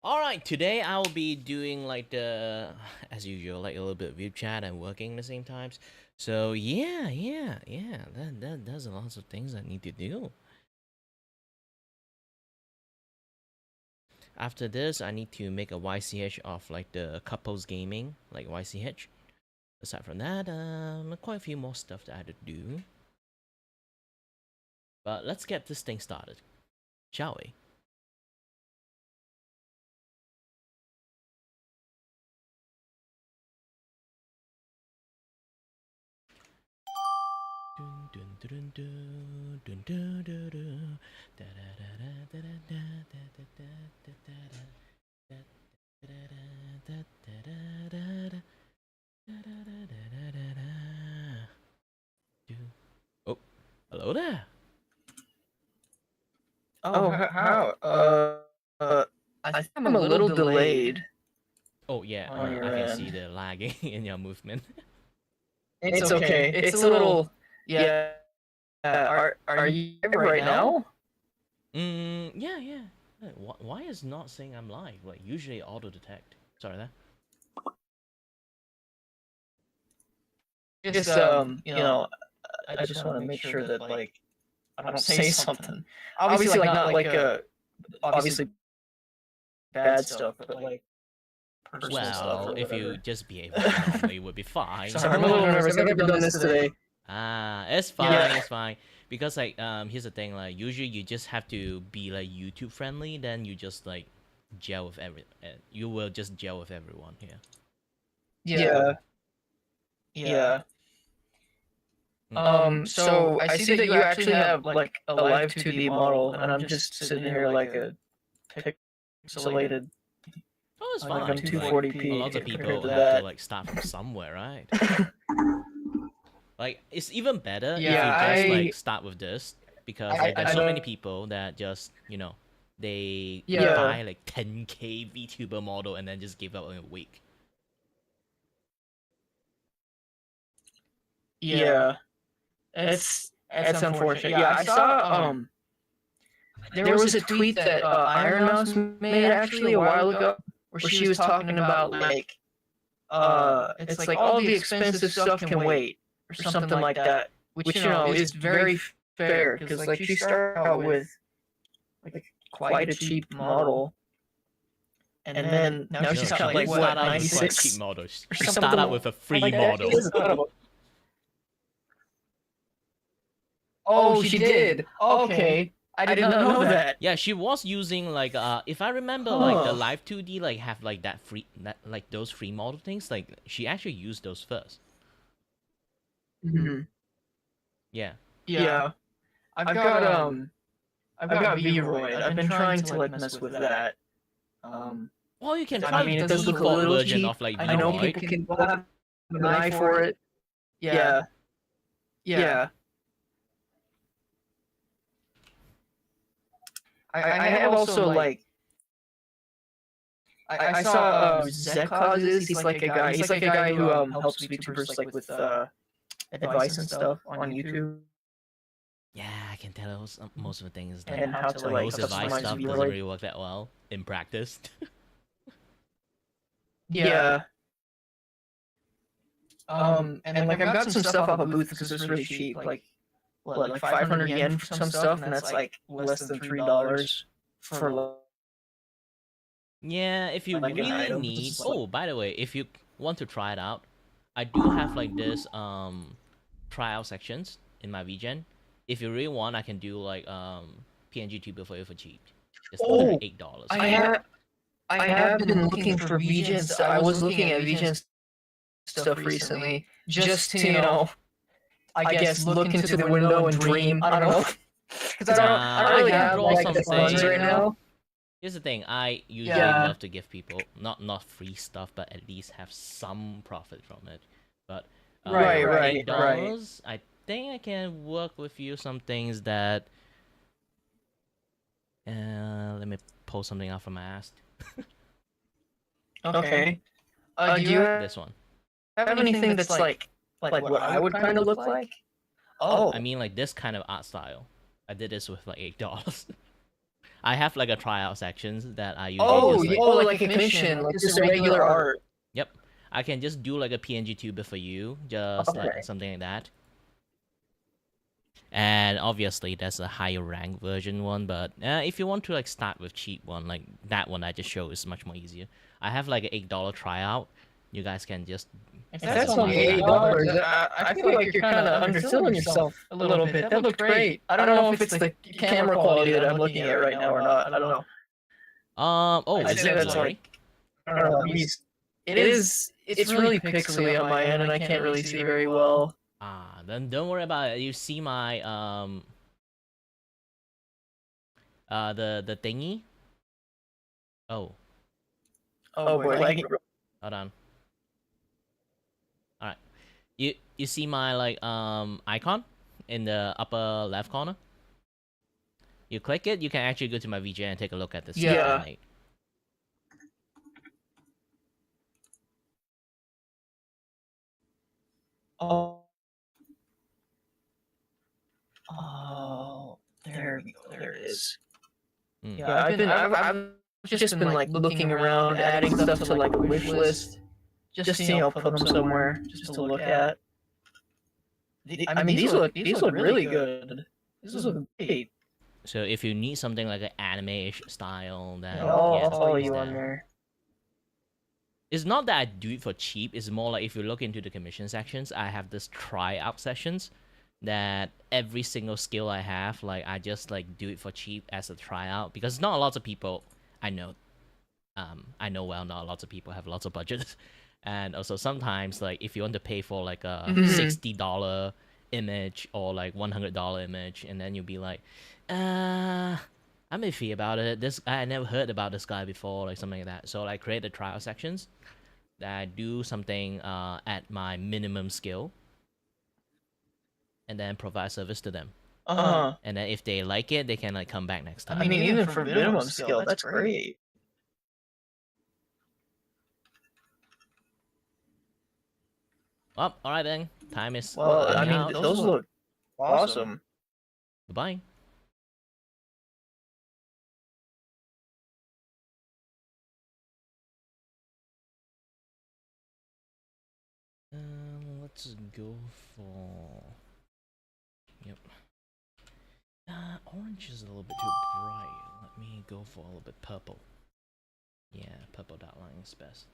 Alright, today I'll be doing like the, as usual, like a little bit of view chat and working at the same times. So yeah, there's lots of things I need to do. After this, I need to make a YCH of like the couples gaming, like YCH. Aside from that, quite a few more stuff that I had to do. But let's get this thing started, shall we? Oh, hello there. Oh, how? I think I'm a little delayed. Oh yeah, On your I can end. see the lagging in your movement. It's okay. It's a little. Yeah. Are you live right now? Yeah. Why is not saying I'm live? Like usually auto detect. Sorry there. Just I just want to make sure that like I don't say something. Obviously, like not like obviously bad stuff, but like personal stuff. Well, Or if you whatever. just behave like normally, would be fine. Sorry, I'm a little nervous. I've never done this today. It's fine. Yeah. It's fine. Because like here's the thing. Like usually you just have to be like YouTube friendly. Then you just like gel with you will just gel with everyone here. Yeah. So I see that you actually have like a live 2D model, and I'm just sitting here like a pixelated. Oh, it's Like fine. I'm 240p. A lot of people compared to have that. to like start from somewhere, right? Like it's even better Yeah, if you just like start with this because like there's I so many don't- people that just they Yeah. buy like 10k VTuber model and then just give up in a week. Yeah. It's unfortunate. Yeah, I saw there was a tweet that Iron Mouse made actually a while ago where she was talking about like it's like all the expensive stuff can wait or something like that, which is very fair because like she started out with like quite a cheap model. And then now she's got like what, start out with quite 96 cheap models. or She something start out with a free like that. model. Oh, she did. Okay. I did not know that. Yeah, she was using like if I remember like the Live 2D like have like that like those free model things, like she actually used those first. Mm-hmm. Yeah. Yeah. I've got Vroid. I've been trying to like mess with that. Well, you can I try mean, the it does look a default little version cheap. of like I know Vroid. people can have an eye for it. Yeah. I have also like I saw Zek causes. He's like a guy. He's like a guy who helps VTubers like with advice and stuff on YouTube. Yeah, I can tell most of the things that And how to like most advice customize stuff Vroid. doesn't really work that well in practice. Yeah. And like I've got some stuff off a booth because it's really cheap. Like what, like 500 yen for some stuff, and that's like less than $3 for Yeah, if you like an really item. need. Just like Oh, by the way, if you want to try it out, I do have like this tryout sections in my VGen. If you really want, I can do like PNG tuber for you for cheap. It's literally oh, $8. I have been looking for VGen. I was looking at VGen stuff recently, just to I guess look into the window and dream. I don't know, because I don't really I can have draw like the funds right something. now. Here's the thing, I usually Yeah. love to give people not free stuff, but at least have some profit from it. But Right, for right, eight right. dollars, I think I can work with you some things that. Let me pull something out from my ass. Okay. Do you This one. have anything that's like what I would kind of look like? Oh. I mean, like this kind of art style. I did this with like $8. I have like a tryout sections that I usually Oh, just like. oh, like a commission, like just a regular art. Yep. I can just do like a PNG tuber for you, just like Okay. something like that. And obviously that's a higher rank version one, but if you want to like start with cheap one, like that one I just showed is much more easier. I have like an $8 tryout. You guys can just. If that's only $8, I feel like you're kind of underselling yourself a little bit. That looked great. I don't know if it's the camera quality that I'm looking at right now or not. I don't know. Oh, I'd is say it that's blurry? like, I don't know. It is. It's really pixely on my end, and I can't really see very well. Then don't worry about it. You see my the thingy. Oh, Oh boy, like hold on. All right. You see my like icon in the upper left corner. You click it, you can actually go to my VJ and take a look at the scene Yeah. I made. Oh. Oh, there we go. There it is. Mm. Yeah, I've just been like looking around, adding stuff to like a wish list, just to put them somewhere, just to look at. I mean, these look really good. These look great. So if you need something like an anime-ish style, then I'll yeah, follow it's you there. on there. It's not that I do it for cheap. It's more like if you look into the commission sections, I have this tryout sessions that every single skill I have, like I just like do it for cheap as a tryout because not a lot of people I know. I know well not lots of people have lots of budgets, and also sometimes like if you want to pay for like a $60 image or like $100 image, and then you'll be like, I'm iffy about it. This I never heard about this guy before, like something like that. So I create the trial sections that I do something at my minimum skill, and then provide service to them. And then if they like it, they can like come back next time. I mean, even for minimum skill, that's great. Well, all right then. Time is Well, I running mean, out. those look awesome. Goodbye. Let's go for. Yep. Orange is a little bit too bright. Let me go for a little bit purple. Yeah, purple outline is best.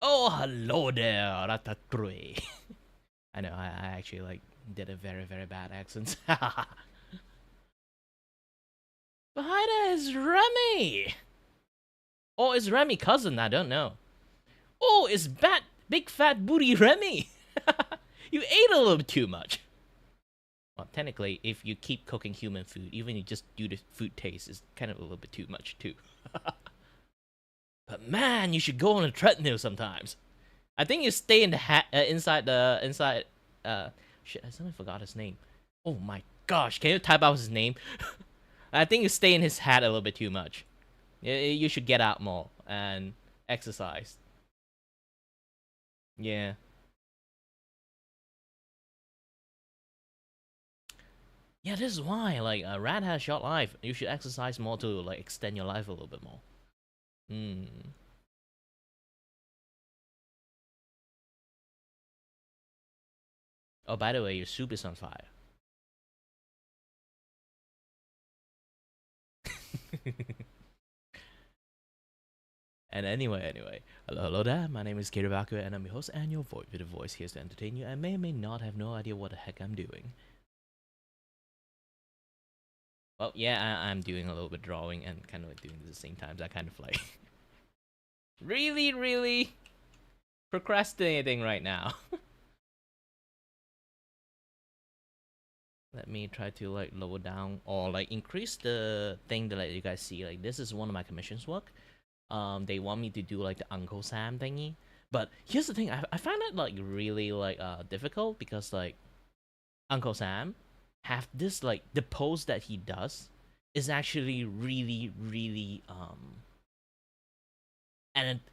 Oh, hello there, Ratatouille. I know, I actually like did a very, very bad accent. But hi there, it's Remy! Or it's Remy cousin, I don't know. Oh, it's big fat booty Remy! You ate a little bit too much. Well, technically, if you keep cooking human food, even you just do the food taste, is kind of a little bit too much too. But man, you should go on a treadmill sometimes. I think you stay in the inside. Shit, I suddenly forgot his name. Oh my gosh, can you type out his name? I think you stay in his hat a little bit too much. You should get out more and exercise. Yeah. Yeah, this is why, like, a rat has short life. You should exercise more to, like, extend your life a little bit more. Hmm. Oh, by the way, your soup is on fire. And anyway, hello there. My name is Kirabaku, and I'm your host and your voice with a voice here to entertain you. I may or may not have no idea what the heck I'm doing. Well, yeah, I'm doing a little bit drawing and kind of like doing this at the same time. So I kind of like really procrastinating right now. Let me try to like lower down or like increase the thing that like you guys see. Like this is one of my commissions work. They want me to do like the Uncle Sam thingy. But here's the thing, I find it like really like difficult because like Uncle Sam have this like the pose that he does is actually really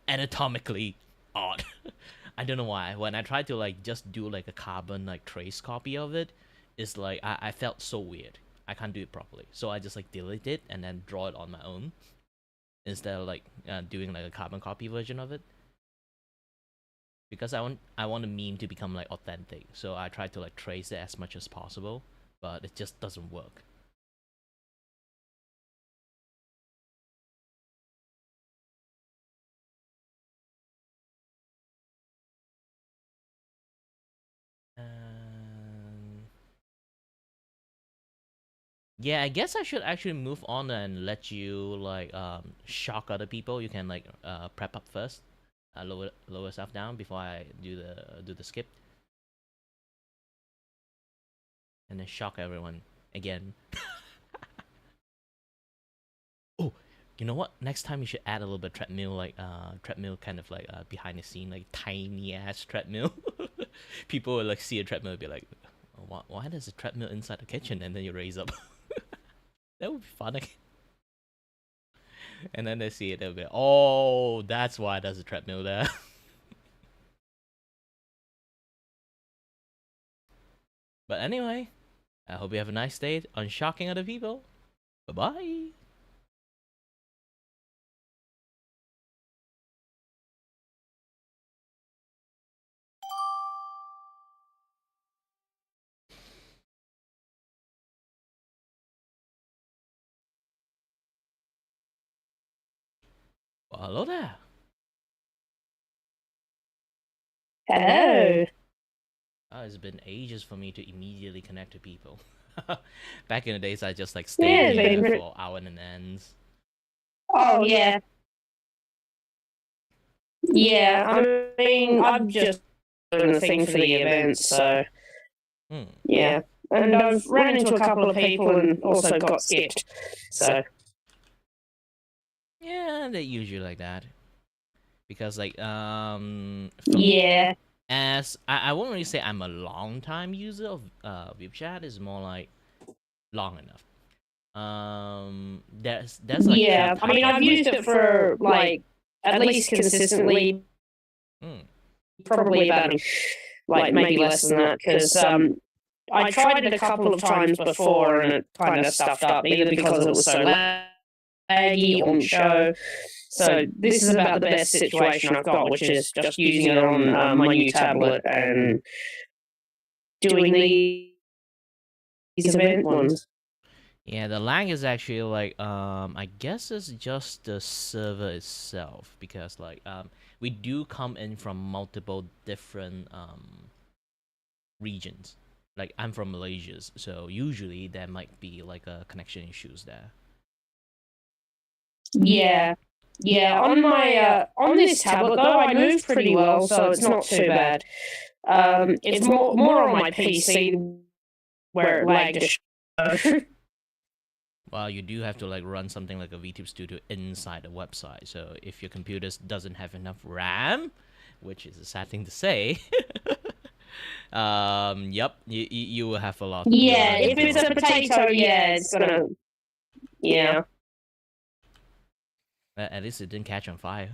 anatomically odd. I don't know why. When I tried to like just do like a carbon like trace copy of it, it's like I felt so weird. I can't do it properly. So I just like delete it and then draw it on my own instead of like doing like a carbon copy version of it. Because I want a meme to become like authentic. So I try to like trace it as much as possible, but it just doesn't work. Um, yeah, I guess I should actually move on and let you like shock other people. You can like prep up first, lower stuff down before I do the skip, and then shock everyone again. Oh, you know what? Next time you should add a little bit treadmill, like treadmill kind of like behind the scene, like tiny ass treadmill. People will like see a treadmill and be like, why there's a treadmill inside the kitchen? And then you raise up. That would be funny. And then they see it, they'll be, oh, that's why there's a treadmill there. But anyway, I hope you have a nice day on shocking other people. Bye bye. Well, hello there. Hello. It's been ages for me to immediately connect to people. Back in the days, I just like stayed here for hours and ends. Oh yeah. Yeah, I mean, I'm just doing the thing for the event, so yeah. And I've run into a couple of people and also got skipped. So yeah, they usually like that because like yeah. As I won't really say I'm a long time user of Vtuber. It's more like long enough. There's like yeah. I mean, I've used it for like at least consistently, probably about like maybe less than that because I tried it a couple of times before and it kind of stuffed up either because it was so laggy on the show. So this is about the best situation I've got, which is just using it on my new tablet and doing these event ones. Yeah, the lag is actually like I guess it's just the server itself because like we do come in from multiple different regions. Like I'm from Malaysia, so usually there might be like a connection issues there. Yeah. Yeah, on my on this tablet though, I move pretty well, so it's not too bad. It's more on my PC where it lagged a show. Well, you do have to like run something like a VTube Studio inside the website. So if your computer doesn't have enough RAM, which is a sad thing to say, yep, you will have a lot. Yeah, if it's a potato, yeah, it's gonna, yeah. At least it didn't catch on fire.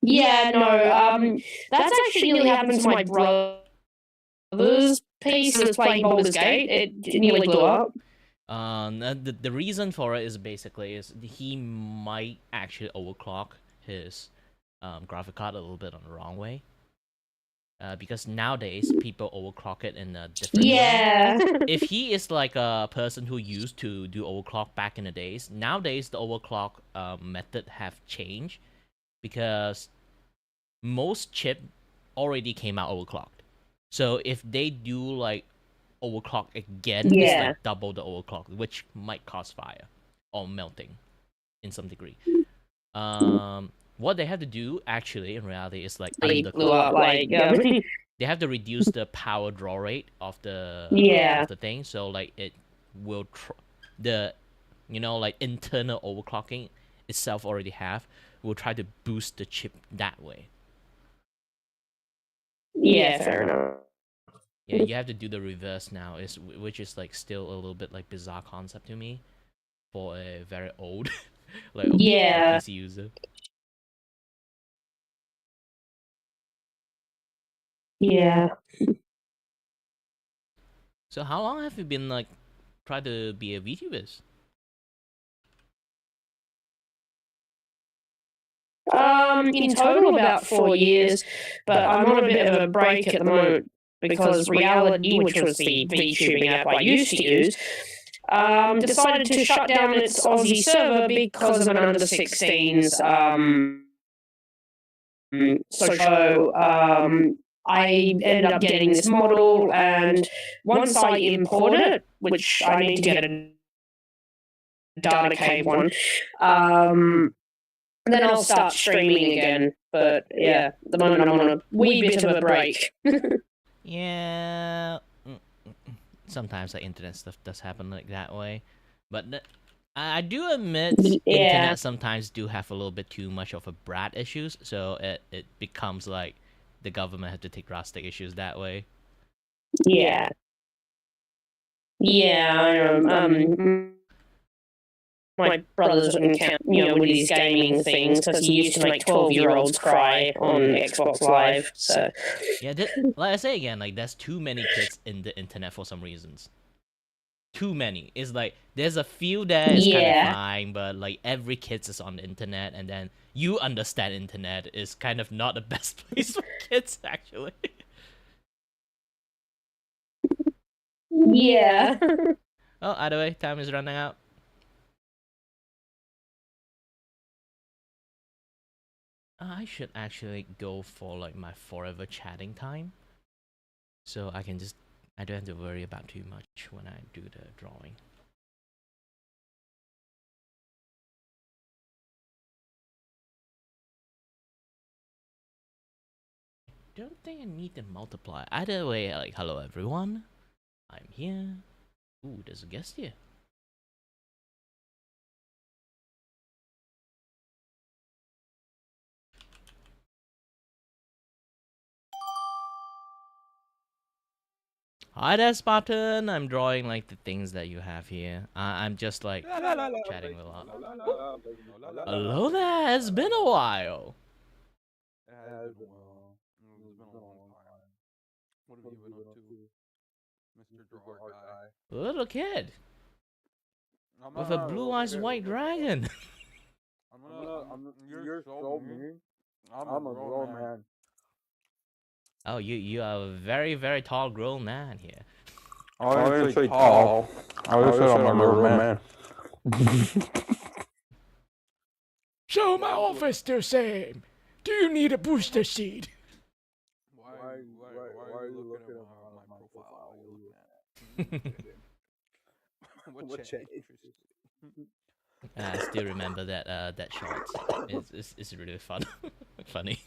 Yeah, no, that's actually nearly happened to my brother's piece that's playing Baldur's Gate. It nearly blew up. The reason for it is basically is he might actually overclock his graphic card a little bit on the wrong way. because nowadays people overclock it in a different way. Yeah. If he is like a person who used to do overclock back in the days, nowadays the overclock method have changed because most chip already came out overclocked. So if they do like overclock again, it's Yeah. like double the overclock, which might cause fire or melting in some degree. What they have to do actually in reality is like Blew underclock. up, like, They have to reduce the power draw rate of the Yeah. of the thing, so like it will the like internal overclocking itself already have will try to boost the chip that way. Yeah, fair enough. Yeah, you have to do the reverse now, which is like still a little bit like bizarre concept to me for a very old like Yeah. PC user. Yeah. So how long have you been like trying to be a VTuber? In total about 4 years, but I'm on a bit of a break at the moment because Reality, which was the VTubing app I used to use, decided to shut down its Aussie server because of an under 16s. I ended up getting this model, and once I import it, which I need to get a data cave one, then I'll start streaming again. But yeah, at the moment I'm on a wee bit of a break. Yeah. Sometimes the internet stuff does happen like that way, but I do admit internet sometimes do have a little bit too much of a brat issues, so it becomes like the government have to take drastic issues that way. Yeah. Yeah, I know. My brother's account, with his gaming things, because he used to make 12-year-olds cry on Xbox Live. So yeah, like I say again, like there's too many kids in the internet for some reasons. Too many. It's like there's a few that is kind of fine, but like every kid is on the internet, and then you understand internet is kind of not the best place for kids actually. Yeah. Oh, either way, time is running out. I should actually go for like my forever chatting time, so I can just I don't have to worry about too much when I do the drawing. Don't think I need to multiply. Either way, like hello everyone, I'm here. Ooh, there's a guest here. Hi there, Spartan. I'm drawing like the things that you have here. I'm just like chatting a lot. Hello there. It's been a while. It has been a while. It's been a long time. What have you been up to, Mr. Drawer Guy? Little kid I'm with a blue eyes white dragon. You're so mean. I'm a grown man. Oh, you are a very very tall grown man here. I didn't say tall. I just said I'm a grown man. So my officer same. Do you need a booster seat? Why are you looking at my profile? What are you looking at? What changed? I still remember that shot. It's really fun, funny.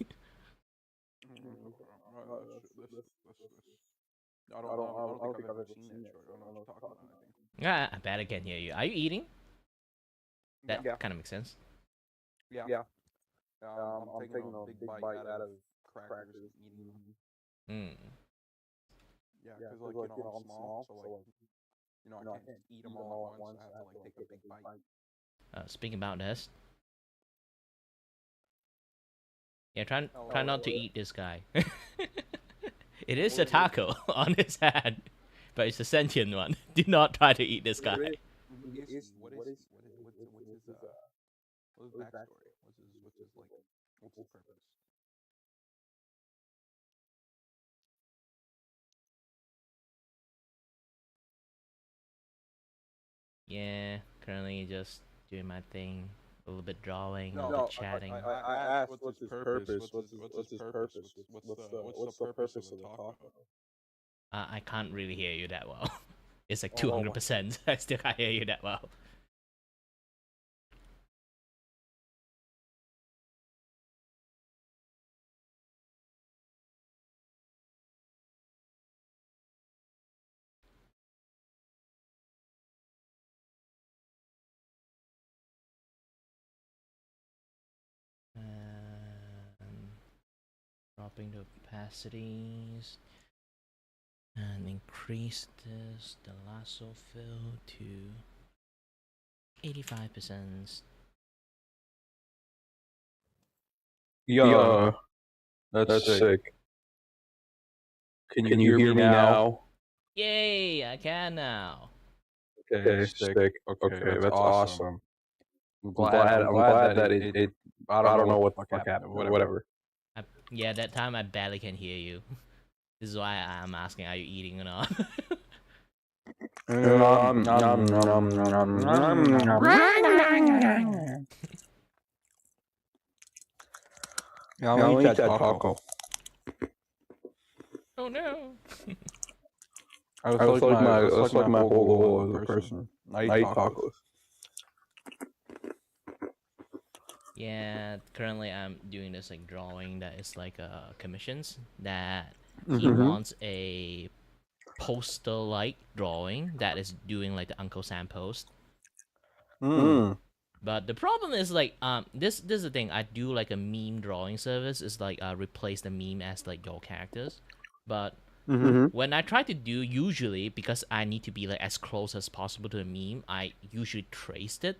I don't think I've ever seen that short. I don't know what you're talking about. I think. Yeah, I bet I can hear you. Are you eating? That Yeah. kind of makes sense. Yeah. I'm taking a big bite out of crackers and eating them. Mm. Yeah, because like I'm small, so like I can't eat them all at once. I have to like take a big bite. Speaking about this, yeah, try not to eat this guy. It is a taco on his hand, but it's a sentient one. Do not try to eat this guy. What is his backstory? What's his purpose? Yeah, currently just doing my thing, a little bit drawing, a No, little bit chatting. I asked what's his purpose. What's his purpose? What's the purpose of the taco? I can't really hear you that well. It's like Oh, 200%. I still can't hear you that well. And dropping the opacities and increase the lasso fill to 85%. Yeah, that's sick. Can you hear me now? Yay, I can now. Okay, sick. Okay, that's awesome. I'm glad that it I don't know what the fuck happened. Whatever. Yeah, that time I barely can hear you. This is why I'm asking, are you eating or not? I'll eat that taco. Oh no. I was like my whole goal as a person. I eat tacos. Yeah, currently I'm doing this like drawing that is like commissions that he Mhm. wants a poster like drawing that is doing like the Uncle Sam post. Mm. But the problem is like this is the thing, I do like a meme drawing service, is like replace the meme as like your characters. But when I try to do, usually because I need to be like as close as possible to the meme, I usually traced it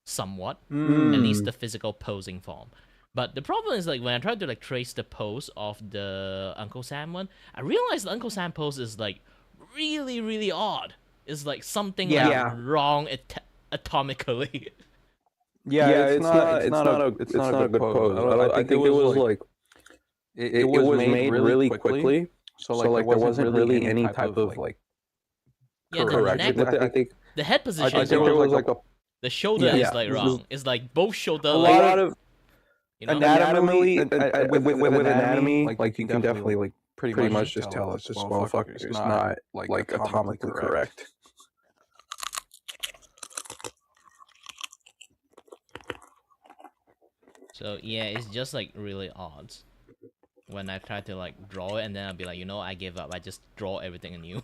somewhat, at least the physical posing form. But the problem is like when I try to like trace the pose of the Uncle Sam one, I realize the Uncle Sam pose is like really odd. It's like something like wrong atomically. Yeah, it's not a good pose. I think it was like it was made really quickly. So like there wasn't really any type of like Yeah, the correction. neck, I think the head position I is think there wrong. was like a The shoulder is like wrong. It's like both shoulder a like, lot of you know? anatomically with anatomy, like you can definitely like pretty much just tell it's this motherfucker is not like atomically correct. So yeah, it's just like really odd when I try to like draw it, and then I'll be like, you know, I give up. I just draw everything anew.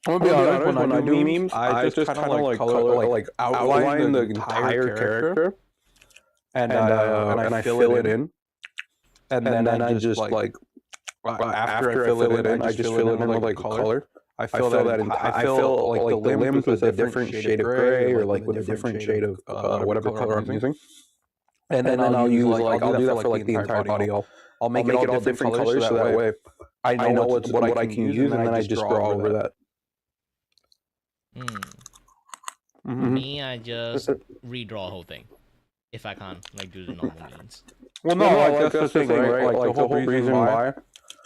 I'm gonna be honest, when I do memes, I just kind of like color like outline the entire character, and I fill it in, and then I just like after I fill it in, I just fill it in with like color. I fill like the limbs with a different shade of gray, or like with a different shade of whatever color I'm using. And then I'll use like I'll do that for like the entire body. I'll make it all different colors so that way I know what I can use, and then I just draw over that. Me, I just redraw the whole thing if I can't like do the normal means. Well, no, like that's the thing, right? Like the whole reason why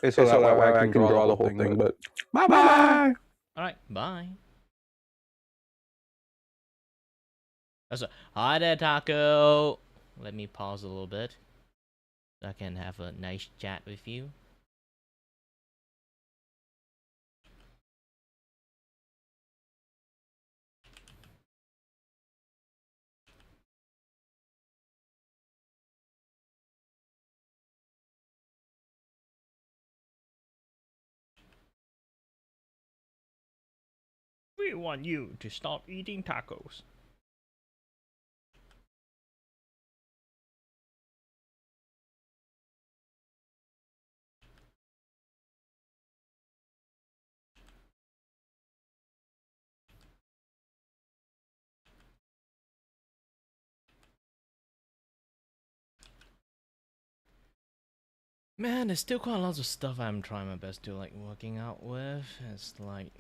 is so that way I can draw the whole thing. But bye. All right, bye. Hi there, Taco. Let me pause a little bit so I can have a nice chat with you. We want you to stop eating tacos. Man, there's still quite lots of stuff I'm trying my best to like working out with. It's like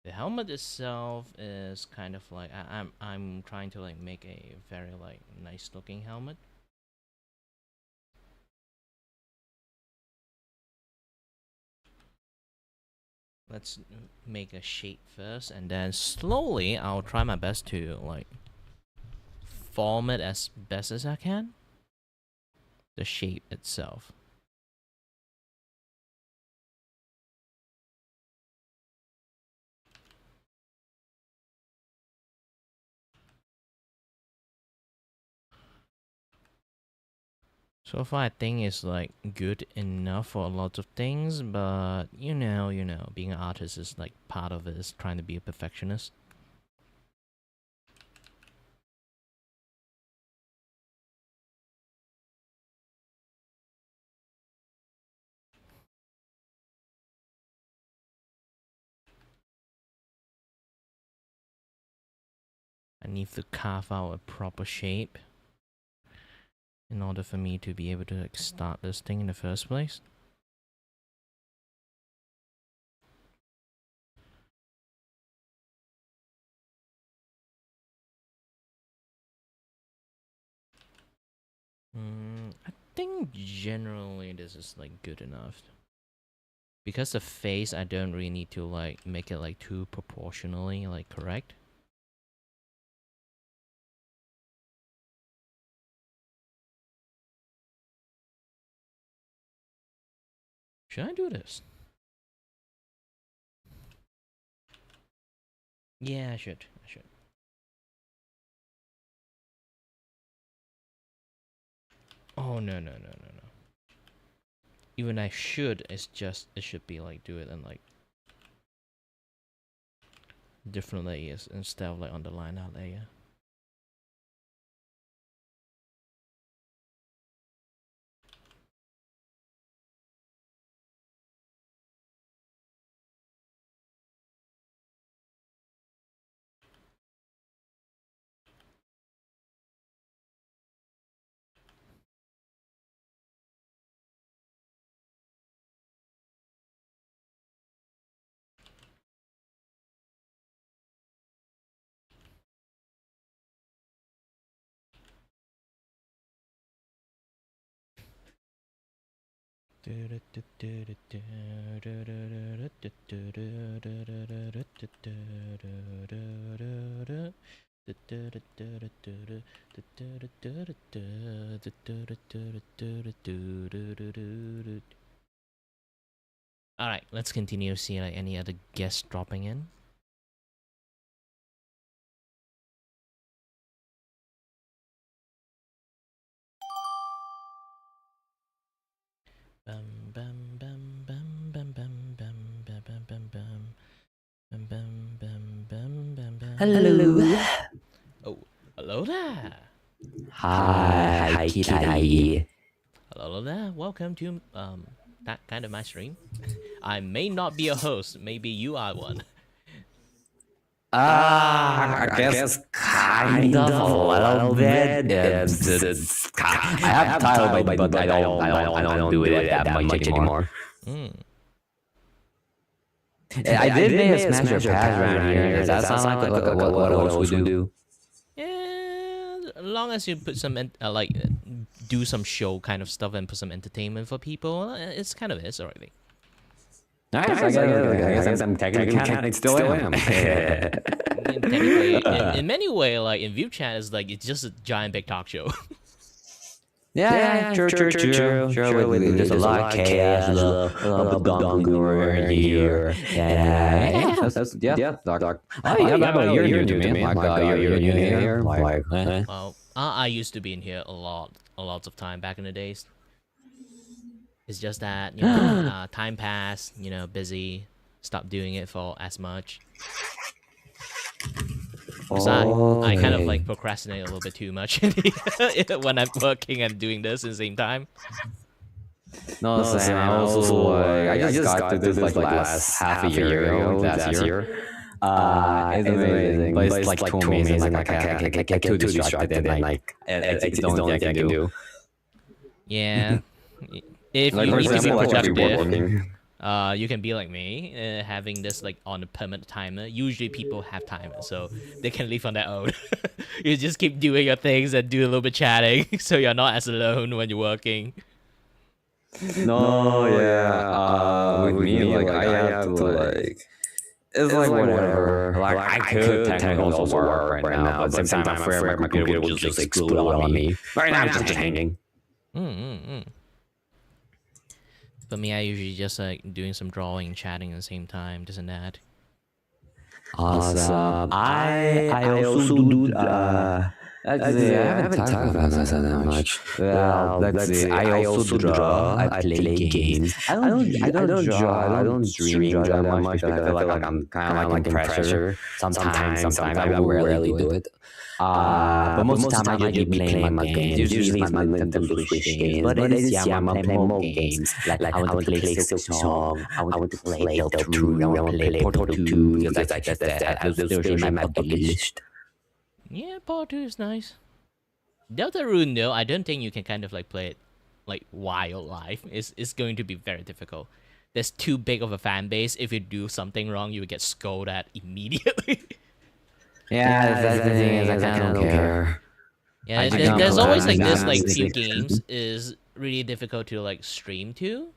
the helmet itself is kind of like I'm trying to like make a very like nice looking helmet. let's make a shape first, and then slowly I'll try my best to like form it as best as I can. The shape itself. So far, I think it's like good enough for a lot of things, but you know, being an artist is like part of it is trying to be a perfectionist. I need to carve out a proper shape in order for me to be able to like, start this thing in the first place. I think generally this is like good enough. Because the face, I don't really need to like make it like too proportionally like correct. Should I do this? Yeah, I should. Oh, no. Even I should, it's just, it should be like, do it in like different layers instead of like on the line out layer. Alright, let's continue, see like any other guests dropping in. Bum bum bum bum bum bum bum bum bum bum bum bum bum bum bum bum. Hello. Oh, hello there. Hi, Kitty. Hello there. Welcome to that kind of my stream. I may not be a host. Maybe you are one. I guess kind of a little bit. I have title, but I don't do it that much anymore. I did make a smash your pass around here. Does that sound like what else we do? Yeah, as long as you put some like do some show kind of stuff and put some entertainment for people, it's kind of is already. Nice, I guess I'm technically still am. Technically, in many ways, like in Vtuber, it's like it's just a giant big talk show. Yeah, true. There's a lot of chaos, a little bit over here. Yeah, Doc. Oh, yeah, but you're new to me. You're new here. Well, I used to be in here a lot of time back in the days. It's just that, time passed, busy, stopped doing it for as much. So I kind of like procrastinate a little bit too much when I'm working and doing this at the same time. No, Sam, I also I just got to this like last half a year ago, last year. It's amazing, but it's like too amazing. Like I get too distracted and like it's the only thing I can do. Yeah. If like, you need to be productive, you can be like me, having this like on a permanent timer. Usually people have timers, so they can live on their own. You just keep doing your things and do a little bit chatting, so you're not as alone when you're working. No, yeah. With me, like I have to like. It's like whatever. Like I could technically also work right now, but at the same time, I'm afraid my computer will just explode on me. Right now, I'm just hanging. For me, I usually just like doing some drawing, chatting at the same time, this and that. Awesome. I also do. Let's see. I haven't talked about that much. Well, let's see. I also draw. I play games. I don't draw. I don't dream draw that much because I feel like I'm kind of like in pressure. Sometimes I will rarely do it. But most of the time I usually play my games. Usually it's my Nintendo Switch games. But this year I'm playing more games. Like I want to play Silk Song. I want to play Deltarune. I want to play Portal 2. Because that's still in my bucket list. Yeah, Portal 2 is nice. Deltarune though, I don't think you can kind of like play it like wildlife. It's going to be very difficult. There's too big of a fan base. If you do something wrong, you would get scolded at immediately. Yeah, that's the thing is I kind of don't care. Yeah, there's always like this like few games is really difficult to like stream to.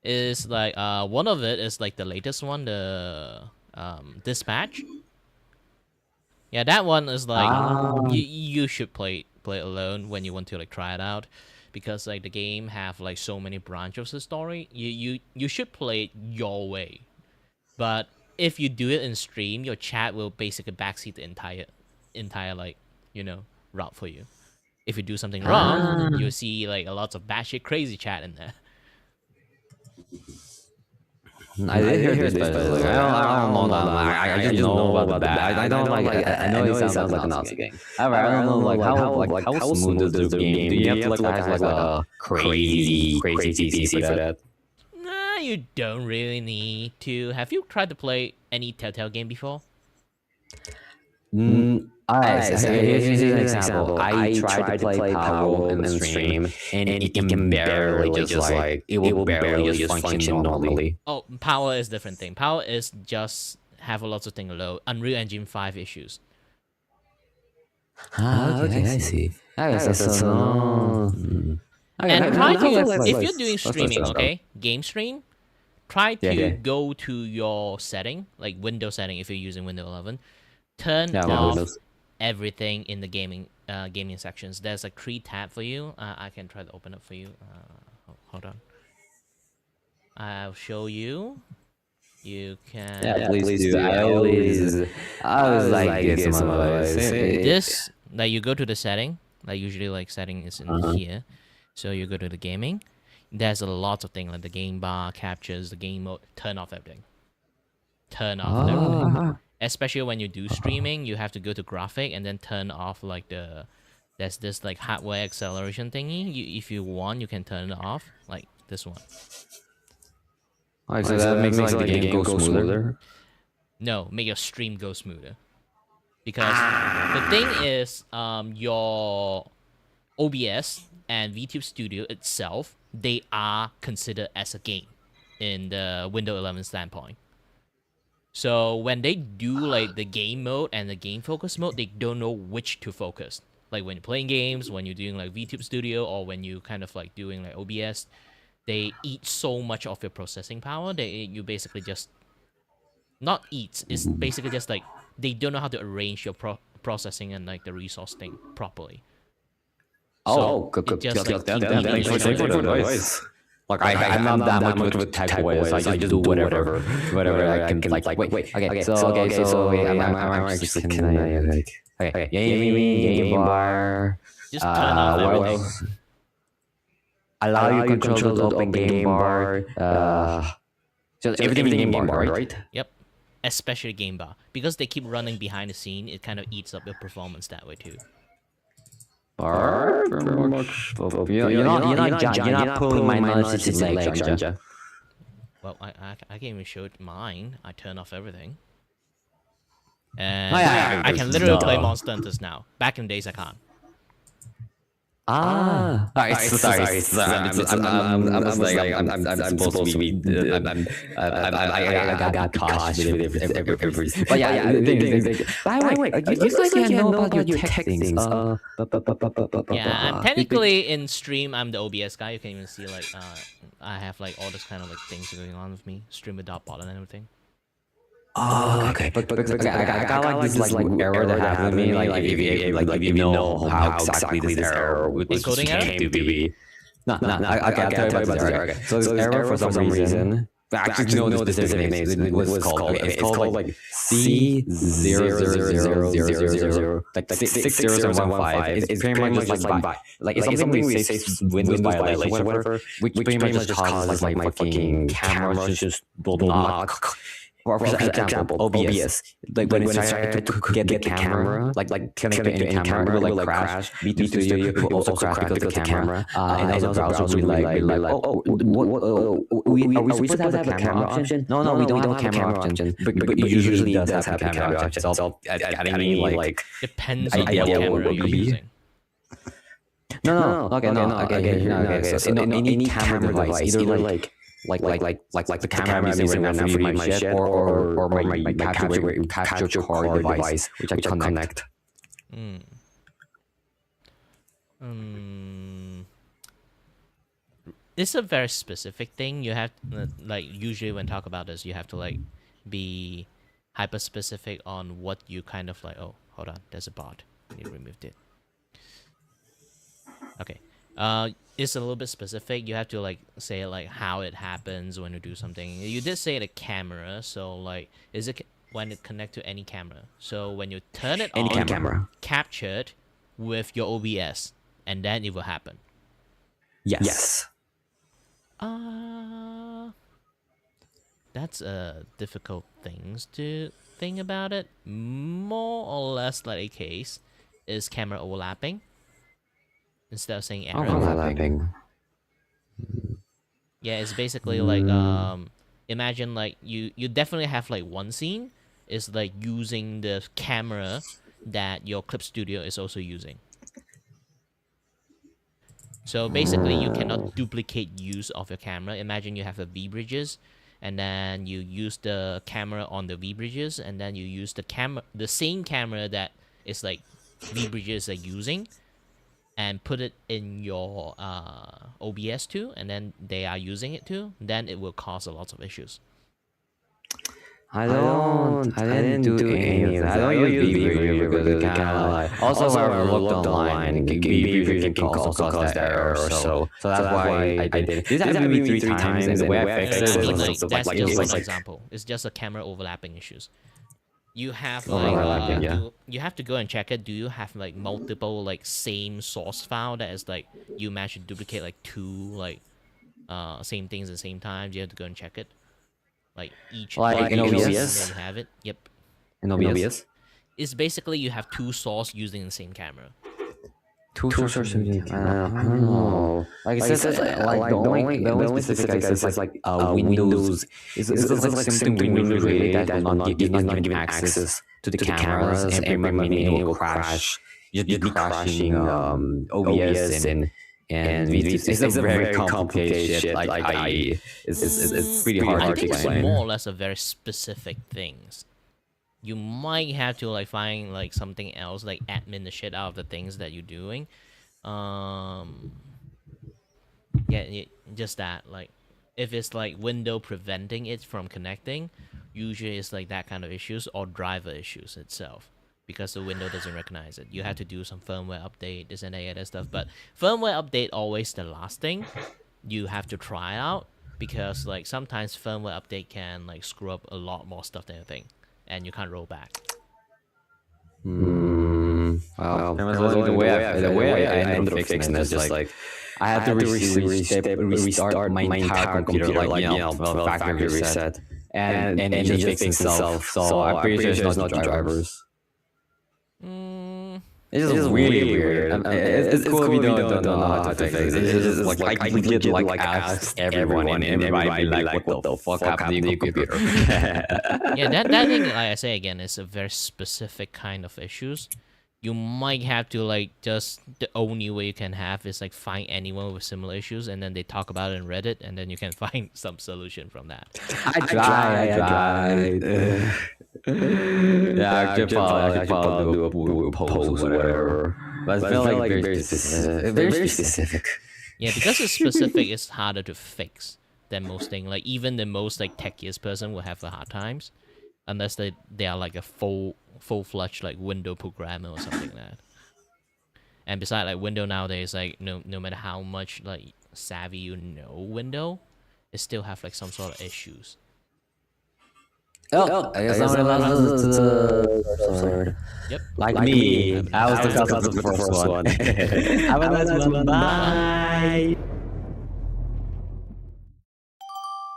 Is like one of it is like the latest one, the Dispatch. Yeah, that one is like you should play alone when you want to like try it out, because like the game have like so many branches of the story. You should play it your way, but if you do it in stream, your chat will basically backseat the entire like route for you. If you do something wrong, you'll see like a lot of batshit crazy chat in there. I did hear this, but like, I don't know that. I just know about the bad. I don't like. I know it sounds like a Nazi game. However, I don't know how smooth is the game. Do you have to have like a crazy PC for that? Nah, you don't really need to. Have you tried to play any Telltale game before? Alright, so here's an example. I tried to play Power in stream, and it can barely just like it will barely just function normally. Oh, Power is a different thing. Power is just have a lot of things low. Unreal Engine 5 issues. Okay, I see. Okay, so And try to, if you're doing streaming, okay, game stream, try to go to your setting, like Windows setting if you're using Windows 11. Turn off everything in the gaming sections. There's like 3 tabs for you. I can try to open up for you. Hold on. I'll show you. You can. Yeah, please do. I was like get some advice. This, like you go to the setting. Like usually, like setting is in here. So you go to the gaming. There's a lot of things like the game bar, captures, the game mode. Turn off everything. Turn off everything. Especially when you do streaming, you have to go to graphic and then turn off like there's this like hardware acceleration thingy. If you want, you can turn it off, like this one. Alright, so that makes like the game go smoother? No, make your stream go smoother. Because the thing is, your OBS and VTube Studio itself, they are considered as a game in the Windows 11 standpoint. So when they do like the game mode and the game focus mode, they don't know which to focus. Like when you're playing games, when you're doing like VTube Studio, or when you kind of like doing like OBS, they eat so much of your processing power. You basically just not eat. It's basically just like they don't know how to arrange your processing and like the resource thing properly. So thanks for the advice. Like I'm not that much with tech ways. I just do whatever I can. Like wait. Okay, so I'm actually can I like okay game bar. Just turn off everything. Allow you control the open game bar. So everything in game bar, right? Yep. Especially game bar, because they keep running behind the scene. It kind of eats up your performance that way too. You're not pulling my knowledge to leg, Janja. Well, I can even show it mine. I turn off everything. And I can literally play Monster Hunters now. Back in the days, I can't. Alright, sorry. I'm supposed to be. I got cautious with every. But yeah, by the way, you guys like know about your tech things. Yeah, I'm technically in stream. I'm the OBS guy. You can even see like I have like all this kind of like things going on with me. Stream without bot and everything. Oh, okay. But I got like this like error that happened to me. Like if you know how exactly this error came to be. No. I got to tell you about this error. Okay. So this error for some reason. I actually know the specific name. It's called. It's called like C00000. Like 6 zeros and 1 5. It's pretty much just like it's something we say Windows violation or whatever, which pretty much just causes like my fucking camera to just not. For example, OBS. Like when I try to get the camera, like connect to any camera, will like crash. Vtuber Studio will also crash because of the camera. And also browser will like, are we supposed to have a camera option? No, we don't have a camera option. But it usually does have a camera option. So adding me like depends on what camera you're using. No. Okay. So any camera device, either like the camera I'm using right now for my shit or my capture card device, which I can connect. It's a very specific thing. You have like usually when talk about this, you have to like be hyper specific on what you kind of like. Oh, hold on, there's a bot. You removed it. Okay. It's a little bit specific. You have to like say like how it happens when you do something. You did say the camera, so like is it when it connect to any camera? So when you turn it on, camera capture it with your OBS, and then it will happen. Yes. That's difficult things to think about it. More or less like a case is camera overlapping. Instead of saying error. Overlapping. Yeah, it's basically like imagine like you definitely have like one scene is like using the camera that your clip studio is also using. So basically you cannot duplicate use of your camera. Imagine you have the V bridges and then you use the camera on the V bridges and then you use the same camera that is like V bridges are using and put it in your OBS too, and then they are using it too, then it will cause a lot of issues. I didn't do any of that. I don't use VBreader because it's kind of like... Also, when I looked online, VBreader can also cause that error or so. So that's why I did it. This happened to me 3 times, and the way I fixed it was that's just an example. It's just a camera overlapping issues. You have like you have to go and check it. Do you have like multiple like same source file that is like you managed to duplicate like 2 like same things at the same time? You have to go and check it. Like each like in OBS you have it. Yep. In OBS, it's basically you have 2 sources using the same camera. Two sources. I don't know. Like it says, like the only specific it says like Windows. It's like something Windows related that will not give access to the cameras, and pretty much meaning it will crash. Just be crashing OBS and it's a very complicated shit. Like it's pretty hard to explain. It's more or less a very specific things. You might have to like find like something else, like admin the shit out of the things that you're doing. Yeah, just that. Like, if it's like window preventing it from connecting, usually it's like that kind of issues or driver issues itself, because the window doesn't recognize it. You have to do some firmware update, this and that stuff. But firmware update always the last thing you have to try out, because like sometimes firmware update can like screw up a lot more stuff than you think. And you can't roll back. Well, the way I ended up fixing this, just like I had to restart my entire computer, like factory reset, and it just fixed itself. So I'm pretty sure it's not the drivers. It's just really weird. It's cool if you don't know how to fix it. It's just like I legit like ask everyone, and everybody like, what the fuck happened to your computer? Yeah, that thing, like I say again, is a very specific kind of issues you might have to like just the only way you can have is like find anyone with similar issues and then they talk about it in Reddit and then you can find some solution from that. I tried. Yeah, I could probably do a pose or whatever. But I feel like very specific. Very specific. Yeah, because it's specific, it's harder to fix than most things. Like even the most like techiest person will have the hard times, unless they are like a full-fledged like window programmer or something like that. And besides, like Windows nowadays, like no matter how much like savvy you know Windows, it still have like some sort of issues. Oh, I guess I'm the Yep. Like me, I was the first one. Have a nice one. Bye.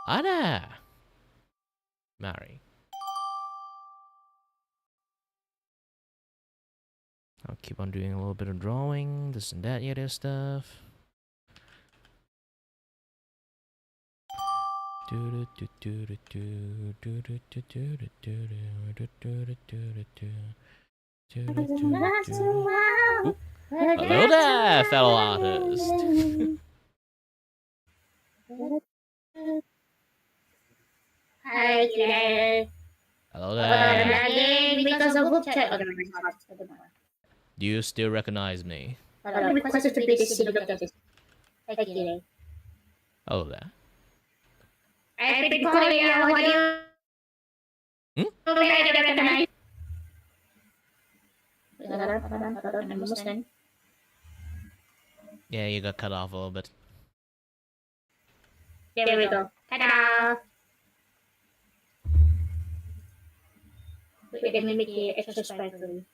Ada, Mary. I'll keep on doing a little bit of drawing, this and that, other stuff. Hello there, fellow artist. Hi there. Hello there. Lagging because of group chat. Do you still recognize me? Requested to be the city of this. Thank you. Hello there. I've been calling you. What do you? I don't recognize. Yeah, you got cut off a little bit. There we go. Ta-da! Wait, let me make it extra sparkly.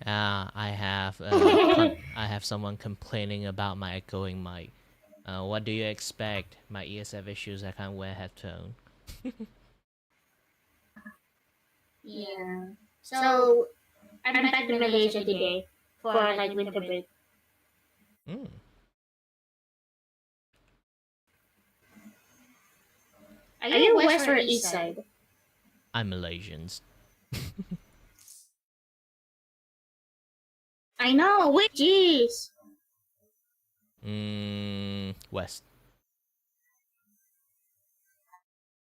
I have someone complaining about my echoing mic. What do you expect? My ears have issues. I can't wear headphone. Yeah. So I'm back in Malaysia today for like winter break. Mm. Are you west or east side? I'm Malaysians. I know. Wait, jeez. West.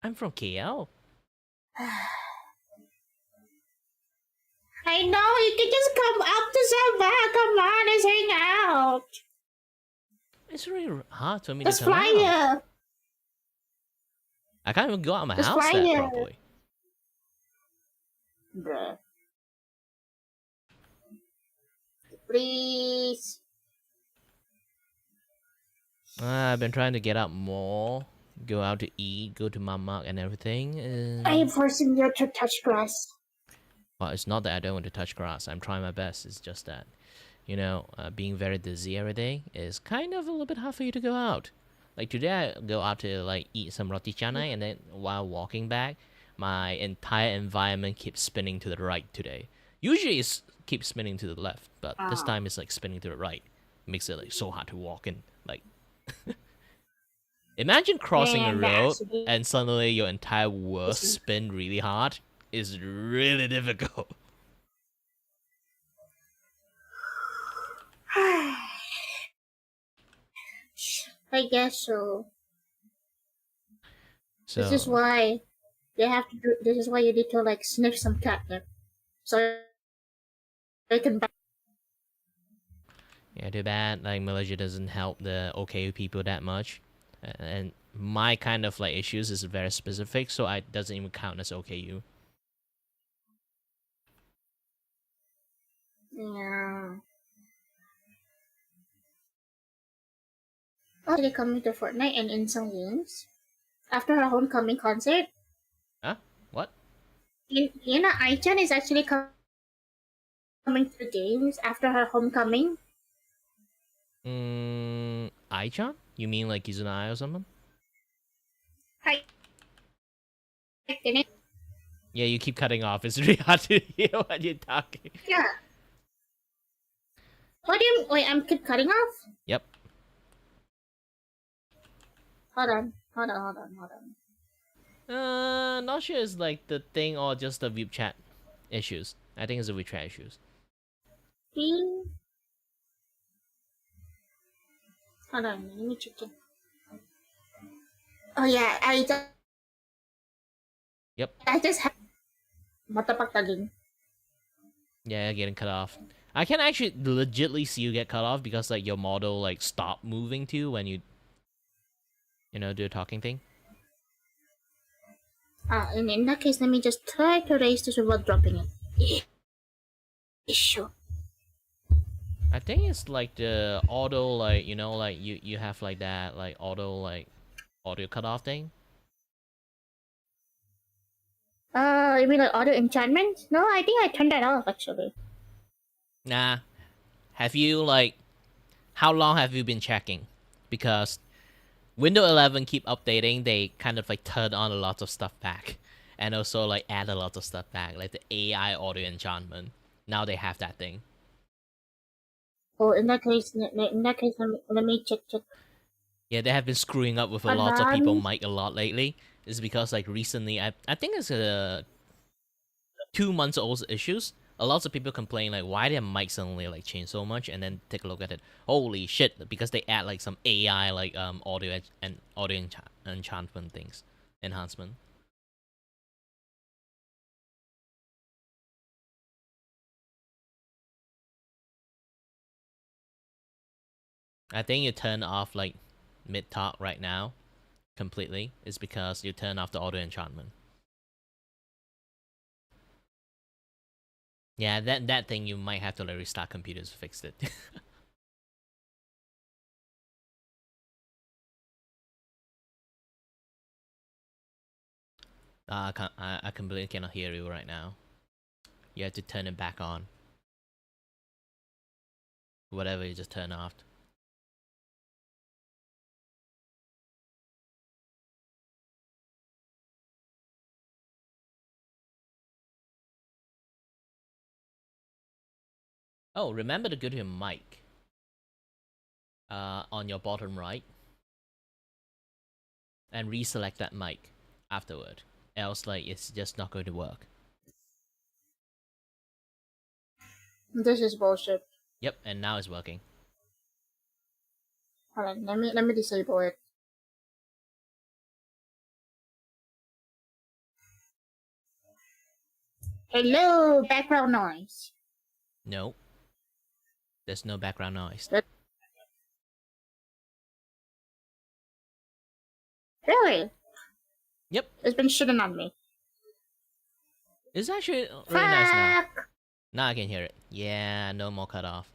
I'm from KL. I know. You can just come up to Sabah. Come on, let's hang out. It's really hard for me Let's to come fly out. here. I can't even go out of my Let's house fly that here. properly. Bruh. Please. I've been trying to get out more, go out to eat, go to Mama and everything. I am forcing you to touch grass. Well, it's not that I don't want to touch grass. I'm trying my best. It's just that, being very dizzy every day is kind of a little bit hard for you to go out. Like today, I go out to like eat some roti canai, and then while walking back, my entire environment keeps spinning to the right today. Usually, it keeps spinning to the left, but this time it's like spinning to the right. Makes it like so hard to walk in. Like, imagine crossing a road and suddenly your entire world spin really hard. Is really difficult. I guess so. So This is why they have to do. This is why you need to like sniff some catnip, so they can. yeah, too bad. Like Malaysia doesn't help the OKU people that much, and my kind of like issues is very specific, so it doesn't even count as OKU. Yeah. Oh, they coming to Fortnite and in some games after her homecoming concert. Huh? What? Aichan is actually coming to the games after her homecoming. Aichan? You mean like Kizunai or something? Hi. Yeah, you keep cutting off. It's really hard to hear what you're talking. Yeah. What do you wait? I'm keep cutting off. Yep. Hold on. Not sure it's like the thing or just the VIP chat. issues. I think it's the WeChat issues. Hold on, let me check it. Oh yeah, Yep. I just have matapagtaging. Yeah, getting cut off. I can actually legitly see you get cut off because like your model like stop moving too when you do a talking thing. And in that case, let me just try to raise this without dropping it. Sure. I think it's like the auto like like you have like that like auto like audio cut off thing. You mean like auto enchantment? No, I think I turned that off actually. Nah. Have you like how long have you been checking? Because Windows 11 keep updating, they kind of like turn on a lot of stuff back. And also like add a lot of stuff back, like the AI audio enchantment. Now they have that thing. Oh, in that case, let me check. Yeah, they have been screwing up with a lot of people mic a lot lately. It's because like recently, I think it's 2 months old issues. A lot of people complain like why their mic suddenly like change so much, and then take a look at it. Holy shit! Because they add like some AI like audio and audio enchantment things, enhancement. I think you turn off like mid talk right now completely. Is because you turn off the audio enchantment. Yeah, that thing you might have to like restart computers to fix it. I completely cannot hear you right now. You have to turn it back on. Whatever you just turn off. Oh, remember to go to your mic. On your bottom right. And reselect that mic afterward. Else like it's just not going to work. This is bullshit. Yep, and now it's working. Hold on, let me disable it. Hello, background noise. No. There's no background noise. Really? Yep. It's been shitting on me. It's actually really nice now. Now I can hear it. Yeah, no more cut off.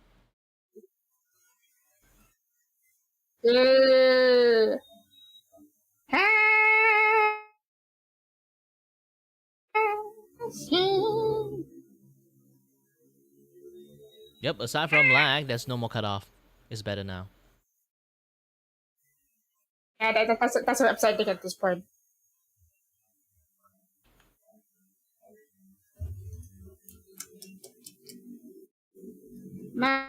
Yep, aside from lag, there's no more cut off. It's better now. Yeah, that's what upsetting at this point. Man,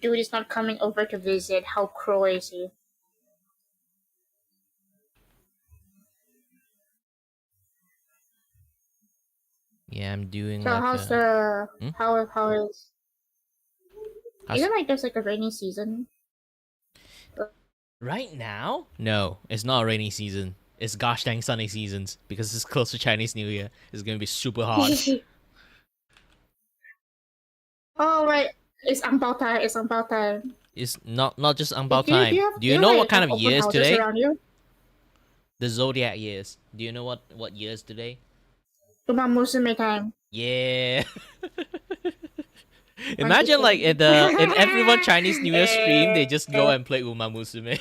dude is not coming over to visit. How crazy. Yeah, I'm doing So like how's the how is isn't like there's like a rainy season? Right now? No, it's not a rainy season. It's gosh dang sunny seasons because it's close to Chinese New Year. It's gonna be super hot. Oh right, it's Angbao time. It's Angbao time. It's not just about time. Do you have, know like, what kind of year is today? around you? The zodiac years. Do you know what year is today? Uma Musume time. Yeah. Imagine like in everyone Chinese New Year stream, they just go and play Uma Musume.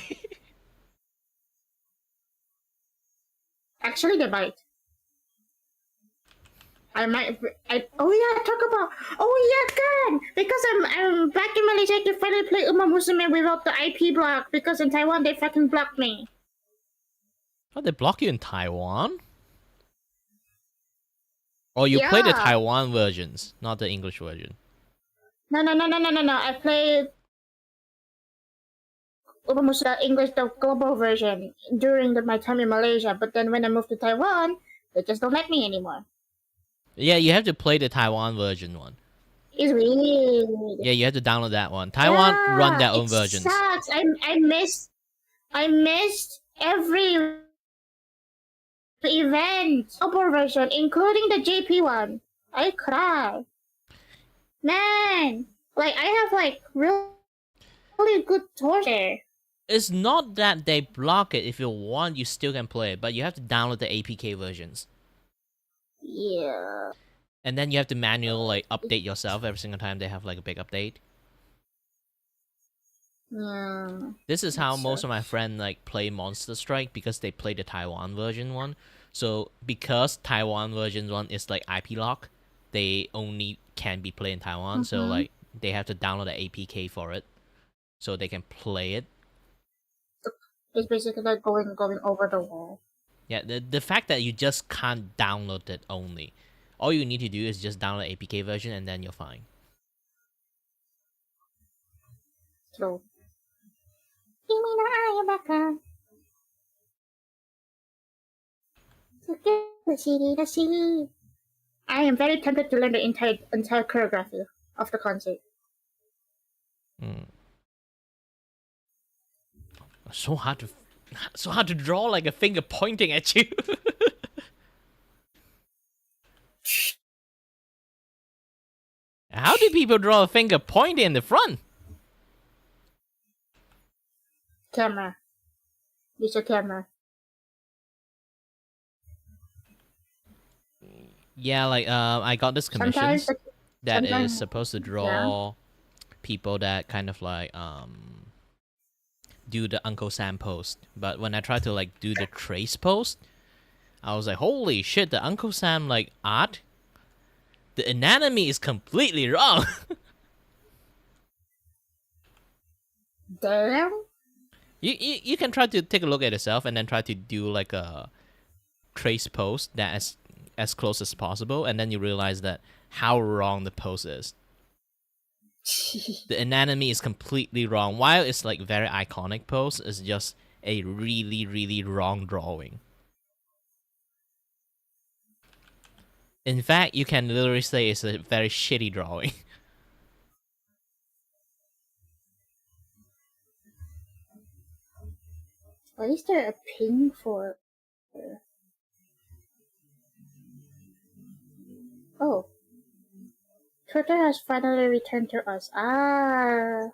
Actually, they might. I might. Oh yeah, talk about. Oh yeah, God! Because I'm back in Malaysia, I can finally play Uma Musume without the IP block. Because in Taiwan they fucking blocked me. Oh, they block you in Taiwan? Or you play the Taiwan versions, not the English version. No. I played Uma Musume English, the global version, during my time in Malaysia. But then when I moved to Taiwan, they just don't let me anymore. Yeah, you have to play the Taiwan version one. It's weird. Yeah, you have to download that one. Taiwan run their own it versions. Sucks. I missed every event. Upper version, including the JP one. I cry. Man, like I have like really good torture. It's not that they block it. If you want, you still can play it, but you have to download the APK versions. Yeah. And then you have to manually like update yourself every single time they have like a big update. Yeah. This is how most of my friends like play Monster Strike, because they play the Taiwan version one. So because Taiwan version one is like IP lock, they only can be played in Taiwan. So like they have to download the APK for it, so they can play it. It's basically like going over the wall. Yeah, the fact that you just can't download it only. All you need to do is just download APK version and then you're fine. True. I am very tempted to learn the entire choreography of the concert. So hard to draw like a finger pointing at you. How do people draw a finger pointing in the front? Camera. Use your camera. Yeah, like I got this commission that is supposed to draw people that kind of like do the Uncle Sam post. But when I tried to like do the trace post, I was like, holy shit, the Uncle Sam like art, the anatomy is completely wrong. Damn. You can try to take a look at yourself and then try to do like a trace post that as close as possible, and then you realize that how wrong the pose is. The anatomy is completely wrong. While it's like very iconic pose, it's just a really, really wrong drawing. In fact, you can literally say it's a very shitty drawing. Why is there a ping for? Oh. Twitter has finally returned to us. Ah.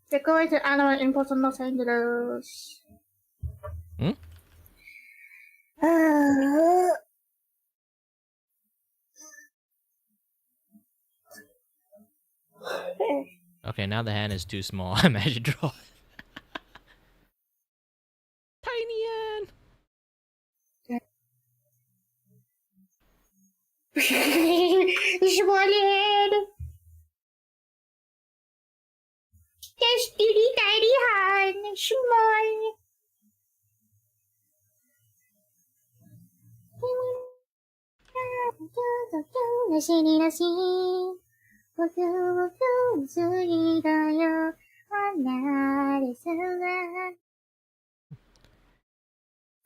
They're going to Animal Impulse in Los Angeles. Okay, now the hand is too small. I imagine draw. Tiny hand. Small head. There's teeny tiny hand. Small.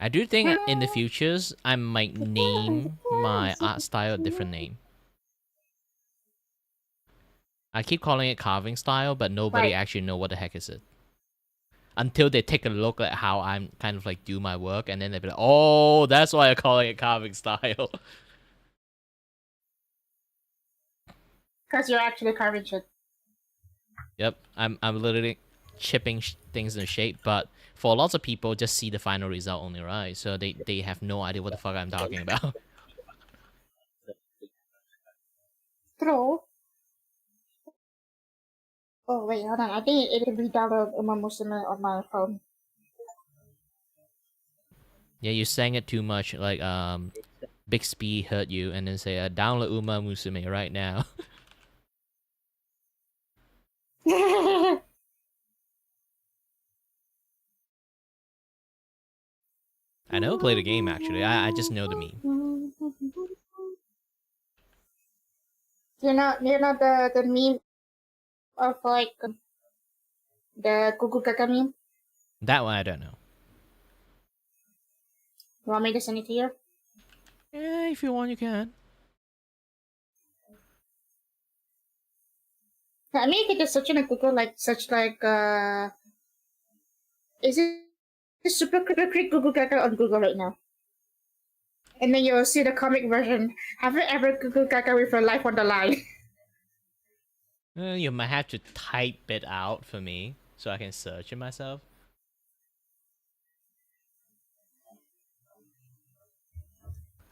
I do think in the futures I might name my art style a different name. I keep calling it carving style, but nobody actually know what the heck is it. Until they take a look at how I'm kind of like do my work, and then they'll be like, oh, that's why I'm calling it carving style. Because you're actually carving shit. Yep, I'm literally chipping things in shape, but for lots of people, just see the final result only, right? So they have no idea what the fuck I'm talking about. True. Oh wait, hold on. I think it can re-download Uma Musume on my phone. Yeah, you sang it too much. Like Bixby hurt you, and then say download Uma Musume right now. I never played the game actually. I just know the meme. the meme of like the Gugu Gaga meme. That one I don't know. You want me to send it to you? Yeah, if you want, you can. I mean, you could just search in Google is it super quick Gugu Gaga on Google right now? And then you'll see the comic version. Have you ever Gugu Gaga with your life on the line? You might have to type it out for me so I can search it myself.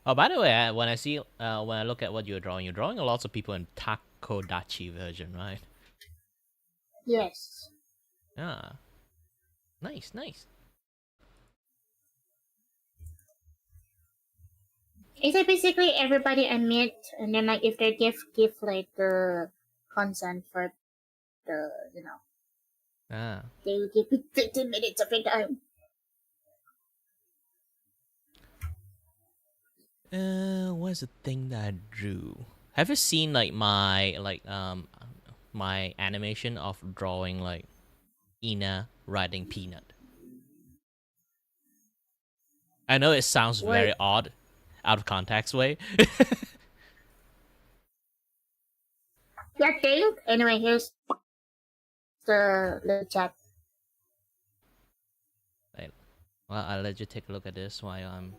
Oh, by the way, when I look at what you're drawing a lot of people in Takodachi version, right? Yes. Ah, nice. It's like basically everybody I meet, and then like if they give like the consent for the they will give me 15 minutes of your time. What's the thing that I drew? Have you seen like my animation of drawing like Ina riding Peanut? I know it sounds very odd, out of context way. That thing? Anyway, here's the chat. Right. Well, I'll let you take a look at this while I'm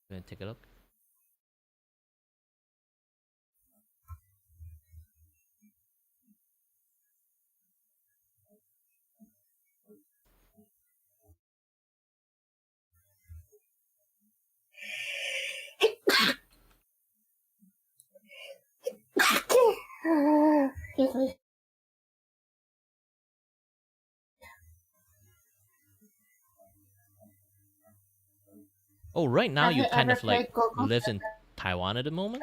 gonna take a look. Oh, right now you kind of like live in Taiwan at the moment?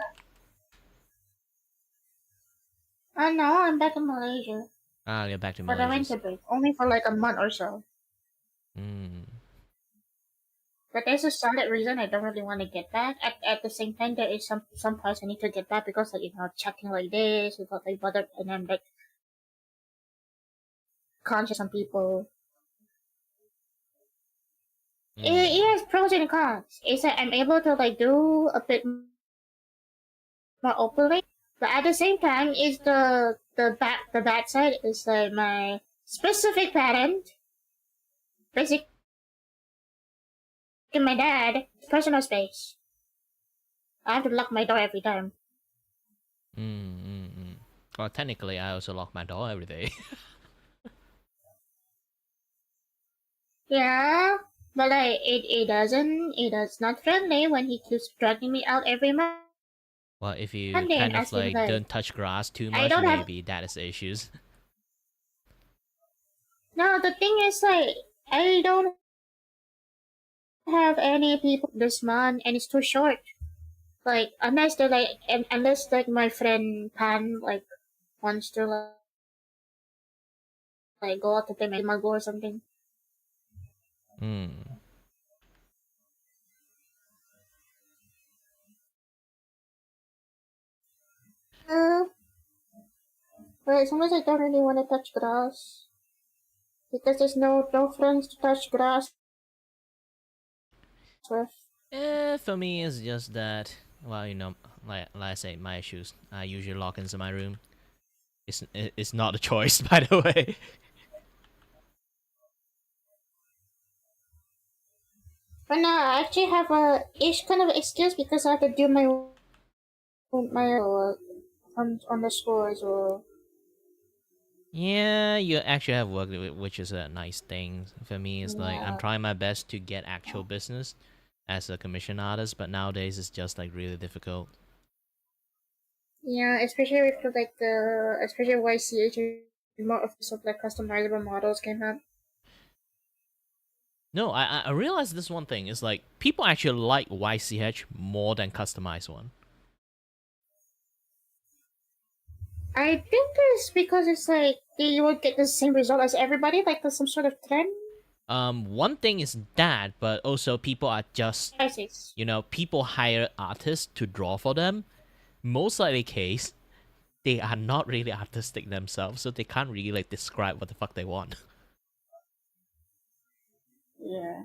Oh no, I'm back in Malaysia. Ah, you're back to For the Malaysia. winter break. Only for like a month or so. But there's a solid reason I don't really want to get back. At the same time, there is some parts I need to get back because like chatting like this without like bother, and then like conscious some people. It has pros and cons. It's that I'm able to like do a bit more openly, but at the same time, is the bad side is like my specific parent, basically my dad, personal space. I have to lock my door every time. Well, technically, I also lock my door every day. Yeah, but like it's not friendly when he keeps dragging me out every month. Well, if you And then kind of asking, like like, don't touch grass too I much, don't have- maybe that is the issues. No, the thing is like I don't have any people this month, and it's too short. Like unless my friend Pan like wants to like go out to play Mago or something. But sometimes I don't really want to touch grass because there's no friends to touch grass with. For me, it's just that, well, like I say, my issues. I usually lock into my room. It's not a choice, by the way. But now I actually have a kind of excuse because I have to do my work on the school as well. Yeah, you actually have work, which is a nice thing. For me, it's like I'm trying my best to get actual business as a commission artist, but nowadays it's just like really difficult. Yeah, especially with like especially YCH, more of like customizable models came out. No, I realized this one thing is like people actually like YCH more than customized one. I think it's because it's like you would get the same result as everybody, like there's some sort of trend. One thing is that, but also people are just, people hire artists to draw for them. Most likely case, they are not really artistic themselves, so they can't really like describe what the fuck they want. Yeah.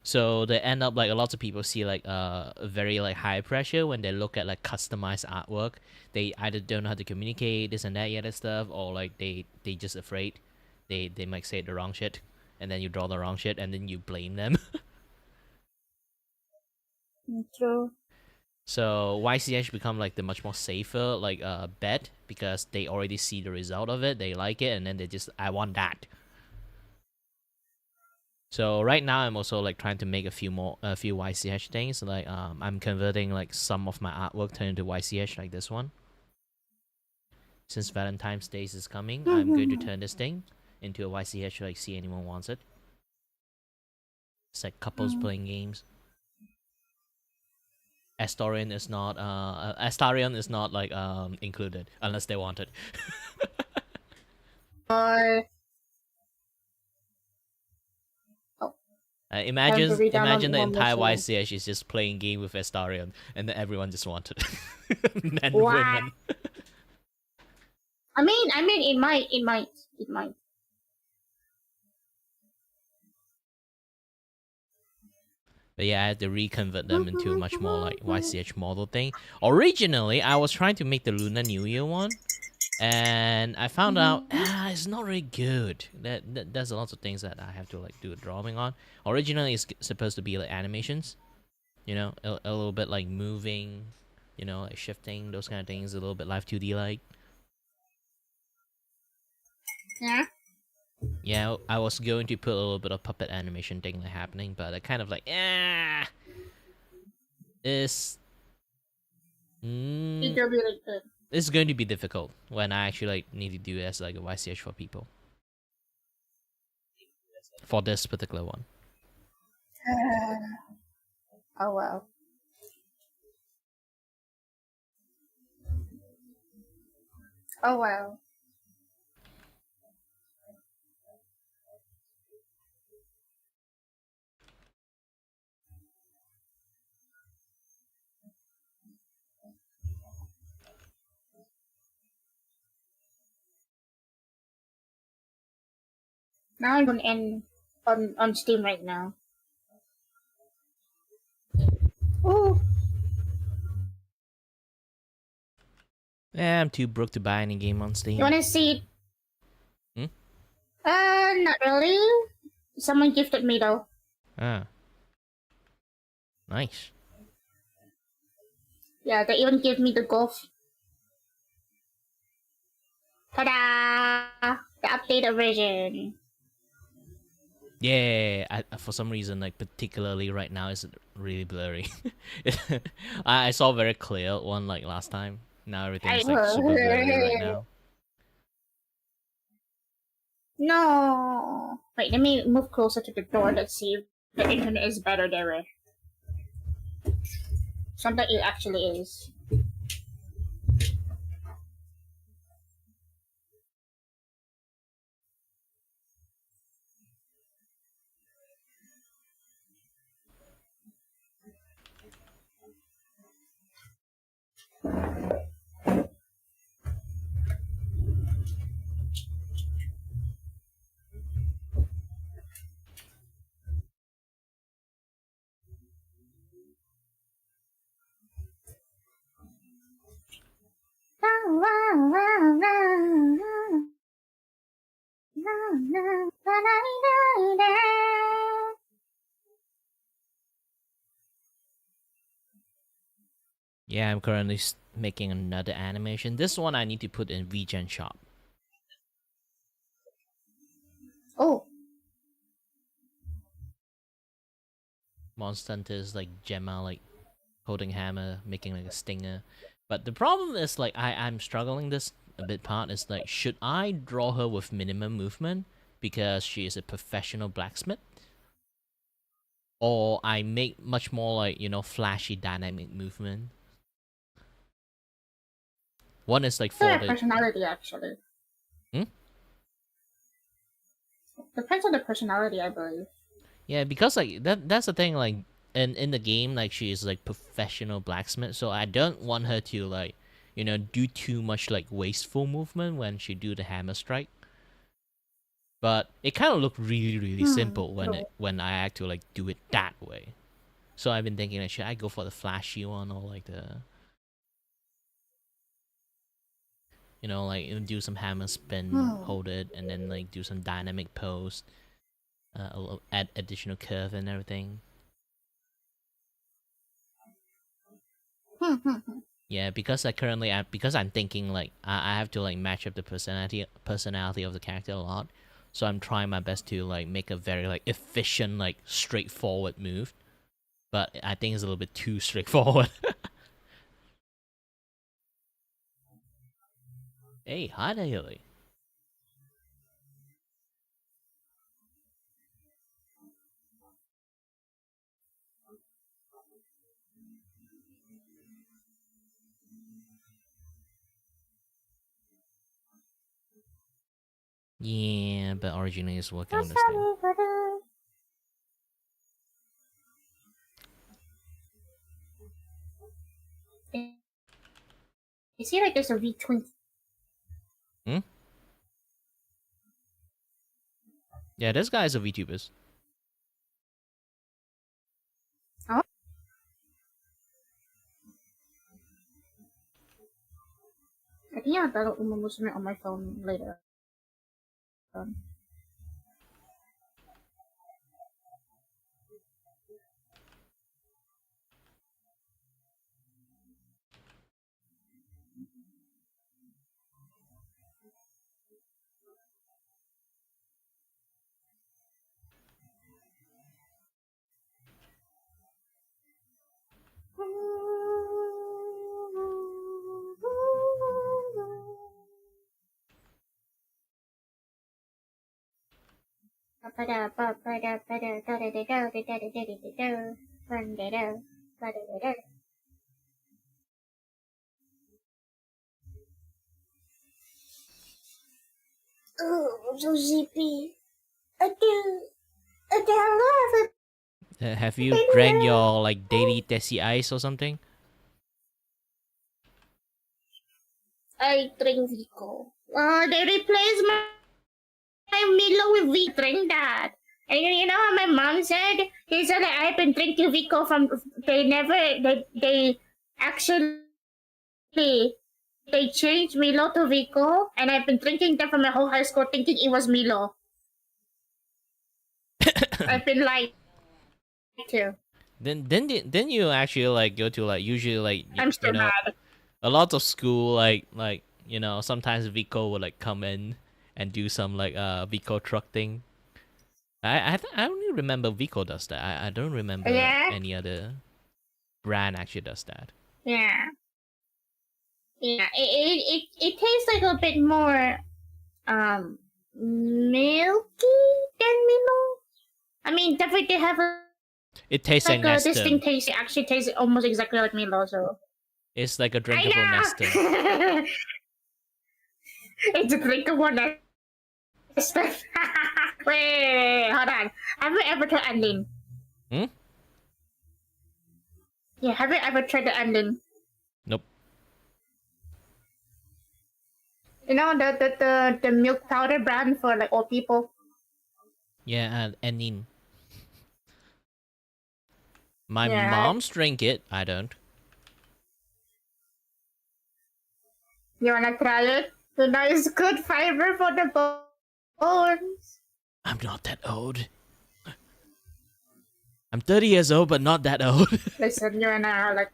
So they end up like a lot of people see like very like high pressure when they look at like customized artwork. They either don't know how to communicate this and that other stuff, or like they just afraid they might say the wrong shit, and then you draw the wrong shit, and then you blame them. True. So YCH become like the much more safer like bet, because they already see the result of it, they like it, and then they just, I want that. So right now I'm also like trying to make a few YCH things. Like I'm converting like some of my artwork turn into YCH, like this one. Since Valentine's Day is coming, I'm going to turn this thing into a YCH, like see anyone wants it. It's like couples playing games. Astarion is not like included unless they want it. Imagine the entire YCH is just playing game with Astarion, and then everyone just wanted men, women. I mean, it might. But yeah, I had to reconvert them into a much more like YCH model thing. Originally, I was trying to make the Lunar New Year one, and I found out it's not really good. There's a lot of things that I have to like do a drawing on. Originally, it's supposed to be like animations, you know, a little bit like moving, you know, like shifting, those kind of things, a little bit Live 2D like. Yeah. Yeah, I was going to put a little bit of puppet animation thing like happening, but I kind of like, it's it's going to be difficult when I actually like need to do it as like a YCH for people. For this particular one. Oh well. Oh well. Now I'm gonna end on Steam right now. Ooh. Yeah, I'm too broke to buy any game on Steam. You wanna see it? Not really. Someone gifted me though. Ah. Nice. Yeah, they even gave me the golf. Ta-da! The updated version. Yeah, for some reason, like particularly right now, it's really blurry. I saw a very clear one like last time. Now everything's like super blurry right now. No. Wait, let me move closer to the door. Let's see if the internet is better there. Sometimes it actually is. Yeah, I'm currently making another animation. This one I need to put in VGen Shop. Oh. Monster Hunter is like Gemma, like holding hammer, making like a stinger. But the problem is like I'm struggling this a bit part is like, should I draw her with minimum movement because she is a professional blacksmith? Or I make much more like, you know, flashy dynamic movement? One is like for the personality actually. Depends on the personality, I believe. Yeah, because like that's the thing, like in the game, like she is like professional blacksmith, so I don't want her to like, do too much like wasteful movement when she do the hammer strike. But it kind of looked really simple when I had to like do it that way. So I've been thinking, like, should I go for the flashy one or like the, like do some hammer spin, hold it, and then like do some dynamic pose, add additional curve and everything. Yeah, because I'm thinking like I have to like match up the personality of the character a lot. So I'm trying my best to like make a very like efficient, like straightforward move. But I think it's a little bit too straightforward. Hey, hi there, Hilly. Yeah, but originally it's working on this thing. You see, like, there's a V20. Yeah, this guy is a VTubers. Oh? I think I'll download Umumusumi on my phone later. Oh, I'm so sleepy. I love it. Have you drank your like daily Tessie ice or something? I drink Vico. They replaced my Milo with Vico. Drink that. And you know what my mom said? He said that I've been drinking Vico from. They actually. They changed Milo to Vico, and I've been drinking that for my whole high school thinking it was Milo. I've been lied to. Then you actually like go to like usually like I'm still mad. A lot of school like sometimes Vico would like come in and do some like Vico truck thing. I only remember Vico does that. I don't remember any other brand actually does that. Yeah. Yeah. It tastes like a bit more milky than Milo. I mean, definitely they have it tastes like a distinct taste. It actually tastes almost exactly like Milo, so it's like a drinkable Nestor. It's a drinkable Nestor. Wait, hold on. Have you ever tried Anlin? Yeah, have you ever tried the Anlin? Nope. You know the milk powder brand for like old people. Yeah, Anlin. My mom's drink it. I don't. You wanna try it? You know it's good fiber for the bones. I'm not that old. I'm 30 years old, but not that old. Listen, you're now like.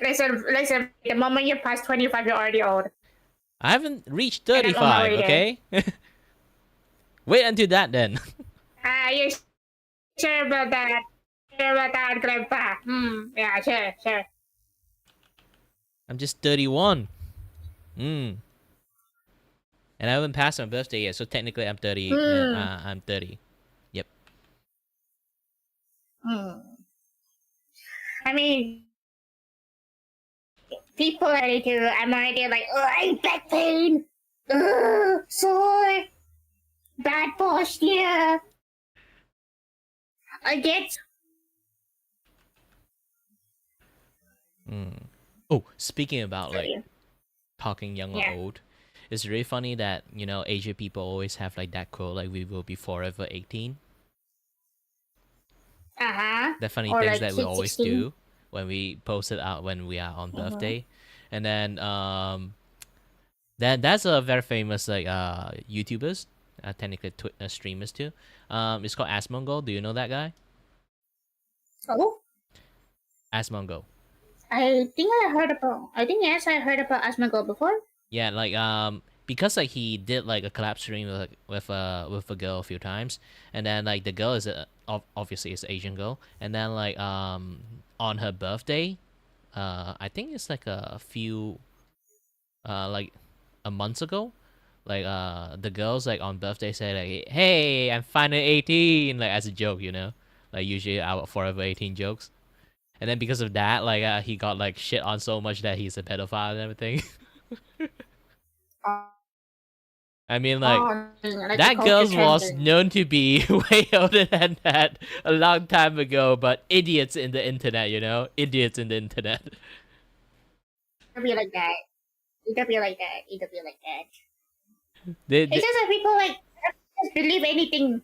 listen. The moment you pass 25, you're already old. I haven't reached 35. Okay. Wait until that then. You sure about that? Sure about that, Grandpa? Yeah, sure. I'm just 31. And I haven't passed my birthday yet, so technically I'm 30. I'm 30. Yep. I mean, people are ready to. I'm already like, I back pain. Sore. Bad posture. I get. Oh, speaking about like Yeah. talking young or Yeah. old, it's really funny that Asian people always have like that quote like we will be forever 18. The funny Or things like that we Sweet always 16. do when we post it out when we are on birthday, and then that's a very famous like YouTubers, technically streamers too. It's called Asmongo. Do you know that guy? Oh, Asmongo. I think I heard about. I think yes, I heard about Asmongo before. Yeah, like because like he did like a collab stream with a girl a few times, and then like the girl is obviously is an Asian girl, and then like on her birthday, I think it's like a few like a month ago, like the girls like on birthday say like, hey, I'm finally 18, like as a joke, like usually our forever 18 jokes. And then because of that, like he got like shit on so much that he's a pedophile and everything. I mean, like Like that the girl culture was trending. known to be way older than that a long time ago, but idiots in the internet, idiots in the internet. It'll be like that. It'll be like that. It'll be like that. They, It's just that people like just believe anything.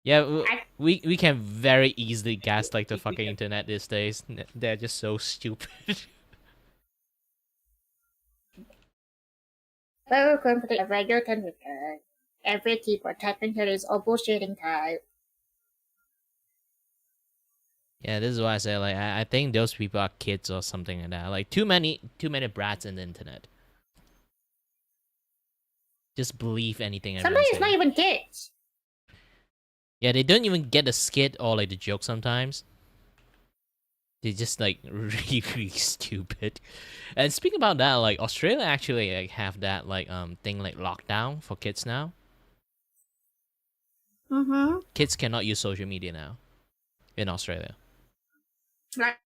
yeah, we can very easily gaslight the fucking internet these days. They're just so stupid. Very confident of regular temperature. Every keyboard typing here is all bullshitting type. Yeah, this is why I say like I think those people are kids or something like that. Like too many brats in the internet. Just believe anything everyone Sometimes says. it's not even kids. Yeah, they don't even get the skit or like the joke sometimes. They're just like really, really stupid. And speaking about that, like Australia actually like have that like thing like lockdown for kids now. Mm-hmm. Kids cannot use social media now in Australia. Like,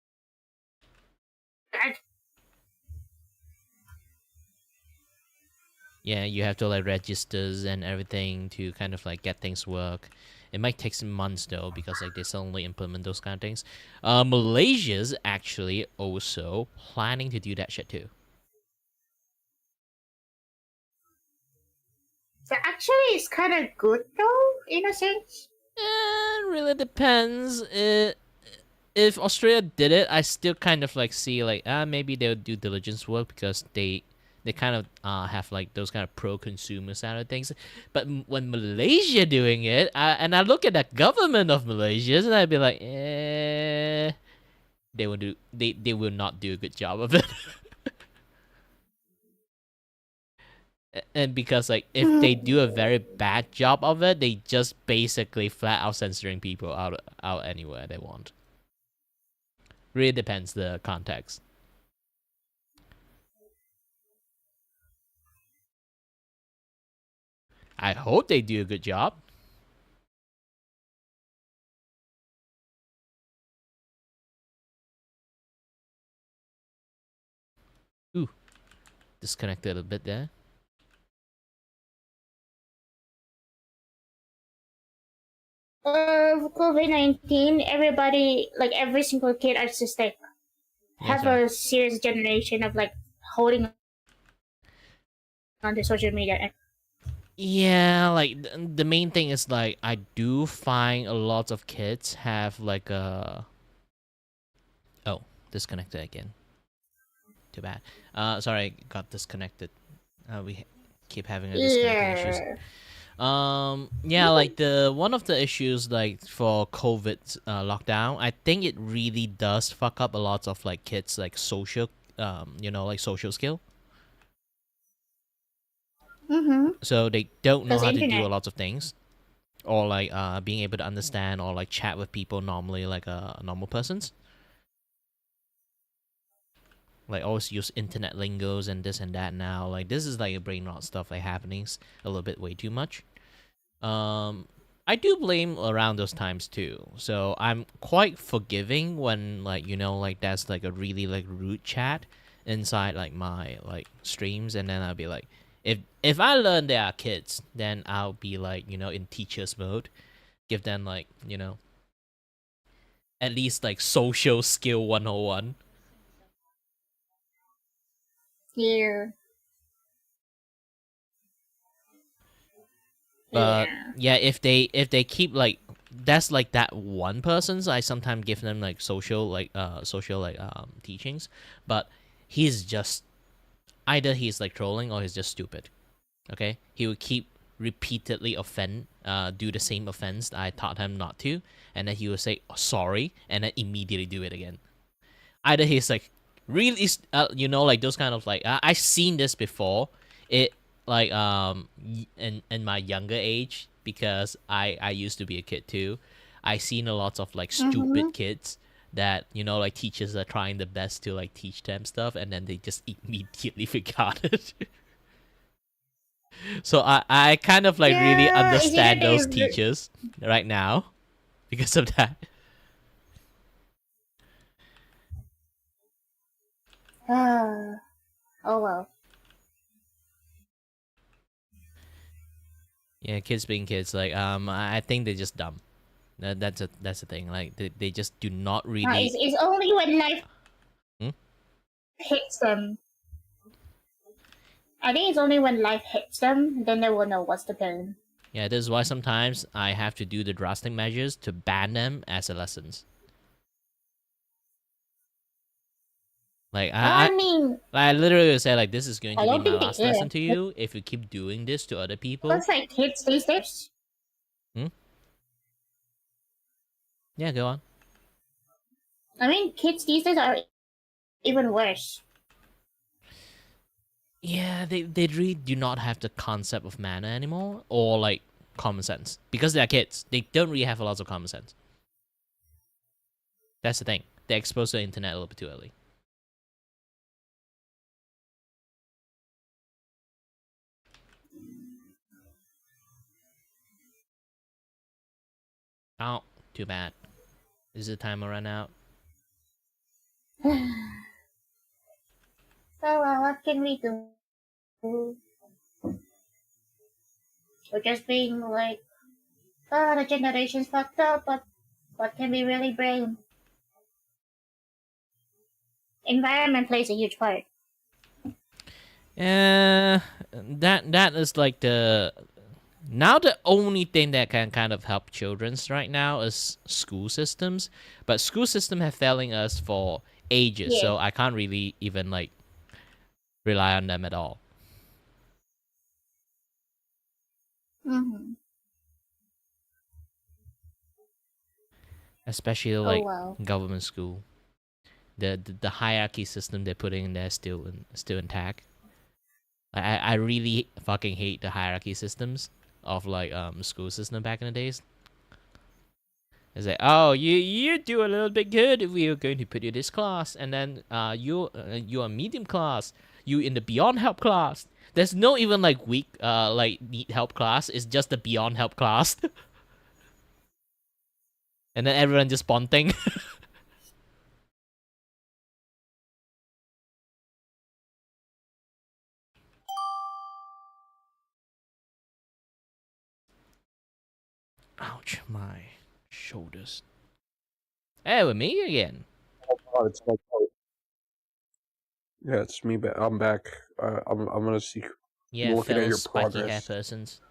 Yeah, you have to like registers and everything to kind of like get things work. It might take some months though because like they suddenly implement those kind of things. Malaysia's actually also planning to do that shit too. so actually, it's kind of good though, in a sense. Really depends. If Australia did it, I still kind of like see like maybe they'll do diligence work because they kind of have like those kind of pro-consumer side of things. But when Malaysia doing it, and I look at the government of Malaysia, and I'd be like, they will not do a good job of it. And because like if they do a very bad job of it, they just basically flat out censoring people out anywhere they want. Really depends the context. I hope they do a good job. Ooh, disconnected a bit there. COVID-19, everybody, like every single kid artistic, have sorry. a serious generation of like holding onto social media. Yeah, like the main thing is like I do find a lot of kids have like a disconnected again. Too bad. Sorry, got disconnected. We keep having a disconnecting issues. Yeah, like the one of the issues like for COVID lockdown, I think it really does fuck up a lot of like kids like social like social skill. Mm-hmm. So they don't know Because how to do internet. a lot of things, or like being able to understand or like chat with people normally like normal persons. Like always use internet lingos and this and that now. Like this is like a brain rot stuff like happenings a little bit way too much. I do blame around those times too. So I'm quite forgiving when like like that's like a really like rude chat inside like my like streams, and then I'll be like, if I learn they are kids, then I'll be like in teachers mode, give them like at least like social skill 101. Yeah. But Yeah. yeah, if they keep like that's like that one person's, I sometimes give them like social teachings, but he's just either he's like trolling or he's just stupid. Okay, he would keep repeatedly do the same offense that I taught him not to, and then he would say sorry and then immediately do it again. Either he's like really like those kind of like I've seen this before. It like in my younger age, because I used to be a kid too. I seen a lot of like stupid kids that like teachers are trying the best to like teach them stuff, and then they just immediately forgot it. So I kind of like really Yeah, understand those they- teachers right now because of that. Oh well. Yeah, kids being kids, like I think they're just dumb. That's the thing. Like they just do not really. It's only when life Hmm? hits them. I think it's only when life hits them, then they will know what's the pain. Yeah, this is why sometimes I have to do the drastic measures to ban them as a lessons. Like I mean, I literally would say like, this is going to I be don't my think they last care. lesson to you if you keep doing this to other people. looks like kids these days. Yeah, go on. I mean, kids these days are even worse. Yeah, they really do not have the concept of manner anymore, or like common sense, because they're kids. They don't really have a lot of common sense. That's the thing. They're exposed to the internet a little bit too early. Oh, too bad. Is the timer run out? So, what can we do? We're just being like, oh, the generation's fucked up, but what can we really bring? Environment plays a huge part. Yeah, that is like the only thing that can kind of help children's right now is school systems, but school system have failing us for ages, Yeah. so I can't really even like rely on them at all. Mm-hmm. Especially like wow. government school, the hierarchy system they're putting in there still intact. I really fucking hate the hierarchy systems of like school system back in the days. It's like, oh, you do a little bit good. We are going to put you this class, and then you're a medium class. You in the beyond help class. There's no even like weak like need help class. It's just the beyond help class. And then everyone just bonding. Ouch, my shoulders. Hey, with me again. Oh, it's like, yeah, it's me. I'm back. I'm gonna see. Yeah, looking at fellow your spiky hair progress. persons.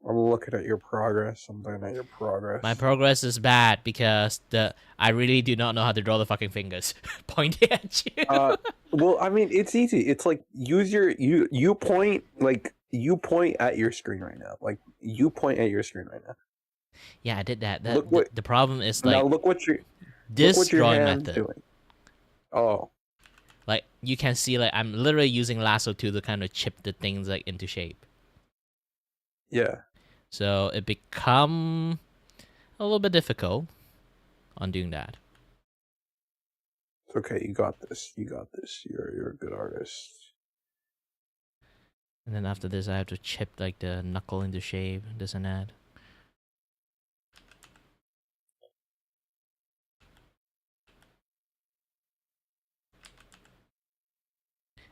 I'm looking at your progress. I'm looking at your progress. My progress is bad because I really do not know how to draw the fucking fingers pointing at you. Well, I mean, it's easy. It's like you point at your screen right now. Like you point at your screen right now. Yeah, I did that. Look what- the problem is Now like look what your drawing hand's method. doing. Oh, Like you can see, like I'm literally using lasso tool to kind of chip the things like into shape. yeah. So it become a little bit difficult on doing that. It's okay. You got this. You got this. You're a good artist. And then after this, I have to chip like the knuckle into shape, this and that.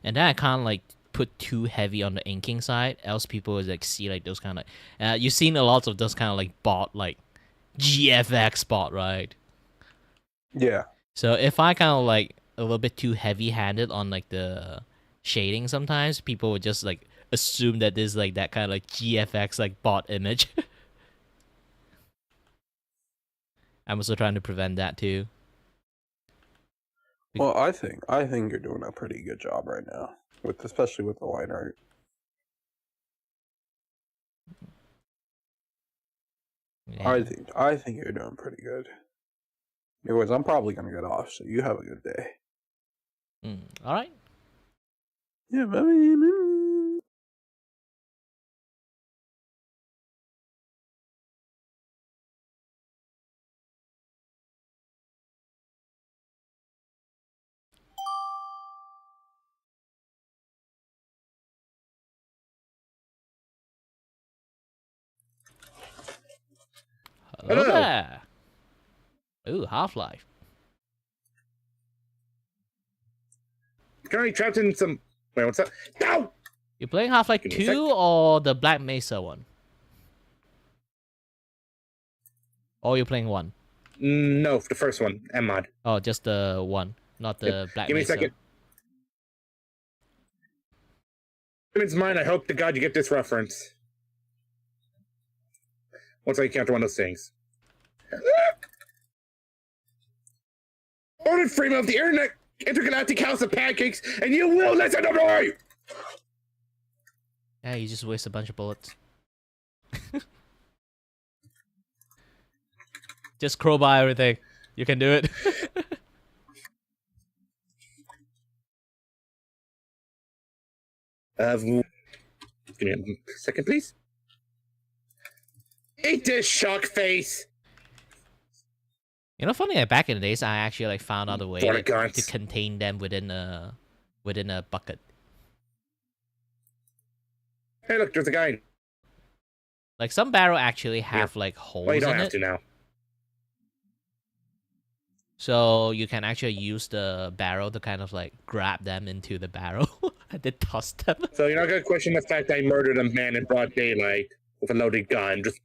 And then I can't like put too heavy on the inking side, else people would like see like those kind of you've seen a lot of those kind of like bot like GFX bot, right? Yeah. So if I kind of like a little bit too heavy handed on like the shading sometimes, people would just like assume that there's like that kind of like GFX like bot image. I'm also trying to prevent that too. Well, I think you're doing a pretty good job right now, especially with the line art. Yeah. I think you're doing pretty good. Anyways, I'm probably gonna get off, so you have a good day. All right. Yeah, bye. Hello there. Ooh, Half-Life. Currently trapped in some. Wait, what's that? No! You playing Half-Life Give me a sec. 2 or the Black Mesa one? Or you're playing 1? No, the first one, mod. Oh, just the 1, not the Black Give me a Mesa. second. It's mine. I hope to God you get this reference. Once I encounter one of those things. Ordered frame of the internet intergalactic house of pancakes, and you will listen to me! Yeah, you just waste a bunch of bullets. Just crowbar everything. You can do it. Give me a second, please. Eat this, shock face! You know, funny, back in the days, I actually like found out a way Water to guards. contain them within a bucket. Hey, look, there's a guy. Like some barrel actually have like holes Well, you don't in have it, to now. so you can actually use the barrel to kind of like grab them into the barrel and then toss them. So you're not gonna question the fact I murdered a man in broad daylight with a loaded gun. Just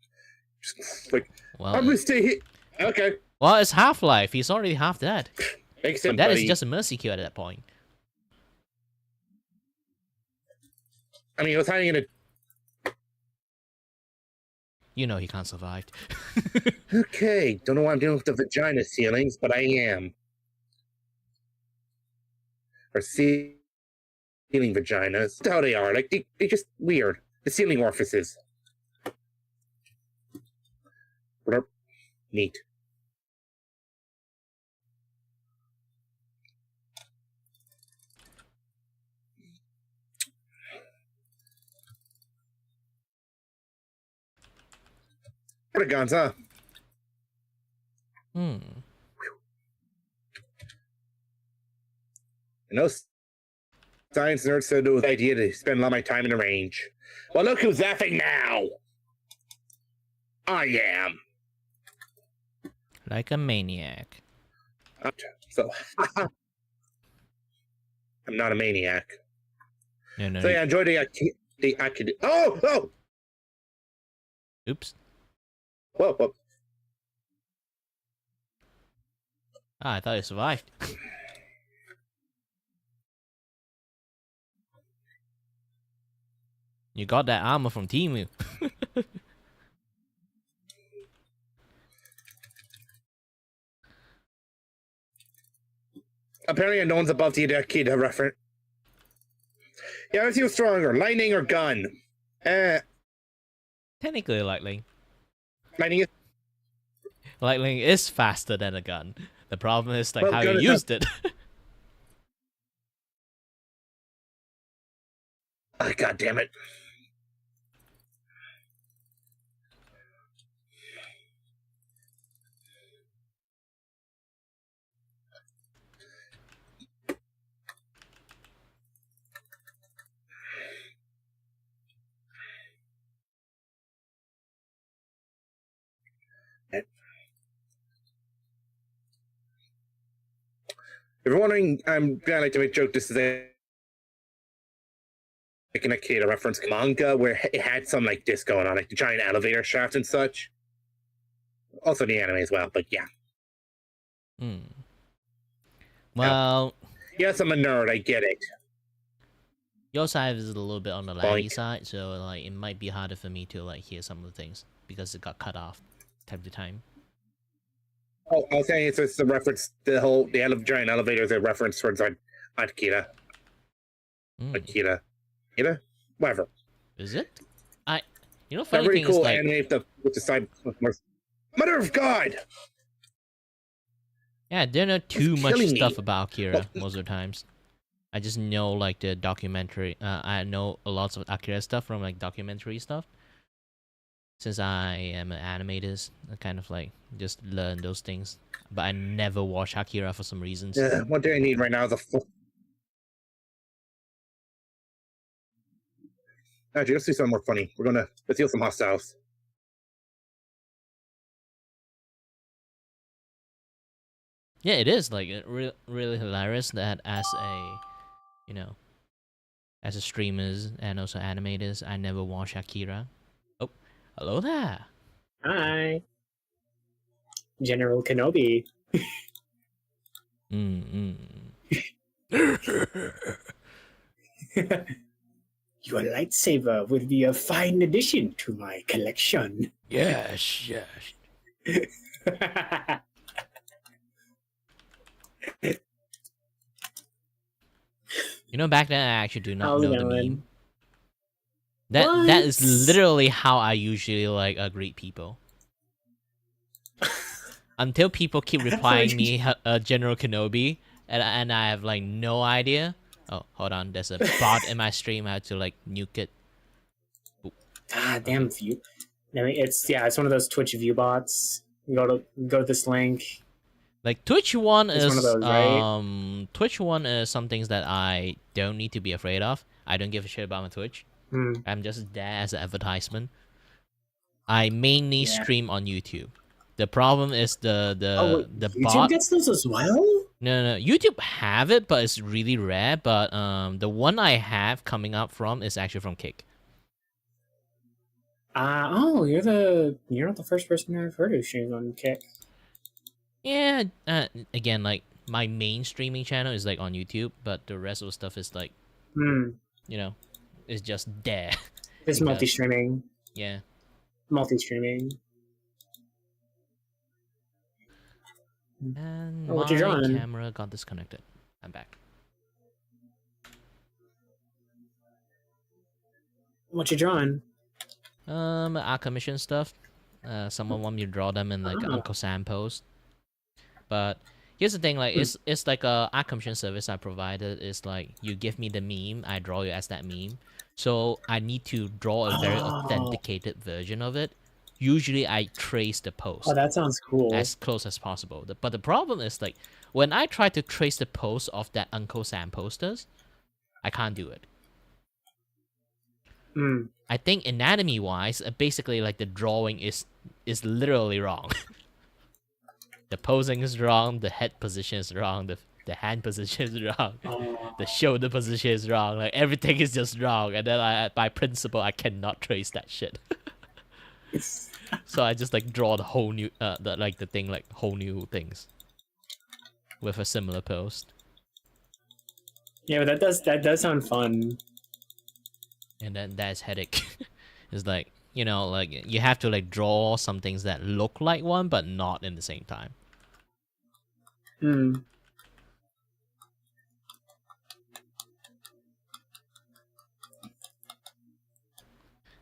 like, I'm Well, gonna stay here. Okay. well, it's Half-Life. He's already half dead. Makes sense, That is buddy. just a mercy cure at that point. I mean, he was hiding in a. You know he can't survive. Okay, don't know why I'm dealing with the vagina ceilings, but I am. Or ceiling vaginas. That's how they are. Like, they just weird. The ceiling orifices. Neat. What a guns, huh? Hmm. And those science nerds said it was the idea to spend a lot of my time in the range. Well, look who's laughing now! I am. Like a maniac. So, I'm not a maniac. No. So yeah, enjoy the acad. Oh! Oops. Whoa. Ah, I thought you survived. You got that armor from Timu. Apparently, no one's above the kid reference. Yeah, let's see who's stronger, lightning or gun. Technically, lightning. Lightning is. Lightning is faster than a gun. The problem is like Well, how gun you is used it. Oh, God damn it. If you're wondering, I'm gonna like to make a joke. This is a like a reference manga where it had some like this going on, like the giant elevator shaft and such. Also the anime as well, but yeah. Hmm. Well, Yes, I'm a nerd. I get it. Your side is a little bit on the laggy side, so like it might be harder for me to like hear some of the things because it got cut off time to time. Oh, I was saying it's a reference. The giant elevator is a reference towards Akira. Akira, whatever. Is it? You know, That funny really thing cool is like anime with the side. Mother of God! Yeah, there not too much killing me. stuff about Akira most of the times. I just know like the documentary. I know a lot of Akira stuff from like documentary stuff. Since I am an animator, I kind of like just learn those things. But I never watch Akira for some reasons. Yeah, one thing I need right now is a full. Actually, let's do something more funny. Let's deal some hostiles. Yeah, it is like really hilarious that as a streamers and also animators, I never watch Akira. Oh, hello there. Hi, General Kenobi. Your lightsaber will be a fine addition to my collection. Yes. You know, back then I actually do not How's it know the going? meme. That is literally how I usually like greet people. Until people keep replying me General Kenobi, and I have like no idea. Oh, hold on, there's a bot in my stream. I have to like nuke it. Ooh. Ah, damn view. I mean, it's one of those Twitch view bots. Go to this link. Like Twitch one It's is one of those, right? Twitch one is some things that I don't need to be afraid of. I don't give a shit about my Twitch. I'm just there as an advertisement. I mainly stream on YouTube. The problem is the YouTube bot gets those as well? No, YouTube have it, but it's really rare. But the one I have coming up from is actually from Kick. You're not the first person I've heard who streams on Kick. Yeah, again, like my main streaming channel is like on YouTube, but the rest of the stuff is like, it's just there. It's multi-streaming. Yeah. Multi-streaming. And what my you drawing? camera got disconnected. I'm back. What you drawing? Our commission stuff. Someone want me to draw them in like an Uncle Sam pose. But here's the thing, like it's like a art commission service I provided. It's like you give me the meme, I draw you as that meme. So I need to draw a very authenticated version of it. Usually I trace the post. Oh, that sounds cool. As close as possible. But the problem is like when I try to trace the post of that Uncle Sam posters, I can't do it. I think anatomy wise, basically like the drawing is literally wrong. The posing is wrong, the head position is wrong, the hand position is wrong, the shoulder position is wrong, like everything is just wrong, and then by principle I cannot trace that shit. So I just like draw the whole new whole new things with a similar post. Yeah, but that does sound fun. And then that's headache. It's like, like you have to like draw some things that look like one but not in the same time.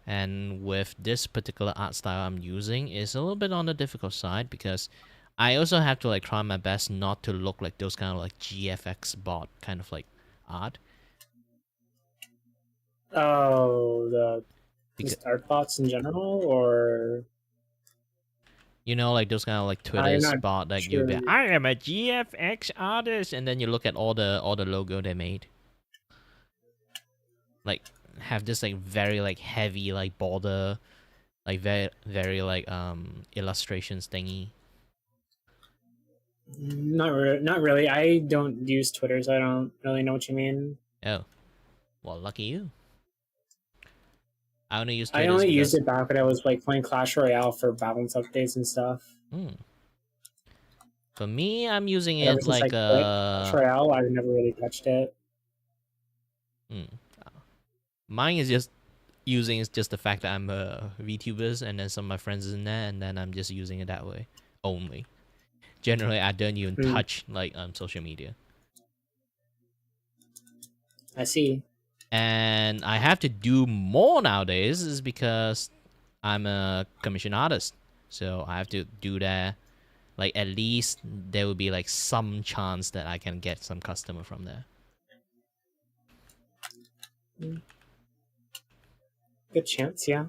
And with this particular art style I'm using, it's a little bit on the difficult side because I also have to like try my best not to look like those kind of like GFX bot kind of like art. Oh, just art bots in general, or like those kind of like Twitter spot that you'll be, I am a GFX artist, and then you look at all the logo they made, like have this like very like heavy like border, like very like illustrations thingy. Not really. I don't use Twitter, so I don't really know what you mean. Oh, well, lucky you. I only used it back when I was like playing Clash Royale for balance updates and stuff. For me, I'm using it like Clash Royale, I've never really touched it. Mine is just using is just the fact that I'm a VTubers and then some of my friends is in there, and then I'm just using it that way only. Generally, I don't even touch like social media. I see. And I have to do more nowadays is because I'm a commission artist, so I have to do that. Like at least there will be like some chance that I can get some customer from there. Good chance, yeah.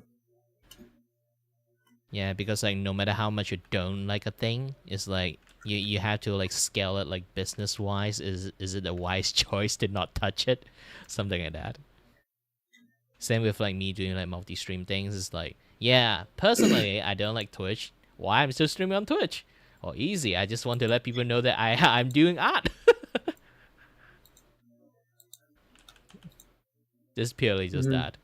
Yeah, because like no matter how much you don't like a thing, it's like you have to like scale it like business wise. Is it a wise choice to not touch it? Something like that. Same with like me doing like multi-stream things. It's like, yeah, personally I don't like Twitch. Why I'm still streaming on Twitch? Or easy, I just want to let people know that I'm doing art. Just purely just that.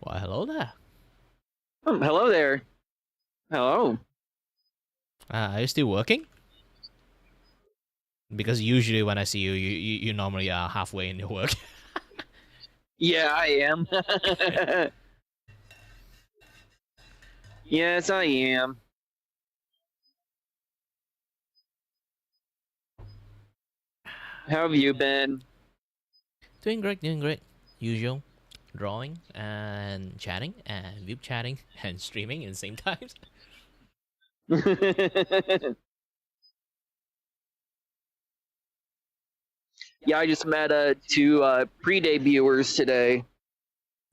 Well, hello there. Hello there. Hello. Are you still working? Because usually when I see you, you normally are halfway in your work. Yeah, I am. Yes, I am. How have you been? Doing great, doing great. Usual. Drawing and chatting and view chatting and streaming at the same time. Yeah, I just met two pre-debuters today.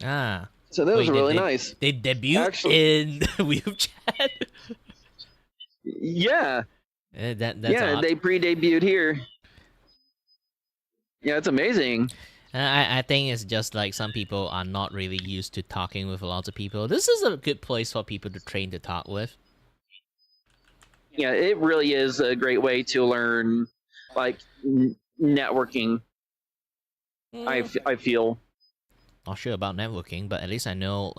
Ah. So that was Wait, really nice. They debut in view chat? Yeah. That's yeah, odd. they pre-debuted here. Yeah, it's amazing. I think it's just like some people are not really used to talking with lots of people. This is a good place for people to train to talk with. Yeah, it really is a great way to learn, like, networking. I feel. Not sure about networking, but at least I know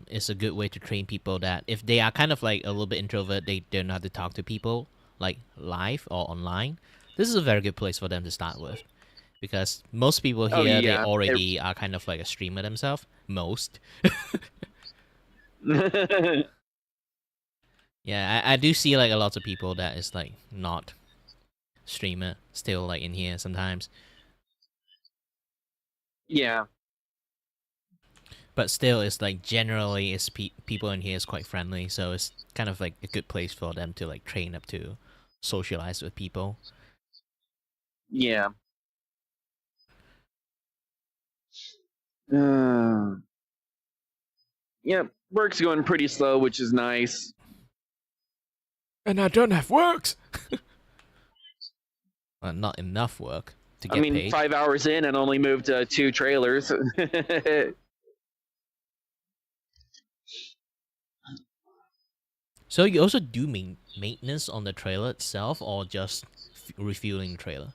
it's a good way to train people that if they are kind of like a little bit introvert, they don't know how to talk to people like live or online. This is a very good place for them to start with. Because most people here, they already are kind of like a streamer themselves. Most. Yeah, I do see like a lot of people that is like not streamer still like in here sometimes. Yeah. But still, it's like generally, it's people in here is quite friendly, so it's kind of like a good place for them to like train up to socialize with people. Yeah. Yep, work's going pretty slow, which is nice. And I don't have works. Well, not enough work to get I mean, paid. 5 hours in and only moved 2 trailers. So you also do maintenance on the trailer itself, or just refueling the trailer?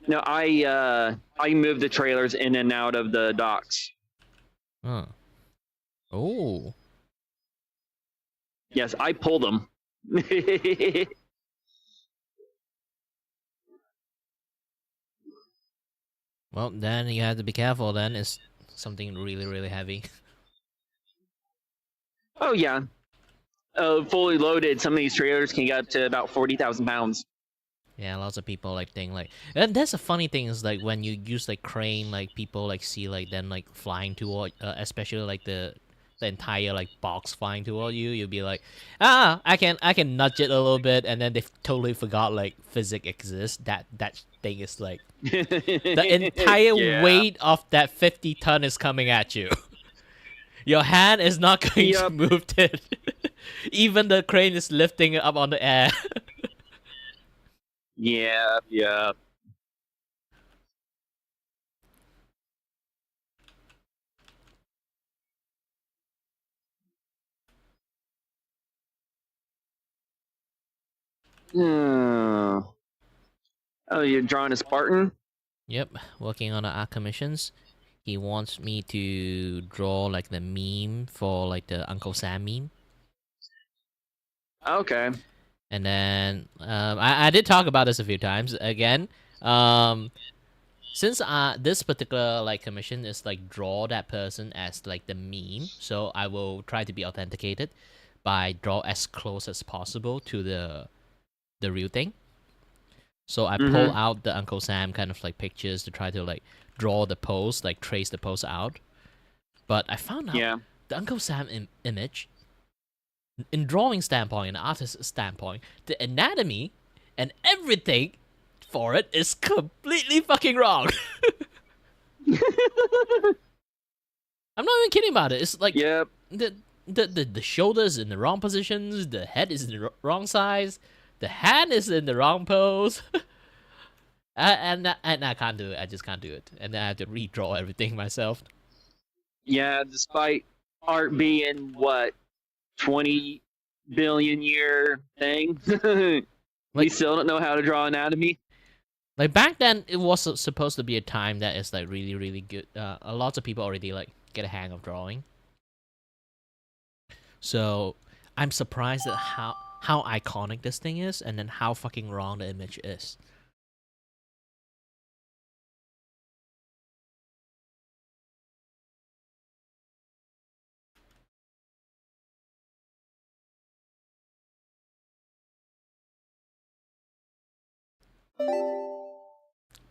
No, I moved the trailers in and out of the docks. Huh. Oh. Yes, I pulled them. Well, then you have to be careful. Then it's something really, really heavy. Oh yeah, fully loaded. Some of these trailers can get up to about 40,000 pounds. Yeah, lots of people like think like, and that's a funny thing is like when you use like crane, like people like see like them like flying toward, especially like the entire like box flying toward you. You'll be like, I can nudge it a little bit, and then they totally forgot like physics exists. That thing is like the entire weight of that 50-ton is coming at you. Your hand is not going to move it. Even the crane is lifting it up on the air. Yeah. Oh, you're drawing a Spartan? Yep, working on our commissions. he wants me to draw like the meme for like the Uncle Sam meme. Okay. And then I did talk about this a few times. Again, since this particular like commission is like draw that person as like the meme, so I will try to be authenticated by draw as close as possible to the real thing. So I pull out the Uncle Sam kind of like pictures to try to like draw the pose, like trace the pose out. But I found out the Uncle Sam image, in drawing standpoint and artist standpoint, the anatomy and everything for it is completely fucking wrong. I'm not even kidding about it. It's like the shoulders in the wrong positions, the head is in the wrong size, the hand is in the wrong pose. and I can't do it. I just can't do it. And then I have to redraw everything myself. Yeah, despite art being what 20 billion year thing, we still don't know how to draw anatomy. Like back then, it was supposed to be a time that is like really, really good. A lot of people already like get a hang of drawing. So I'm surprised at how iconic this thing is, and then how fucking wrong the image is.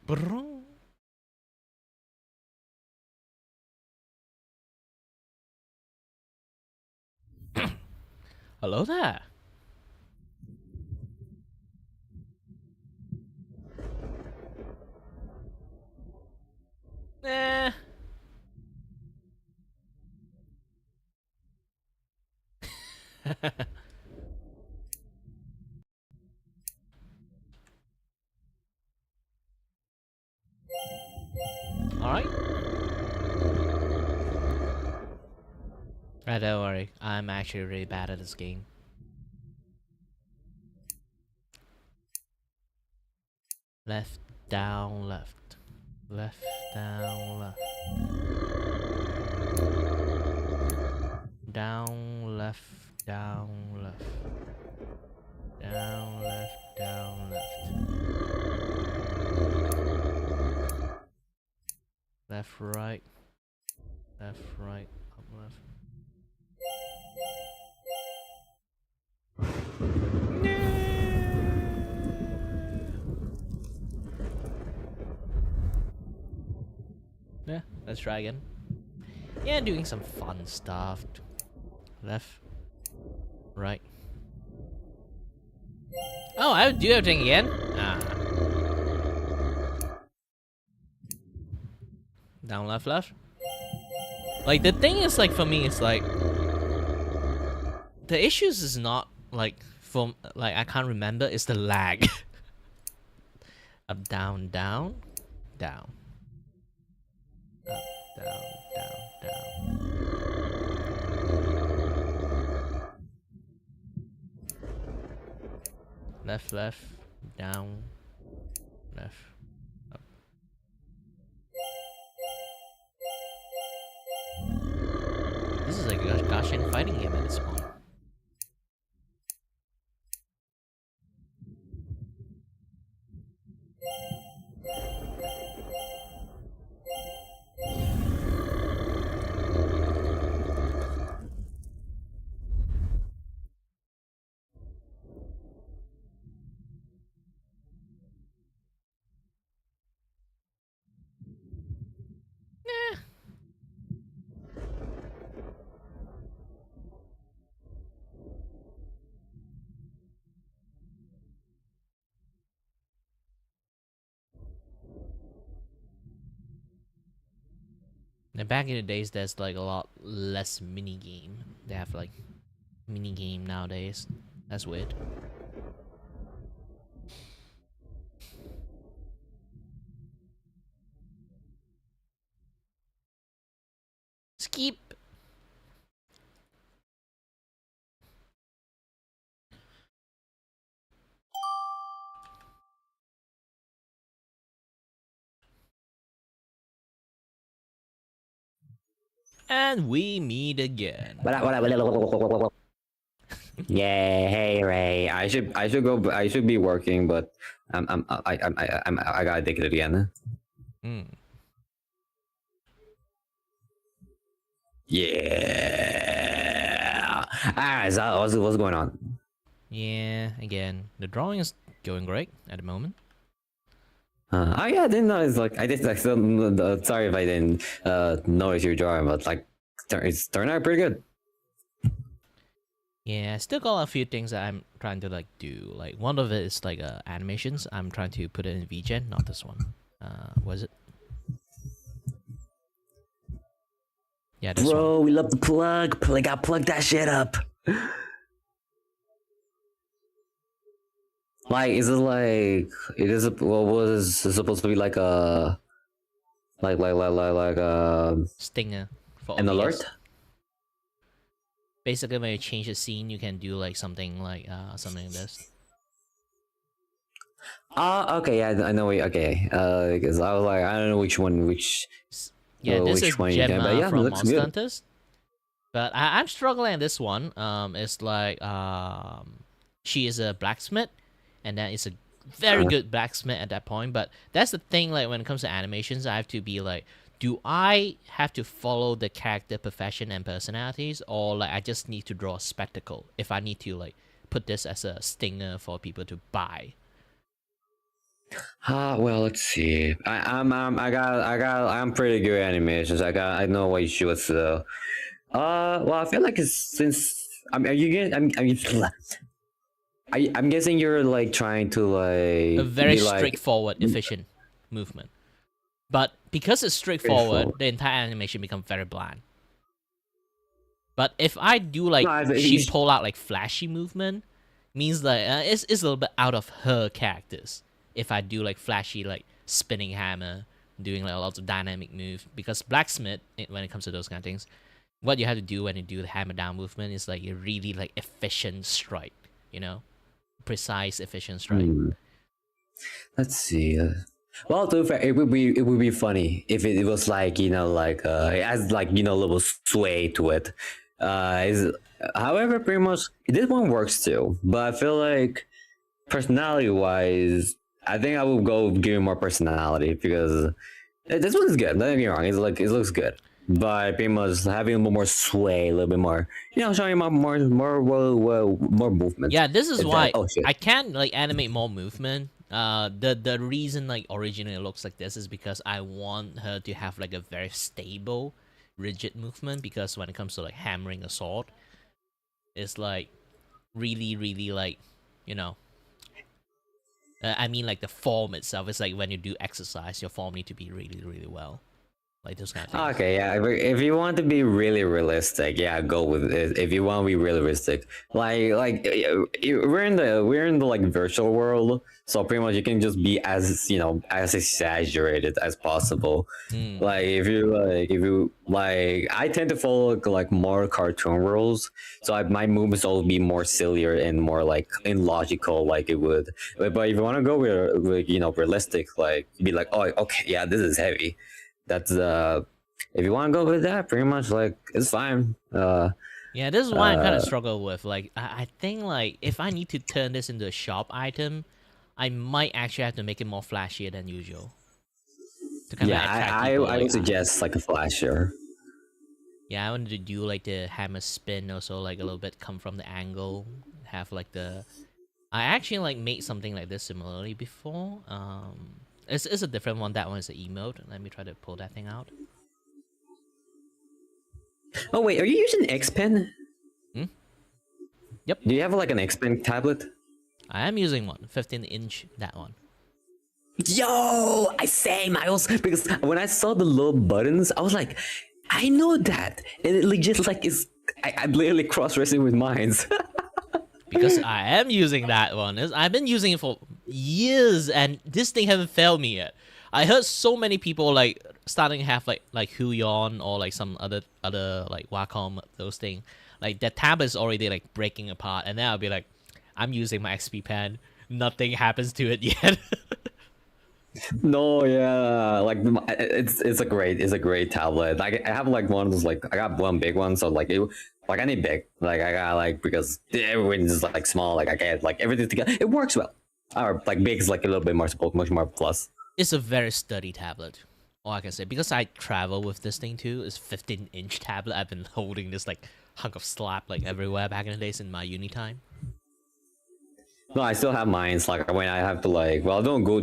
Bro. Hello there. Eh. Alright. Don't worry. I'm actually really bad at this game. Left, down, left. Left, down, left. Down, left, down, left. Down, left, down, left. Left, right. Left, right, up, left. Yeah, let's try again. Yeah, doing some fun stuff. Left, right. Oh, I do everything again? Ah. Down, left, left. Like, the thing is, like, for me, it's like... The issues is not, like, from... Like, I can't remember. It's the lag. Up, down, down, down. Up, down, down, down. Left, left, down, left, up. This is like a Goshen fighting game at this point. And back in the days, there's like a lot less mini game. They have like mini game nowadays. That's weird. Skip. And we meet again. Yeah, hey Ray. I should go. I should be working, but I got addicted again. Yeah. Alright, so what's going on? Yeah, again, the drawing is going great at the moment. Oh yeah, I didn't know. It's like I did. Like, sorry if I didn't notice your drawing, but like it's turned out pretty good. Yeah, I still got a few things that I'm trying to like do. Like one of it is like animations. I'm trying to put it in VGen, not this one. Was it? Yeah, this Bro, one. we love the plug. Plug that shit up. Like, is it like it is? What was it supposed to be like a like Stinger for an OBS. alert? Basically, when you change the scene, you can do like something like this. Okay, yeah, I know. Okay, because I was like, I don't know which one, Yeah, this which is one you can, but Gemma yeah, it from looks Monster good. Hunters. But I'm struggling at this one. It's like she is a blacksmith, and then it's a very good blacksmith at that point. But that's the thing. Like when it comes to animations, I have to be like, do I have to follow the character profession and personalities, or like I just need to draw a spectacle if I need to like put this as a stinger for people to buy? Well, let's see. I'm pretty good at animations. I know what you should. So, well, I feel like it's since are you getting? I'm guessing you're like trying to like A very be, like, straightforward, efficient movement. But because it's straightforward, the entire animation becomes very bland. But if I do like she pull out like flashy movement, means like it's a little bit out of her characters. If I do like flashy like spinning hammer, doing like lots of dynamic move, because blacksmith when it comes to those kind of things, what you have to do when you do the hammer down movement is like a really like efficient strike, you know, precise efficient strike. Let's see. Well, to be fair, it would be funny if it was like it has like a little sway to it. However, pretty much this one works too, but I feel like personality wise, I think I will go give it more personality because this one is good. Don't get me wrong, it looks good, but pretty much having a little more sway, a little bit more, showing more movement. Yeah, this is why I can't like animate more movement. The reason like originally it looks like this is because I want her to have like a very stable, rigid movement, because when it comes to like hammering a sword, it's like really like, I mean like the form itself is like when you do exercise, your form need to be really well. Like those kind of things. Okay, yeah. If you want to be really realistic, yeah, go with it. If you want to be really realistic, like we're in the like virtual world, so pretty much you can just be as as exaggerated as possible. Like if you I tend to follow like more cartoon rules, so my movements will be more sillier and more like illogical, like it would. But if you want to go with realistic, like be like, oh, okay, yeah, this is heavy. That's if you want to go with that, pretty much like it's fine. Yeah, this is why I kind of struggle with. Like, I think like if I need to turn this into a shop item, I might actually have to make it more flashier than usual. I would suggest like a flasher. Yeah, I wanted to do like the hammer spin, also like a little bit come from the angle, have like the. I actually like made something like this similarly before. It's a different one. That one is an emote. Let me try to pull that thing out. Oh wait, are you using X Pen? Yep. Do you have like an X Pen tablet? I am using one, 15-inch. That one. Yo, I also, because when I saw the little buttons, I was like, I know that, and it legit like is. I'm literally cross-racing with mines. Because I am using that one. I've been using it for years, and this thing hasn't failed me yet. I heard so many people like starting to have like Huion or like some other like Wacom, those things. Like the tab is already like breaking apart, and then I'll be like, I'm using my XP pen. Nothing happens to it yet. No, yeah, like it's a great tablet. Like I have like one of those, like I got one big one, so like like I need big. Like I got like, because everyone is like small. Like I get like everything together. It works well. Or like big is like a little bit more support, much more plus. It's a very sturdy tablet. All I can say, because I travel with this thing too. It's 15-inch tablet. I've been holding this like hunk of slab like everywhere back in the days in my uni time. No, I still have mine. It's like when I have to like, well, don't go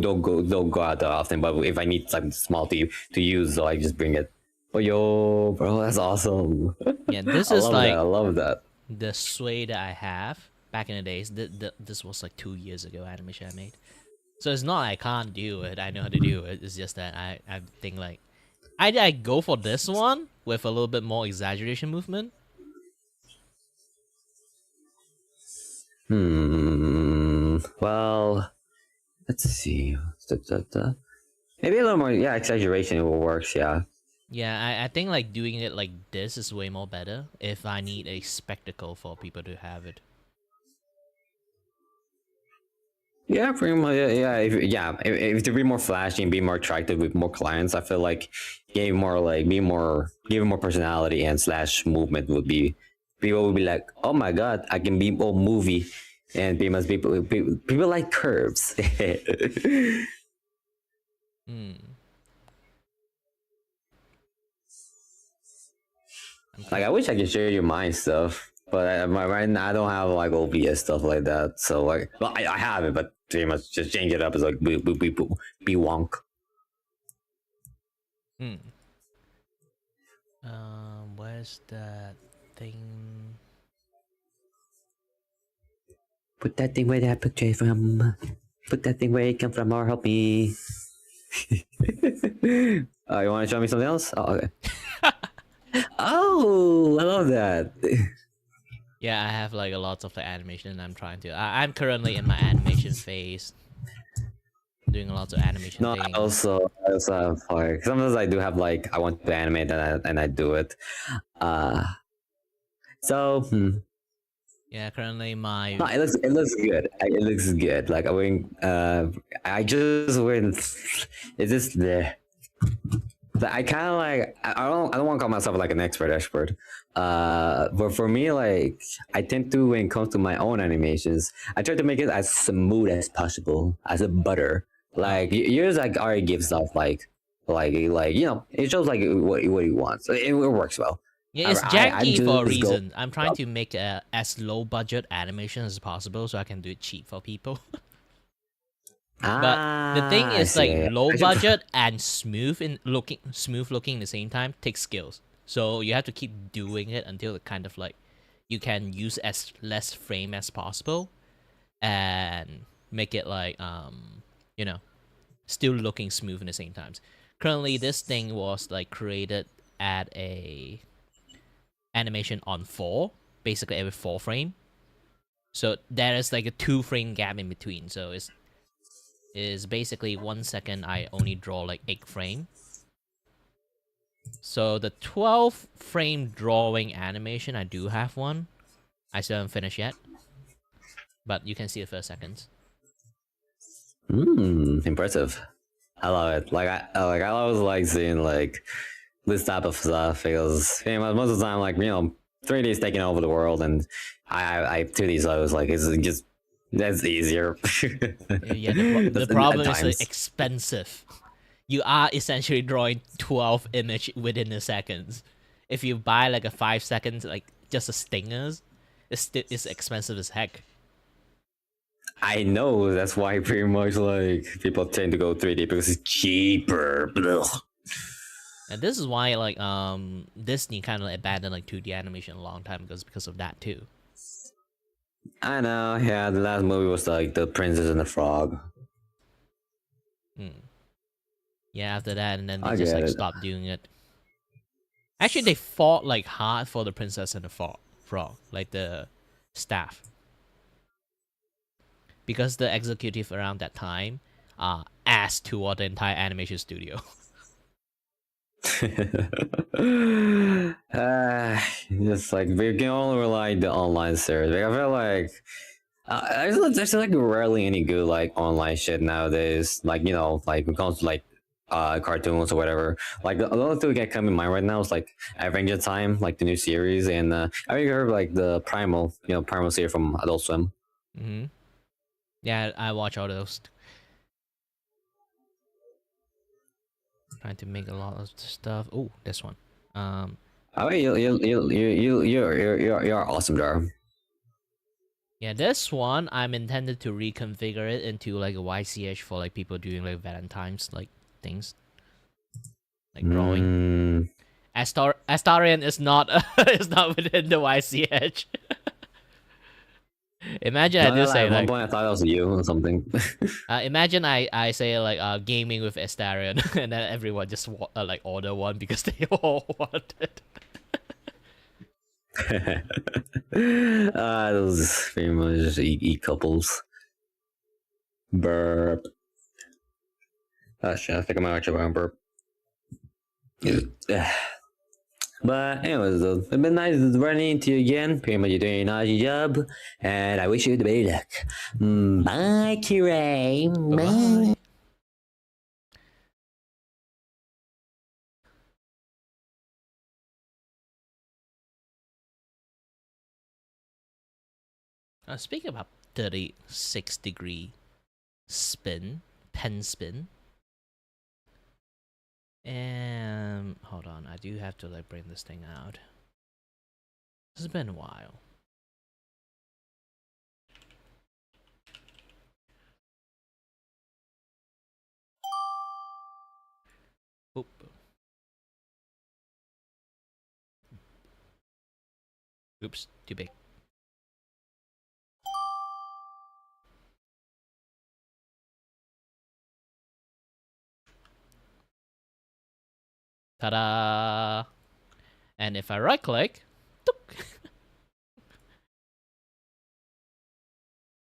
out that often. But if I need something small to use, so I just bring it. Oh, yo, bro, that's awesome. Yeah, this I is love like that. I love that. the sway that I have back in the days. This was like 2 years ago animation I made. So it's not I can't do it. I know how to do it. It's just that I think like I go for this one with a little bit more exaggeration movement. Well, let's see. Maybe a little more. Yeah, exaggeration will work. Yeah. Yeah, I think like doing it like this is way more better if I need a spectacle for people to have it. Yeah, pretty much. If to be more flashy and be more attractive with more clients, I feel like giving more personality and slash movement would be, people would be like, oh my god, I can be all movie, and people like curves. Like I wish I could show you my stuff, but right now I don't have like OBS stuff like that. So like, well, I have it, but pretty much just change it up as like be wonk. Where's that thing? Put that thing where that picture from. Put that thing where it come from, or help me. You want to show me something else? Oh, okay. Oh, I love that. Yeah, I have like a lot of the animation and I'm trying to. I'm currently in my animation phase. Doing a lot of animation things. I also have like, sometimes I do have like, I want to animate and I do it. Yeah, currently my. No, it looks good. It looks good. Like I just went. It's just there. But I kind of like, I don't want to call myself like an expert. But for me, like I tend to, when it comes to my own animations, I try to make it as smooth as possible, as a butter. Like yours, like already gives off like it shows like what he wants. It works well. Yeah, it's janky for a reason. I'm trying to make as low budget animation as possible so I can do it cheap for people. But the thing is, like low budget and smooth looking at the same time takes skills. So you have to keep doing it until it kind of like you can use as less frame as possible and make it like still looking smooth in the same times. Currently, this thing was like created at a animation on 4, basically every 4 frame. So there is like a 2 frame gap in between. So is basically 1 second I only draw like 8 frame. So the 12 frame drawing animation, I do have one. I still haven't finished yet. But you can see the first seconds. Impressive. I love it. Like I always like seeing like this type of stuff because most of the time, like 3D is taking over the world, and I 2D, so I was like, it's just that's easier. Yeah, the problem is like, expensive. You are essentially drawing 12 image within a second. If you buy like a 5 seconds, like just a stingers, it's expensive as heck. I know, that's why pretty much like people tend to go 3D because it's cheaper. Ugh. And this is why like Disney kind of abandoned like 2D animation a long time ago, because of that too. I know, yeah, the last movie was like The Princess and the Frog. Yeah, after that, and then they just like stopped doing it. Actually, they fought like hard for The Princess and the Frog, like the staff. Because the executive around that time asked toward the entire animation studio. Just like we can only rely on the online series. Like, I feel like There's like rarely any good like online shit nowadays. Like like when it comes to like cartoons or whatever. Like the only thing that come in mind right now is like Avenger Time, like the new series, and I think you heard like the Primal series from Adult Swim. Yeah, I watch all those. Trying to make a lot of stuff. Oh, this one. I mean, you're awesome, Jar. Yeah, this one I'm intended to reconfigure it into like a YCH for like people doing like Valentine's like things, like drawing. Astarion is not is not within the YCH. Imagine I do say at one like point I thought that was you or something. imagine I say like gaming with Astarion and then everyone just like order one because they all want it. Those very much just eat couples. Burp. Oh shit, I think I might actually go burp. But anyways, though, it's been nice running into you again. Pretty much you're doing a nice job, and I wish you the very luck. Bye, Kiray. Bye. Speaking about 36-degree pen spin. And hold on, I do have to like bring this thing out. This has been a while. Oop. Oops, too big. Ta-da! And if I right-click,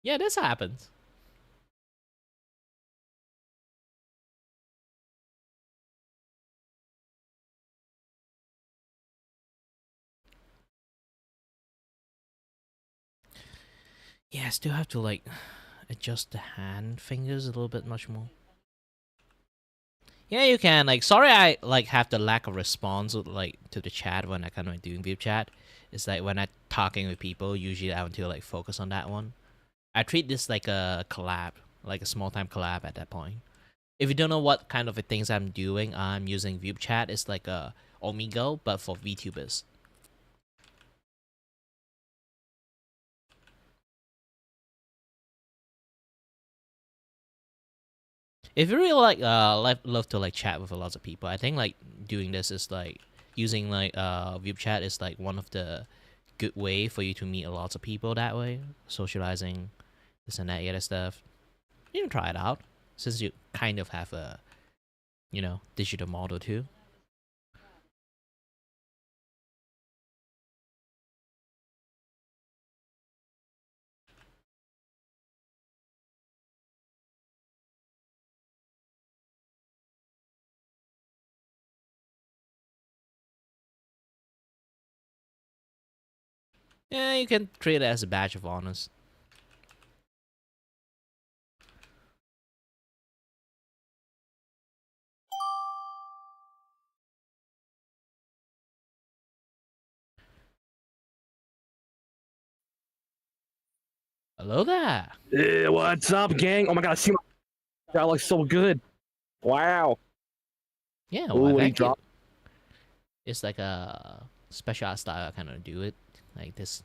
yeah, this happens. Yeah, I still have to like adjust the hand fingers a little bit much more. Yeah, you can. Like, sorry, I like have the lack of response like to the chat when I kind of doing view chat. It's like when I talking with people, usually I want to like focus on that one. I treat this like a collab, like a small time collab at that point. If you don't know what kind of things I'm doing, I'm using view chat. It's like a Omegle, but for VTubers. If you really like love to like chat with a lot of people, I think like doing this is like using like view chat is like one of the good way for you to meet a lot of people that way, socializing, this and that other stuff. You can try it out since you kind of have a digital model too. Yeah, you can treat it as a badge of honors. Hello there. Yeah, what's up, gang? Oh my god, I see that looks so good. Wow. Yeah, Ooh, well, he thank you. dropped. It's like a special style I kind of do it. Like this.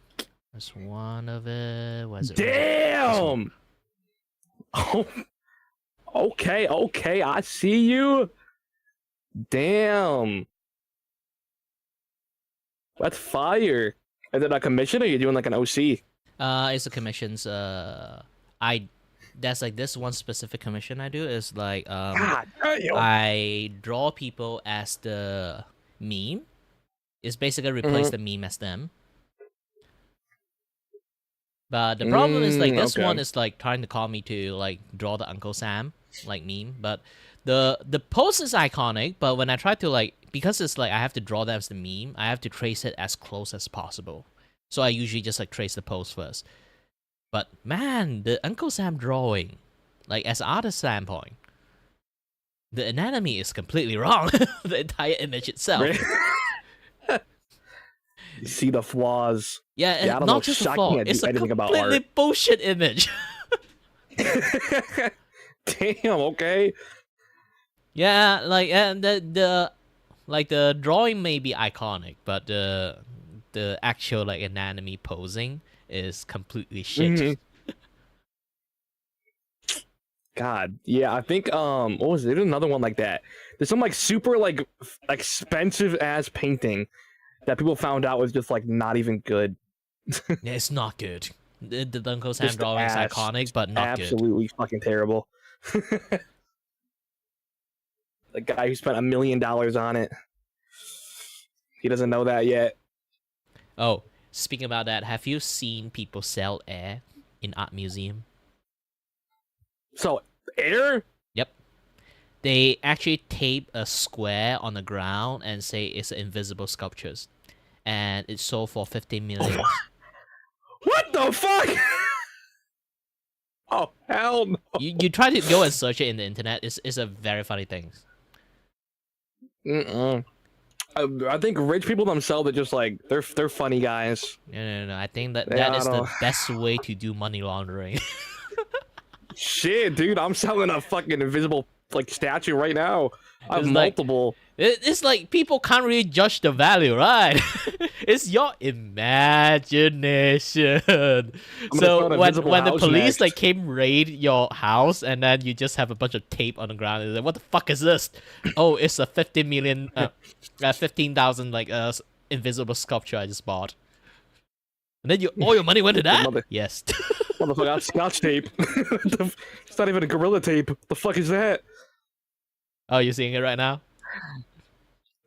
There's one of it. Was it? Damn. Oh. Okay, I see you. Damn. That's fire. Is it a commission or are you doing like an OC? It's a commissions. That's like this one specific commission I do is like God damn. I draw people as the meme. It's basically replace the meme as them. But the problem is like this one is like trying to call me to like draw the Uncle Sam like meme. But the post is iconic. But when I try to like, because it's like I have to draw that as the meme, I have to trace it as close as possible. So I usually just like trace the post first. But man, the Uncle Sam drawing, like as artist standpoint, the anatomy is completely wrong. The entire image itself. You see the flaws. Yeah, I don't not know, just the I flaw. can't It's do a anything about completely art. bullshit image. Damn. Okay. Yeah, like the drawing may be iconic, but the actual like anatomy posing is completely shit. Mhm. God, yeah, I think what was it? There's another one like that. There's some like super like expensive ass painting that people found out was just like not even good. Yeah, it's not good. The Uncle Sam Just drawing is ass. iconic, but not good. Absolutely fucking terrible. The guy who spent $1 million on it. He doesn't know that yet. Oh, speaking about that, have you seen people sell air in art museum? So air? Yep. They actually tape a square on the ground and say it's invisible sculptures, and it's sold for 15 million. What the fuck? Oh hell no! You try to go and search it in the internet. It's a very funny thing. I think rich people themselves are just like they're funny guys. No. I think that Yeah, that is I the don't- best way to do money laundering. Shit, dude, I'm selling a fucking invisible like statue right now. I have It's like- multiple. It's like people can't really judge the value, right? It's your imagination. So an when invisible the house police next. like came raid your house and then you just have a bunch of tape on the ground, and like, what the fuck is this? Oh, it's a 15 million, 15,000 like invisible sculpture I just bought. And then all your money went to that? Yes. Motherfucker, that's scotch tape. It's not even a gorilla tape. The fuck is that? Oh, you're seeing it right now?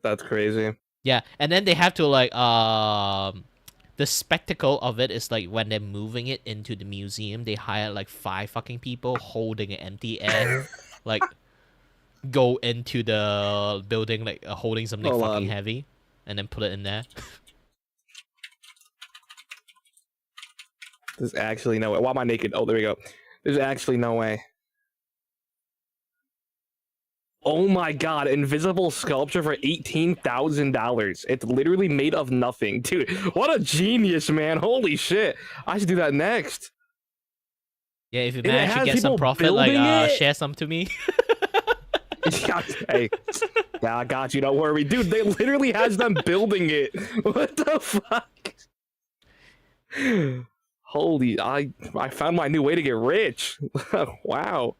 That's crazy. Yeah, and then they have to like the spectacle of it is like when they're moving it into the museum, they hire like 5 fucking people holding an empty air, like go into the building like holding something Hold fucking on. heavy, and then put it in there. There's actually no way. Why am I naked? Oh, there we go. There's actually no way. Oh my god, invisible sculpture for $18,000. It's literally made of nothing. Dude, what a genius, man. Holy shit. I should do that next. Yeah, if you It manage to has get some people profit, like building it? share some to me. Hey, yeah, I got you. Don't worry. Dude, they literally has them building it. What the fuck? Holy, I found my new way to get rich. Wow.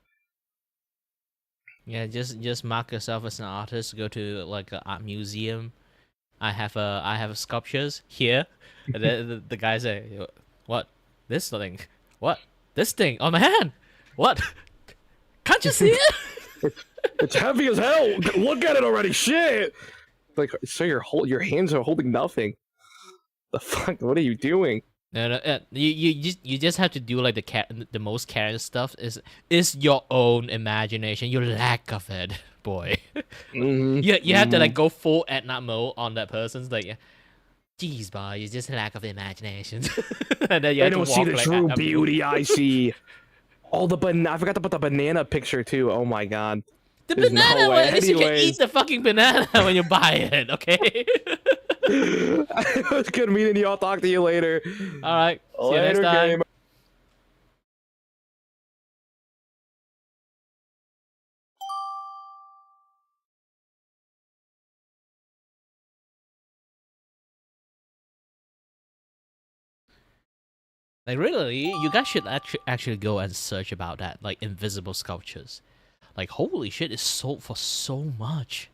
Yeah, just mark yourself as an artist. Go to like an art museum. I have sculptures here. And then the guy say, "What? This thing? What? This thing on my hand? What? Can't you see it?" It's heavy as hell. Look at it already. Shit. Like, so your hands are holding nothing. The fuck? What are you doing? No. You just have to do like the most Karen stuff is your own imagination. Your lack of it, boy. You have to like go full Edna mode on that person's like. Jeez, boy, you just lack of imagination. And then you I have to don't see walk, the like, true a- beauty. I see. Oh, I forgot to put the banana picture too. Oh my god. The There's no banana one, way. at least you can Anyways. eat the fucking banana when you buy it, okay? It was good meeting you. I'll talk to you later. Alright, see you next Later, time. game. Like, really, you guys should actually go and search about that, like, invisible sculptures. Like, holy shit, it's sold for so much.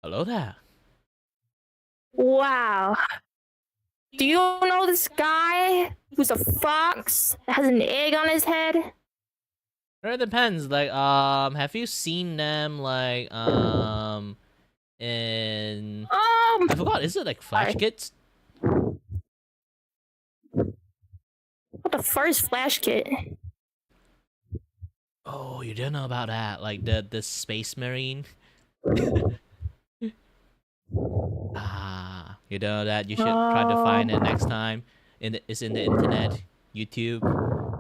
Hello there. Wow. Do you know this guy who's a fox that has an egg on his head? It depends, like, have you seen them, like, in... I forgot, is it, like, Flash Kits? What the first flash kit? Oh, you didn't know about that, like, the Space Marine? You know that, you should try to find it next time. It's in the internet, YouTube.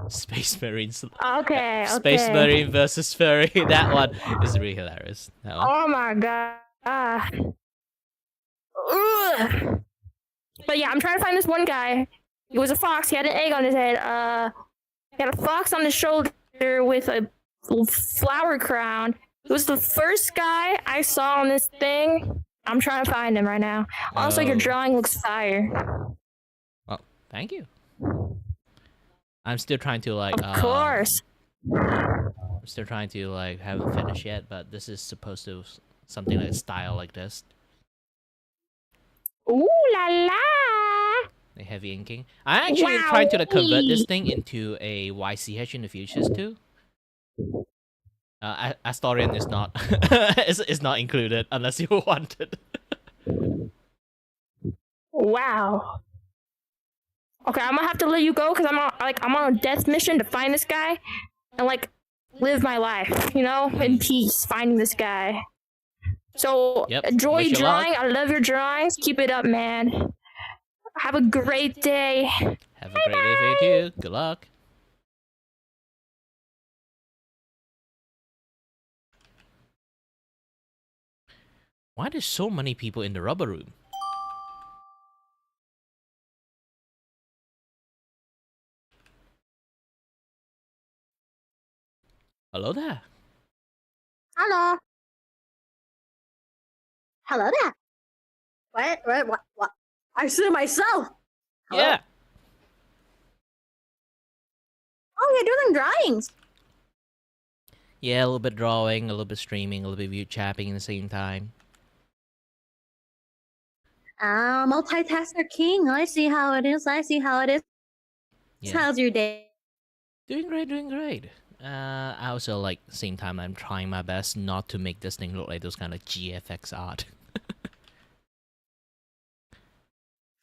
Space Marines. Okay, Space okay. Marine versus furry. That one is really hilarious. That one. Oh my god. Ugh. But yeah, I'm trying to find this one guy. He was a fox. He had an egg on his head. He had a fox on his shoulder with a flower crown. He was the first guy I saw on this thing. I'm trying to find him right now. Also, your drawing looks fire. Well, thank you. I'm still trying to like. Of course. I'm still trying to like haven't finished yet, but this is supposed to something like style like this. Ooh la la! Like heavy inking. I'm actually trying to like, convert this thing into a YCH in the futures too. Astorian is not is not included unless you want it. Wow. Okay, I'm gonna have to let you go because I'm on a death mission to find this guy and like live my life, you know, in peace, finding this guy. So enjoy drawing. I love your drawings. Keep it up, man. Have a great day. Have a great day for you too. Good luck. Why there's so many people in the rubber room? Hello there. Hello. Hello there. What? I see myself. Hello? Yeah. Oh, you're doing drawings. Yeah, a little bit drawing, a little bit streaming, a little bit view chapping at the same time. Multitasker king. I see how it is. Yeah. How's your day? Doing great. I also like same time I'm trying my best not to make this thing look like those kind of GFX art.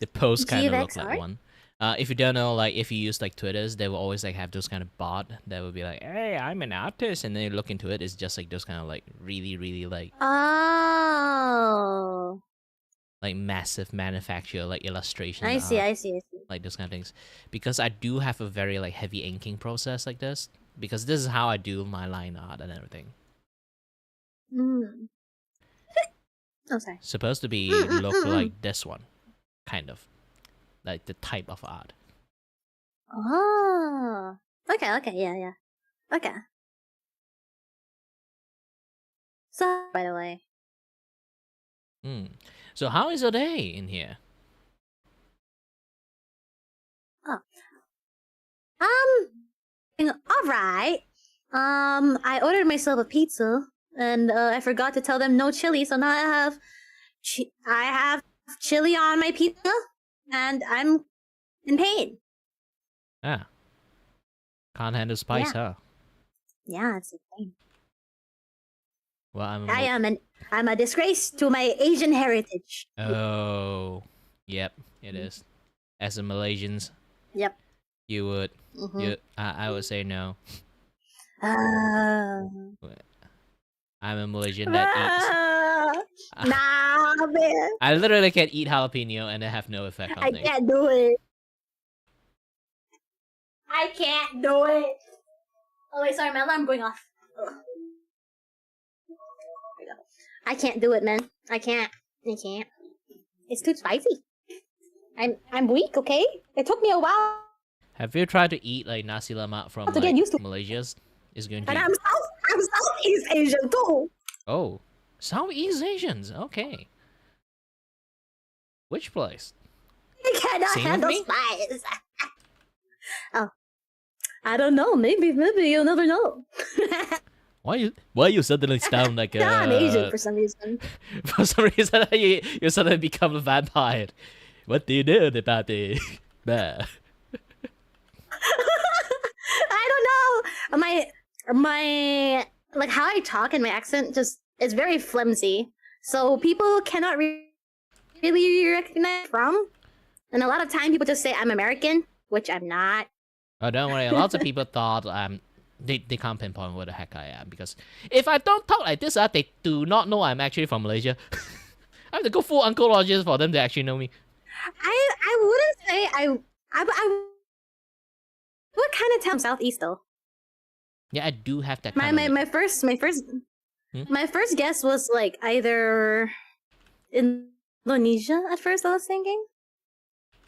The post kind of look like one. If you don't know, like if you use like Twitters, they will always like have those kind of bot that will be like, "Hey, I'm an artist," and then you look into it, it's just like those kind of like really like like massive manufacture like illustration. I see. Like those kind of things, because I do have a very like heavy inking process like this, because this is how I do my line art and everything. Oh, sorry. Supposed to be look like this one, kind of, like the type of art. Oh. Okay. Yeah. Okay. So, by the way. So how is your day in here? All right. I ordered myself a pizza, and I forgot to tell them no chili, so now I have chili on my pizza, and I'm in pain. Ah. Can't handle spice, huh? Yeah, it's a pain. Well, I'm a disgrace to my Asian heritage. Oh, yep, it is. As a Malaysians, yep, you would. I would say no. I'm a Malaysian that eats. Nah, man. I literally can eat jalapeno and it have no effect on I things. can't do it. I can't do it. Oh wait, sorry, my alarm going off. Ugh. I can't do it, man. I can't. It's too spicy. I'm weak, okay? It took me a while. Have you tried to eat like nasi lemak from To get used to. Malaysia's? Is going to. And I'm Southeast Asian too. Oh, Southeast Asians. Okay. Which place? I cannot Same with handle me? spice. Oh, I don't know. Maybe you'll never know. Why you suddenly sound like Yeah, I'm Asian for some reason. For some reason, you suddenly become a vampire. What do you do about it? Bah. I don't know. My like how I talk and my accent just is very flimsy, so people cannot really recognize from. And a lot of time people just say I'm American, which I'm not. Oh, don't worry. Lots of people thought they can't pinpoint where the heck I am, because if I don't talk like this, they do not know I'm actually from Malaysia. I have to go full Uncle Rogers for them to actually know me. I wouldn't say I what kind of town southeast though? Yeah, I do have that My kind of... my first Hmm? my first guess was like either Indonesia at first. I was thinking.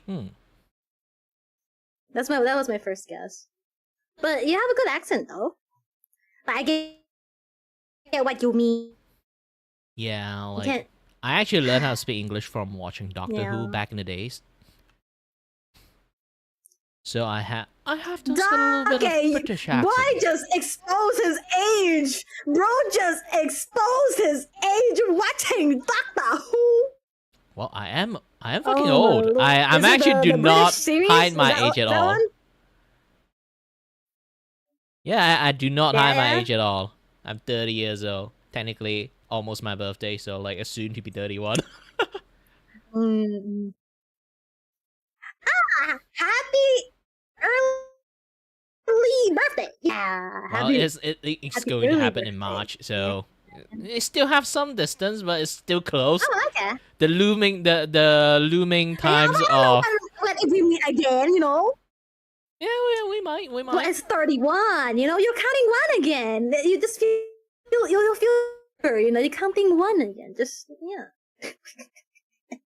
Hmm. That was my first guess. But you have a good accent though. But I get what you mean. Yeah, You like can't- I actually learned how to speak English from watching Doctor Who Yeah. back in the days. So I have just got a little bit Okay, of British accent. boy just exposed his age. Bro just exposed his age watching Doctor Who. Well, I am fucking Oh, old. Lord. I'm Is it actually the do British not series? hide Is my that age at that all. one? Yeah, I do not Yeah, hide my yeah. age at all. I'm 30 years old. Technically, almost my birthday, so like soon to be 31. Mm. Happy early birthday! Yeah, Well, happy. it's happy going to early happen in birthday. March, so it still have some distance, but it's still close. Oh, okay. The looming times of... What if we meet again? You know. Yeah, we might. But it's 31. You know, you're counting one again. You just feel you'll feel. You know, you're counting one again. Just yeah.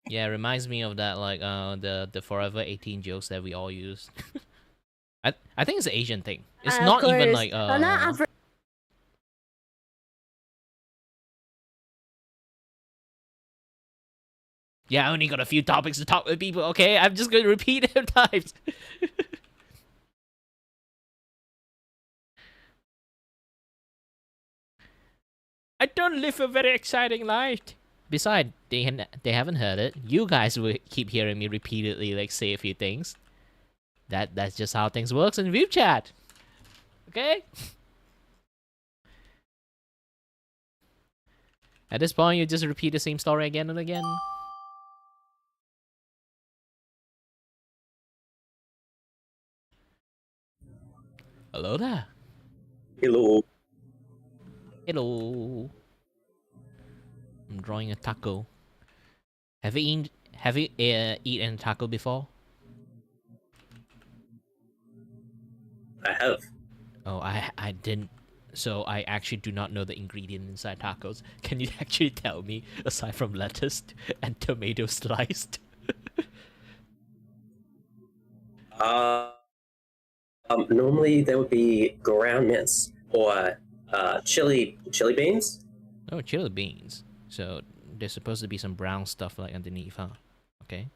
Yeah, it reminds me of that, like the Forever 18 jokes that we all use. I think it's an Asian thing. It's Of not even course. like Not yeah, I only got a few topics to talk with people. Okay, I'm just going to repeat them times. I don't live a very exciting life. Besides, they haven't heard it. You guys will keep hearing me repeatedly like say a few things. That's just how things works in View Chat. Okay? At this point, you just repeat the same story again and again. Hello there. Hello. Hello. I'm drawing a taco. Have you eaten a taco before? I have. Oh, I didn't. So I actually do not know the ingredient inside tacos. Can you actually tell me, aside from lettuce and tomato sliced? Normally there would be ground mince or chili beans. Oh, chili beans. So there's supposed to be some brown stuff like underneath, huh? Okay.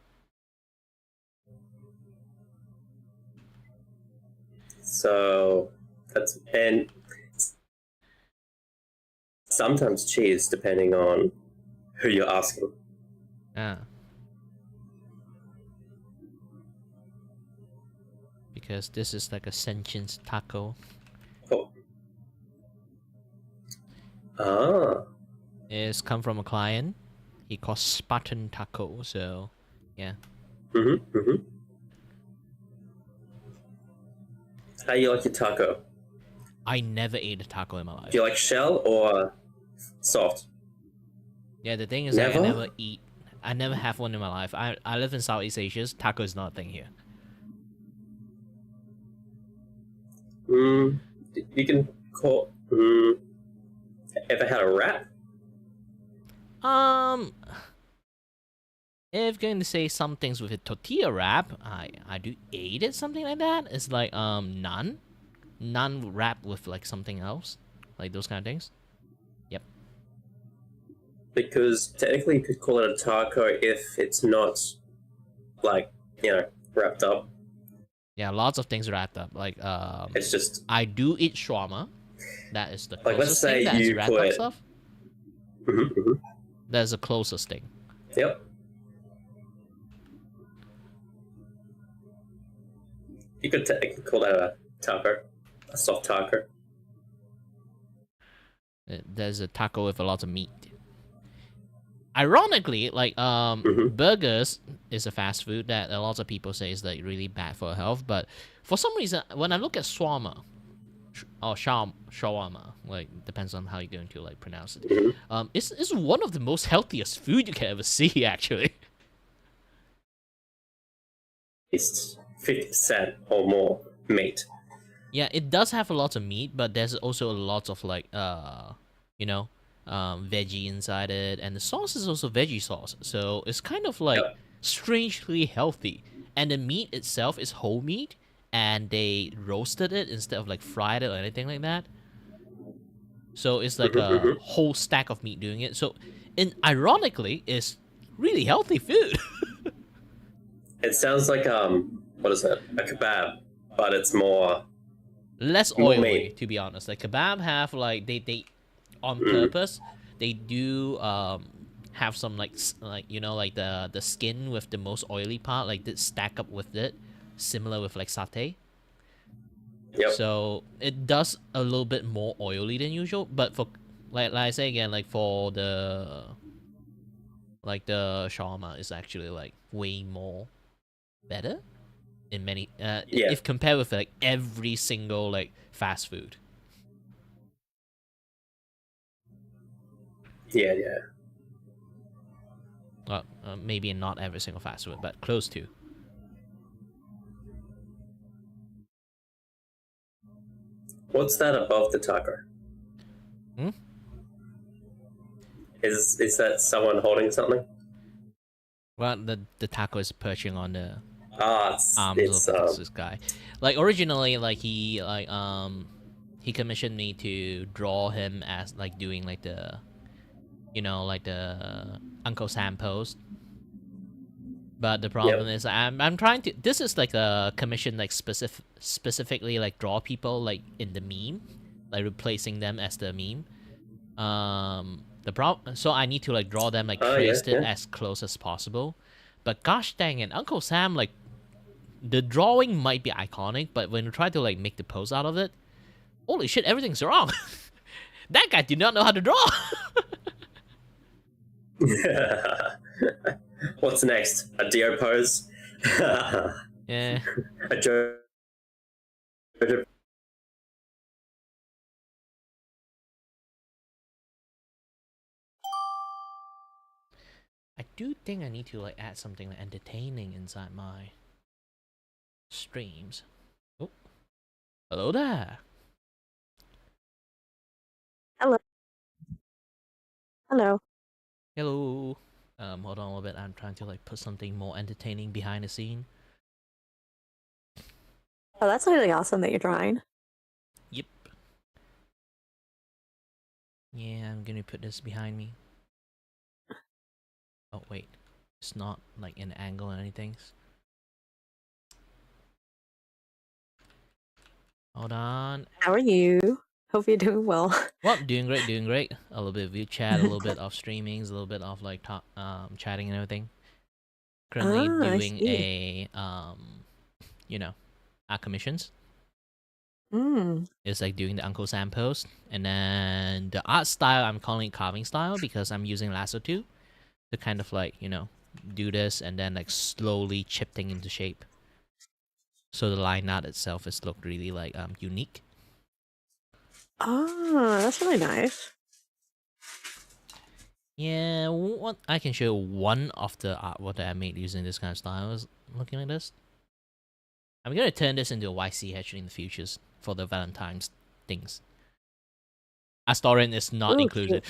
So that's and sometimes cheese, depending on who you're asking. Ah. Because this is like a sentient taco. Oh. Ah. It's come from a client. He calls Spartan Taco, so yeah. Mm-hmm. How you like your taco? I never ate a taco in my life. Do you like shell or soft? Yeah, the thing is that Never? I never have one in my life. I live in Southeast Asia. Taco is not a thing here. You can call. Ever had a wrap? If going to say some things with a tortilla wrap, I do ate it, something like that. It's like naan wrap with like something else, like those kind of things. Yep. Because technically you could call it a taco if it's not, like, wrapped up. Yeah, lots of things wrapped up. Like It's just I do eat shawarma. That is the like, let's closest thing say that's you wrapped up put. stuff. Mm-hmm. That's the closest thing. Yep. You could technically call that a taco, a soft taco. There's a taco with a lot of meat. Ironically, like burgers is a fast food that a lot of people say is like really bad for health, but for some reason when I look at shawarma or shawarma, like depends on how you're going to like pronounce it, it's one of the most healthiest food you can ever see actually. 50% or more meat. Yeah, it does have a lot of meat, but there's also a lot of like veggie inside it, and the sauce is also veggie sauce, so it's kind of like strangely healthy. And the meat itself is whole meat, and they roasted it instead of like fried it or anything like that. So it's like a whole stack of meat doing it. So, ironically, it's really healthy food. It sounds like what is it? A kebab, but it's more less oily, to be honest. Like kebab have like they on purpose they do have some like the skin with the most oily part like that stack up with it, similar with like satay. Yep. So it does a little bit more oily than usual, but for like I say again, like for the shawarma is actually like way more better in many if compared with like every single like fast food. Yeah. Well, maybe not every single fast food, but close to. What's that above the taco? Is that someone holding something? Well, the taco is perching on the arms of this guy. Like originally, like he commissioned me to draw him as like doing like the, like the Uncle Sam pose. But the problem is I'm trying to. This is like a commission like specifically like draw people like in the meme, like replacing them as the meme. So I need to like draw them like traced it as close as possible. But gosh dang it, Uncle Sam, like the drawing might be iconic, but when you try to like make the pose out of it, holy shit, everything's wrong. That guy did not know how to draw. What's next? A Dio pose? Yeah. A Joe. I do think I need to like add something like entertaining inside my streams. Oh, hello there. Hello. Hello. Hello. Hold on a little bit. I'm trying to like put something more entertaining behind the scene. Oh, that's really awesome that you're drawing. Yep. Yeah, I'm gonna put this behind me. Oh wait, it's not like an angle or anything. Hold on. How are you? Hope you're doing well. Well, doing great, doing great. A little bit of Vtuber, a little bit of streamings, a little bit of like chatting and everything. Currently doing a our commissions. It's like doing the Uncle Sam post, and then the art style I'm calling it carving style because I'm using lasso 2 to kind of like do this and then like slowly chip thing into shape. So the line art itself is looked really like unique. Oh, that's really nice. Yeah, what I can show one of the artwork that I made using this kind of style is looking like this. I'm gonna turn this into a YC actually in the futures for the Valentine's things. Astorian is not included.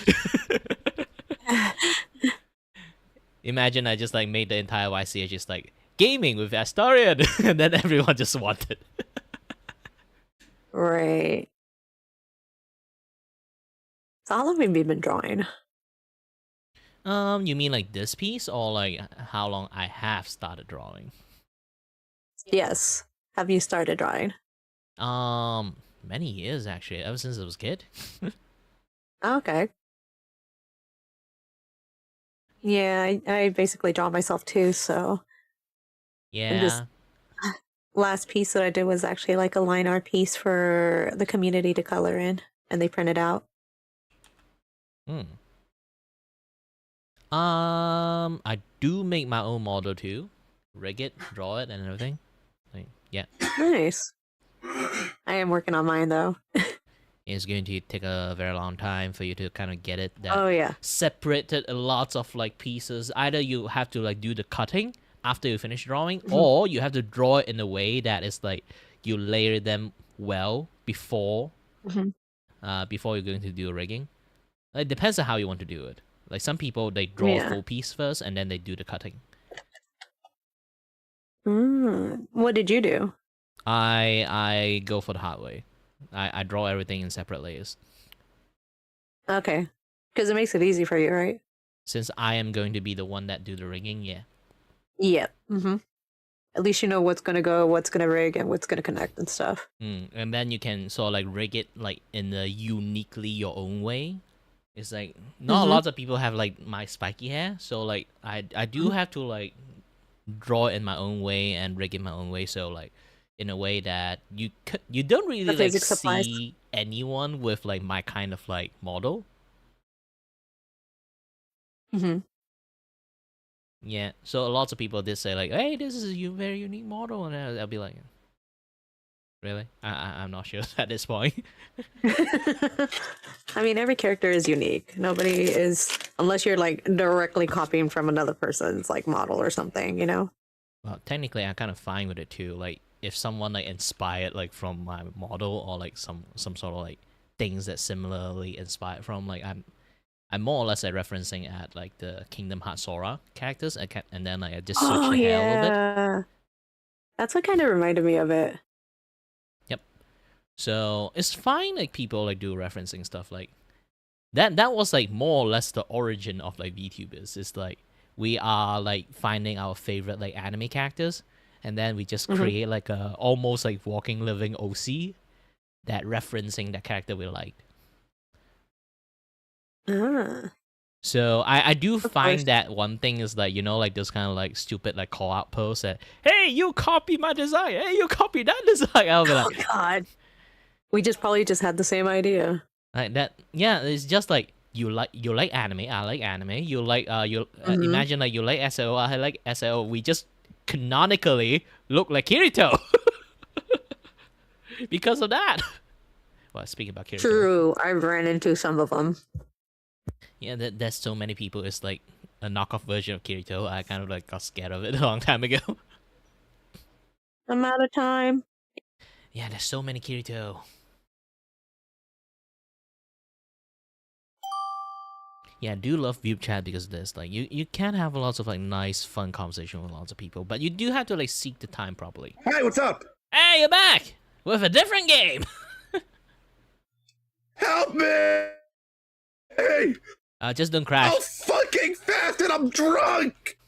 Imagine I just like made the entire YC just like gaming with Astorian, and then everyone just wanted. Right. So how long have you been drawing? You mean like this piece, or like how long I have started drawing? Yes. Have you started drawing? Many years actually, ever since I was a kid. Okay. Yeah, I basically draw myself too, so. Yeah. And this last piece that I did was actually like a line art piece for the community to color in, and they print it out. I do make my own model too. Rig it, draw it, and everything. Like, yeah. Nice. I am working on mine though. It's going to take a very long time for you to kind of get it. Oh yeah. Separated lots of like pieces. Either you have to like do the cutting, after you finish drawing, or you have to draw it in a way that is like you layer them well before before you're going to do rigging. It depends on how you want to do it. Like some people, they draw a full piece first and then they do the cutting. What did you do? I go for the hard way. I draw everything in separate layers. Okay, because it makes it easy for you, right? Since I am going to be the one that do the rigging, yeah. Yeah. At least you know what's gonna go, what's gonna rig, and what's gonna connect and stuff. And then you can sort of like rig it like in a uniquely your own way. It's like not a lot of people have like my spiky hair, so like I do have to like draw it in my own way and rig it my own way. So like in a way that you don't really like see anyone with like my kind of like model. Yeah, so lots of people did say like, "Hey, this is a very unique model," and I'll be like, "Really? I'm not sure at this point." I mean, every character is unique. Nobody is, unless you're like directly copying from another person's like model or something, you know? Well, technically, I'm kind of fine with it too. Like, if someone like inspired like from my model or like some sort of like things that similarly inspired from, like I'm more or less like referencing at like the Kingdom Hearts Sora characters, and then like I just switch the hair a little bit. That's what kind of reminded me of it. Yep. So it's fine, like people like do referencing stuff like that. That was like more or less the origin of like VTubers. It's like we are like finding our favorite like anime characters, and then we just create like a almost like walking living OC that referencing that character we liked. So I do find that one thing is like, you know, like those kind of like stupid like call out posts that, hey, you copy my design, hey, you copy that design. I'll be like, God, we probably just had the same idea. Like that, yeah. It's just like you like anime, I like anime. You like imagine like you like SAO, I like SAO. We just canonically look like Kirito because of that. Well, speaking about Kirito, True, I ran into some of them. Yeah, there's so many people. It's like a knockoff version of Kirito. I kind of like got scared of it a long time ago. I'm out of time. Yeah, there's so many Kirito. Yeah, I do love Vube chat because of this. Like, you can have lots of like nice, fun conversation with lots of people, but you do have to like seek the time properly. Hey, what's up? Hey, you're back with a different game. Help me! Hey! Just don't crash. I'm fucking fast and I'm drunk!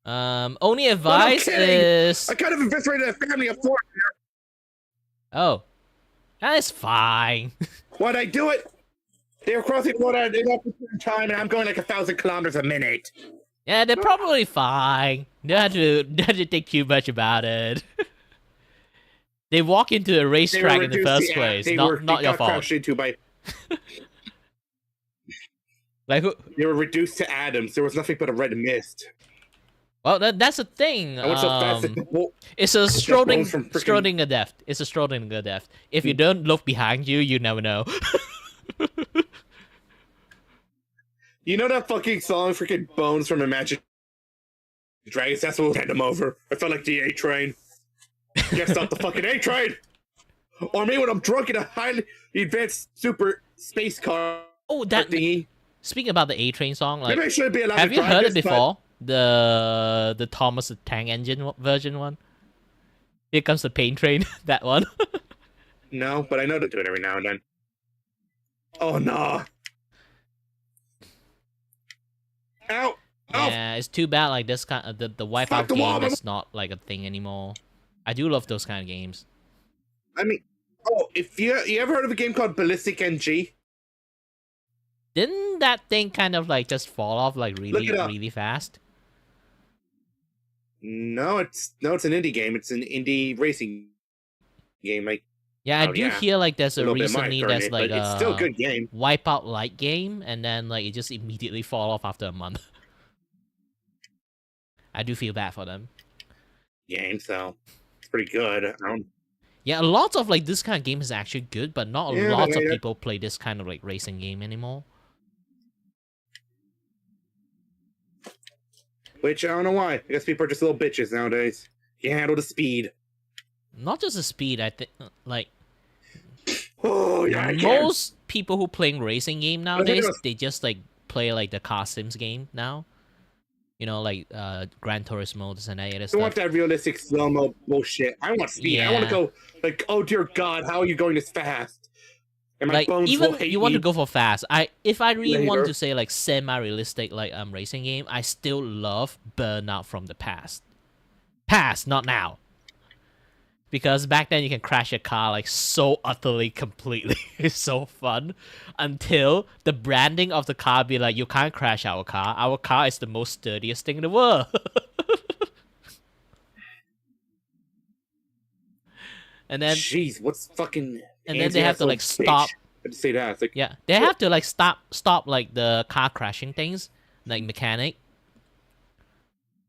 Only advice is... I kind of eviscerated a family of 4 here. Oh. That is fine. Why'd I do it? They were crossing water at an opportune time and I'm going like 1,000 kilometers a minute. Yeah, they're probably fine. Don't have to think too much about it. They walk into a racetrack in the first place. Not your fault. Crashed into by... Like who? They were reduced to atoms. There was nothing but a red mist. Well, that's the thing. I went so fast that it's a Schrodinger death. It's a Schrodinger death. If you don't look behind you, you never know. You know that fucking song, freaking Bones from Imagine Dragons? That's what sent them over. I felt like the A train. Guess not the fucking A train. Or me when I'm drunk in a highly advanced super space car. Oh, that thingy. Speaking about the A Train song, like, maybe I should be allowed have to you drive heard it this, before? The Thomas the Tank Engine version one. Here comes the Pain Train. That one. No, but I know to do it every now and then. Oh no! Ow! Yeah, it's too bad. Like this kind of the Wipeout game is not like a thing anymore. I do love those kind of games. I mean, if you ever heard of a game called Ballistic NG? Didn't that thing kind of like just fall off like really fast? No, it's an indie game. It's an indie racing game. Like, yeah, I do hear like there's a recently that's like it's still a good game. Wipeout light game, and then like it just immediately fall off after a month. I do feel bad for them. Game, so it's pretty good. Yeah, lots of like this kind of game is actually good, but not lots of people play this kind of like racing game anymore. Which I don't know why. I guess people are just little bitches nowadays. Can't handle the speed. Not just the speed, I think, like... Oh, yeah, I can. Most people who playing racing game nowadays, they just, like, play, like, the car sims game now. You know, like, Gran Turismo, this and that other I stuff. want that realistic slow-mo bullshit. I want speed. I want to go, like, oh, dear God, how are you going this fast? And my Like, bones even will hate you want me to go for fast. If I really want later. to say, like, semi-realistic, like, racing game, I still love Burnout from the past. Past, not now. Because back then you can crash a car like so utterly, completely. It's so fun. Until the branding of the car be like, you can't crash our car. Our car is the most sturdiest thing in the world. And then... Jeez, what's fucking... And then they have to like stop... I say that. It's like, yeah, they have to like stop like the car crashing things, like mechanic.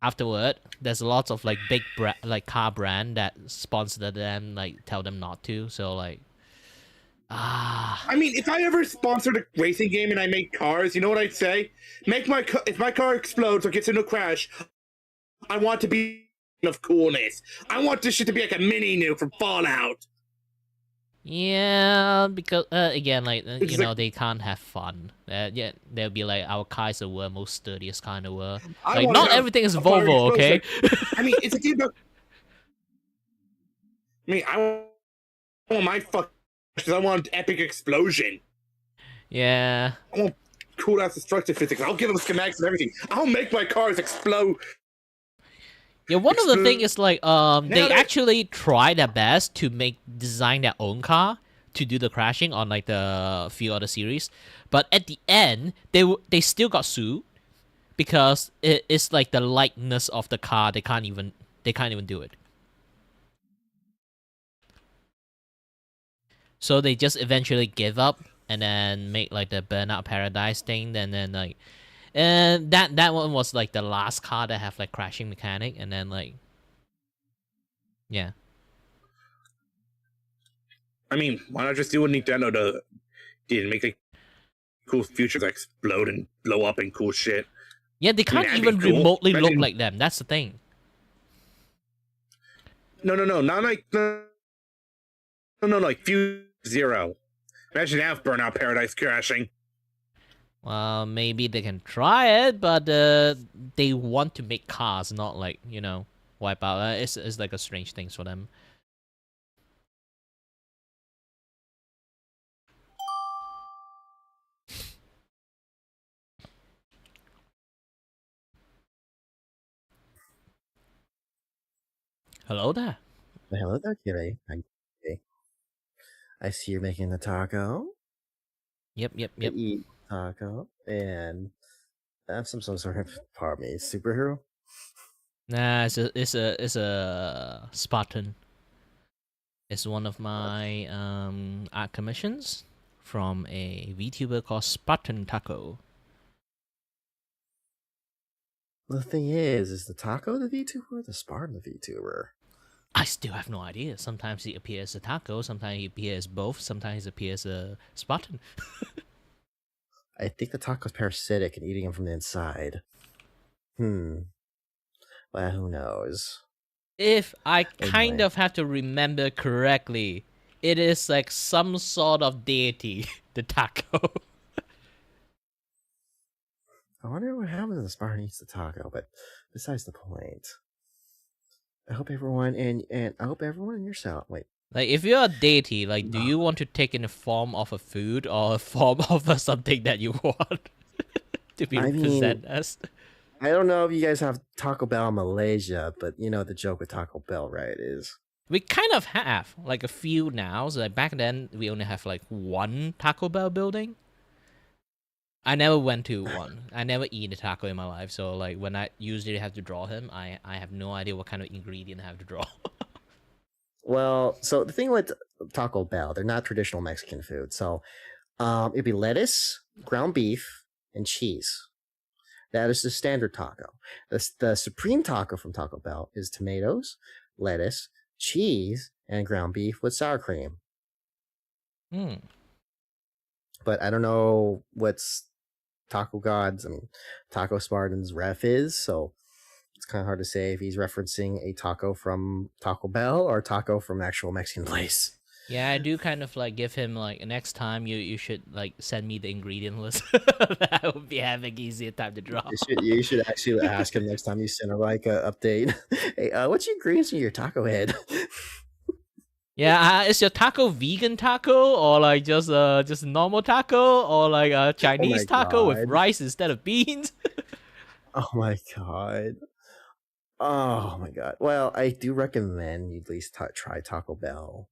Afterward, there's lots of like big like car brand that sponsor them, like tell them not to. So like, I mean, if I ever sponsored a racing game and I made cars, you know what I'd say? If my car explodes or gets into a crash, I want to be of coolness. I want this shit to be like a mini nuke from Fallout. yeah, because again, like It's you know, like- they can't have fun. Yeah, they'll be like, our car is the world most sturdiest car in the world. I Like, wanna not have everything is a fire Volvo, okay? explosion. I mean, it's a game about. I mean, I want my fuck. Because I want epic explosion. Yeah. I want cool ass destructive physics. I'll give them schematics and everything. I'll make my cars explode. Yeah, one of the thing is like they Now they- actually try their best to design their own car to do the crashing on like the few other series, but at the end they still got sued because it's like the lightness of the car, they can't even do it. So they just eventually give up and then make like the Burnout Paradise thing, and then like, and that one was like the last car that have like crashing mechanic, and then like, yeah. I mean, why not just do what Nintendo did? Make like cool futures like explode and blow up and cool shit. Yeah, they I mean, can't that'd be even cool. remotely look Imagine- like them. That's the thing. No, not like no, like F-Zero. Imagine that Burnout Paradise crashing. Well, maybe they can try it, but they want to make cars, not like, you know, wipe out. It's like a strange thing for them. Hello there. Hello there, Kitty. I see you're making the taco. Yep. I eat taco and have some sort of, pardon me, superhero. Nah, it's a Spartan. It's one of my art commissions from a VTuber called Spartan Taco. The thing is the taco the VTuber or the Spartan the VTuber? I still have no idea. Sometimes he appears as a taco, sometimes he appears as both, sometimes he appears as a Spartan. I think the taco's parasitic and eating him from the inside. Well, who knows? If I kind of have to remember correctly, it is like some sort of deity, the taco. I wonder what happens when the Spartan eats the taco, but besides the point. I hope everyone and I hope everyone in your cell. Wait. Like, if you're a deity, like, do you want to take in the form of a food or a form of something that you want to be presented as? I don't know if you guys have Taco Bell in Malaysia, but you know the joke with Taco Bell, right? Is We kind of have, like, a few now. So, like, back then, we only have, like, one Taco Bell building. I never went to one. I never eat a taco in my life. So, like, when I usually have to draw him, I have no idea what kind of ingredient I have to draw. well, so the thing with Taco Bell, they're not traditional Mexican food. So, it'd be lettuce, ground beef, and cheese. That is the standard taco. The supreme taco from Taco Bell is tomatoes, lettuce, cheese, and ground beef with sour cream. But I don't know what's Taco Spartan's ref is, so it's kind of hard to say if he's referencing a taco from Taco Bell or taco from an actual Mexican place. Yeah, I do kind of like give him like next time you should like send me the ingredient list. That would be having easier time to draw. You should actually ask him next time you send a update. Hey, what's your ingredients in your taco head? Yeah, is your taco vegan taco or like just normal taco or like a Chinese taco with God. rice instead of beans? Oh my god. Oh my god. Well, I do recommend you at least try Taco Bell.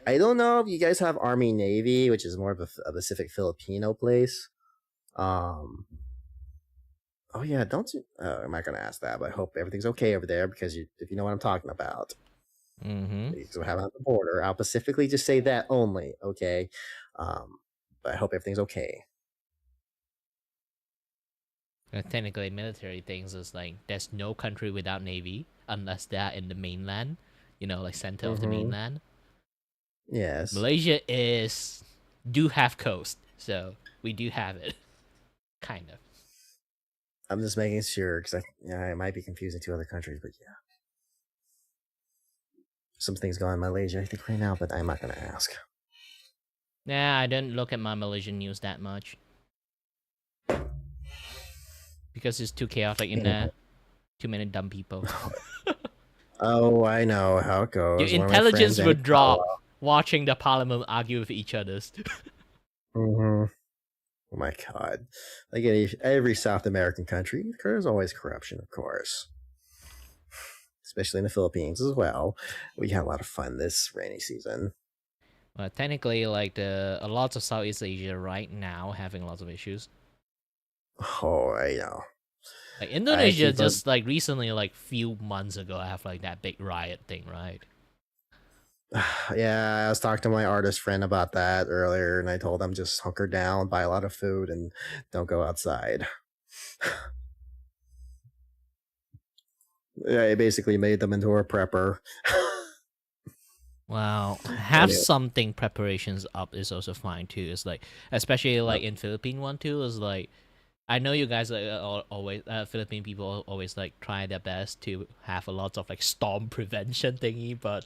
I don't know if you guys have Army Navy, which is more of a Pacific Filipino place. Oh yeah, don't you? I'm not gonna ask that, but I hope everything's okay over there because if you know what I'm talking about. Mm-hmm. So have at the border. I'll specifically just say that only, okay? But I hope everything's okay. Technically, military things is like there's no country without navy unless they're in the mainland, you know, like center of the mainland. Yes. Malaysia do have coast, so we do have it, kind of. I'm just making sure because I might be confusing two other countries, but yeah, some things going on in Malaysia I think right now, but I'm not gonna ask. Nah, I don't look at my Malaysian news that much because it's too chaotic in there. Too many dumb people. Oh, I know how it goes. Your intelligence would drop watching the parliament argue with each other. Oh my god. Like every South American country, there's always corruption, of course. Especially in the Philippines as well. We had a lot of fun this rainy season. Well, technically, like a lot of Southeast Asia right now having lots of issues. Oh, I know. Like Indonesia just like recently, like few months ago, have like that big riot thing, right? Yeah, I was talking to my artist friend about that earlier, and I told him just hunker down, buy a lot of food, and don't go outside. Yeah, I basically made them into a prepper. Wow, have something preparations up is also fine too. It's like, especially like in Philippine one too, is like, I know you guys are always Philippine people always like try their best to have a lot of like storm prevention thingy, but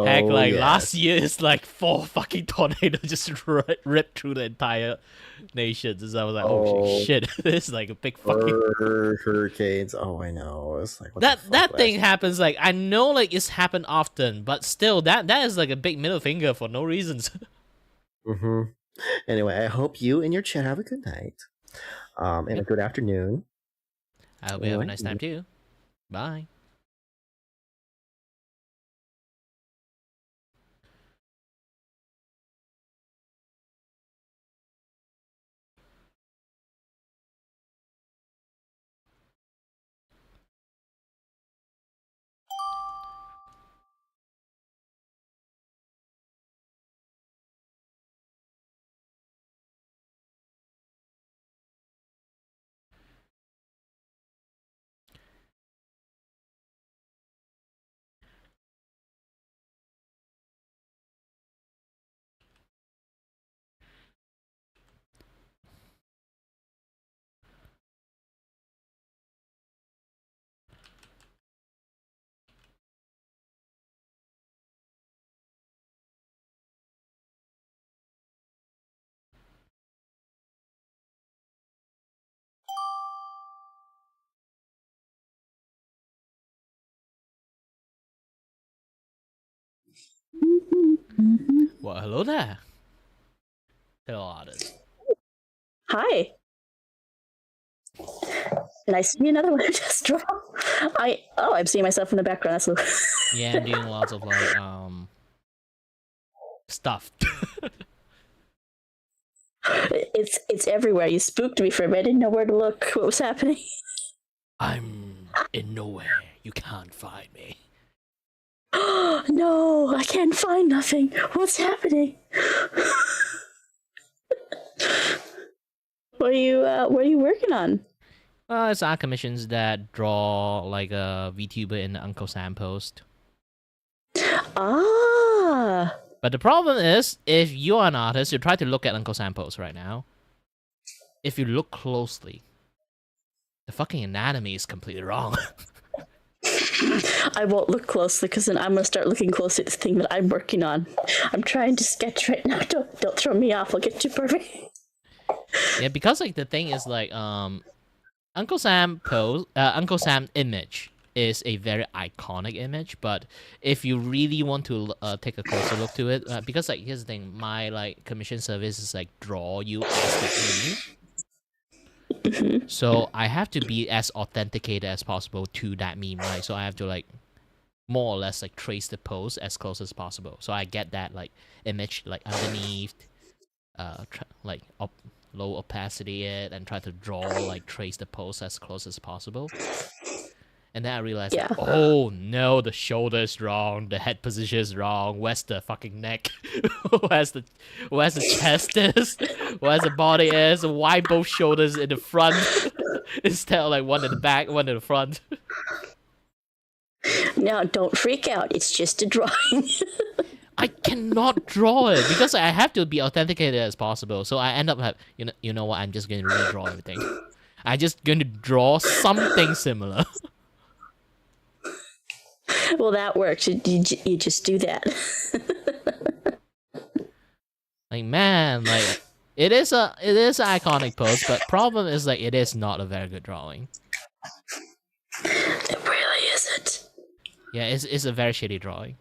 heck, like last year is like 4 fucking tornadoes just ripped through the entire nation. So I was like, oh shit, this is like a big fucking hurricanes. Oh, I know. It's like that thing happens. Like I know, like it's happened often, but still, that is like a big middle finger for no reasons. Anyway, I hope you and your chat have a good night. And a good afternoon. I hope you have a nice time too. Bye. Well, hello there. Hello, artist. Hi. Nice to be another one just draw. I'm seeing myself in the background. That's Yeah, I'm doing lots of like stuff. It's everywhere. You spooked me for a minute. I didn't know where to look. What was happening? I'm in nowhere. You can't find me. No, I can't find nothing. What's happening? What are you working on? It's art commissions that draw like a VTuber in the Uncle Sam post. Ah. But the problem is, if you're an artist, you try to look at Uncle Sam post right now. If you look closely, the fucking anatomy is completely wrong. I won't look closely because then I'm gonna start looking closely at the thing that I'm working on. I'm trying to sketch right now. Don't throw me off. I'll get too perfect. Yeah, because like the thing is like Uncle Sam Uncle Sam image is a very iconic image, but if you really want to take a closer look to it, because like here's the thing, my like commission service is like draw you as the meme. So I have to be as authenticated as possible to that meme, right? So I have to like more or less like trace the pose as close as possible. So I get that like image like underneath, like low opacity it and try to draw like trace the pose as close as possible. And then I realized, like, oh no, the shoulder is wrong, the head position is wrong. Where's the fucking neck? where's the chest is? Where's the body is? Why both shoulders in the front instead of like one in the back, one in the front? Now, don't freak out. It's just a drawing. I cannot draw it because I have to be authenticated as possible. So I end up you know what? I'm just going to redraw everything. I'm just going to draw something similar. Well, that works. You just do that. Like, man, like it is an iconic pose, but problem is like it is not a very good drawing. It really isn't. Yeah, it's a very shitty drawing.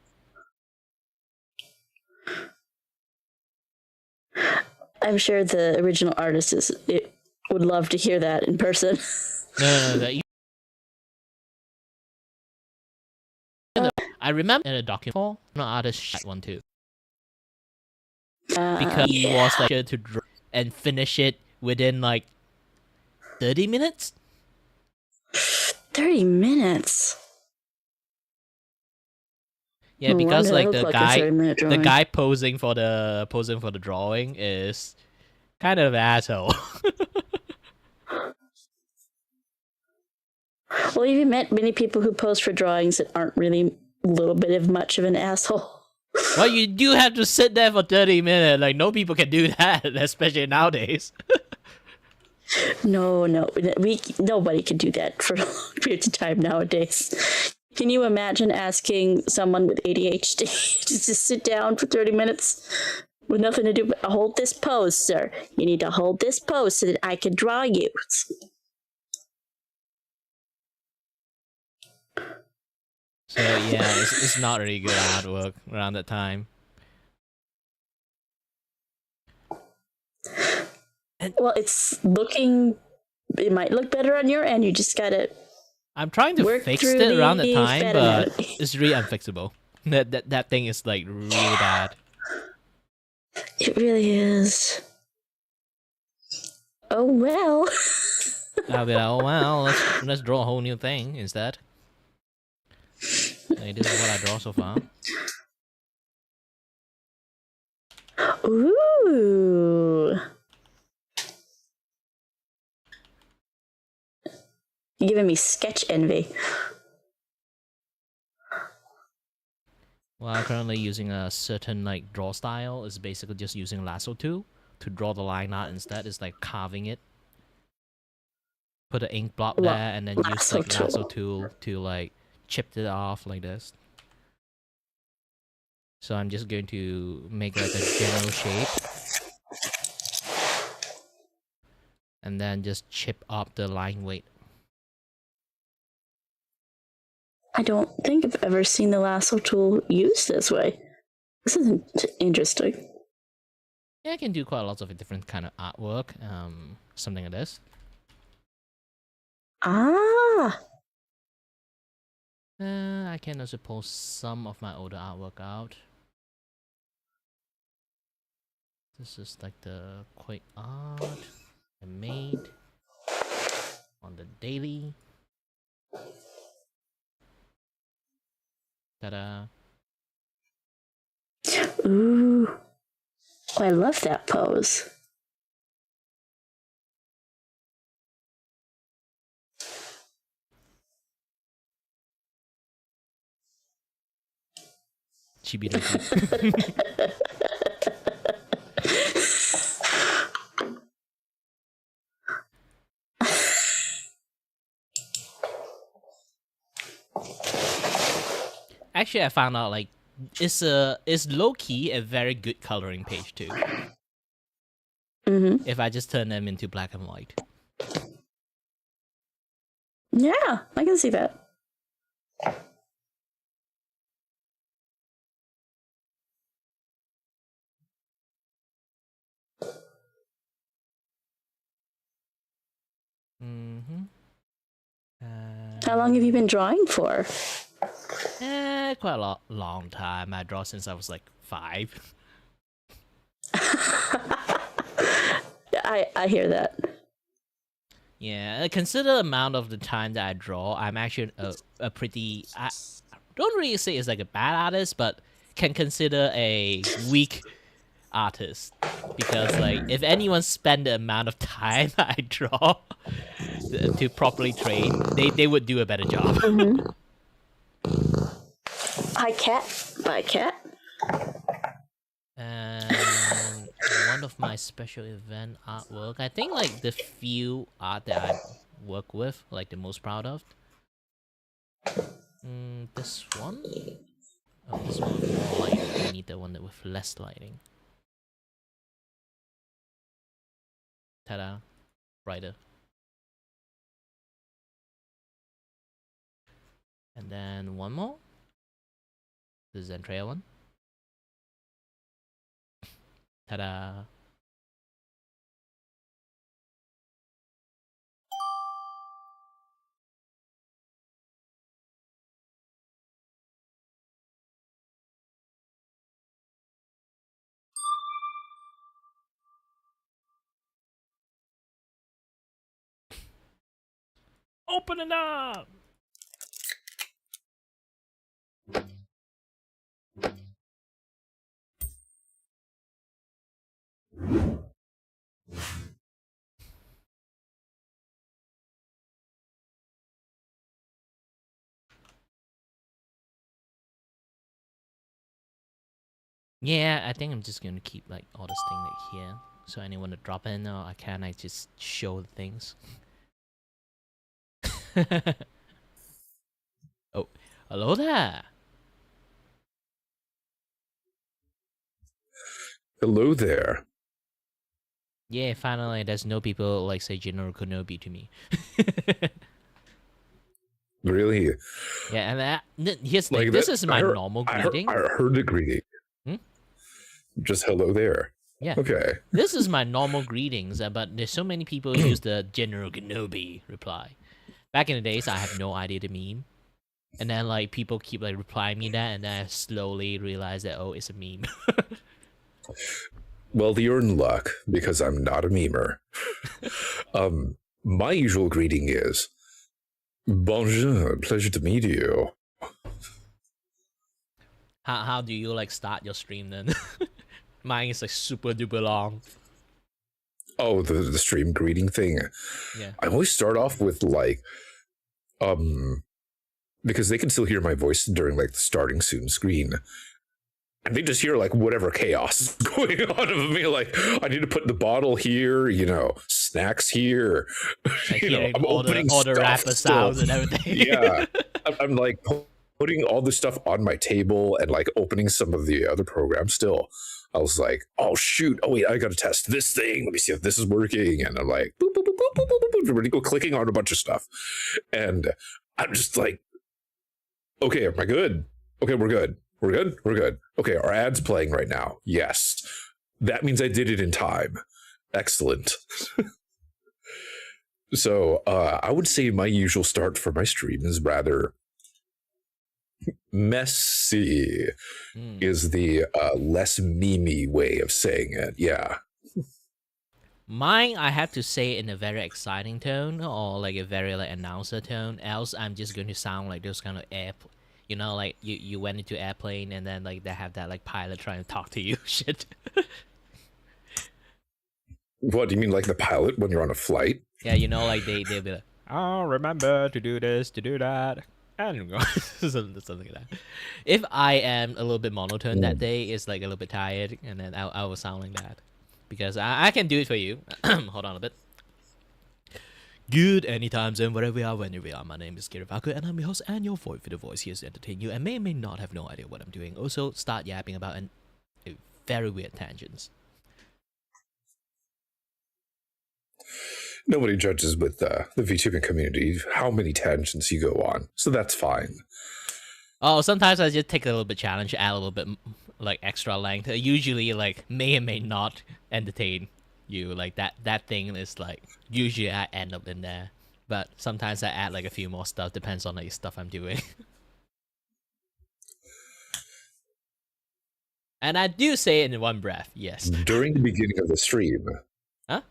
I'm sure the original artist would love to hear that in person. No. I remember in a document, no artist shot one too. Because he was like to draw and finish it within like 30 minutes. 30 minutes. Yeah, because like the guy posing for the drawing is kind of an asshole. Well, you've met many people who pose for drawings that aren't really a little bit of much of an asshole. Well, you do have to sit there for 30 minutes. Like, no people can do that, especially nowadays. No, nobody can do that for long periods of time nowadays. Can you imagine asking someone with ADHD to just sit down for 30 minutes with nothing to do but hold this pose, sir? You need to hold this pose so that I can draw you. So yeah, it's not really good artwork around that time. Well, it might look better on your end. You just gotta. I'm trying to fix it around that time, but it's really unfixable. That thing is like really bad. It really is. Oh well. I'll be like, oh well, let's draw a whole new thing instead. Hey, this is what I draw so far. Ooh. You're giving me sketch envy. Well, I'm currently using a certain like draw style. It's basically just using lasso tool to draw the line out instead. It's like carving it. Put an ink blob there and then use like lasso tool to like chip it off like this. So I'm just going to make like a general shape. And then just chip up the line weight. I don't think I've ever seen the lasso tool used this way. This is interesting. Yeah, I can do quite lots of different kind of artwork. Something like this. Ah. I can also post some of my older artwork out. This is like the quick art I made on the daily. Ta-da. Ooh. Oh, I love that pose. Chibi. Actually, I found out like it's low key a very good coloring page too. Mm-hmm. If I just turn them into black and white. Yeah, I can see that. Mm-hmm. How long have you been drawing for? Quite a long time. I draw since I was like 5. I hear that. Yeah, consider the amount of the time that I draw. I'm actually a pretty. I don't really say it's like a bad artist, but can consider a weak artist because like if anyone spend the amount of time I draw to properly train, they would do a better job. Mm-hmm. Hi, cat. Bye, cat. And one of my special event artwork, I think like the few art that I work with, like the most proud of. This one? Oh, this one with more light. I need the one that with less lighting. Ta-da. Brighter. And then one more. The Zentrea one. Ta-da. Open it up! Yeah, I think I'm just gonna keep like all this thing like here. So anyone to drop in or I just show the things. Oh, hello there. Hello there. Yeah, finally there's no people like say General Kenobi to me. Really? Yeah, and here's the thing, this is my normal greeting. I heard the greeting. Just hello there. Yeah. Okay. This is my normal greetings, but there's so many people who use the General Kenobi reply. Back in the days, I have no idea the meme. And then like people keep like replying me that, and then I slowly realize that, oh, it's a meme. Well, you're in luck because I'm not a memer. My usual greeting is bonjour, pleasure to meet you. How do you like start your stream then? Mine is like super duper long. Oh, the stream greeting thing. Yeah. I always start off with like, because they can still hear my voice during like the starting soon screen. And they just hear like whatever chaos is going on of me. Like, I need to put the bottle here, snacks here. Like I'm all the rapper sounds and everything. Yeah. I'm like putting all this stuff on my table and like opening some of the other programs still. I was like, oh shoot, oh wait, I gotta test this thing. Let me see if this is working. And I'm like, boop, boop, boop, boop, boop, boop, boop, boop, go clicking on a bunch of stuff. And I'm just like, okay, am I good? Okay, we're good. We're good? We're good. Okay, our ad's playing right now. Yes. That means I did it in time. Excellent. So I would say my usual start for my stream is rather messy is the less memey way of saying it. Yeah. Mine, I have to say in a very exciting tone or like a very like announcer tone. Else, I'm just going to sound like those kind of like you went into airplane and then like they have that like pilot trying to talk to you shit. What do you mean, like the pilot when you're on a flight? Yeah, like they'll be like, oh, remember to do this, to do that. And something like that. If I am a little bit monotone that day, it's like a little bit tired, and then I will sound like that. Because I can do it for you. Hold on a bit. Good anytime zone, wherever we are, whenever we are. My name is Kirivaku, and I'm your host and your voice for the voice here to entertain you, and may or may not have no idea what I'm doing. Also, start yapping about very weird tangents. Nobody judges with the VTubing community how many tangents you go on, so that's fine. Oh, sometimes I just take a little bit challenge, add a little bit like extra length. Usually, like may or may not entertain you. Like that thing is like usually I end up in there, but sometimes I add like a few more stuff. Depends on like stuff I'm doing. And I do say it in one breath. Yes. During the beginning of the stream. Huh?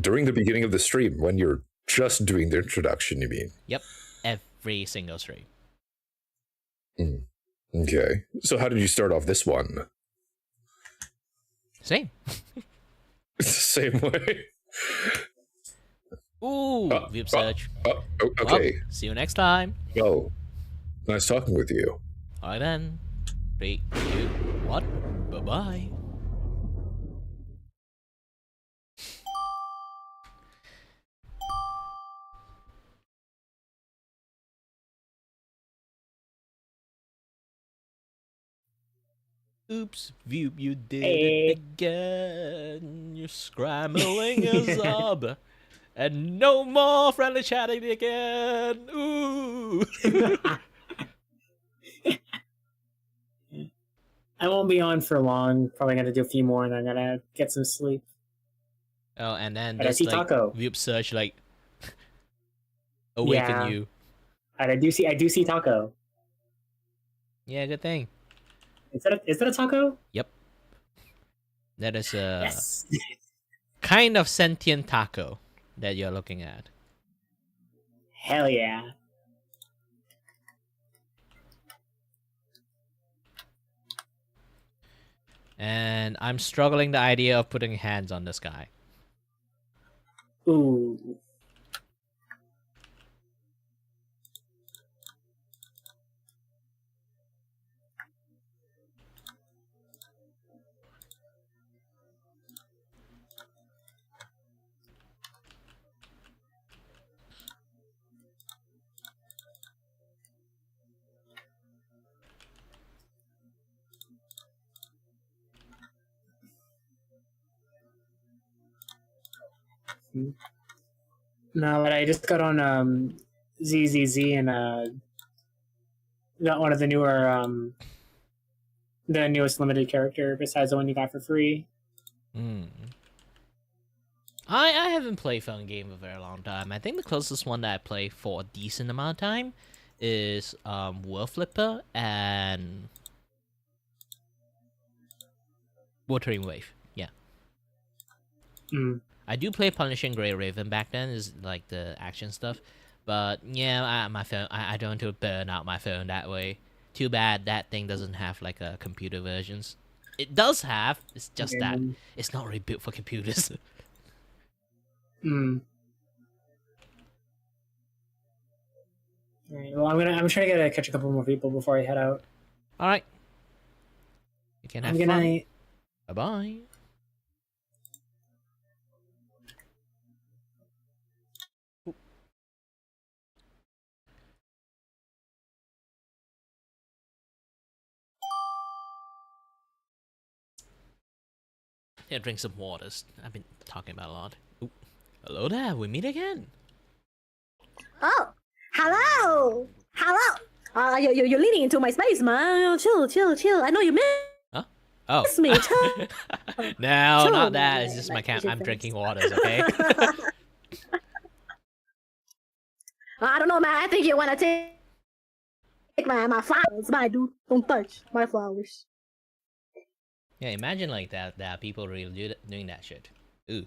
During the beginning of the stream, when you're just doing the introduction, you mean? Yep. Every single stream. Okay. So how did you start off this one? Same. Same way. Ooh, Vip search. Okay. Well, see you next time. Well, nice talking with you. Alright then. 3, 2, 1. Bye-bye. Oops, Vube, you did it again. You're scrambling us up. And no more friendly chatting again. Ooh. I won't be on for long. Probably gonna do a few more and I'm gonna get some sleep. Oh, and then But I see like, Taco. Vube search like awaken you. And I do see Taco. Yeah, good thing. Is that a taco? Yep. That is a Yes. kind of sentient taco that you're looking at. Hell yeah. And I'm struggling the idea of putting hands on this guy. Ooh. No, but I just got on ZZZ and got one of the newer the newest limited character besides the one you got for free. I haven't played phone game in a very long time. I think the closest one that I play for a decent amount of time is World Flipper and Watering Wave. Yeah. I do play Punishing Grey Raven back then, is like the action stuff. But yeah, my phone, I don't want to burn out my phone that way. Too bad that thing doesn't have like a computer versions. It does have, it's just that it's not really built for computers. Alright, well I'm trying to catch a couple more people before I head out. Alright. You can have Good fun. night. Bye-bye. Yeah, drink some waters. I've been talking about a lot. Ooh. Hello there, we meet again. Oh, hello, hello. You're leaning into my space, man. Chill. I know you miss Oh. me. No, Chill. not that. It's just my camp. I'm drinking waters, okay? I don't know, man. I think you want to take my flowers, my dude. Don't touch my flowers. Yeah, imagine like that. There are people really doing that shit. Ooh.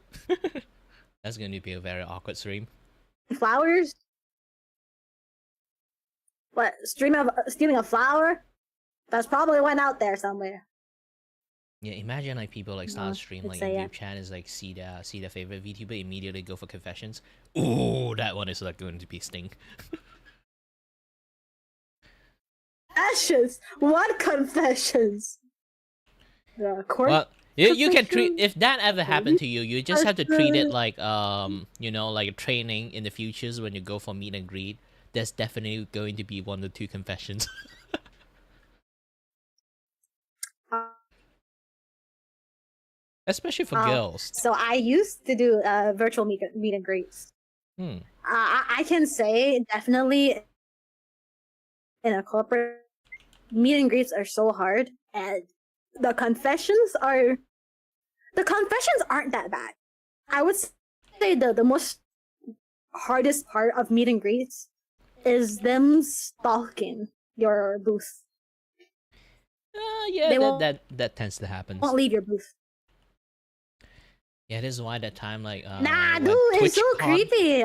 That's going to be a very awkward stream. Flowers? What? Stealing a flower? That's probably went out there somewhere. Yeah, imagine like people like start a stream like say in yeah. YouTube chat is like see their favorite VTuber, immediately go for confessions. Ooh, that one is like going to be sting. Confessions? What confessions? Well, You can treat, if that ever happened to you, you just have to treat it like you know, like a training in the futures when you go for meet and greet. There's definitely going to be 1 or 2 confessions. Especially for girls. So I used to do virtual meet and greets. I can say definitely in a corporate, meet and greets are so hard, and the confessions aren't that bad. I would say the most hardest part of meet and greets is them stalking your booth. Yeah, They won't- that tends to happen. Won't leave your booth. Yeah, this is why that time, like Nah, when dude, it's so TwitchCon- creepy.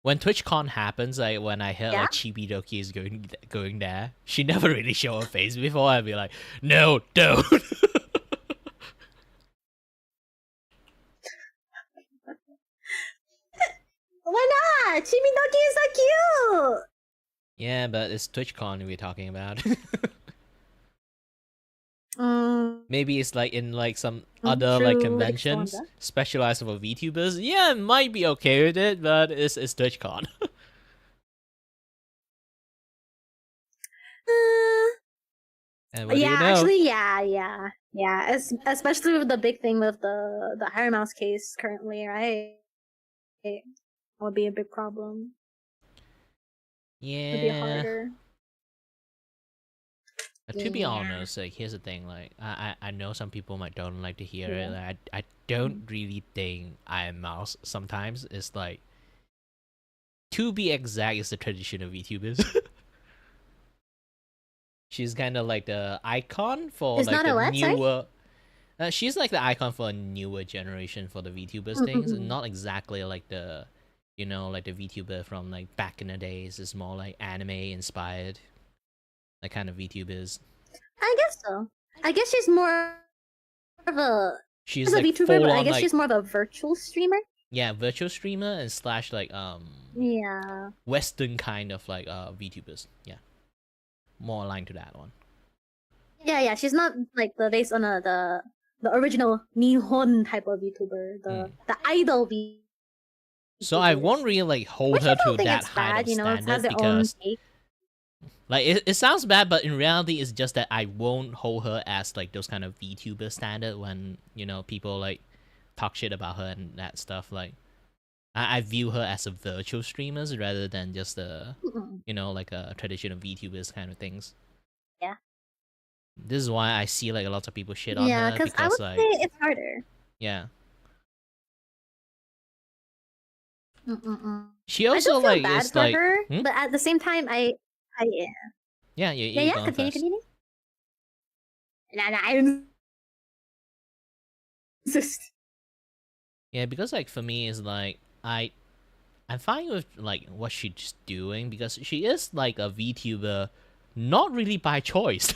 When TwitchCon happens, like when I heard Yeah? like Chibidoki is going there, she never really show her face before. I'd be like, no, don't. Why not? Chimidoki is so cute. Yeah, but it's TwitchCon we're talking about. Maybe it's like in like some other like true, conventions like specialized for VTubers. Yeah, might be okay with it, but it's TwitchCon. And what do you know? Actually, yeah. Especially with the big thing with the Higher Mouse case currently, right? It would be a big problem. It'd be Yeah. harder. To be Yeah. honest, like here's the thing, like I know some people might don't like to hear it. Yeah. Like, I don't really think Iron Mouse sometimes is like, to be exact, is the tradition of VTubers. She's kind of like the icon for It's like not a the what, sorry? newer. She's like the icon for a newer generation for the VTubers things, and not exactly like the, you know, like the VTuber from like back in the days. It's more like anime inspired, like kind of VTubers. I guess so. I guess she's more of a She's a like VTuber, but full I on guess like, she's more of a virtual streamer. yeah, virtual streamer and slash like Yeah. Western kind of like VTubers. Yeah, more aligned to that one. Yeah. She's not like based on the original Nihon type of VTuber, the idol VTuber. So I won't really like hold Which her I don't to think that it's high bad, of you know, it has standard their own because take. like it sounds bad, but in reality, it's just that I won't hold her as like those kind of VTuber standard when, you know, people like talk shit about her and that stuff. Like I view her as a virtual streamers rather than just a, you know, like a tradition of VTubers kind of things. Yeah. This is why I see like a lot of people shit on Yeah, her because I would like say it's harder. yeah. Mm-mm-mm. She I also do feel like bad is for like her, hmm? but at the same time, I yeah yeah. go on first. Continue. Nah, I insist. Yeah, because like for me is like I'm fine with like what she's doing because she is like a VTuber, not really by choice.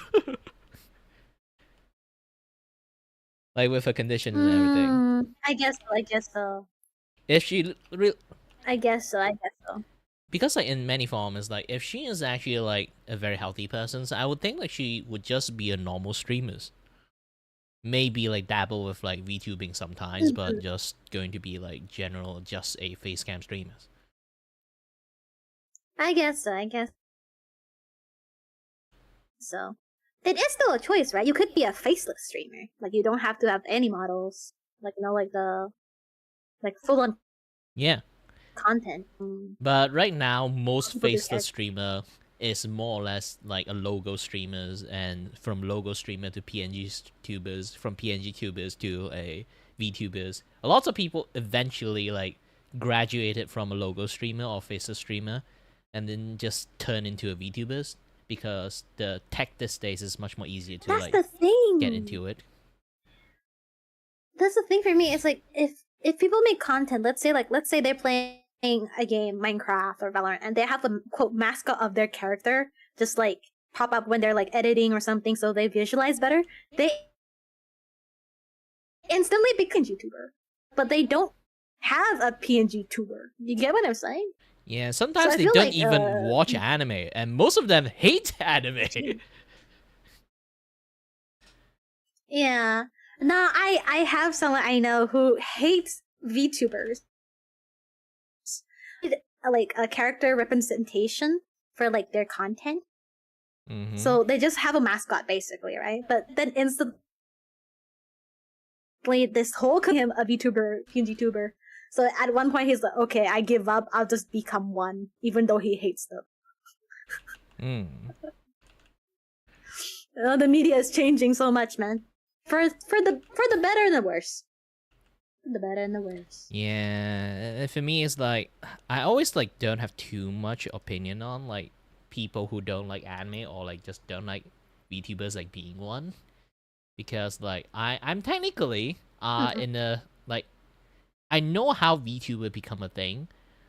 Like with her conditions and everything. I guess so. If she I guess so. because like in many forms, like if she is actually like a very healthy person, so I would think like she would just be a normal streamer. Maybe like dabble with like VTubing sometimes, but just going to be like general, just a face cam streamer. I guess so. It is still a choice, right? You could be a faceless streamer. Like you don't have to have any models. Like like the full on Yeah. content. But right now, most People do faceless edit. streamer is more or less like a logo streamers, and from logo streamer to PNG tubers, from PNG tubers to a VTubers. A lot of people eventually like graduated from a logo streamer or faceless streamer, and then just turn into a VTubers because the tech these days is much more easier to That's like the thing. get into it. That's the thing for me. It's like if people make content, let's say they're playing a game, Minecraft or Valorant, and they have a quote mascot of their character just like pop up when they're like editing or something, so they visualize better. They instantly become a YouTuber, but they don't have a PNG tuber. You get what I'm saying? Yeah, sometimes I they feel don't like, even watch anime, and most of them hate anime. Yeah. No, I have someone I know who hates VTubers. Like a character representation for like their content. Mm-hmm. So they just have a mascot basically, right? But then instantly this whole him a VTuber, PNG-tuber. So at one point he's like, okay, I give up, I'll just become one, even though he hates them. The media is changing so much, man. For the better and the worse. The better and the worse. Yeah, for me it's like I always like don't have too much opinion on like people who don't like anime or like just don't like VTubers like being one, because like I'm technically in a like I know how VTuber become a thing,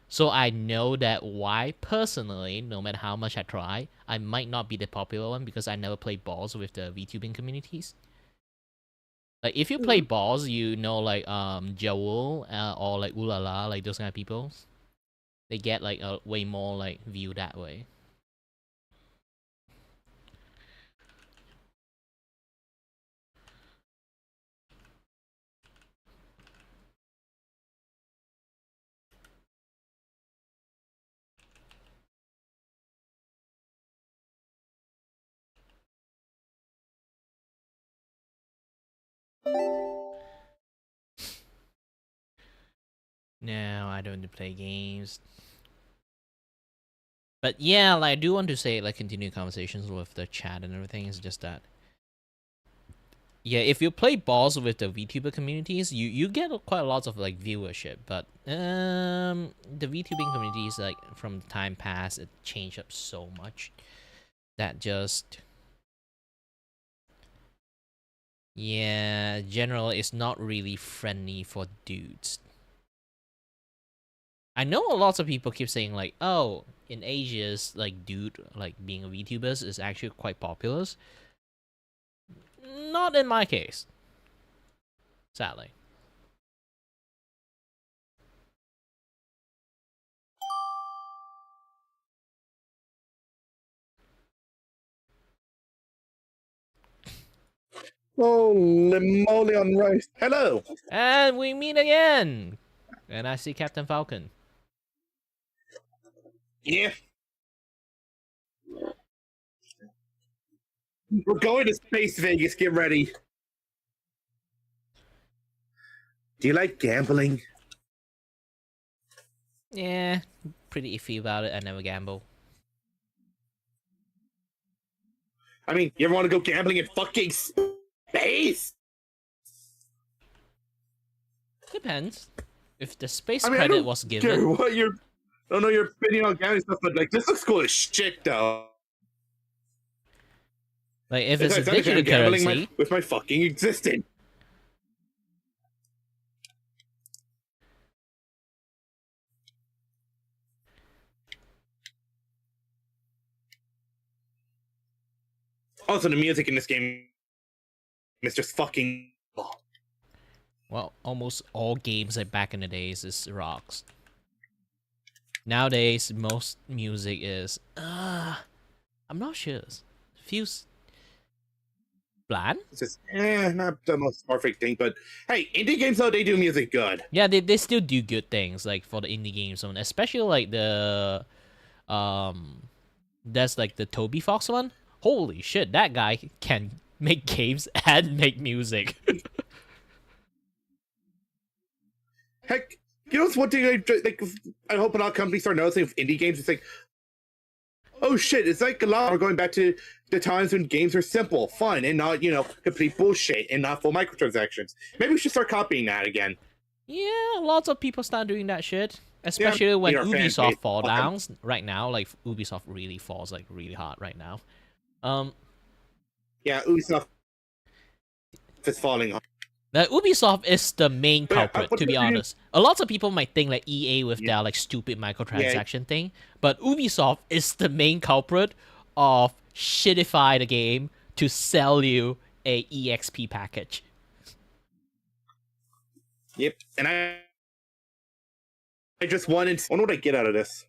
so I know that why personally, no matter how much I try, I might not be the popular one because I never play balls with the VTubing communities. Like if you play balls, you know like Joel or like Ulala, like those kind of people, they get like a way more like view that way. No, I don't play games. But yeah, like I do want to say like continue conversations with the chat and everything. It's just that yeah, if you play balls with the VTuber communities, you get quite a lot of like viewership. But the VTubing communities like from time past it changed up so much that just yeah, generally it's not really friendly for dudes. I know a lot of people keep saying like, oh, in Asia's like dude like being a VTubers is actually quite popular. Not in my case. Sadly. Holy moly on rice. Hello. And we meet again. And I see Captain Falcon. Yeah. We're going to Space Vegas. Get ready. Do you like gambling? Yeah, pretty iffy about it. I never gamble. I mean, you ever want to go gambling in fucking space? Depends. If the space credit was given. Care what your, I don't know your opinion on gambling stuff, but like this looks cool as shit, though. Like if it's a Besides, digital gambling currency, with my fucking existence. Also, the music in this game is just fucking. well, almost all games like back in the days is rocks. Nowadays, most music is I'm not sure. Feels bland. It's just not the most perfect thing, but hey, indie games though they do music good. Yeah, they still do good things like for the indie games one, especially like the that's like the Toby Fox one. Holy shit, that guy can make games and make music. Heck, you know what's one thing I hope a lot of companies start noticing with indie games? It's like, oh shit, it's like a lot. We're going back to the times when games were simple, fun, and not, complete bullshit and not full microtransactions. Maybe we should start copying that again. Yeah, lots of people start doing that shit. Especially when Ubisoft fall down right now. Like Ubisoft really falls like really hard right now. Yeah, Ubisoft is falling off. Ubisoft is the main culprit, to be honest. A lot of people might think like EA with their like stupid microtransaction thing, but Ubisoft is the main culprit of shitify the game to sell you a EXP package. Yep, and I just wanted. I wonder what I get out of this.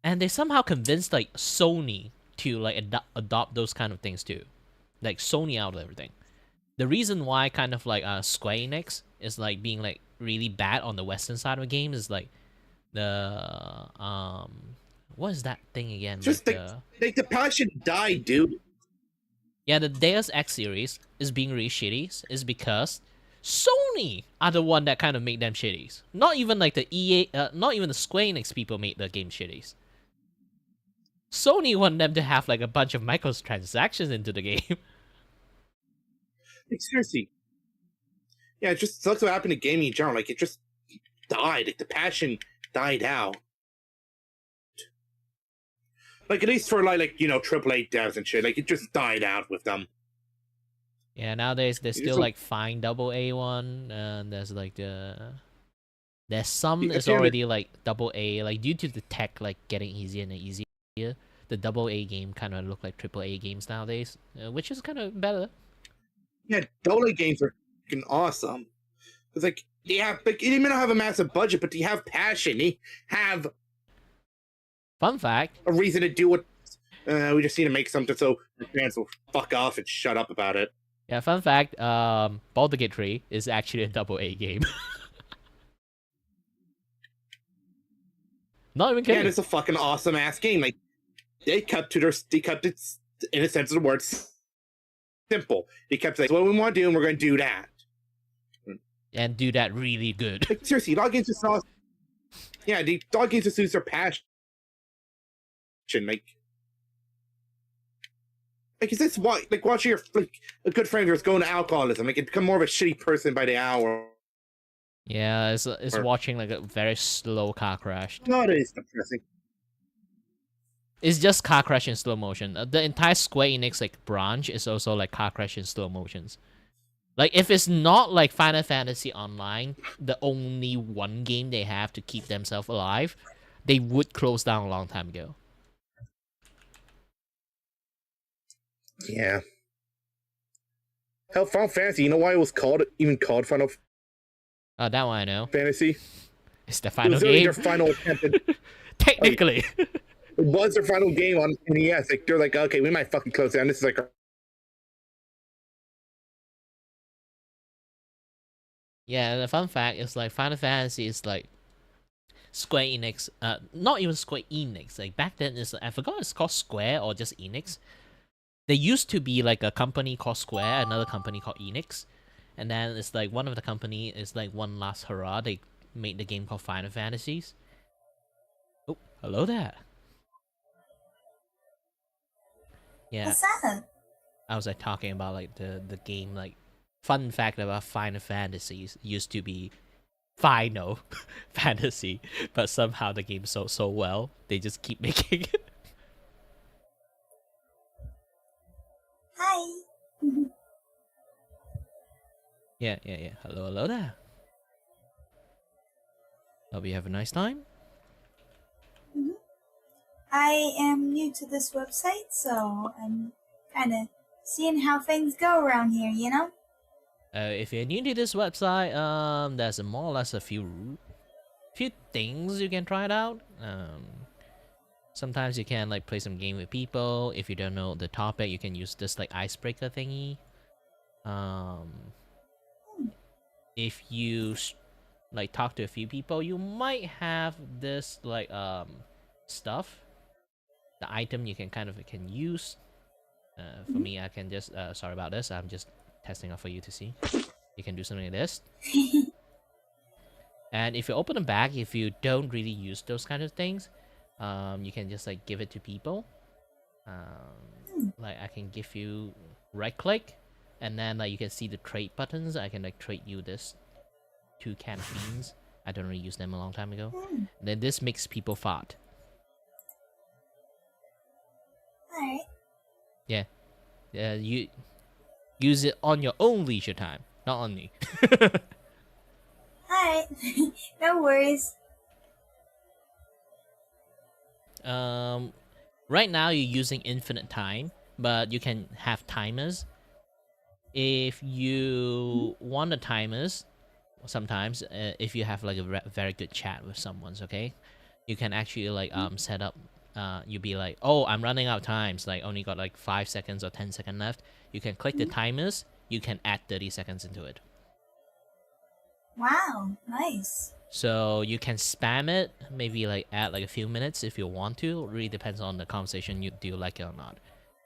And they somehow convinced like Sony to like adopt those kind of things too. like Sony out of everything. The reason why kind of like Square Enix is like being like really bad on the Western side of the game is like the what is that thing again? Just like the passion died, dude. Yeah, the Deus Ex series is being really shitty is because Sony are the one that kind of made them shitties. Not even like the EA, not even the Square Enix people made the game shitties. Sony want them to have like a bunch of microtransactions into the game. Like, seriously. Yeah, it just sucks what happened to gaming in general. Like, it just died. Like, the passion died out. Like, at least for, like you know, AAA devs and shit. Like, it just died out with them. Yeah, nowadays there's still like fine AA one, and there's like there's some is already like AA. Like, due to the tech like getting easier and easier, the AA game kind of look like AAA games nowadays, which is kind of better. Yeah, AA games are fucking awesome. It's like they have, like, they may not have a massive budget, but they have passion. They have fun fact, a reason to do what. We just need to make something so the fans will fuck off and shut up about it. Yeah, fun fact. Baldur's Gate 3 is actually a AA game. Not even kidding. And it's a fucking awesome ass game. Like, they kept it in a sense of the word simple. They kept saying, what we want to do, and we're going to do that. And do that really good. Like, seriously, dog games just saw. Yeah, the dog games just lose their passion. Like, is this why? Like, watching your a good friend of yours go into alcoholism, like, it become more of a shitty person by the hour. Yeah, it's watching like a very slow car crash. God, it is depressing. It's just car crash in slow motion. The entire Square Enix like branch is also like car crash in slow motions. Like, if it's not like Final Fantasy Online, the only one game they have to keep themselves alive, they would close down a long time ago. Yeah. Hell, Final Fantasy, you know why it was even called Final that one I know. Fantasy? It's the final it was game. Their final attempt at, technically. Like, it was their final game on NES. Like, they're like, okay, we might fucking close down. This is like Yeah, the fun fact is like Final Fantasy is like Square Enix, not even Square Enix. Like, back then, I forgot it's called Square or just Enix. There used to be like a company called Square, another company called Enix, and then it's like one of the company is like one last hurrah. They made the game called Final Fantasies. Oh, hello there. Yeah. What's that? I was like talking about like the game, like fun fact about Final Fantasies used to be Final Fantasy, but somehow the game sold so well they just keep making it. Hi. Yeah. Hello there. Hope you have a nice time. I am new to this website, so I'm kind of seeing how things go around here, you know? If you're new to this website, there's more or less a few things you can try it out. Sometimes you can like play some game with people. If you don't know the topic, you can use this like icebreaker thingy. If you like talk to a few people, you might have this like stuff, the item you can use. For me, I can just sorry about this. I'm just testing out for you to see. You can do something like this. And if you open a bag, if you don't really use those kind of things, you can just like give it to people. Like I can give you right click, and then like you can see the trade buttons. I can like trade you this 2 can of beans. I don't really use them a long time ago. Then this makes people fart. Alright. Yeah. You use it on your own leisure time, not on me. Alright. No worries. Right now you're using infinite time, but you can have timers. If you want the timers, sometimes if you have like a very good chat with someone, okay, you can actually like set up you'll be like, oh, I'm running out of times, like only got like 5 seconds or 10 seconds left. You can click the timers, you can add 30 seconds into it. Wow, nice. So you can spam it, maybe like add like a few minutes if you want to. It really depends on the conversation, do you like it or not.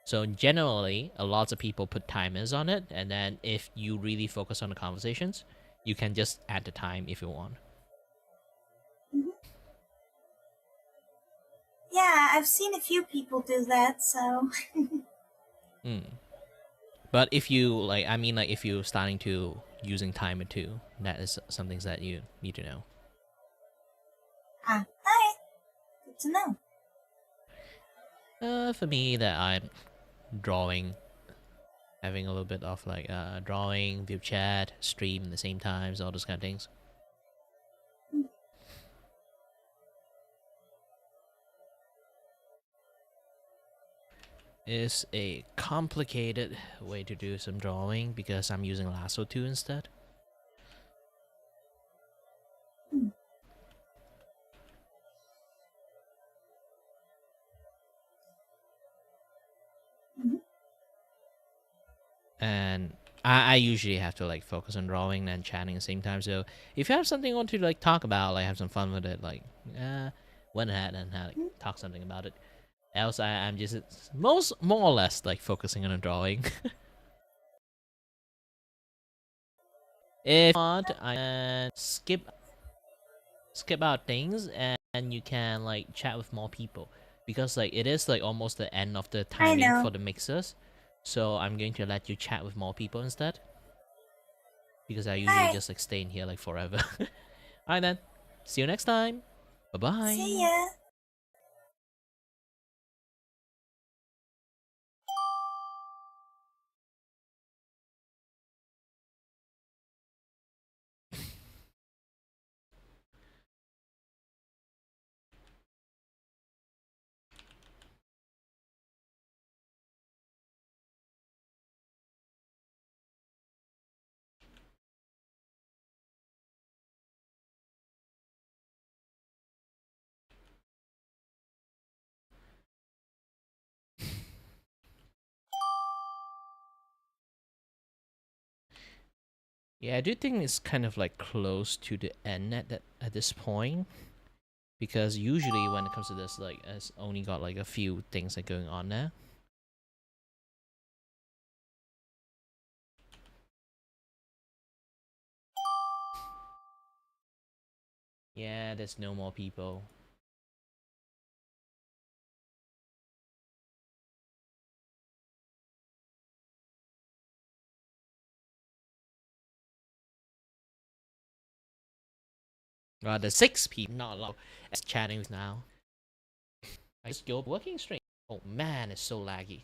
So generally, a lot of people put timers on it, and then if you really focus on the conversations, you can just add the time if you want. Yeah, I've seen a few people do that, so. But if you like, I mean, like if you're starting to using timer too, that is something that you need to know. Ah, alright. Good to know. For me, that I'm drawing, having a little bit of like drawing, view chat, stream at the same times, all those kind of things. Is a complicated way to do some drawing because I'm using Lasso 2 instead. And I usually have to like focus on drawing and chatting at the same time. So if you have something you want to like talk about, like have some fun with it, like went ahead and like, talk something about it. Else I'm just more or less like focusing on a drawing. If not, I can skip out things and you can like chat with more people, because like it is like almost the end of the timing for the mixers. So I'm going to let you chat with more people instead, because I usually just like stay in here like forever. Alright then, see you next time. Bye bye. See ya. Yeah, I do think it's kind of like close to the end at this point, because usually when it comes to this, like it's only got like a few things like going on there. Yeah, there's no more people. There's 6 people, not a lot. As chatting now. I just go working straight. Oh man, it's so laggy.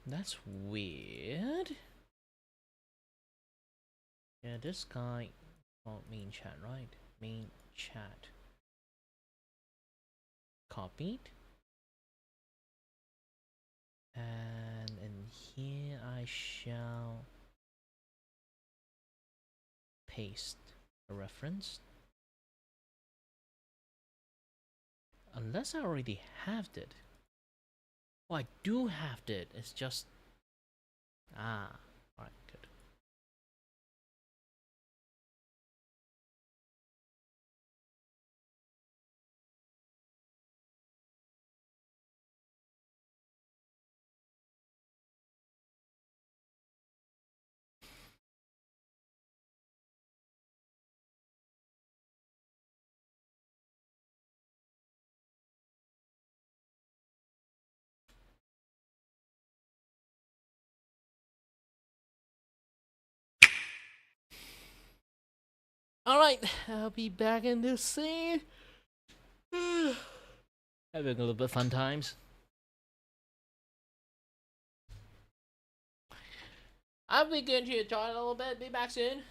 That's weird. Yeah, this guy. Oh, main chat, right? Main chat. Copied. And in here I shall paste a reference. Unless I already have it. Oh, I do have it. It's just... Ah, alright, good. Alright, I'll be back in this scene. Having a little bit fun times. I'll be going to enjoy a little bit. Be back soon.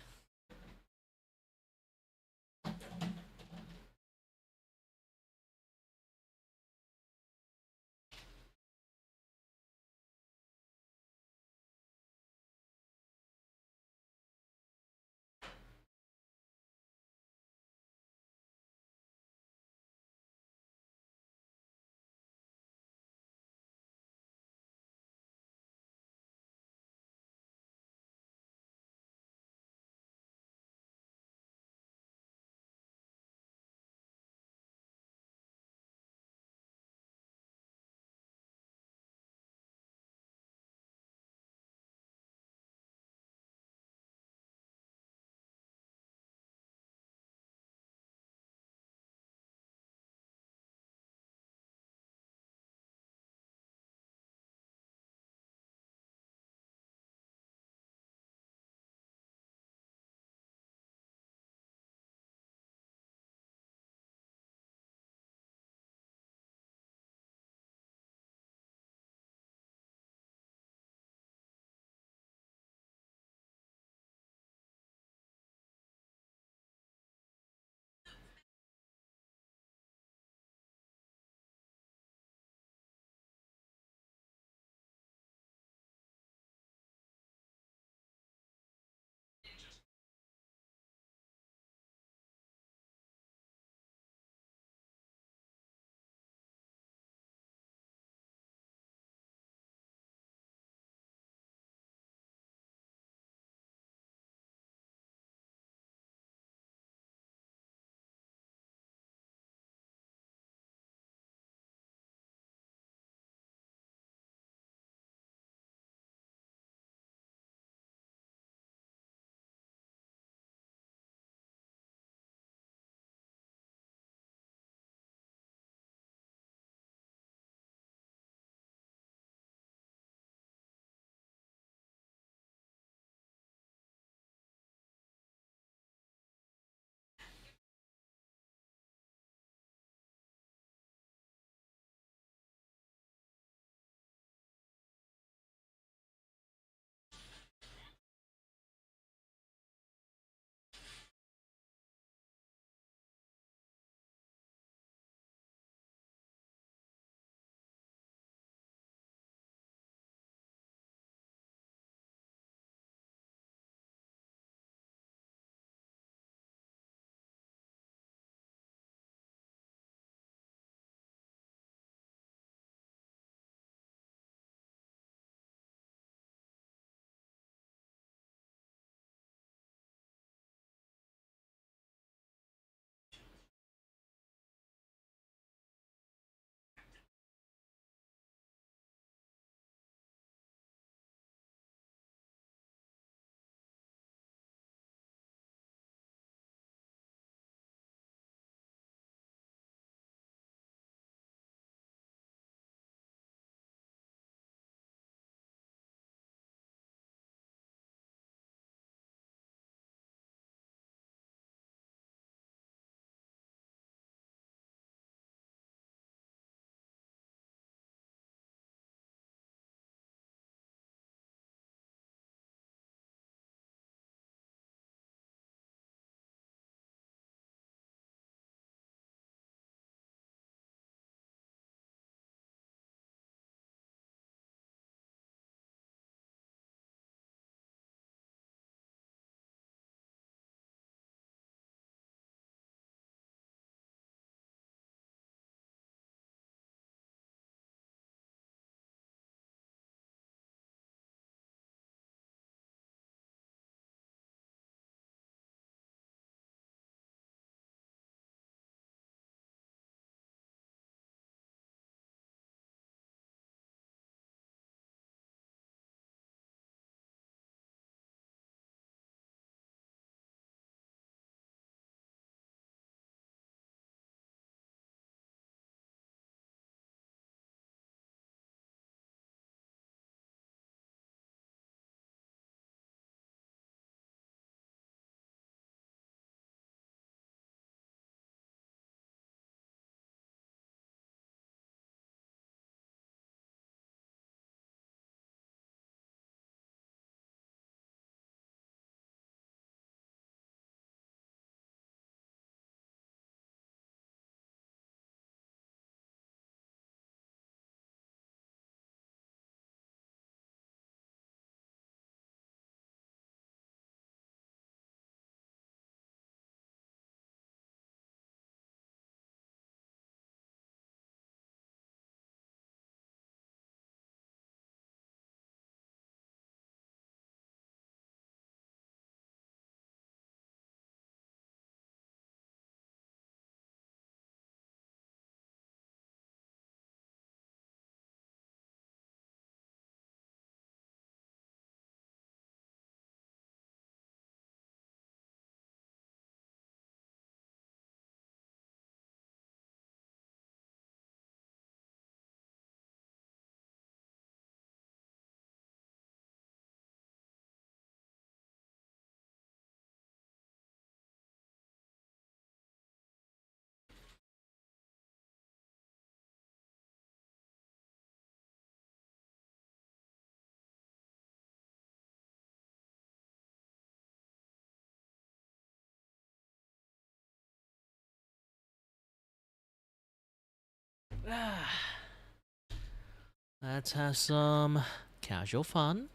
Let's have some casual fun.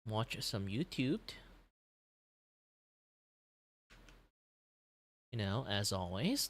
Watch some YouTube. You know, as always.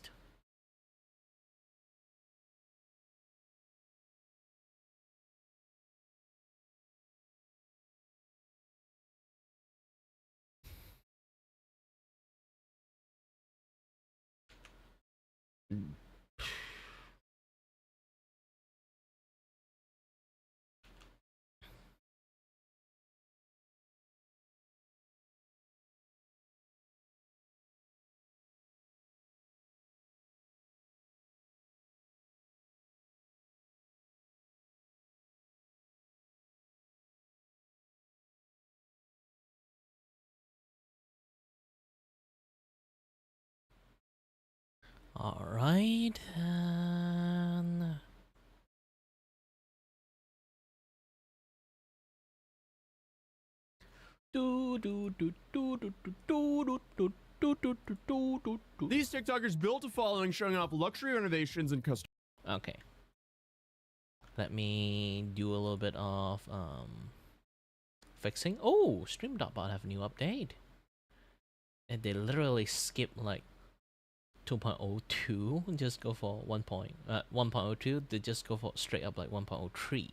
All right, and These TikTokers built a following showing off luxury renovations and custom. Okay. Let me do a little bit of fixing. Oh, Stream.bot have a new update. And they literally skip like 2.02, just go for 1.02. They just go for straight up like 1.03.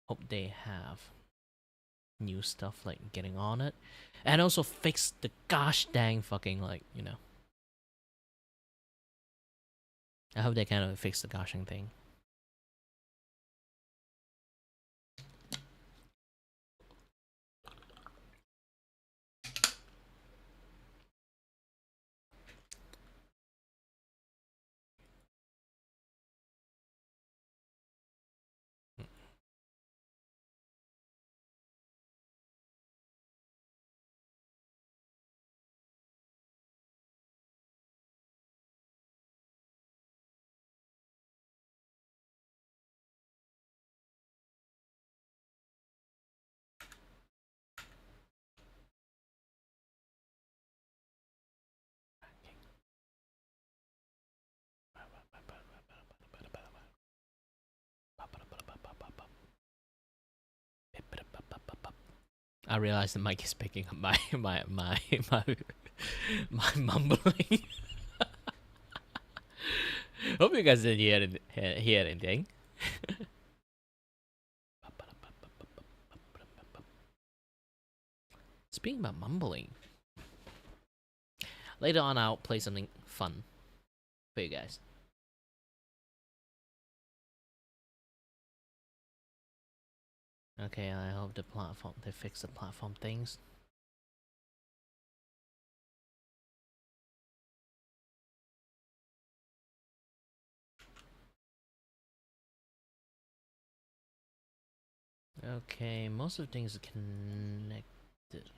Hope they have new stuff like getting on it, and also fix the gosh dang fucking like, you know. I hope they kind of fix the gosh dang thing. I realize the mic is picking up my mumbling. Hope you guys didn't hear anything. Speaking about mumbling, later on I'll play something fun for you guys. Okay, I hope they fix the platform things. Okay, most of the things are connected.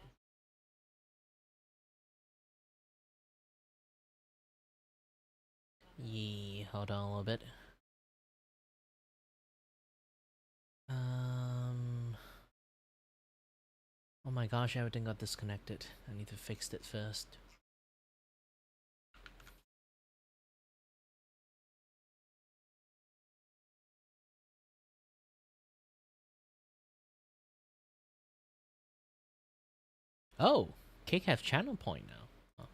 Yeah, hold on a little bit. Oh my gosh, everything got disconnected. I need to fix it first. Oh, Cake have channel point now.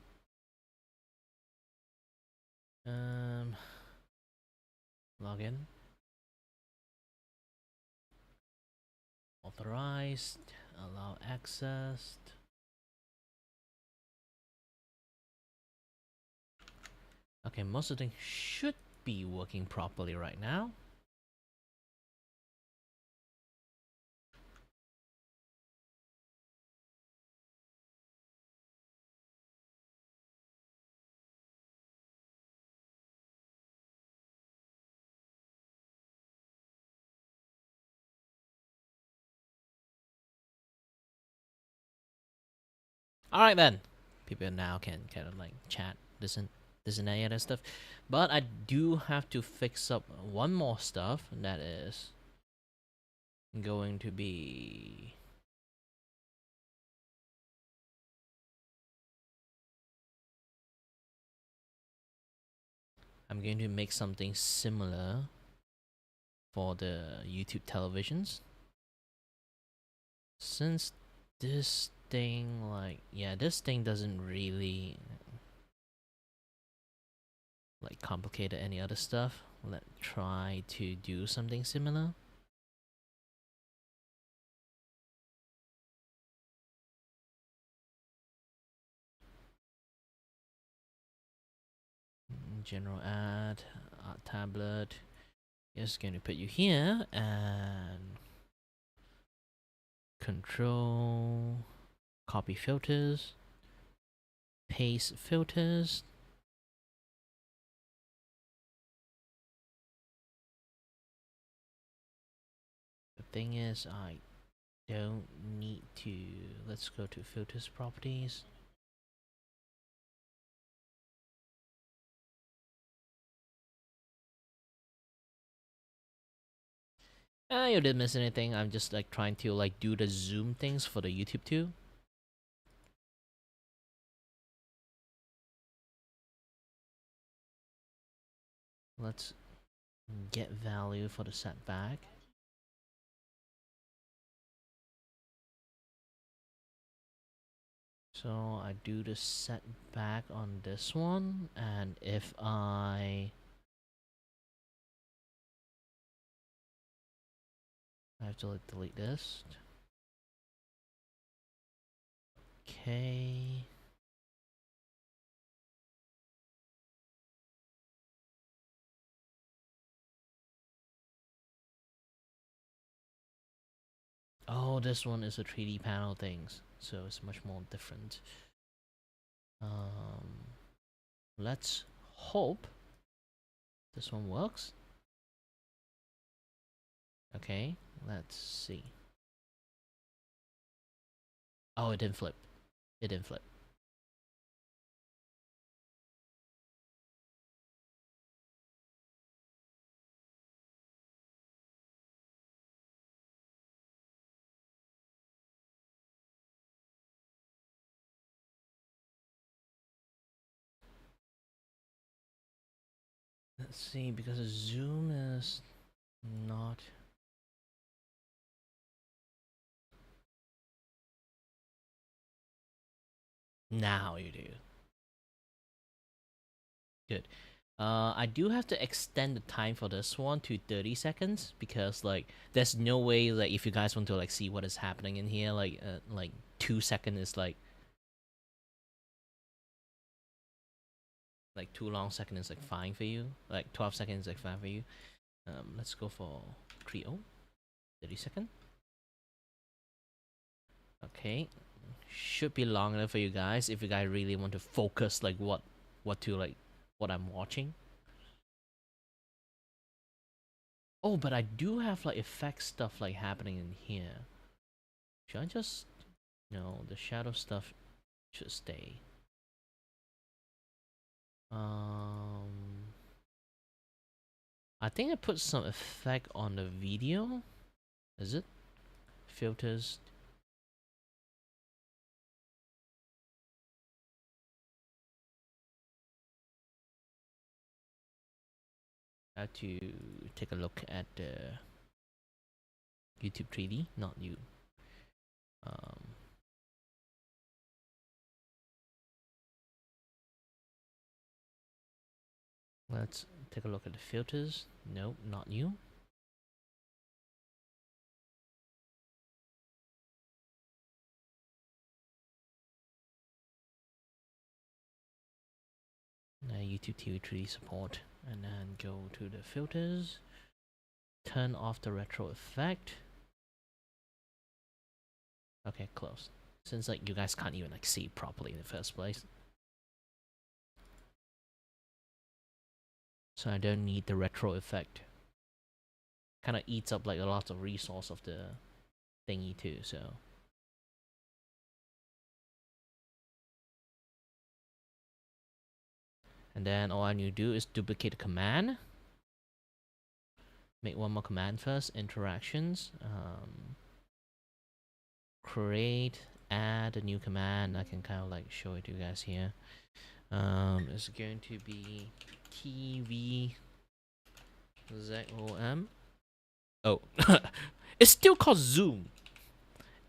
Oh. Login. Authorized. Allow access. Okay, most of the things should be working properly right now. Alright then. People now can kind of like chat, this and any other stuff. But I do have to fix up one more stuff, and that is going to be I'm going to make something similar for the YouTube televisions. Since this thing, like, yeah, this thing doesn't really like complicate any other stuff. Let's try to do something similar. General ad, art tablet. Just going to put you here and control, copy filters, paste filters. The thing is, I don't need to. Let's go to filters properties. You didn't miss anything. I'm just like trying to like do the zoom things for the YouTube too. Let's get value for the setback. So I do the setback on this one, and if I have to like delete this. Okay. Oh, this one is a 3D panel things, so it's much more different. Let's hope this one works. Okay, let's see. Oh, it didn't flip. It didn't flip. Let's see, because the zoom is not... Now you do. Good. I do have to extend the time for this one to 30 seconds because like there's no way like if you guys want to like see what is happening in here like 2 seconds is like too long second is like fine for you, like 12 seconds is like fine for you. Let's go for 30 seconds. Okay, should be long enough for you guys if you guys really want to focus like what I'm watching. Oh, but I do have like effect stuff like happening in here. Should I just... No, the shadow stuff should stay. I think I put some effect on the video. Is it? Filters. I have to take a look at the YouTube 3D, not you. Let's take a look at the filters. Nope, not you. YouTube TV 3D support, and then go to the filters, turn off the retro effect. Okay, close. Since like you guys can't even like see properly in the first place, so I don't need the retro effect. Kind of eats up like a lot of resource of the thingy too, so. And then all I need to do is duplicate the command. Make one more command first. Interactions. Create. Add a new command. I can kind of like show it to you guys here. It's going to be TV ZOM. Oh, it's still called Zoom.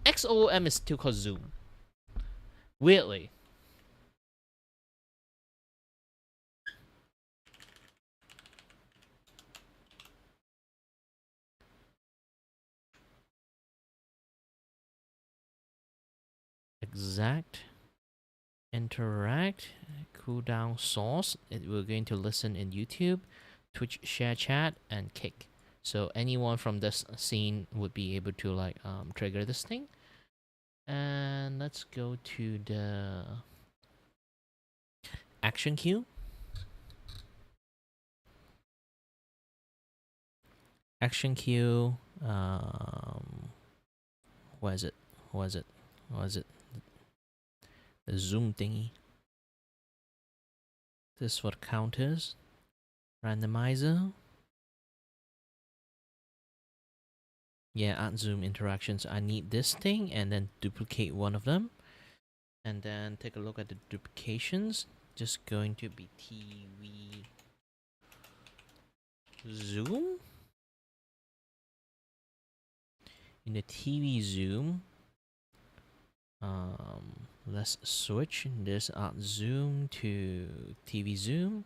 XOM is still called Zoom. Weirdly. Exact, interact, cooldown source. We're going to listen in YouTube, Twitch share chat, and kick. So anyone from this scene would be able to like trigger this thing. And let's go to the action queue. Action queue. What is it? What is it? What is it? The zoom thingy. This is what counters. Randomizer. Yeah, add zoom interactions. I need this thing and then duplicate one of them. And then take a look at the duplications. Just going to be TV zoom. In the TV zoom, let's switch this add zoom to TV zoom.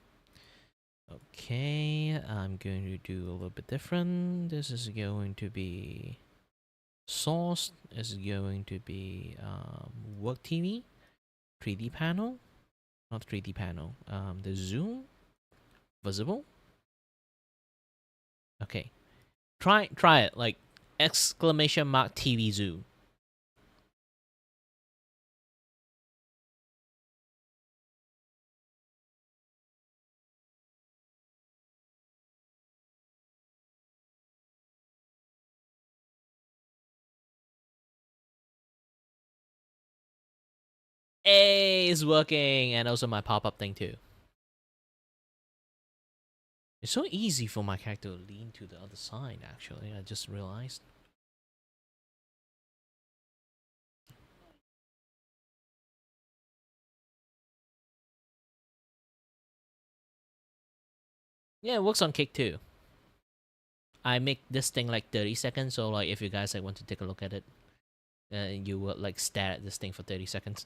Okay, I'm going to do a little bit different. This is going to be source. This is going to be work TV, 3D panel, not 3D panel. The zoom, visible. Okay, try it like exclamation mark TV zoom. Hey, it's working, and also my pop-up thing too. It's so easy for my character to lean to the other side, actually, I just realized. Yeah, it works on Kick too. I make this thing like 30 seconds, so like if you guys like want to take a look at it, you will like stare at this thing for 30 seconds.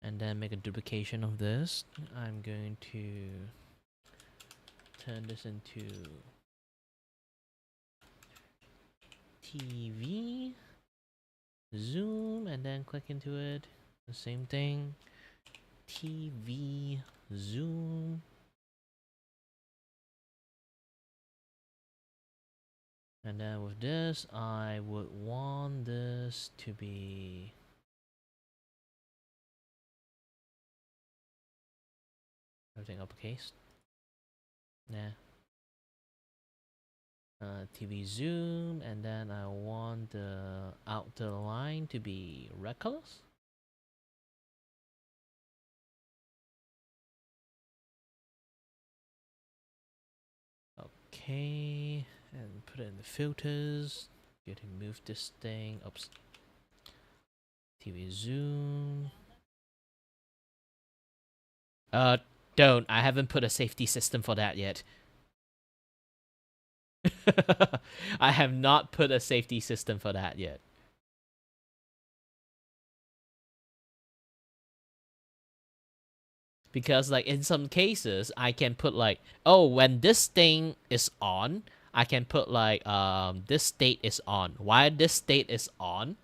And then make a duplication of this. I'm going to turn this into TV, zoom, and then click into it. The same thing. TV, zoom. And then with this, I would want this to be everything uppercase. Nah. TV zoom, and then I want the outer line to be red colors. Okay, and put it in the filters. Get to move this thing up. TV zoom. Don't. I haven't put a safety system for that yet. I have not put a safety system for that yet. Because like in some cases I can put like, oh, when this thing is on, I can put like this state is on. Why this state is on?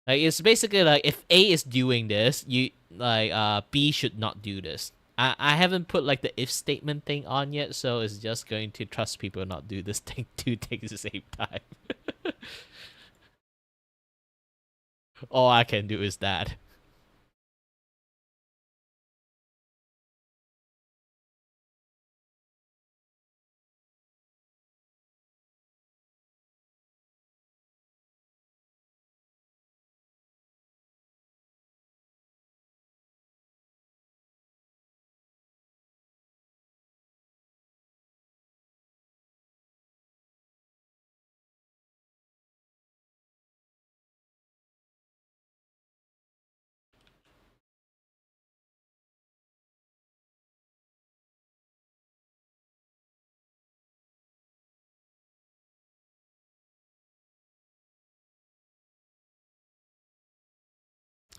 Like it's basically like if A is doing this, you like B should not do this. I haven't put like the if statement thing on yet, so it's just going to trust people not do this thing two things at the same time. All I can do is that.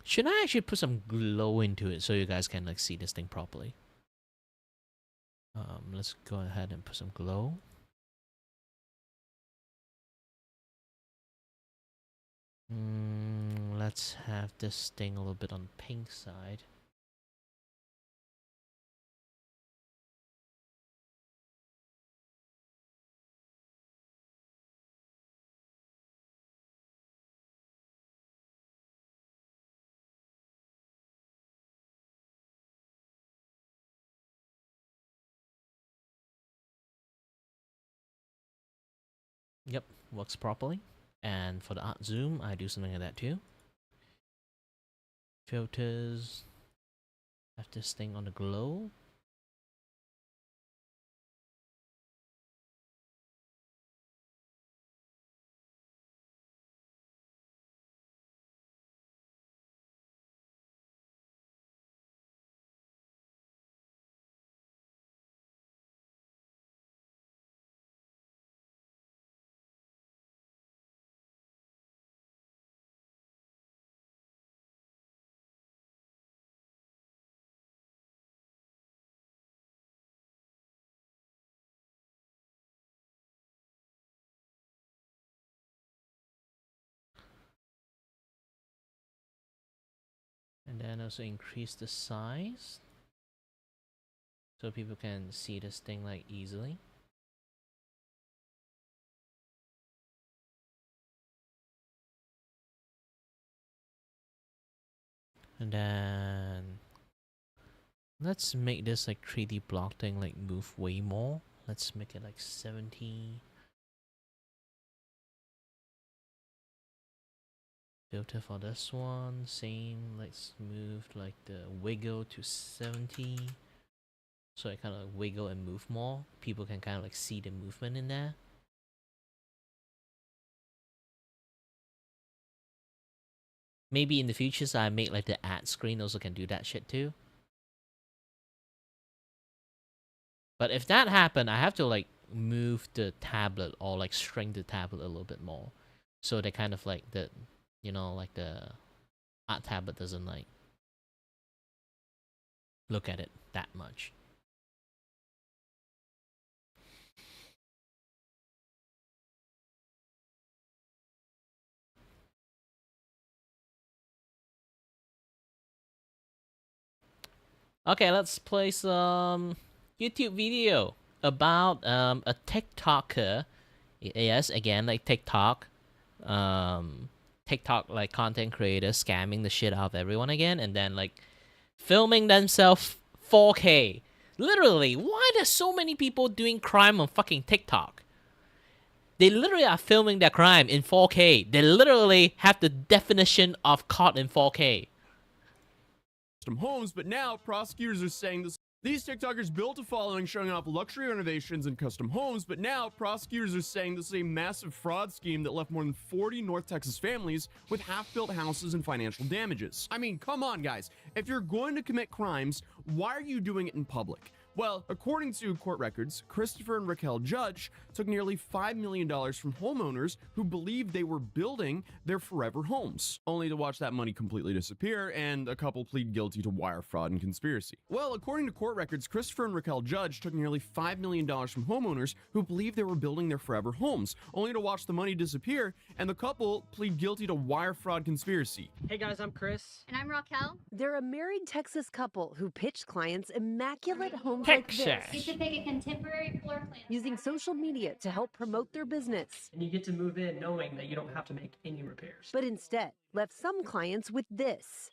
Should I actually put some glow into it so you guys can like see this thing properly? Let's go ahead and put some glow. Let's have this thing a little bit on the pink side. Yep, works properly. And for the art zoom, I do something like that too. Filters. Have this thing on the glow. And then also increase the size so people can see this thing like easily. And then let's make this like 3D block thing like move way more. Let's make it like 70. Filter for this one, same. Let's move like the wiggle to 70. So it kind of wiggle and move more. People can kind of like see the movement in there. Maybe in the future, so I make like the ad screen also can do that shit too. But if that happened, I have to like move the tablet or like shrink the tablet a little bit more. So they kind of like the, you know, like the art tablet doesn't like look at it that much. Okay, let's play some YouTube video about a TikToker. Yes, again, like TikTok. TikTok like content creators scamming the shit out of everyone again, and then like filming themselves 4K. Literally, why there's so many people doing crime on fucking TikTok? They literally are filming their crime in 4K. They literally have the definition of caught in 4K. Homes, but now prosecutors are saying this. These TikTokers built a following showing off luxury renovations and custom homes, but now prosecutors are saying this is a massive fraud scheme that left more than 40 North Texas families with half-built houses and financial damages. I mean, come on, guys. If you're going to commit crimes, why are you doing it in public? Well, according to court records, Christopher and Raquel Judge took nearly $5 million from homeowners who believed they were building their forever homes, only to watch that money completely disappear, and a couple plead guilty to wire fraud and conspiracy. Well, according to court records, Christopher and Raquel Judge took nearly $5 million from homeowners who believed they were building their forever homes, only to watch the money disappear, and the couple plead guilty to wire fraud conspiracy. Hey guys, I'm Chris. And I'm Raquel. They're a married Texas couple who pitched clients immaculate homes Texas. like You this, should pick a contemporary floor plan. using social media to help promote their business. And you get to move in knowing that you don't have to make any repairs. But instead, left some clients with this.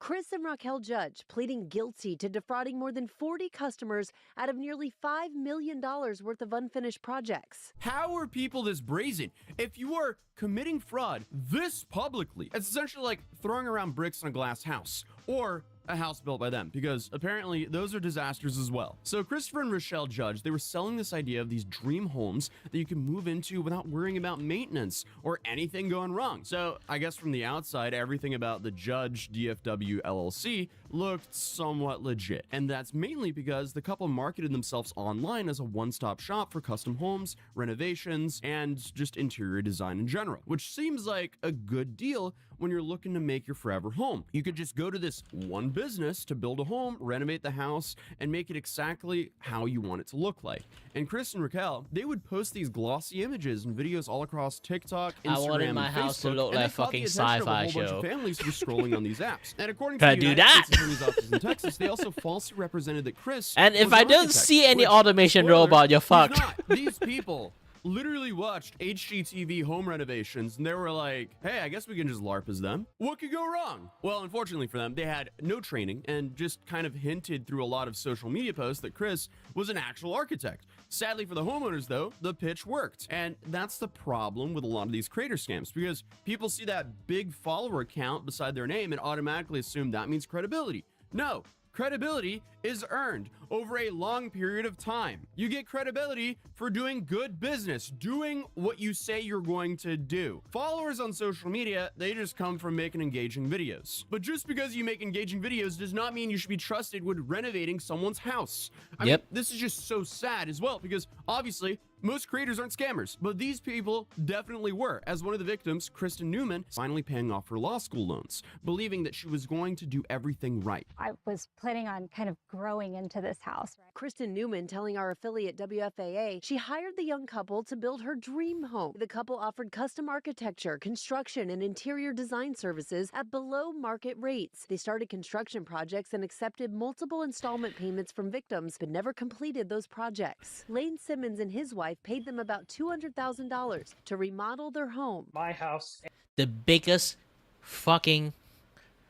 Chris and Raquel Judge pleading guilty to defrauding more than 40 customers out of nearly $5 million worth of unfinished projects. How are people this brazen? If you are committing fraud this publicly, it's essentially like throwing around bricks in a glass house or a house built by them, because apparently those are disasters as well. So Christopher and Rochelle Judge, they were selling this idea of these dream homes that you can move into without worrying about maintenance or anything going wrong. So I guess from the outside, everything about the Judge DFW LLC looked somewhat legit. And that's mainly because the couple marketed themselves online as a one-stop shop for custom homes, renovations, and just interior design in general, which seems like a good deal when you're looking to make your forever home. You could just go to this one business to build a home, renovate the house, and make it exactly how you want it to look like. And Chris and Raquel, they would post these glossy images and videos all across TikTok, Instagram, I wanted and my Facebook, house to look and they like caught the fucking attention of a sci-fi whole bunch show. of families just scrolling on these apps. And according Can I to do the United that? States Attorney's Office in Texas, they also falsely represented that Chris And if was an I don't architect, see any which, automation spoiler, robot, you're he's fucked. not. These people literally watched HGTV home renovations and they were like, hey, I guess we can just LARP as them. What could go wrong? Well, unfortunately for them, they had no training and just kind of hinted through a lot of social media posts that Chris was an actual architect. Sadly for the homeowners though, the pitch worked. And that's the problem with a lot of these creator scams, because people see that big follower count beside their name and automatically assume that means credibility. No. Credibility is earned over a long period of time. You get credibility for doing good business, doing what you say you're going to do. Followers on social media, they just come from making engaging videos. But just because you make engaging videos does not mean you should be trusted with renovating someone's house. I mean, this is just so sad as well, because obviously most creators aren't scammers, but these people definitely were, as one of the victims, Kristen Newman, finally paying off her law school loans, believing that she was going to do everything right. I was planning on kind of growing into this house. Kristen Newman telling our affiliate WFAA she hired the young couple to build her dream home. The couple offered custom architecture, construction, and interior design services at below market rates. They started construction projects and accepted multiple installment payments from victims, but never completed those projects. Lane Simmons and his wife paid them about $200,000 to remodel their home. My house. The biggest fucking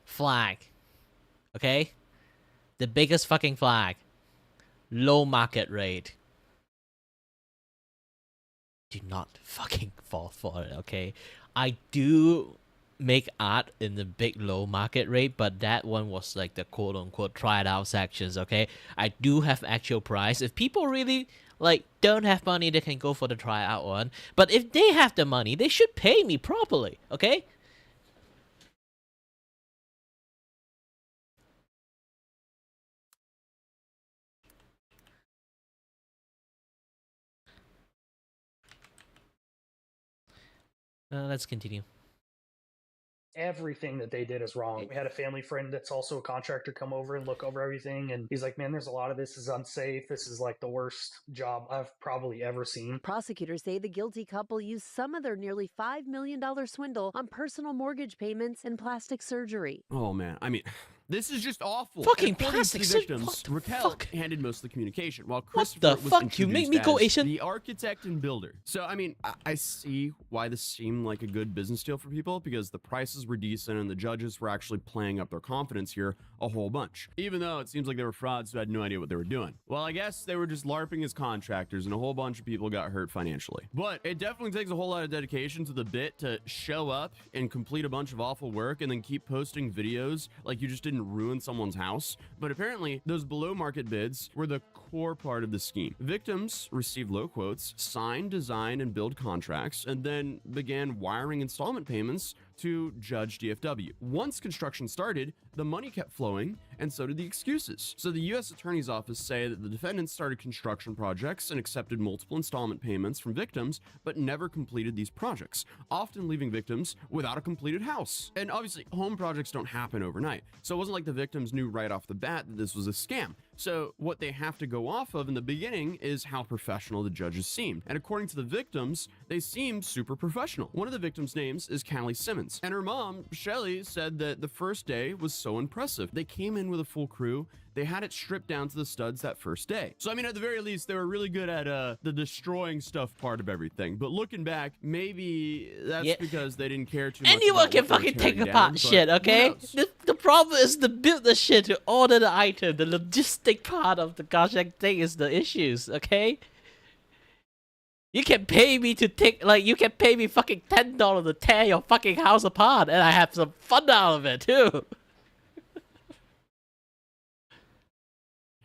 flag. Okay? The biggest fucking flag. Low market rate. Do not fucking fall for it, okay? I do make art in the big low market rate, but that one was like the quote unquote tried out sections, okay? I do have actual price. If people really like don't have money, they can go for the try out one. But if they have the money, they should pay me properly, okay? Let's continue. Everything that they did is wrong. We had a family friend that's also a contractor come over and look over everything, and he's like, man, there's a lot of this is unsafe. This is like the worst job I've probably ever seen. Prosecutors say the guilty couple used some of their nearly $5 million swindle on personal mortgage payments and plastic surgery. Oh man, I mean, this is just awful. Fucking According plastic to the victims, Raquel handed most of the communication, while Christopher the was fuck? You make me go introduced as Asian? the architect and builder. So I mean, I see why this seemed like a good business deal for people, because the prices were decent and the judges were actually playing up their confidence here a whole bunch. Even though it seems like they were frauds who had no idea what they were doing. Well, I guess they were just LARPing as contractors and a whole bunch of people got hurt financially. But it definitely takes a whole lot of dedication to the bit to show up and complete a bunch of awful work and then keep posting videos like you just didn't ruin someone's house. But apparently those below market bids were the core part of the scheme. Victims received low quotes, signed, design, and build contracts, and then began wiring installment payments to Judge DFW. Once construction started, the money kept flowing, and so did the excuses. So the U.S. Attorney's Office say that the defendants started construction projects and accepted multiple installment payments from victims, but never completed these projects, often leaving victims without a completed house. And obviously, home projects don't happen overnight, so it wasn't like the victims knew right off the bat that this was a scam. So what they have to go off of in the beginning is how professional the judges seemed. And according to the victims, they seemed super professional. One of the victims' names is Callie Simmons. And her mom, Shelly, said that the first day was so impressive. They came in with a full crew. They had it stripped down to the studs that first day. So, I mean, at the very least, they were really good at the destroying stuff part of everything. But looking back, maybe that's because they didn't care too much. Anyone can fucking take apart shit, okay? The problem is to build the shit, to order the item, the logistic part of the gosh thing is the issues, okay? You can pay me to take, like, you can pay me fucking $10 to tear your fucking house apart, and I have some fun out of it, too.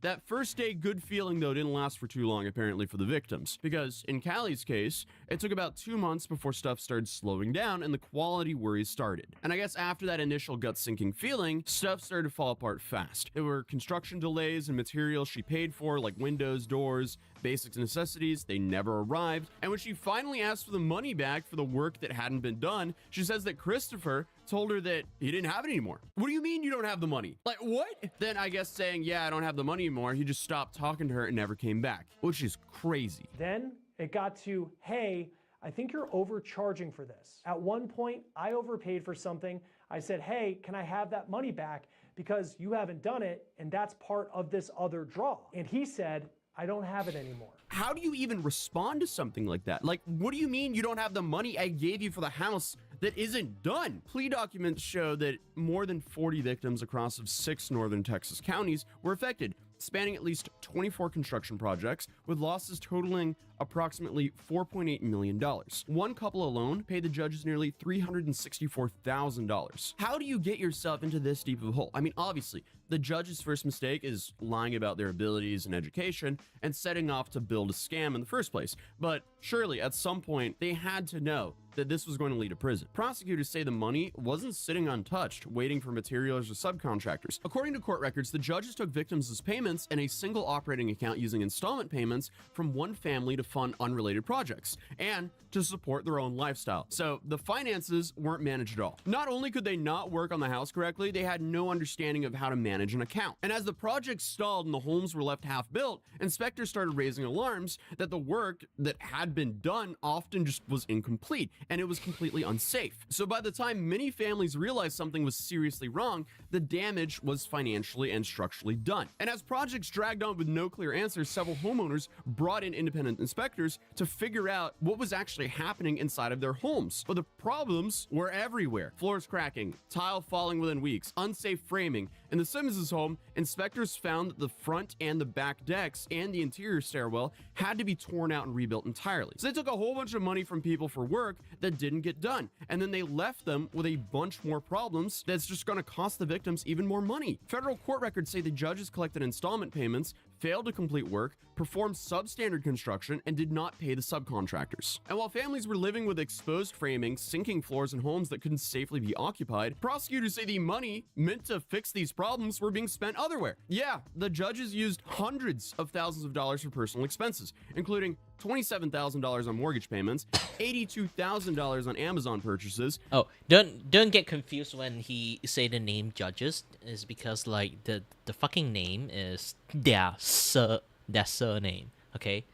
That first day good feeling, though, didn't last for too long, apparently, for the victims. Because in Callie's case, It took about 2 months before stuff started slowing down and the quality worries started. And I guess after that initial gut-sinking feeling, stuff started to fall apart fast. There were construction delays and materials she paid for, like windows, doors, basic necessities. They never arrived. And when she finally asked for the money back for the work that hadn't been done, she says that Christopher told her that he didn't have it anymore. What do you mean you don't have the money? Like, what? Then I guess saying, yeah, I don't have the money anymore, he just stopped talking to her and never came back, which is crazy. Then it got to, hey, I think you're overcharging for this. At one point, I overpaid for something. I said, hey, can I have that money back? Because you haven't done it, and that's part of this other draw. And he said, I don't have it anymore. How do you even respond to something like that? Like, what do you mean you don't have the money I gave you for the house that isn't done? Plea documents show that more than 40 victims across 6 northern Texas counties were affected, spanning at least 24 construction projects, with losses totaling approximately $4.8 million. One couple alone paid the judges nearly $364,000. How do you get yourself into this deep of a hole? I mean, obviously, the judge's first mistake is lying about their abilities and education and setting off to build a scam in the first place. But surely, at some point, they had to know that this was going to lead to prison. Prosecutors say the money wasn't sitting untouched, waiting for materials or subcontractors. According to court records, the judges took victims as payments in a single operating account using installment payments from one family to fund unrelated projects and to support their own lifestyle. So the finances weren't managed at all. Not only could they not work on the house correctly, they had no understanding of how to manage an account. And as the project stalled and the homes were left half built, inspectors started raising alarms that the work that had been done often just was incomplete and it was completely unsafe. So by the time many families realized something was seriously wrong, the damage was financially and structurally done. And as projects dragged on with no clear answers, several homeowners brought in independent inspectors to figure out what was actually happening inside of their homes. But the problems were everywhere. Floors cracking, tile falling within weeks, unsafe framing. In the Simmons' home, inspectors found that the front and the back decks and the interior stairwell had to be torn out and rebuilt entirely. So they took a whole bunch of money from people for work that didn't get done, and then they left them with a bunch more problems that's just going to cost the victims even more money. Federal court records say the judges collected installment payments, failed to complete work, performed substandard construction, and did not pay the subcontractors. And while families were living with exposed framing, sinking floors, and homes that couldn't safely be occupied, prosecutors say the money meant to fix these problems were being spent otherwhere. Yeah, the judges used hundreds of thousands of dollars for personal expenses, including $27,000 on mortgage payments, $82,000 on Amazon purchases. Oh, don't get confused when he say the name judges, is because like the fucking name is their surname, okay?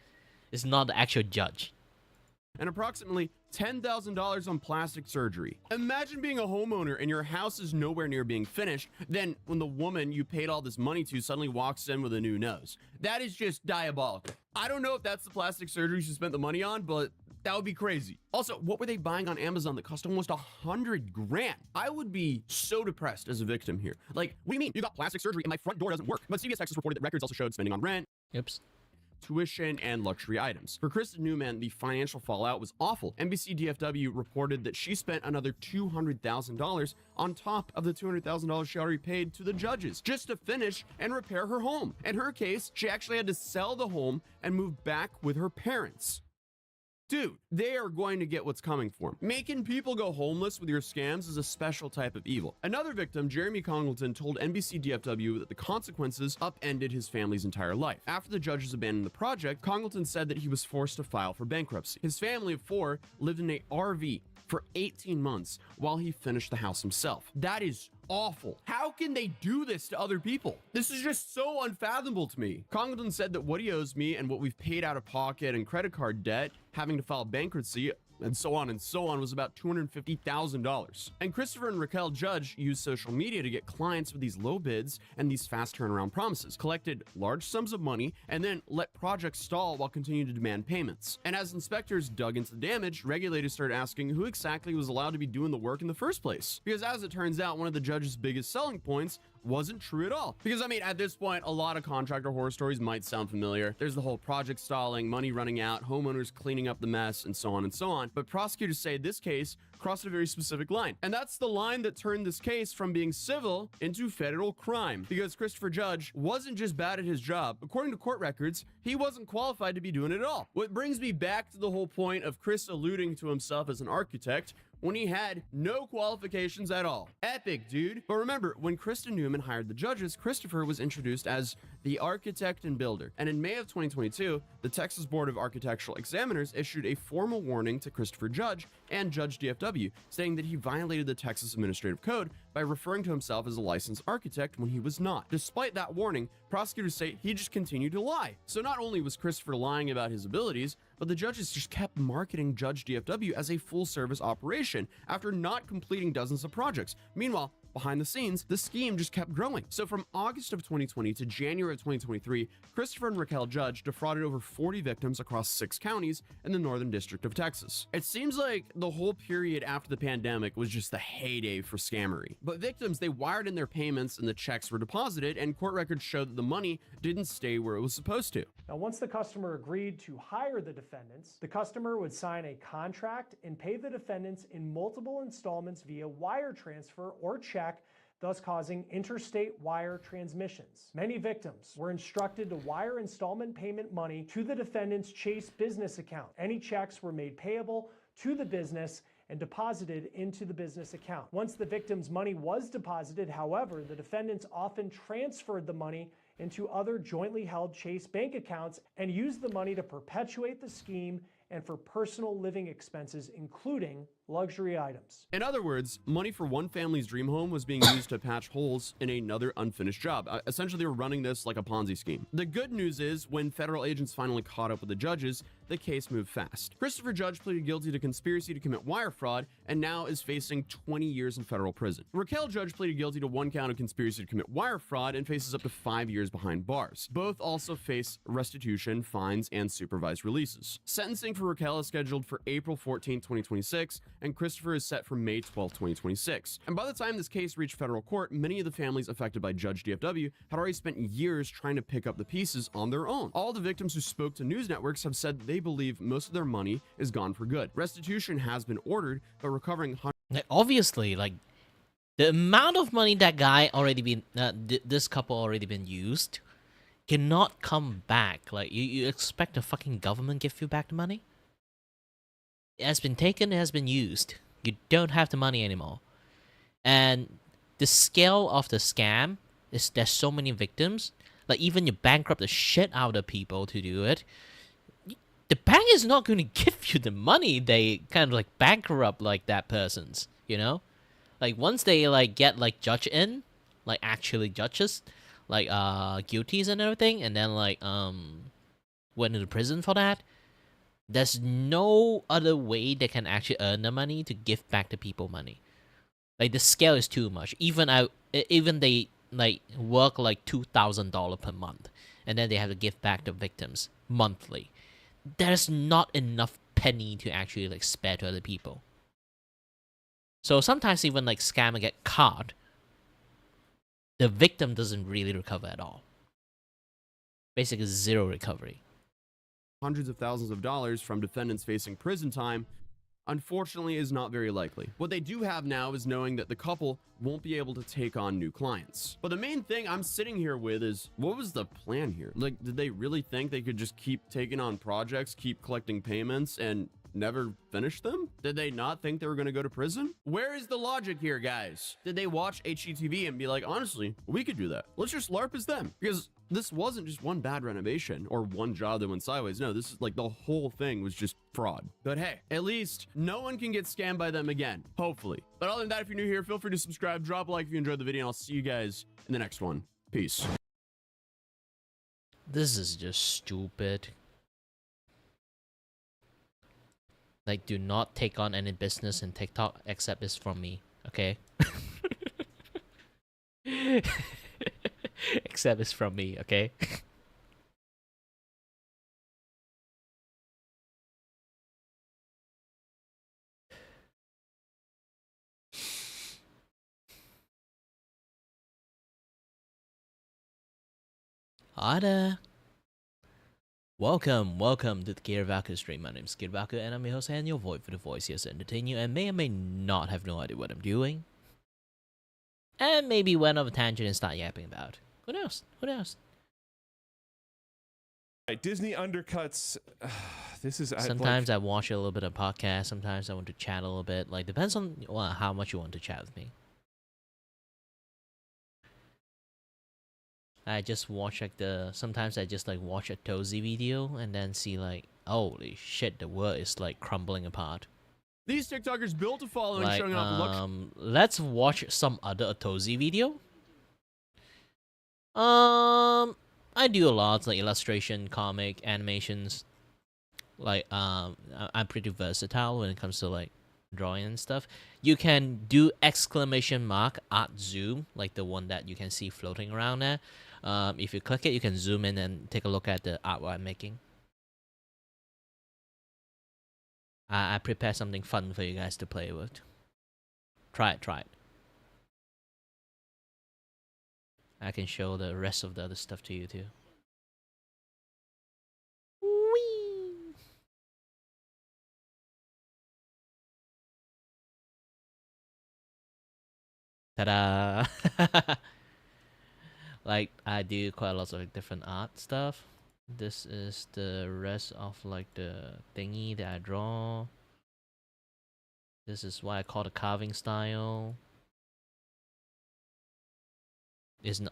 It's not the actual judge. And approximately $10,000 on plastic surgery. Imagine being a homeowner and your house is nowhere near being finished, then when the woman you paid all this money to suddenly walks in with a new nose. That is just diabolical. I don't know if that's the plastic surgery she spent the money on, but that would be crazy. Also, what were they buying on Amazon that cost almost $100,000? I would be so depressed as a victim here. Like, what do you mean? You got plastic surgery and my front door doesn't work. But CBS Texas reported that records also showed spending on rent. Oops. Tuition, and luxury items. For Kristen Newman, the financial fallout was awful. NBC DFW reported that she spent another $200,000 on top of the $200,000 she already paid to the judges just to finish and repair her home. In her case, she actually had to sell the home and move back with her parents. Dude, they are going to get what's coming for them. Making people go homeless with your scams is a special type of evil. Another victim, Jeremy Congleton, told NBC DFW that the consequences upended his family's entire life. After the judges abandoned the project, Congleton said that he was forced to file for bankruptcy. His family of 4 lived in an RV for 18 months while he finished the house himself. That is awful. How can they do this to other people? This is just so unfathomable to me. Congleton said that what he owes me and what we've paid out of pocket and credit card debt, having to file bankruptcy, and so on, was about $250,000. And Christopher and Raquel Judge used social media to get clients with these low bids and these fast turnaround promises, collected large sums of money, and then let projects stall while continuing to demand payments. And as inspectors dug into the damage, regulators started asking who exactly was allowed to be doing the work in the first place. Because as it turns out, one of the judge's biggest selling points wasn't true at all. Because I mean, at this point, a lot of contractor horror stories might sound familiar. There's the whole project stalling, money running out, homeowners cleaning up the mess, and so on and so on. But prosecutors say in this case, crossed a very specific line. And that's the line that turned this case from being civil into federal crime, because Christopher Judge wasn't just bad at his job. According to court records, he wasn't qualified to be doing it at all. What brings me back to the whole point of Chris alluding to himself as an architect when he had no qualifications at all. Epic, dude. But remember, when Kristen Newman hired the judges, Christopher was introduced as the architect and builder. And in May of 2022, the Texas Board of Architectural Examiners issued a formal warning to Christopher Judge and Judge DFW, saying that he violated the Texas Administrative Code by referring to himself as a licensed architect when he was not. Despite that warning, prosecutors say he just continued to lie. So not only was Christopher lying about his abilities, but the judges just kept marketing Judge DFW as a full-service operation after not completing dozens of projects. Meanwhile, behind the scenes, the scheme just kept growing. So from August of 2020 to January of 2023, Christopher and Raquel Judge defrauded over 40 victims across 6 counties in the Northern District of Texas. It seems like the whole period after the pandemic was just the heyday for scammery. But victims, they wired in their payments and the checks were deposited, and court records show that the money didn't stay where it was supposed to. Now, once the customer agreed to hire the defendants, the customer would sign a contract and pay the defendants in multiple installments via wire transfer or check, thus causing interstate wire transmissions. Many victims were instructed to wire installment payment money to the defendant's Chase business account. Any checks were made payable to the business and deposited into the business account. Once the victim's money was deposited, however, the defendants often transferred the money into other jointly held Chase bank accounts and used the money to perpetuate the scheme and for personal living expenses, including luxury items. In other words, money for one family's dream home was being used to patch holes in another unfinished job. Essentially, they were running this like a Ponzi scheme. The good news is, when federal agents finally caught up with the judges, the case moved fast. Christopher Judge pleaded guilty to conspiracy to commit wire fraud and now is facing 20 years in federal prison. Raquel Judge pleaded guilty to 1 count of conspiracy to commit wire fraud and faces up to 5 years behind bars. Both also face restitution, fines, and supervised releases. Sentencing for Raquel is scheduled for April 14, 2026, and Christopher is set for May 12, 2026. And by the time this case reached federal court, many of the families affected by Judge DFW had already spent years trying to pick up the pieces on their own. All the victims who spoke to news networks have said they believe most of their money is gone for good. Restitution has been ordered, but recovering obviously, like, the amount of money that guy already been, this couple already been used, cannot come back. Like, you expect the fucking government give you back the money? It has been taken, it has been used. You don't have the money anymore. And the scale of the scam is there's so many victims. Like, even you bankrupt the shit out of the people to do it, the bank is not going to give you the money they kind of like bankrupt like that person's, you know? Like, once they like get like judge in, like actually judges, like guilties and everything, and then like went into prison for that, there's no other way they can actually earn the money to give back to people money. Like, the scale is too much. Even they like work like $2,000 per month, and then they have to give back the victims monthly. There's not enough penny to actually like spare to other people. So sometimes even like scammer get caught, the victim doesn't really recover at all. Basically zero recovery. hundreds of thousands of dollars from defendants facing prison time, unfortunately, is not very likely. What they do have now is knowing that the couple won't be able to take on new clients. But the main thing I'm sitting here with is, what was the plan here? Like, did they really think they could just keep taking on projects, keep collecting payments, and never finish them? Did they not think they were going to go to prison? Where is the logic here, guys? Did they watch HGTV and be like, honestly, we could do that. Let's just LARP as them? Because this wasn't just one bad renovation or one job that went sideways. No, this is like the whole thing was just fraud. But hey, at least no one can get scammed by them again, hopefully. But other than that, if you're new here, feel free to subscribe, drop a like if you enjoyed the video, and I'll see you guys in the next one. Peace. This is just stupid. Like, do not take on any business in TikTok except it's from me, okay? Except it's from me, okay? Ada. Welcome to the Kirvaku stream. My name's Kirvaku and I'm your host and your voice for the voice here to entertain you and may or may not have no idea what I'm doing. And maybe went off a tangent and start yapping about. Who knows? Who knows? Right, Disney undercuts. This is Sometimes I watch a little bit of podcast. Sometimes I want to chat a little bit. Like depends on how much you want to chat with me. I just watch like sometimes I just like watch a Tozy video and then see like, holy shit, the world is like crumbling apart. These TikTokers built a following Like, showing off let's watch some other Tozy video. I do a lot like illustration, comic, animations. Like I'm pretty versatile when it comes to like drawing and stuff. You can do exclamation mark art zoom, like the one that you can see floating around there. If you click it, you can zoom in and take a look at the artwork I'm making. I prepare something fun for you guys to play with. Try it. I can show the rest of the other stuff to you too. Whee! Ta-da! Like, I do quite a lot of like, different art stuff. This is the rest of like the thingy that I draw. This is what I call the carving style. It's not.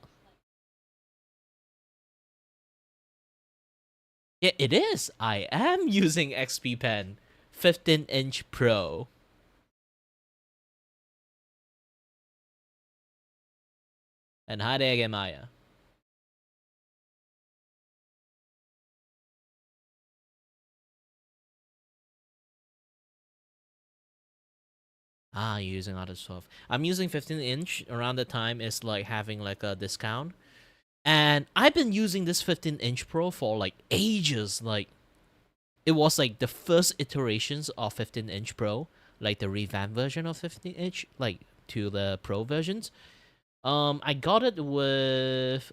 Yeah, it is. I am using XP Pen 15-inch Pro. And hi there again, Maya. Using other stuff. I'm using 15-inch. Around the time it's like having like a discount. And I've been using this 15-inch Pro for like ages. Like, it was like the first iterations of 15-inch Pro, like the revamped version of 15-inch, like to the Pro versions. I got it with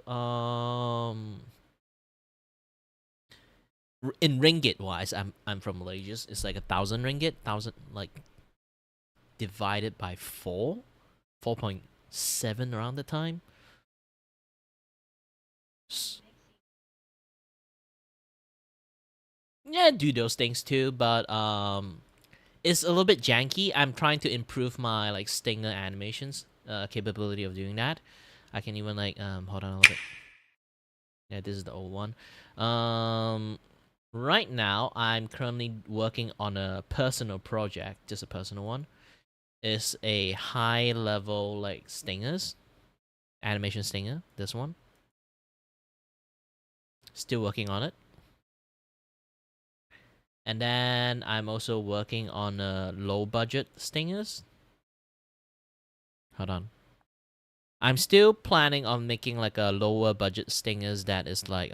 in ringgit wise. I'm from Malaysia. It's like 1,000 ringgit, 1,000 like divided by 4.7 around the time. Yeah, do those things too, but it's a little bit janky. I'm trying to improve my like stinger animations capability of doing that. I can even like hold on a little bit. Yeah, this is the old one. Right now I'm currently working on a personal project, just a personal one. It's a high level like stingers, animation stinger. This one. Still working on it. And then I'm also working on low budget stingers. Hold on. I'm still planning on making like a lower budget stingers that is like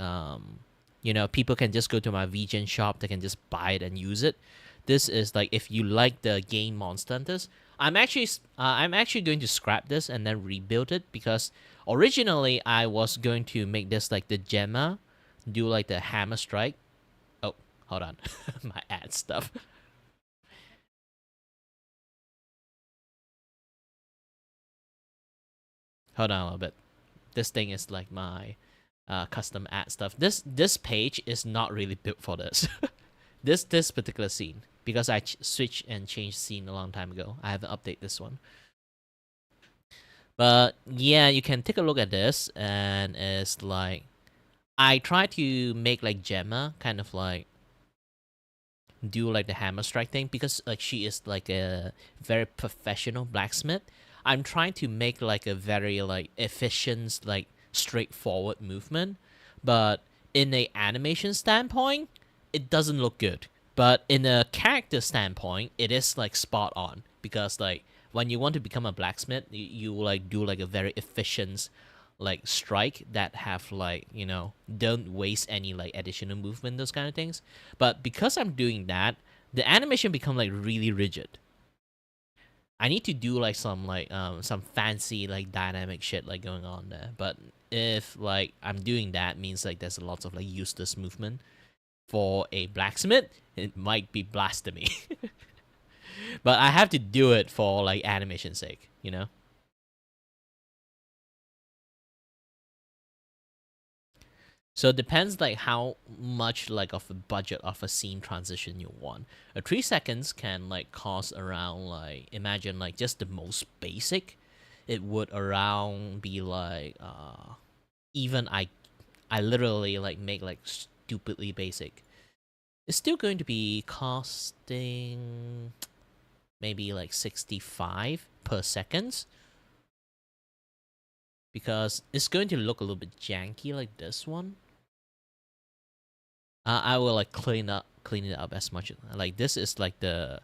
you know, people can just go to my VGen shop, they can just buy it and use it. This is like if you like the game Monster Hunters. I'm actually going to scrap this and then rebuild it because originally I was going to make this like the Gemma, do like the hammer strike. Oh, hold on. My ad stuff. Hold on a little bit. This thing is like my custom ad stuff. This page is not really built for this. this particular scene because I switched and changed scene a long time ago. I haven't updated this one. But yeah, you can take a look at this and it's like I try to make like Gemma kind of like do like the hammer strike thing because like she is like a very professional blacksmith. I'm trying to make like a very like efficient like straightforward movement, but in a animation standpoint it doesn't look good, but in a character standpoint it is like spot on because like when you want to become a blacksmith you like do like a very efficient like strike that have like, you know, don't waste any like additional movement, those kind of things. But because I'm doing that, the animation become like really rigid. I need to do like some fancy like dynamic shit like going on there. But if like I'm doing that means like there's lots of like useless movement. For a blacksmith, it might be blasphemy. But I have to do it for like animation's sake, you know? So it depends like how much like of a budget of a scene transition you want. A 3 seconds can like cost around like, imagine like just the most basic, it would around be like even I literally like make like stupidly basic. It's still going to be costing maybe like 65 per seconds. Because it's going to look a little bit janky like this one. I will like clean it up as much like this is like the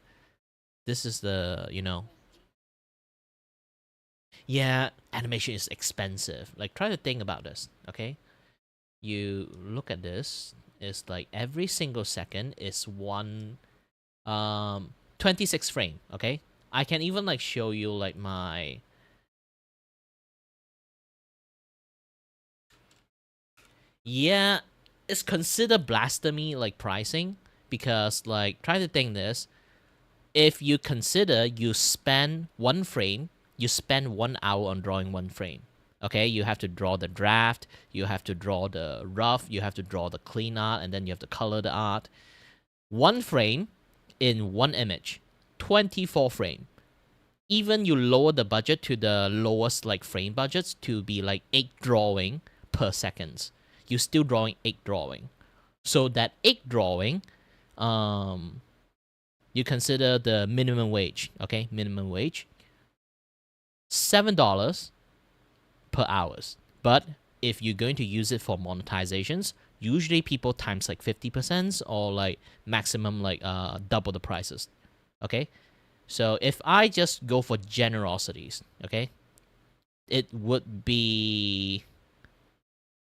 you know. Yeah, animation is expensive. Like try to think about this, okay? You look at this, it's like every single second is 26 frame, okay? I can even like show you like my yeah, it's considered blasphemy like pricing because like try to think this. If you consider you spend 1 frame, you spend 1 hour on drawing 1 frame. Okay, you have to draw the draft, you have to draw the rough, you have to draw the clean art, and then you have to color the art. 1 frame in 1 image, 24 frame. Even you lower the budget to the lowest like frame budgets to be like 8 drawing per seconds. You're still drawing 8 drawing. So that 8 drawing, you consider the minimum wage, okay? Minimum wage. $7 per hours. But if you're going to use it for monetizations, usually people times like 50% or like maximum like double the prices, okay? So if I just go for generosities, okay, it would be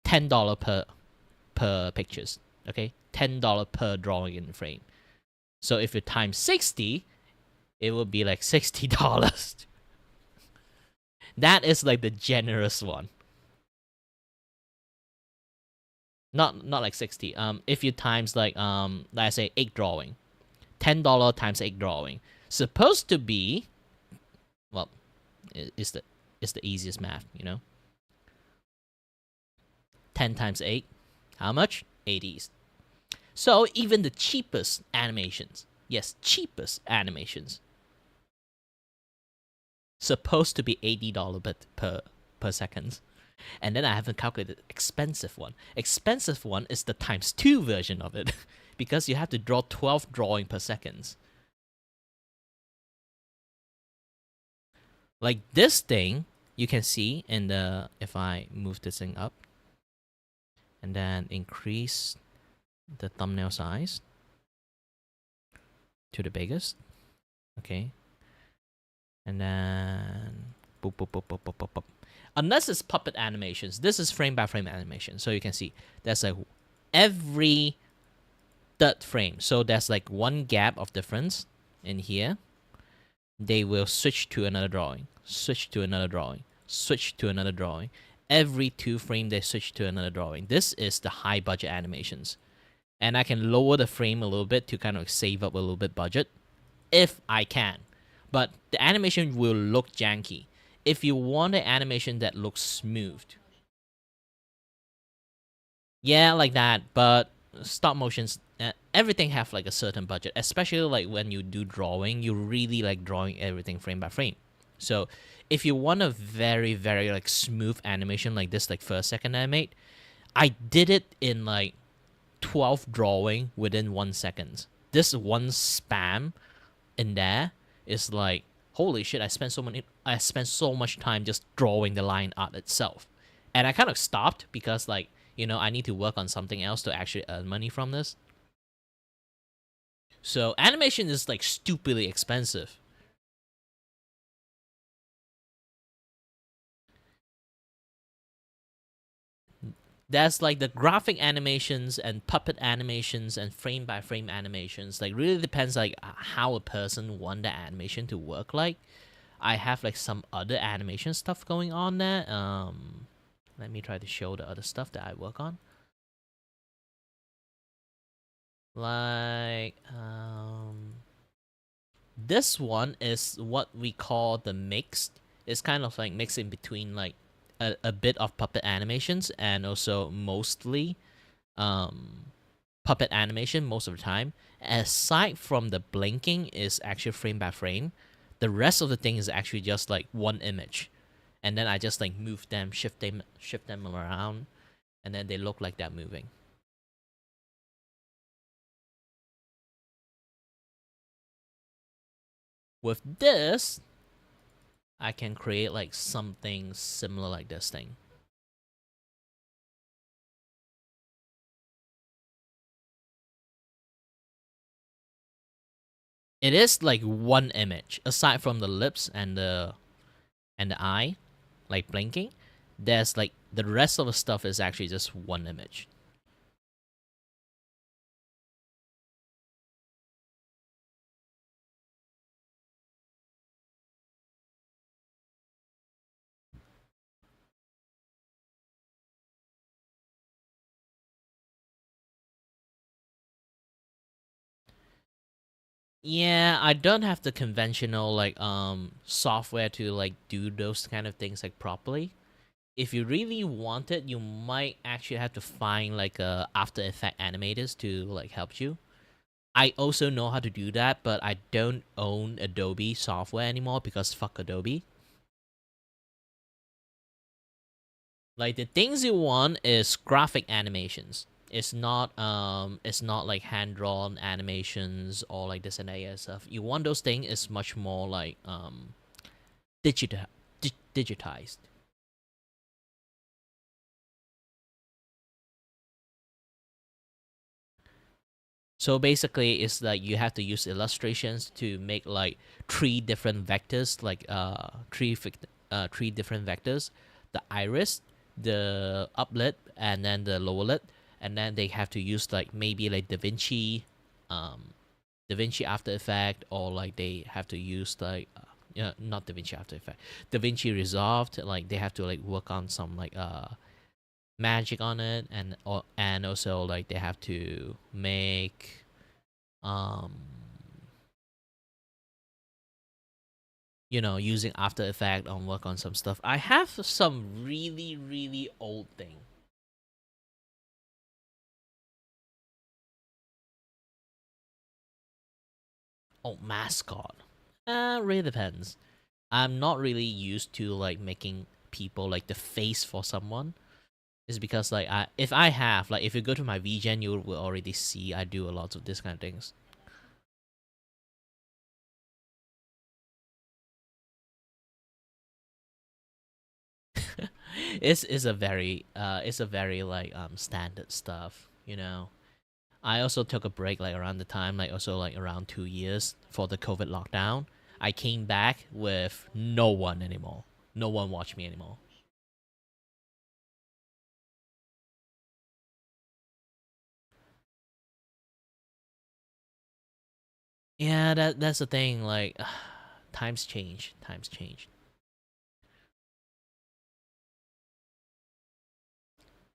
$10 per pictures, okay? $10 per drawing in frame. So if you times 60, it would be like $60. That is like the generous one. Not like 60. If you times like let's say 8 drawing, $10 times 8 drawing, supposed to be, well, it's the easiest math, you know. 10 times 8, how much? 80s. So even the cheapest animations, yes, cheapest animations, supposed to be $80 per second. And then I haven't calculated expensive one. Expensive one is the times 2 version of it because you have to draw 12 drawing per second. Like this thing, you can see in the, if I move this thing up and then increase the thumbnail size to the biggest, okay, and then boop, boop, boop, boop, boop, boop, boop. Unless it's puppet animations, this is frame by frame animation. So you can see that's like every third frame. So there's like one gap of difference in here. They will switch to another drawing, switch to another drawing, switch to another drawing. Every 2 frames they switch to another drawing. This is the high budget animations. And I can lower the frame a little bit to kind of save up a little bit budget if I can. But the animation will look janky. If you want an animation that looks smooth, yeah, like that, but stop motions, everything have like a certain budget, especially like when you do drawing, you really like drawing everything frame by frame. So if you want a very, very like smooth animation like this, like first second animate, I did it in like 12 drawing within 1 second. This one spam in there is like, holy shit, I spent so much time just drawing the line art itself. And I kind of stopped because like, you know, I need to work on something else to actually earn money from this. So animation is like stupidly expensive. There's like the graphic animations and puppet animations and frame by frame animations. Like really depends like how a person want the animation to work like. I have like some other animation stuff going on there. Let me try to show the other stuff that I work on. Like, this one is what we call the mixed. It's kind of like mixing between like a bit of puppet animations and also mostly puppet animation most of the time. Aside from the blinking is actually frame by frame. The rest of the thing is actually just like one image. And then I just like move them, shift them around, and then they look like they're moving. With this, I can create like something similar like this thing. It is like one image, aside from the lips and the eye, like blinking. There's like the rest of the stuff is actually just one image. Yeah, I don't have the conventional like software to like do those kind of things like properly. If you really want it, you might actually have to find like After Effects animators to like help you. I also know how to do that, but I don't own Adobe software anymore because fuck Adobe. Like the things you want is graphic animations. It's not like hand drawn animations or like this and that stuff. You want those things is much more like digitized. So basically, it's like you have to use illustrations to make like three different vectors, like three different vectors: the iris, the uplit, and then the lower lid. And then they have to use like maybe like DaVinci After Effect, or like they have to use like not DaVinci After Effect, DaVinci Resolved. Like they have to like work on some like magic on it, and also like they have to make using After Effect on work on some stuff. I have some really old thing. Oh, mascot. Really depends. I'm not really used to like making people like the face for someone. Is because like if you go to my VGen, you will already see I do a lot of this kind of things. It's a very like standard stuff, I also took a break like around the time, like also like around 2 years for the COVID lockdown. I came back with no one anymore. No one watched me anymore. Yeah, that's the thing. Like, times change. Times change.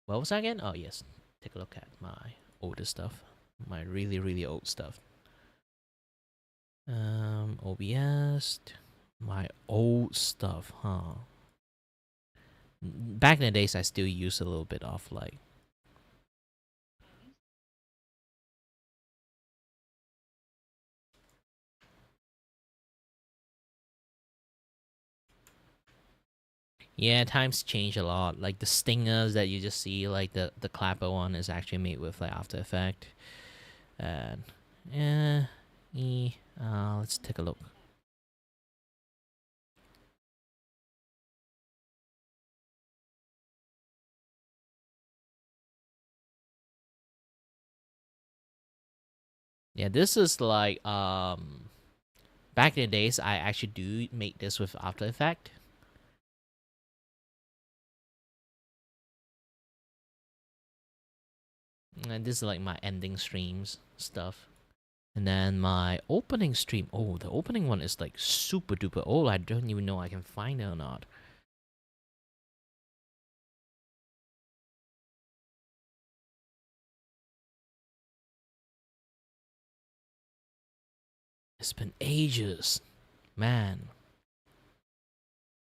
What was that again? Oh yes, take a look at my older stuff, my really old stuff. OBS, my old stuff, huh? Back in the days, I still use a little bit of like. Yeah, times change a lot. Like the stingers that you just see, like the clapper one is actually made with like After Effect. And let's take a look. Yeah, this is like back in the days I actually do make this with After Effect. And this is like my ending streams stuff. And then my opening stream. Oh, the opening one is like super duper old. I don't even know I can find it or not. It's been ages, man.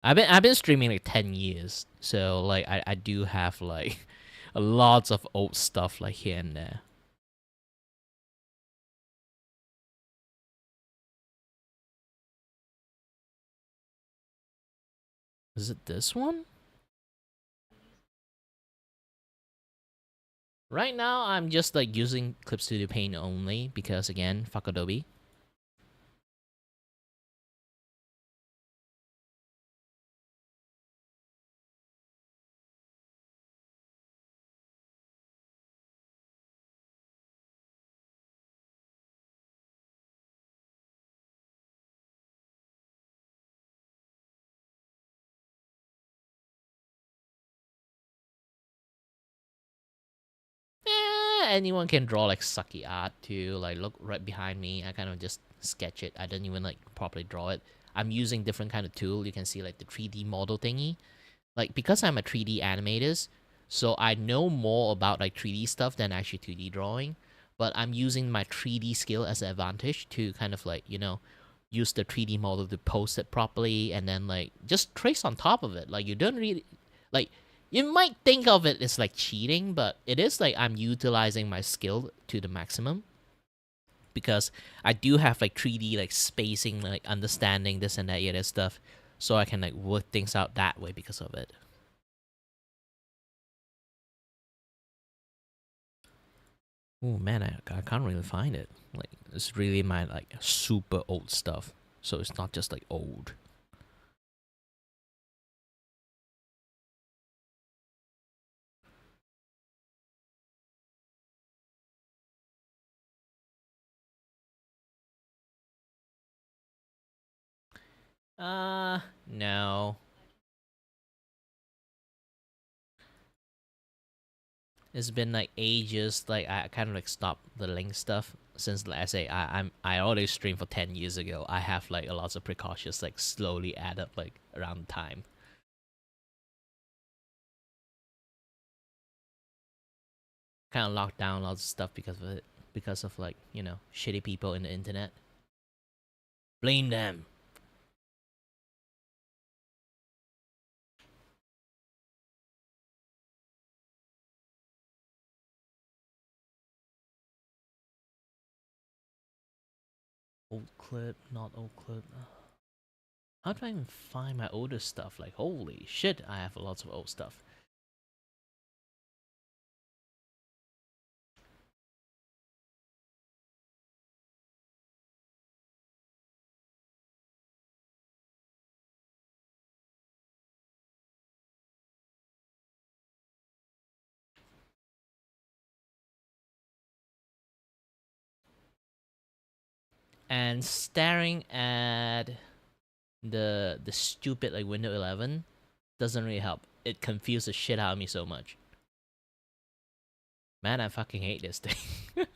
I've been streaming like 10 years, so like I do have like lots of old stuff like here and there. Is it this one? Right now, I'm just like using Clip Studio Paint only because again, fuck Adobe. Anyone can draw like sucky art too. Like look right behind me. I kind of just sketch it. I don't even like properly draw it. I'm using different kind of tool. You can see like the 3D model thingy. Like because I'm a 3D animator, so I know more about like 3D stuff than actually 2D drawing. But I'm using my 3D skill as an advantage to kind of like, you know, use the 3D model to post it properly and then like just trace on top of it. Like you don't really like you might think of it as like cheating, but it is like I'm utilizing my skill to the maximum. Because I do have like 3D like spacing, like understanding this and that other stuff. So I can like work things out that way because of it. Oh man, I can't really find it. Like it's really my like super old stuff. So it's not just like old. No. It's been like ages. Like I kind of like stopped the link stuff since like I say I already streamed for 10 years ago. I have like a lots of precautions like slowly add up like around time. Kind of locked down lots of stuff because of it. Because of like, you know, shitty people in the internet. Blame them. Old clip, not old clip. How do I even find my older stuff? Like, holy shit, I have lots of old stuff. And staring at the stupid like Windows 11 doesn't really help. It confuses the shit out of me so much. Man, I fucking hate this thing.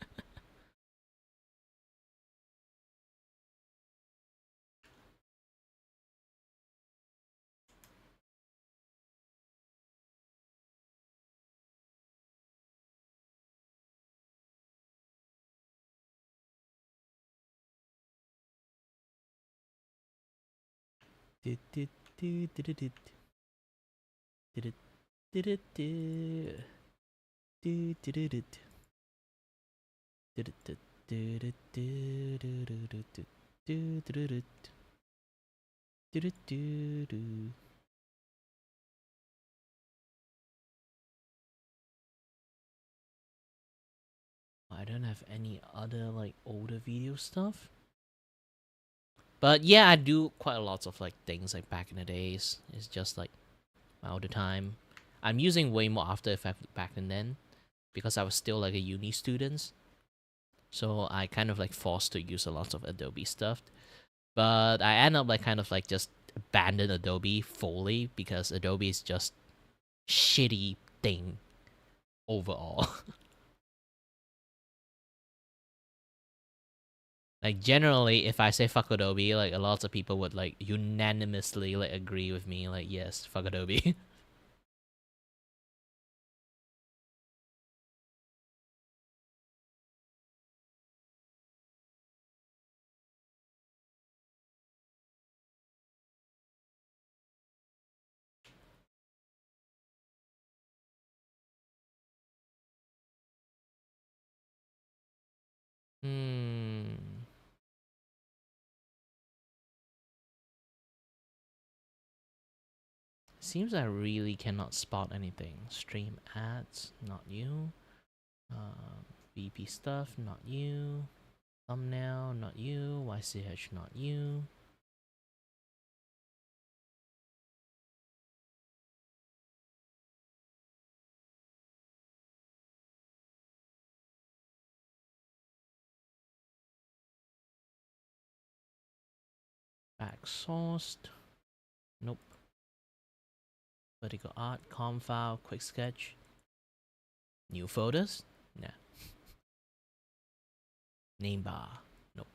I don't have any other like older video stuff. But yeah, I do quite a lot of like things like back in the days. It's just like all the time. I'm using way more After Effects back then because I was still like a uni student. So I kind of like forced to use a lot of Adobe stuff. But I end up like kind of like just abandon Adobe fully because Adobe is just shitty thing overall. Like generally, if I say fuck Adobe, like a lot of people would like unanimously like agree with me. Like yes, fuck Adobe. Seems I really cannot spot anything. Stream ads, not you. VP stuff, not you. Thumbnail, not you. YCH, not you. Back sourced. Nope. Vertical art, com file, quick sketch. New photos? Nah. Name bar. Nope.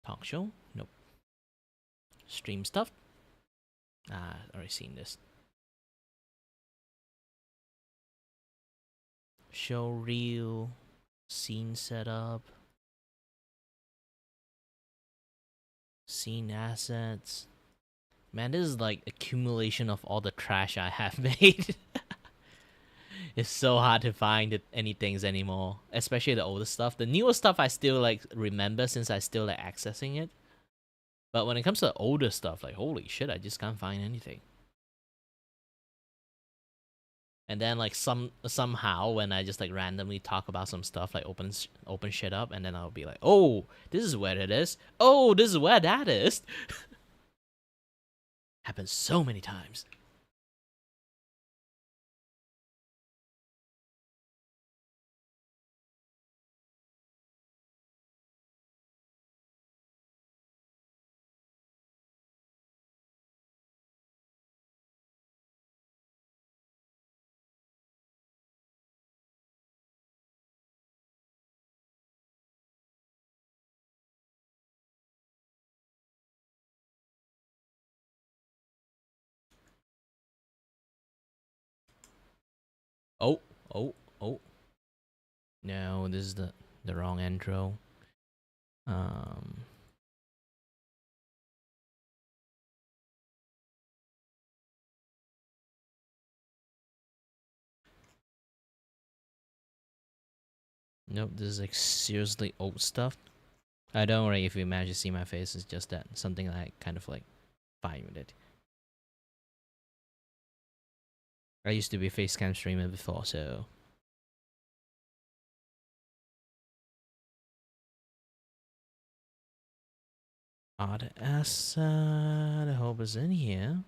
Talk show? Nope. Stream stuff? Ah, already seen this. Show reel. Scene setup. Scene assets. Man, this is like accumulation of all the trash I have made. It's so hard to find any things anymore, especially the older stuff. The newer stuff I still like remember since I still like accessing it. But when it comes to the older stuff, like holy shit, I just can't find anything. And then like somehow when I just like randomly talk about some stuff, like open shit up, and then I'll be like, oh, this is where it is. Oh, this is where that is. Happens so many times. Oh, oh, oh. No, this is the wrong intro. Nope, this is like seriously old stuff. Don't worry if you manage to see my face, it's just that something I kind of like fine with it. I used to be a facecam streamer before, so odd asset, I hope it's in here.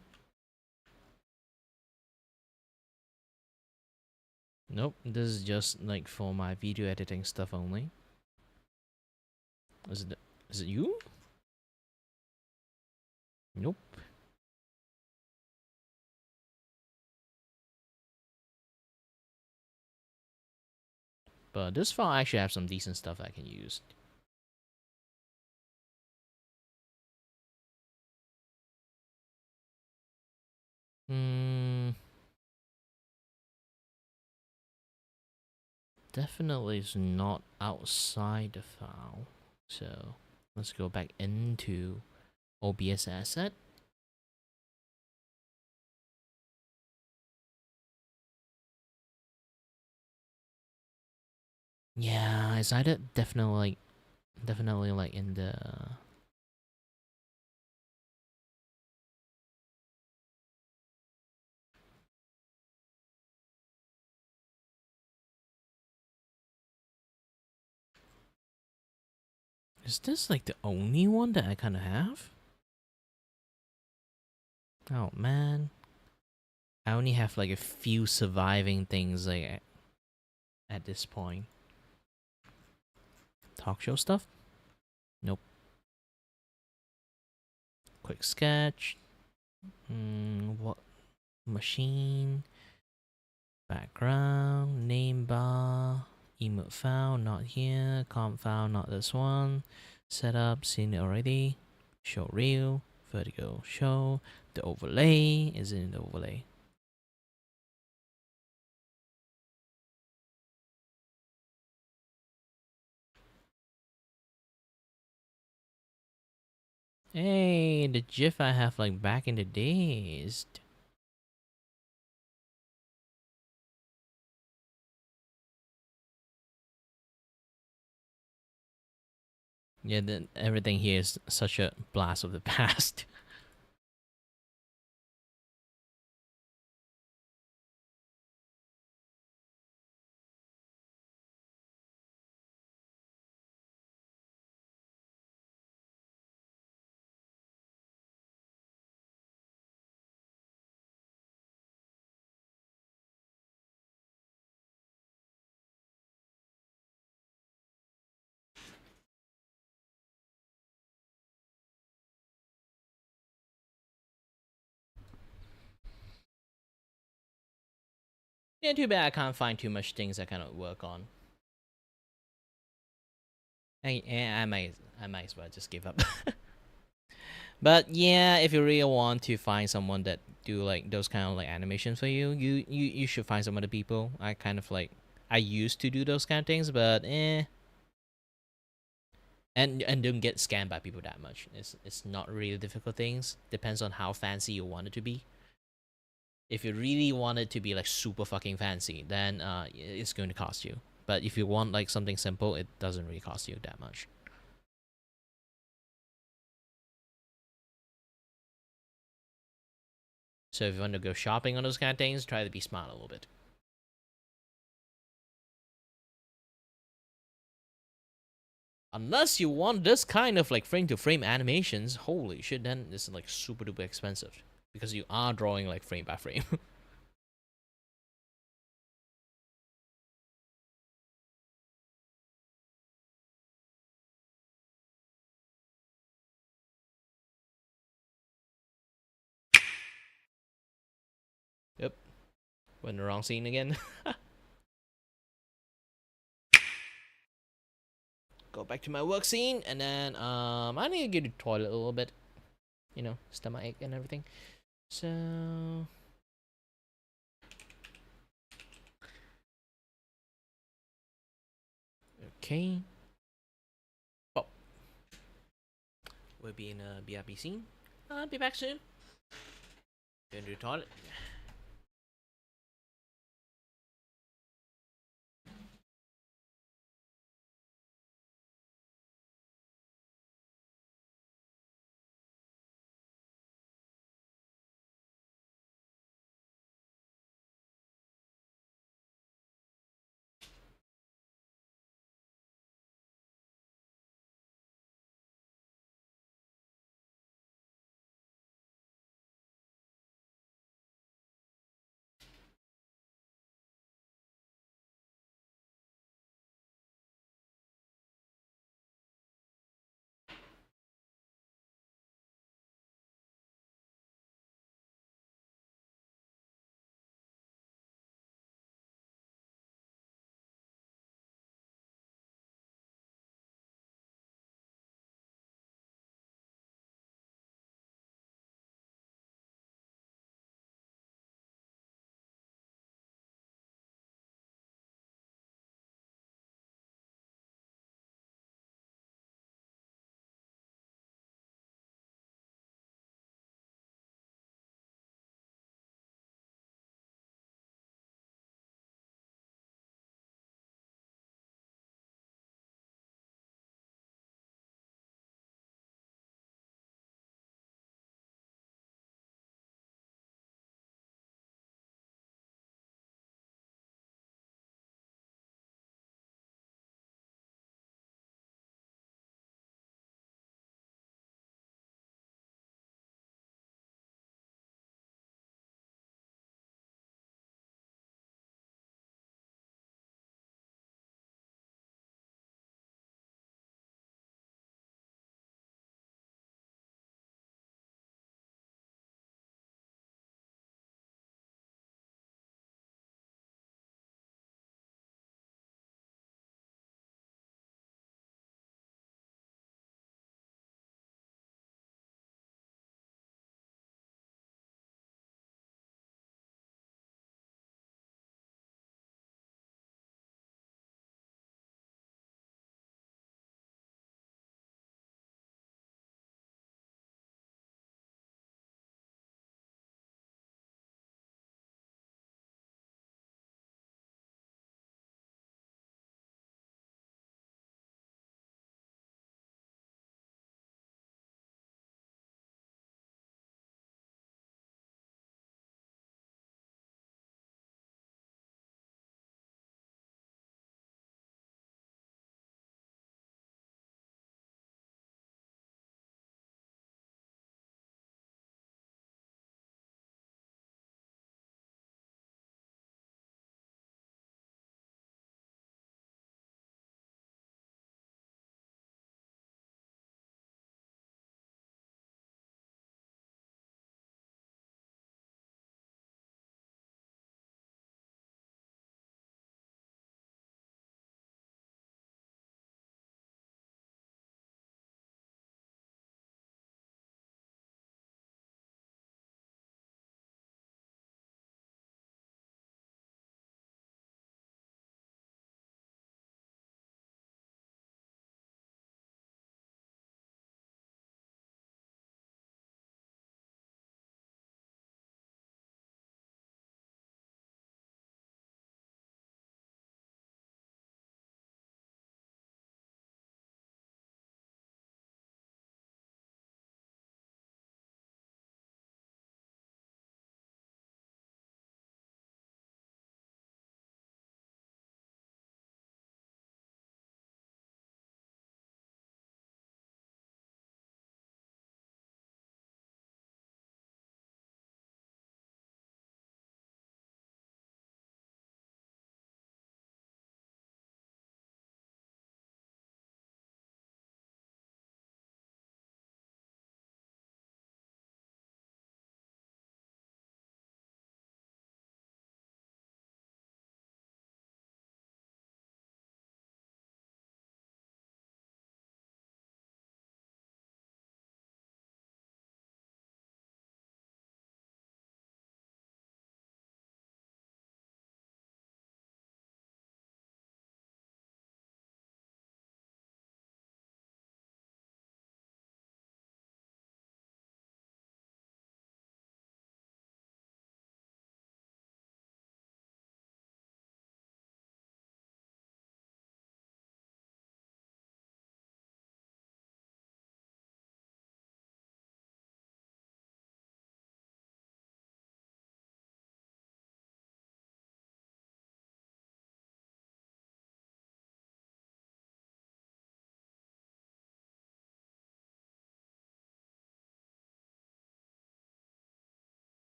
Nope, this is just like for my video editing stuff only. Is it you? Nope. But this file actually have some decent stuff I can use. Definitely is not outside the file. So let's go back into OBS asset. Yeah, it's either definitely like in the Is this like the only one that I kind of have? Oh man, I only have like a few surviving things like at this point. Talk show stuff? Nope. Quick sketch. What? Machine. Background. Name bar. Emote file, not here. Comp file, not this one. Setup, seen it already. Show reel. Vertigo show. The overlay is in the overlay. Hey, the GIF I have like back in the days. Yeah, everything here is such a blast of the past. Yeah, too bad I can't find too much things I cannot work on. I might as well just give up. But yeah, if you really want to find someone that do like those kind of like animations for you, you should find some other people. I kind of like I used to do those kind of things, but and don't get scammed by people that much. It's not really difficult things. Depends on how fancy you want it to be. If you really want it to be like super fucking fancy, then it's going to cost you. But if you want like something simple, it doesn't really cost you that much. So if you want to go shopping on those kind of things, try to be smart a little bit. Unless you want this kind of like frame-to-frame animations, holy shit, then this is like super duper expensive. Because you are drawing like frame by frame. Yep. Went in the wrong scene again. Go back to my work scene, and then I need to get to the toilet a little bit. You know, stomach ache and everything. So okay. Oh. We'll be in a BRB scene. I'll be back soon. Going to the toilet.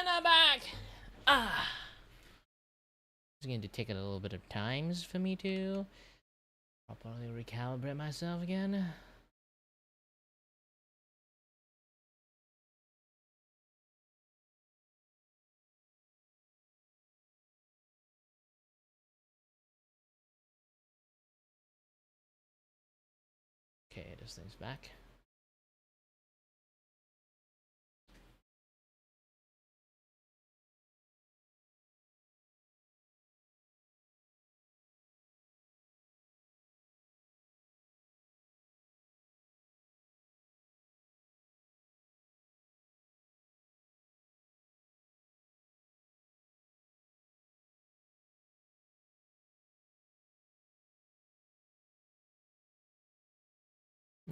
And I'm back! Ah! It's going to take a little bit of time for me to properly recalibrate myself again. Okay, this thing's back.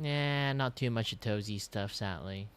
Nah, not too much of Tozy stuff, sadly.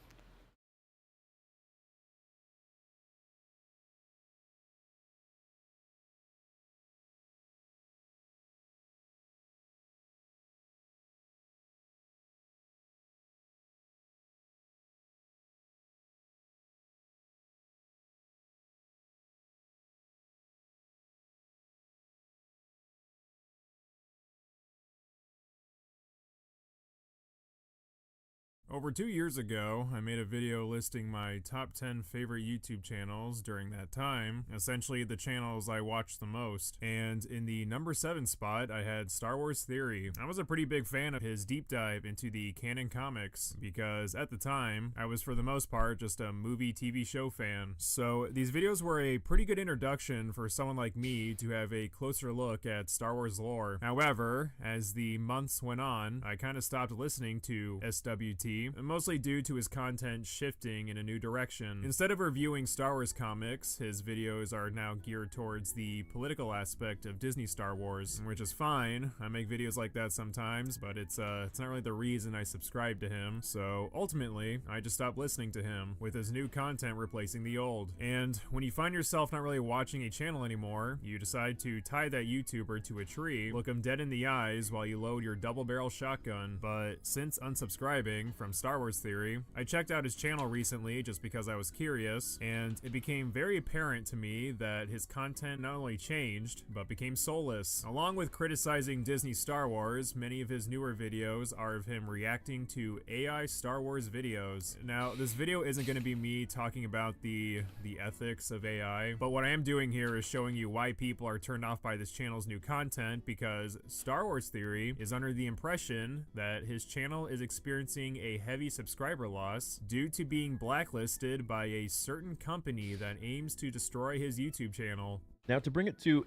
Over 2 years ago, I made a video listing my top 10 favorite YouTube channels during that time, essentially the channels I watched the most, and in the number 7 spot, I had Star Wars Theory. I was a pretty big fan of his deep dive into the canon comics, because at the time, I was for the most part just a movie TV show fan. So these videos were a pretty good introduction for someone like me to have a closer look at Star Wars lore. However, as the months went on, I kind of stopped listening to SWT, mostly due to his content shifting in a new direction. Instead of reviewing Star Wars comics, his videos are now geared towards the political aspect of Disney Star Wars, which is fine. I make videos like that sometimes, but it's not really the reason I subscribe to him. So ultimately, I just stopped listening to him, with his new content replacing the old. And when you find yourself not really watching a channel anymore, you decide to tie that YouTuber to a tree, look him dead in the eyes while you load your double-barrel shotgun. But since unsubscribing from Star Wars Theory, I checked out his channel recently just because I was curious, and it became very apparent to me that his content not only changed, but became soulless. Along with criticizing Disney Star Wars, many of his newer videos are of him reacting to AI Star Wars videos. Now, this video isn't going to be me talking about the ethics of AI, but what I am doing here is showing you why people are turned off by this channel's new content, because Star Wars Theory is under the impression that his channel is experiencing a heavy subscriber loss due to being blacklisted by a certain company that aims to destroy his YouTube channel. Now, to bring it to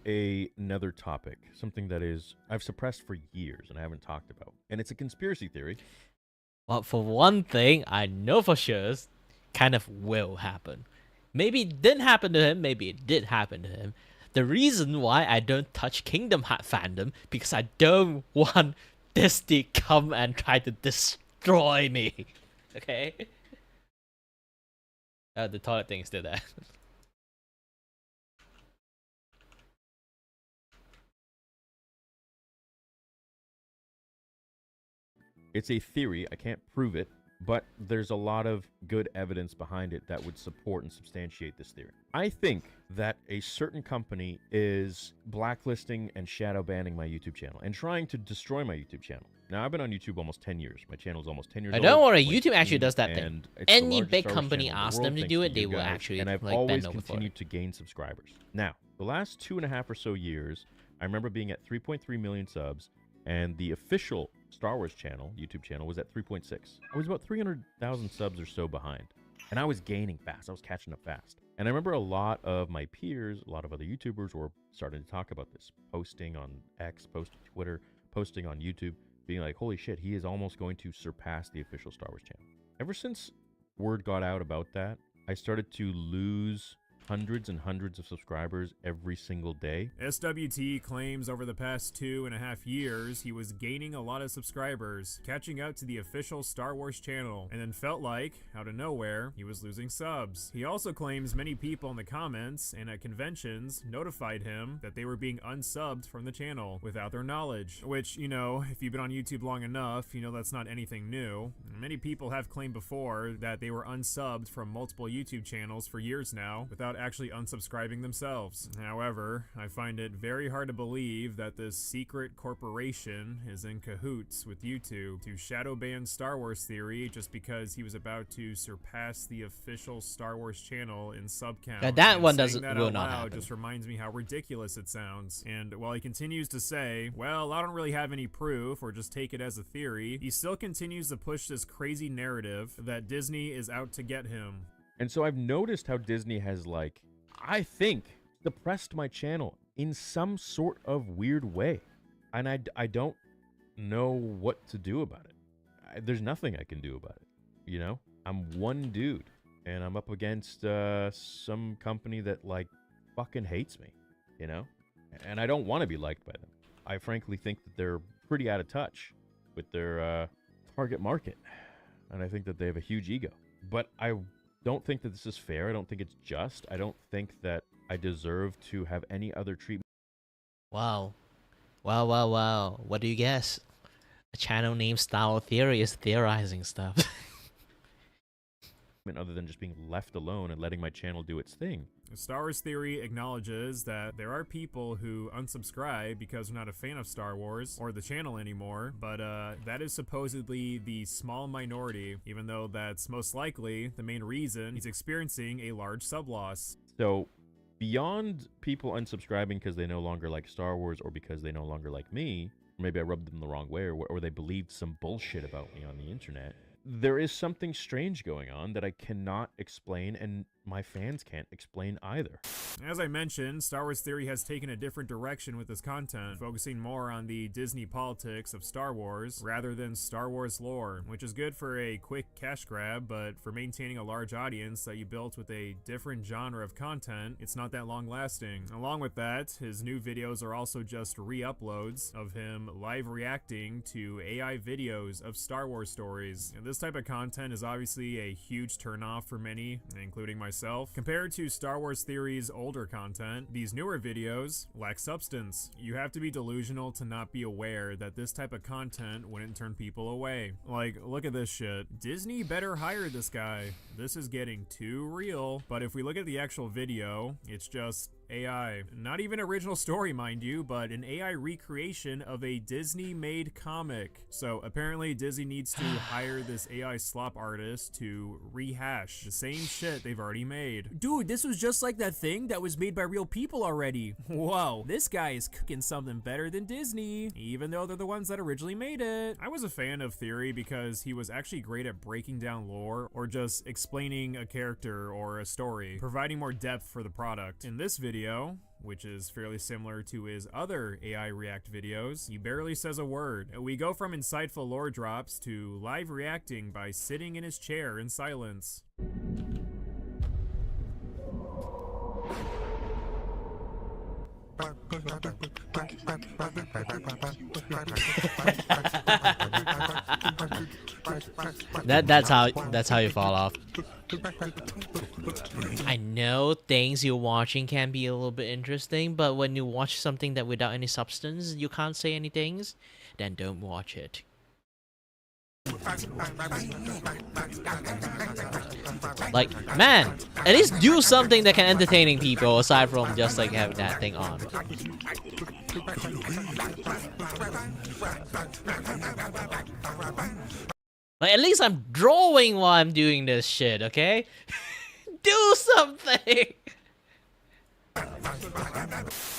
another topic, something that I've suppressed for years and I haven't talked about, and it's a conspiracy theory. Well, for one thing, I know for sure kind of will happen. Maybe it didn't happen to him, maybe it did happen to him. The reason why I don't touch Kingdom Hearts fandom, because I don't want this to come and try to destroy me. Okay? The toilet thing is still there. It's a theory, I can't prove it, but there's a lot of good evidence behind it that would support and substantiate this theory. I think that a certain company is blacklisting and shadow banning my YouTube channel and trying to destroy my YouTube channel. Now, I've been on YouTube almost 10 years. My channel's almost 10 years old. Don't worry, Like, YouTube actually does that thing. and it's the Any largest big Star Wars company channel in the asks world, them to thanks do it, you they will guys, actually, and I've like, always bend over for it. continued to gain subscribers. Now, the last 2.5 or so years, I remember being at 3.3 million subs, and the official Star Wars channel, YouTube channel, was at 3.6. I was about 300,000 subs or so behind. And I was gaining fast. I was catching up fast. And I remember a lot of my peers, a lot of other YouTubers were starting to talk about this. Posting on X, posting Twitter, posting on YouTube, being like, holy shit, he is almost going to surpass the official Star Wars channel. Ever since word got out about that, I started to lose hundreds and hundreds of subscribers every single day. SWT claims over the past 2.5 years, he was gaining a lot of subscribers, catching up to the official Star Wars channel, and then felt like, out of nowhere, he was losing subs. He also claims many people in the comments and at conventions notified him that they were being unsubbed from the channel without their knowledge, which, you know, if you've been on YouTube long enough, you know that's not anything new. Many people have claimed before that they were unsubbed from multiple YouTube channels for years now without actually unsubscribing themselves. However, I find it very hard to believe that this secret corporation is in cahoots with YouTube to shadow ban Star Wars Theory just because he was about to surpass the official Star Wars channel in sub count. That And one saying doesn't that will out not loud happen. just reminds me how ridiculous it sounds. And while he continues to say, well, I don't really have any proof or just take it as a theory, he still continues to push this crazy narrative that Disney is out to get him. And so I've noticed how Disney has, like, I think, suppressed my channel in some sort of weird way. And I don't know what to do about it. There's nothing I can do about it, you know? I'm one dude, and I'm up against some company that, like, fucking hates me, you know? And I don't want to be liked by them. I frankly think that they're pretty out of touch with their target market. And I think that they have a huge ego. But I don't think that this is fair. I don't think it's just. I don't think that I deserve to have any other treatment. Wow. Wow. What do you guess? A channel named Star Wars Theory is theorizing stuff. Other than just being left alone and letting my channel do its thing. Star Wars Theory acknowledges that there are people who unsubscribe because they're not a fan of Star Wars or the channel anymore, but that is supposedly the small minority, even though that's most likely the main reason he's experiencing a large sub loss. So, beyond people unsubscribing because they no longer like Star Wars or because they no longer like me, maybe I rubbed them the wrong way or they believed some bullshit about me on the internet, there is something strange going on that I cannot explain, and my fans can't explain either. As I mentioned, Star Wars Theory has taken a different direction with this content, focusing more on the Disney politics of Star Wars rather than Star Wars lore, which is good for a quick cash grab, but for maintaining a large audience that you built with a different genre of content, it's not that long lasting. Along with that, his new videos are also just re-uploads of him live reacting to AI videos of Star Wars stories. And this type of content is obviously a huge turnoff for many, including myself. Compared to Star Wars Theory's older content, these newer videos lack substance. You have to be delusional to not be aware that this type of content wouldn't turn people away. Like, look at this shit. Disney better hire this guy. This is getting too real. But if we look at the actual video, it's just AI. Not even original story, mind you, but an AI recreation of a Disney-made comic. So apparently Disney needs to hire this AI slop artist to rehash the same shit they've already made. Dude, this was just like that thing that was made by real people already. Whoa, this guy is cooking something better than Disney, even though they're the ones that originally made it. I was a fan of Theory because he was actually great at breaking down lore or just explaining a character or a story, providing more depth for the product. In this video, which is fairly similar to his other AI React videos, he barely says a word. We go from insightful lore drops to live reacting by sitting in his chair in silence. That's how you fall off. I know things you're watching can be a little bit interesting, but when you watch something that without any substance, you can't say any things, then don't watch it. Like, man, at least do something that can entertaining people aside from just like having that thing on. Like, at least I'm drawing while I'm doing this shit, okay? Do something!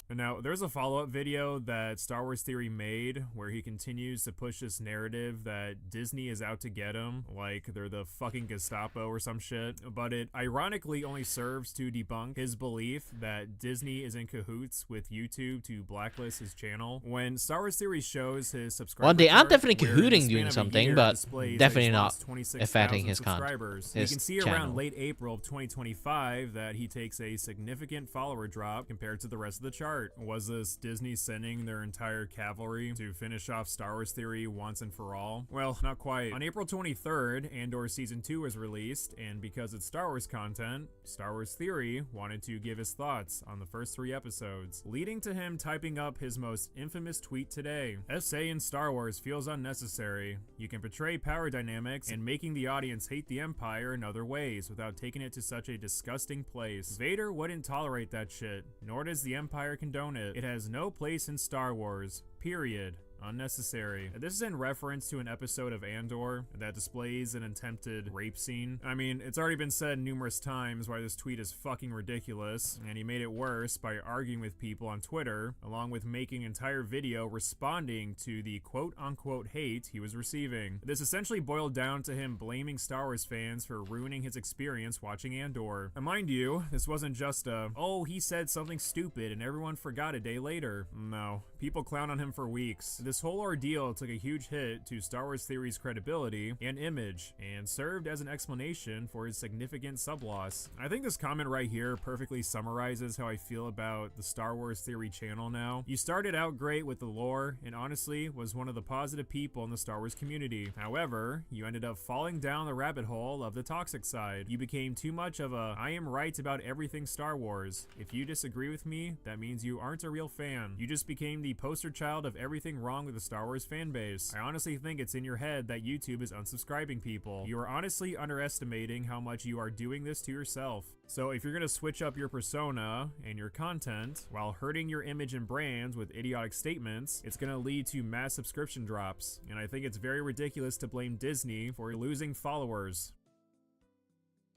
And now, there's a follow-up video that Star Wars Theory made where he continues to push this narrative that Disney is out to get him, like they're the fucking Gestapo or some shit, but it ironically only serves to debunk his belief that Disney is in cahoots with YouTube to blacklist his channel. When Star Wars Theory shows his subscriber Well, they are chart, definitely where in the cahooting span doing of a something, year but displays that definitely he's not lost 26,000 affecting his subscribers. his You can see channel. around late April of 2025 that he takes a significant follower drop compared to the rest of the chart. Was this Disney sending their entire cavalry to finish off Star Wars Theory once and for all? Well, not quite. On April 23rd, Andor Season 2 was released, and because it's Star Wars content, Star Wars Theory wanted to give his thoughts on the first 3 episodes, leading to him typing up his most infamous tweet today. Essay in Star Wars feels unnecessary. You can portray power dynamics and making the audience hate the Empire in other ways without taking it to such a disgusting place. Vader wouldn't tolerate that shit, nor does the Empire condone it. It has no place in Star Wars, period. Unnecessary. This is in reference to an episode of Andor that displays an attempted rape scene. I mean, it's already been said numerous times why this tweet is fucking ridiculous, and he made it worse by arguing with people on Twitter, along with making an entire video responding to the quote-unquote hate he was receiving. This essentially boiled down to him blaming Star Wars fans for ruining his experience watching Andor. And mind you, this wasn't just a, oh, he said something stupid and everyone forgot a day later. No, people clown on him for weeks. This whole ordeal took a huge hit to Star Wars Theory's credibility and image, and served as an explanation for his significant sub-loss. I think this comment right here perfectly summarizes how I feel about the Star Wars Theory channel now. You started out great with the lore, and honestly was one of the positive people in the Star Wars community. However, you ended up falling down the rabbit hole of the toxic side. You became too much of a, I am right about everything Star Wars. If you disagree with me, that means you aren't a real fan. You just became the poster child of everything wrong with the Star Wars fan base. I honestly think it's in your head that YouTube is unsubscribing people. You are honestly underestimating how much you are doing this to yourself. So if you're gonna switch up your persona and your content while hurting your image and brands with idiotic statements, it's gonna lead to mass subscription drops. And I think it's very ridiculous to blame Disney for losing followers.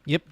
Yep.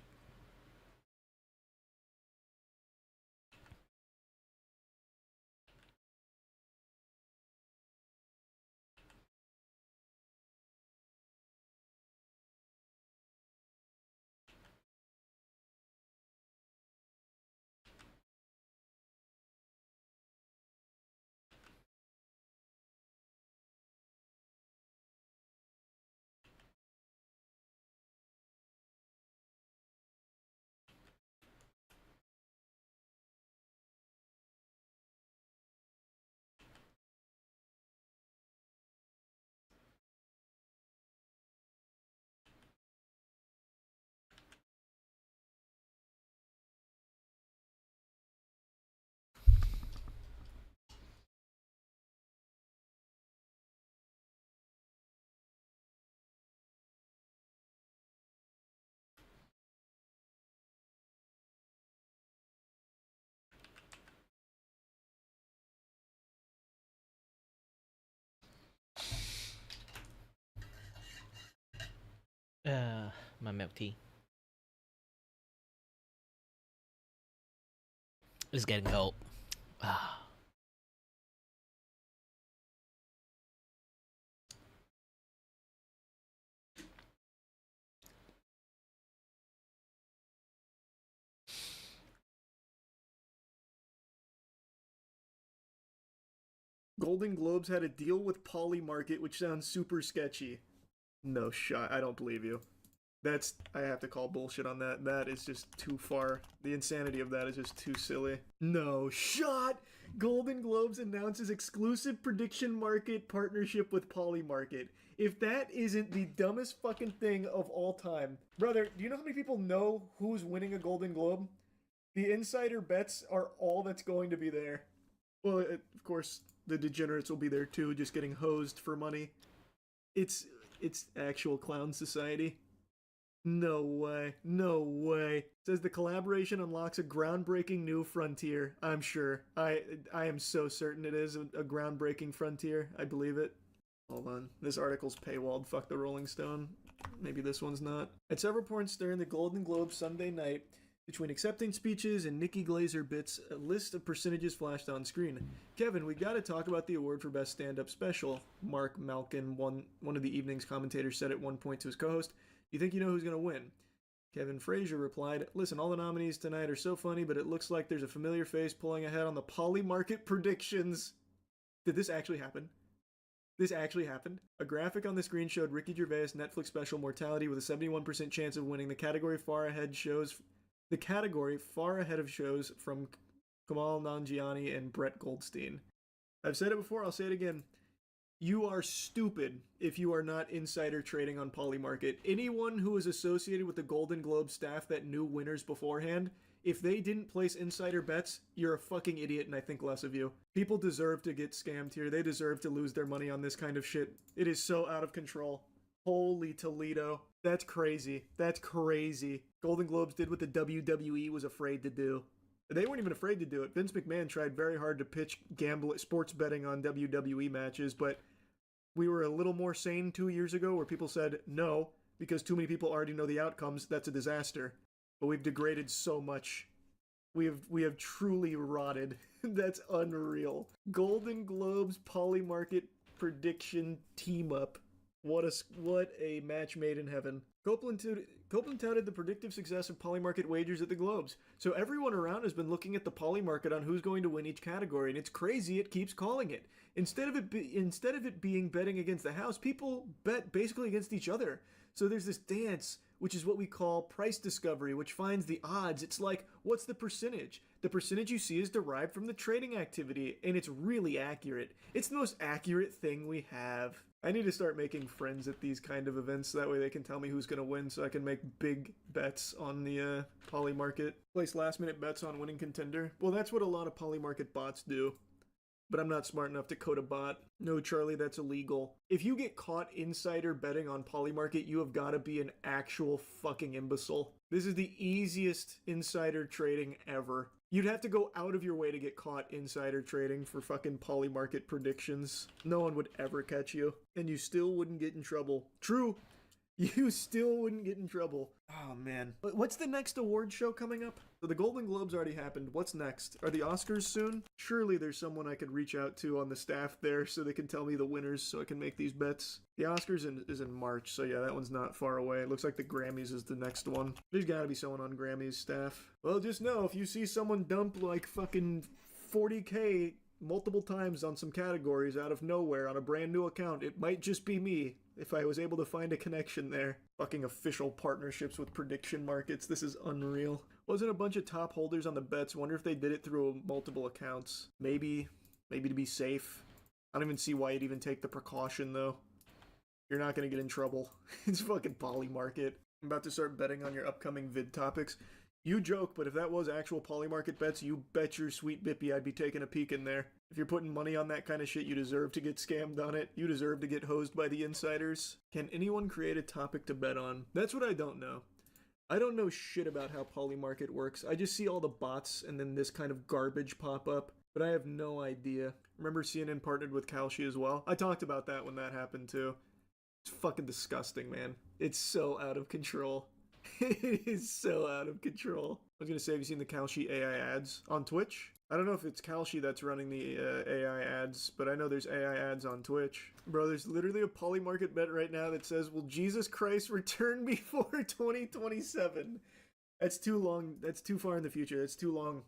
My milk tea. It's getting cold. Ah. Golden Globes had a deal with Poly Market, which sounds super sketchy. No shot. I don't believe you. I have to call bullshit on that. That is just too far. The insanity of that is just too silly. No shot! Golden Globes announces exclusive prediction market partnership with Poly Market. If that isn't the dumbest fucking thing of all time. Brother, do you know how many people know who's winning a Golden Globe? The insider bets are all that's going to be there. Well, of course, the degenerates will be there too, just getting hosed for money. It's actual clown society. No way. No way. Says the collaboration unlocks a groundbreaking new frontier. I'm sure. I am so certain it is a groundbreaking frontier. I believe it. Hold on. This article's paywalled. Fuck the Rolling Stone. Maybe this one's not. At several points during the Golden Globe Sunday night, Between accepting speeches and Nikki Glazer bits, a list of percentages flashed on screen. Kevin, we gotta talk about the award for Best Stand-Up Special. Mark Malkin, one of the evening's commentators, said at one point to his co-host, "You think you know who's gonna win?" Kevin Frazier replied, "Listen, all the nominees tonight are so funny, but it looks like there's a familiar face pulling ahead on the Poly Market predictions." Did this actually happen? This actually happened. A graphic on the screen showed Ricky Gervais' Netflix special Mortality with a 71% chance of winning. The category far ahead of shows from Kamal Nanjiani and Brett Goldstein. I've said it before, I'll say it again. You are stupid if you are not insider trading on Polymarket. Anyone who is associated with the Golden Globe staff that knew winners beforehand, if they didn't place insider bets, you're a fucking idiot and I think less of you. People deserve to get scammed here. They deserve to lose their money on this kind of shit. It is so out of control. Holy Toledo. That's crazy. That's crazy. Golden Globes did what the WWE was afraid to do. They weren't even afraid to do it. Vince McMahon tried very hard to pitch sports betting on WWE matches, but we were a little more sane 2 years ago where people said no, because too many people already know the outcomes. That's a disaster. But we've degraded so much. We have truly rotted. That's unreal. Golden Globes Polymarket prediction team up. What a match made in heaven. Copeland touted the predictive success of Polymarket wagers at the Globes. So everyone around has been looking at the Polymarket on who's going to win each category, and it's crazy it keeps calling it. Instead of it being betting against the house, people bet basically against each other. So there's this dance, which is what we call price discovery, which finds the odds. It's like, what's the percentage? The percentage you see is derived from the trading activity, and it's really accurate. It's the most accurate thing we have. I need to start making friends at these kind of events, that way they can tell me who's going to win so I can make big bets on the Polymarket. Place last minute bets on winning contender. Well, that's what a lot of Polymarket bots do. But I'm not smart enough to code a bot. No, Charlie, that's illegal. If you get caught insider betting on Polymarket, you have got to be an actual fucking imbecile. This is the easiest insider trading ever. You'd have to go out of your way to get caught insider trading for fucking Polymarket predictions. No one would ever catch you, and you still wouldn't get in trouble. True, you still wouldn't get in trouble. Oh, man. But what's the next award show coming up? So the Golden Globes already happened. What's next? Are the Oscars soon? Surely there's someone I could reach out to on the staff there so they can tell me the winners so I can make these bets. The Oscars is in March, so yeah, that one's not far away. It looks like the Grammys is the next one. There's gotta be someone on Grammys staff. Well, just know, if you see someone dump like fucking 40K multiple times on some categories out of nowhere on a brand new account, it might just be me. If I was able to find a connection there. Fucking official partnerships with prediction markets. This is unreal. Wasn't a bunch of top holders on the bets. Wonder if they did it through multiple accounts. Maybe to be safe. I don't even see why you'd even take the precaution though. You're not gonna get in trouble. It's fucking Polymarket. I'm about to start betting on your upcoming vid topics. You joke, but if that was actual Polymarket bets, you bet your sweet bippy I'd be taking a peek in there. If you're putting money on that kind of shit, you deserve to get scammed on it. You deserve to get hosed by the insiders. Can anyone create a topic to bet on? That's what I don't know. I don't know shit about how Polymarket works. I just see all the bots and then this kind of garbage pop up, but I have no idea. Remember CNN partnered with Kalshi as well? I talked about that when that happened too. It's fucking disgusting, man. It's so out of control. It is so out of control. I was gonna say, have you seen the Kalshi AI ads on Twitch? I don't know if it's Kalshi that's running the AI ads, but I know there's AI ads on Twitch. Bro, there's literally a Polymarket bet right now that says, will Jesus Christ return before 2027? That's too long. That's too far in the future. That's too long.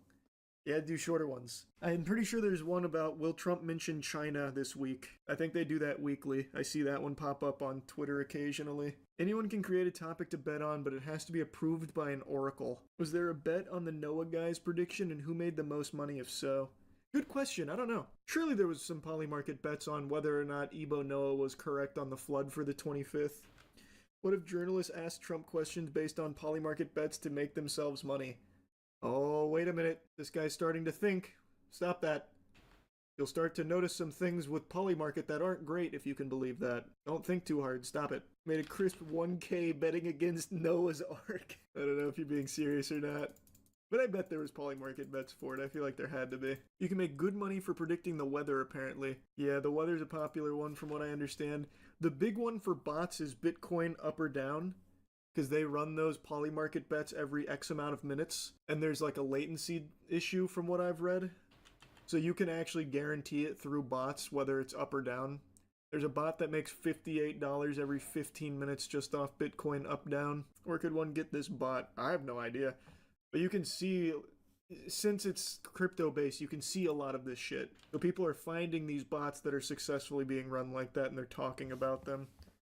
Yeah, do shorter ones. I'm pretty sure there's one about, will Trump mention China this week? I think they do that weekly. I see that one pop up on Twitter occasionally. Anyone can create a topic to bet on, but it has to be approved by an oracle. Was there a bet on the Noah guy's prediction, and who made the most money if so? Good question, I don't know. Surely there was some Polymarket bets on whether or not Ebo Noah was correct on the flood for the 25th. What if journalists asked Trump questions based on Polymarket bets to make themselves money? Oh, wait a minute. This guy's starting to think. Stop that. You'll start to notice some things with Polymarket that aren't great, if you can believe that. Don't think too hard. Stop it. Made a crisp 1K betting against Noah's Ark. I don't know if you're being serious or not. But I bet there was Polymarket bets for it. I feel like there had to be. You can make good money for predicting the weather, apparently. Yeah, the weather's a popular one from what I understand. The big one for bots is Bitcoin up or down. because they run those Polymarket bets every X amount of minutes, and there's like a latency issue from what I've read. So you can actually guarantee it through bots, whether it's up or down. There's a bot that makes $58 every 15 minutes just off Bitcoin up down. Where could one get this bot? I have no idea. But you can see, since it's crypto based, you can see a lot of this shit. So people are finding these bots that are successfully being run like that, and they're talking about them.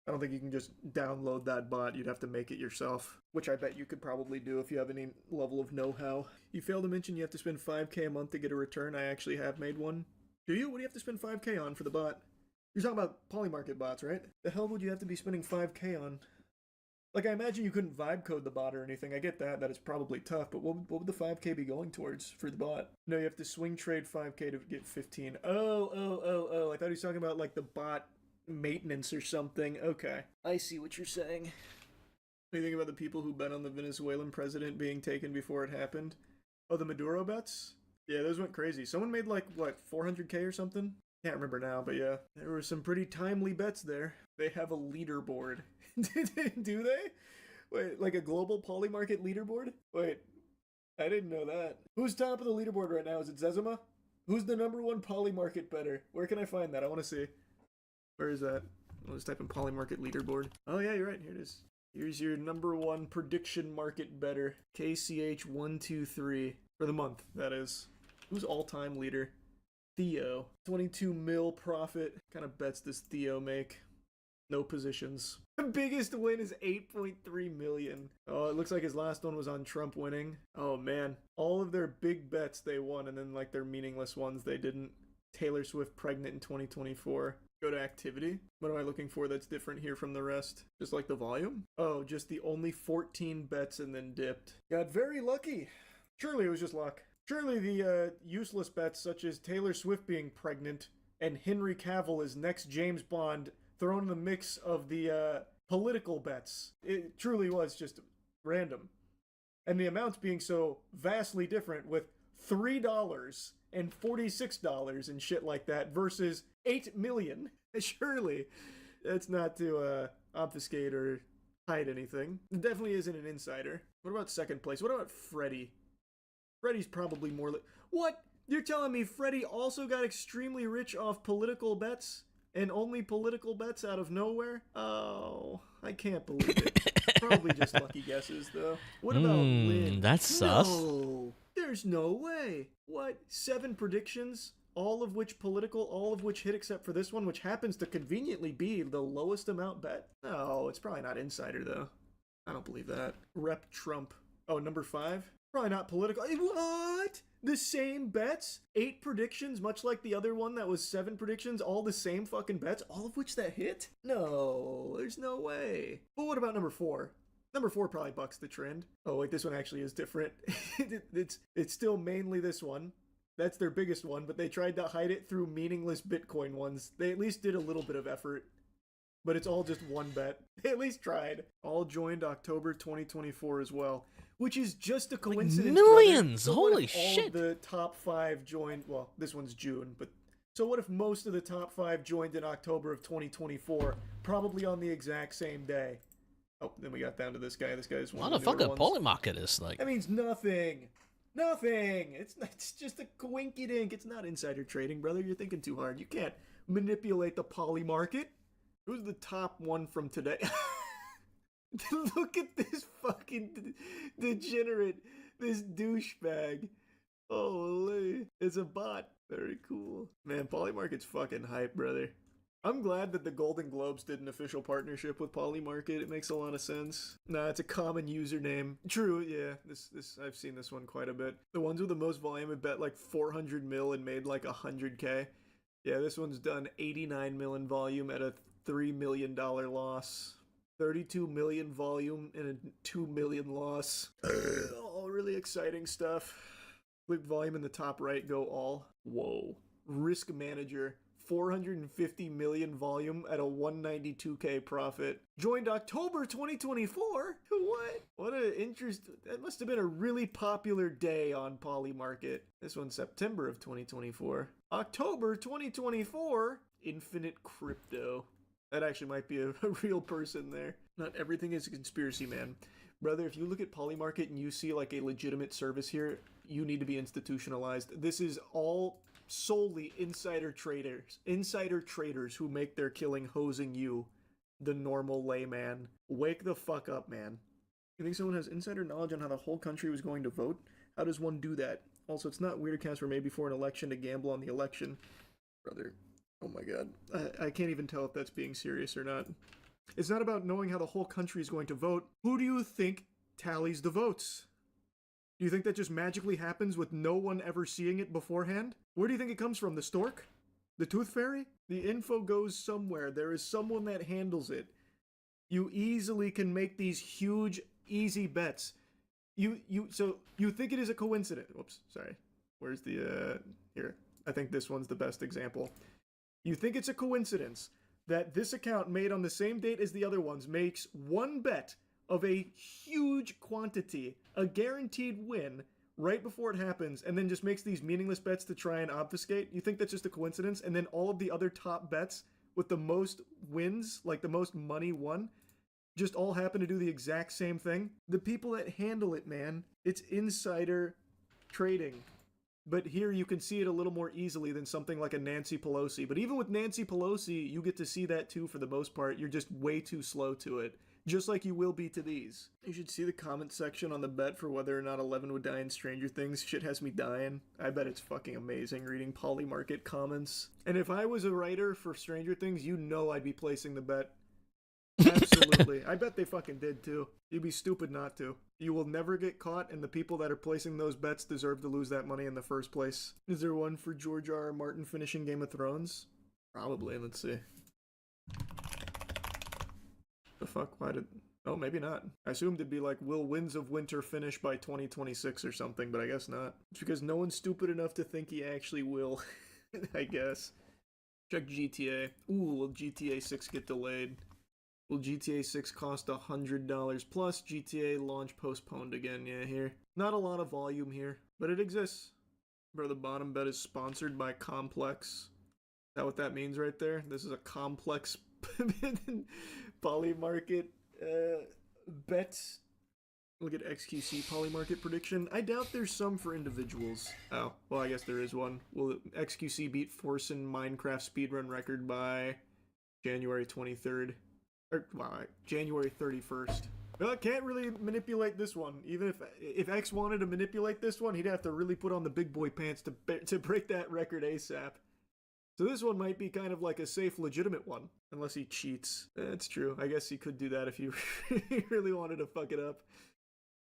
I don't think you can just download that bot. You'd have to make it yourself, which I bet you could probably do if you have any level of know-how. You failed to mention you have to spend 5k a month to get a return. I actually have made one. Do you? What do you have to spend 5k on for the bot? You're talking about Polymarket bots, right? The hell would you have to be spending 5k on? Like, I imagine you couldn't vibe code the bot or anything. I get that. That is probably tough, but what would the 5k be going towards for the bot? No, you have to swing trade 5k to get 15. Oh. I thought he was talking about, like, the bot maintenance or something. Okay. I see what you're saying. What do you think about the people who bet on the Venezuelan president being taken before it happened? Oh, the Maduro bets? Yeah, those went crazy. Someone made, like, what, 400k or something? Can't remember now, but yeah. There were some pretty timely bets there. They have a leaderboard. Do they? Wait, like a global Polymarket leaderboard? Wait, I didn't know that. Who's top of the leaderboard right now? Is it Zezima? Who's the #1 Polymarket bettor? Where can I find that? I want to see. Where is that? I'll just type in Polymarket leaderboard. Oh yeah, you're right. Here it is. Here's your #1 prediction market bettor. KCH123. For the month, that is. Who's all-time leader? Theo. 22 mil profit. What kind of bets does Theo make? No positions. The biggest win is 8.3 million. Oh, it looks like his last one was on Trump winning. Oh man. All of their big bets they won, and then like their meaningless ones they didn't. Taylor Swift pregnant in 2024. Go to activity. What am I looking for that's different here from the rest? Just like the volume? Oh, just the only 14 bets and then dipped. Got very lucky. Surely it was just luck. Surely the useless bets such as Taylor Swift being pregnant and Henry Cavill as next James Bond thrown in the mix of the political bets. It truly was just random. And the amounts being so vastly different with $3 and $46 and shit like that versus 8 million. Surely that's not to obfuscate or hide anything. It definitely isn't an insider. What about second place? What about Freddie? Freddie's probably more what? You're telling me Freddie also got extremely rich off political bets? And only political bets out of nowhere? Oh, I can't believe it. Probably just lucky guesses, though. What about Lynn? That's sus. No, there's no way. What? 7 predictions? All of which political, all of which hit except for this one, which happens to conveniently be the lowest amount bet? No, it's probably not insider, though. I don't believe that. Rep Trump. Oh, #5? Probably not political. What? The same bets? 8 predictions, much like the other one that was 7 predictions, all the same fucking bets, all of which that hit? No, there's no way. But what about #4? #4 probably bucks the trend. Oh wait, this one actually is different. It's still mainly this one. That's their biggest one, but they tried to hide it through meaningless Bitcoin ones. They at least did a little bit of effort. But it's all just one bet. They at least tried. All joined October 2024 as well. Which is just a coincidence. Like millions! So Holy all shit! The top 5 joined. Well, this one's June, but so what if most of the top 5 joined in October of 2024, probably on the exact same day? Oh, then we got down to this guy. This guy's one of the newer ones. Polymarket is like. That means nothing. Nothing. It's just a coinkydink. It's not insider trading, brother. You're thinking too hard. You can't manipulate the Polymarket. Who's the top one from today? Look at this fucking degenerate, this douchebag. Holy, it's a bot. Very cool. Man, Polymarket's fucking hype, brother. I'm glad that the Golden Globes did an official partnership with Polymarket. It makes a lot of sense. Nah, it's a common username. True, yeah. This I've seen this one quite a bit. The ones with the most volume have bet like 400 mil and made like 100k. Yeah, this one's done 89 mil in volume at a $3 million loss. 32 million volume and a 2 million loss. All really exciting stuff. Click volume in the top right, go all. Whoa. Risk Manager, 450 million volume at a 192k profit. Joined October 2024? What? What an interest. That must have been a really popular day on Polymarket. This one's September of 2024. October 2024? Infinite Crypto. That actually might be a real person there. Not everything is a conspiracy, man. Brother, if you look at Polymarket and you see like a legitimate service here, you need to be institutionalized. This is all solely insider traders who make their killing hosing you, the normal layman. Wake the fuck up, man. You think someone has insider knowledge on how the whole country was going to vote? How does one do that? Also, it's not weird accounts were made before an election to gamble on the election. Brother, oh my god. I can't even tell if that's being serious or not. It's not about knowing how the whole country is going to vote. Who do you think tallies the votes? Do you think that just magically happens with no one ever seeing it beforehand? Where do you think it comes from? The stork? The tooth fairy? The info goes somewhere. There is someone that handles it. You easily can make these huge, easy bets. So you think it is a coincidence? Whoops, sorry. Where's the, here. I think this one's the best example. You think it's a coincidence that this account made on the same date as the other ones makes one bet of a huge quantity, a guaranteed win, right before it happens, and then just makes these meaningless bets to try and obfuscate? You think that's just a coincidence? And then all of the other top bets with the most wins, like the most money won, just all happen to do the exact same thing? The people that handle it, man, it's insider trading. But here you can see it a little more easily than something like a Nancy Pelosi. But even with Nancy Pelosi, you get to see that too for the most part. You're just way too slow to it. Just like you will be to these. You should see the comment section on the bet for whether or not 11 would die in Stranger Things. Shit has me dying. I bet it's fucking amazing reading Polymarket comments. And if I was a writer for Stranger Things, you know I'd be placing the bet. Absolutely. I bet they fucking did too. You'd be stupid not to. You will never get caught, and the people that are placing those bets deserve to lose that money in the first place. Is there one for George R.R. Martin finishing Game of Thrones? Probably. Let's see. The fuck? Why did... Oh, maybe not. I assumed it'd be like, will Winds of Winter finish by 2026 or something, but I guess not. It's because no one's stupid enough to think he actually will. I guess. Check GTA. Ooh, will GTA 6 get delayed? Will GTA 6 cost $100 plus? GTA launch postponed again. Yeah, here. Not a lot of volume here, but it exists. Bro, the bottom bet is sponsored by Complex. Is that what that means right there? This is a Complex Polymarket bet. Look at XQC Polymarket prediction. I doubt there's some for individuals. Oh, well, I guess there is one. Will XQC beat Forsen Minecraft speedrun record by January 23rd? Or, wow, January 31st. Well, I can't really manipulate this one. Even if X wanted to manipulate this one, he'd have to really put on the big boy pants to break that record ASAP. So this one might be kind of like a safe, legitimate one. Unless he cheats. That's true. I guess he could do that if he really wanted to fuck it up.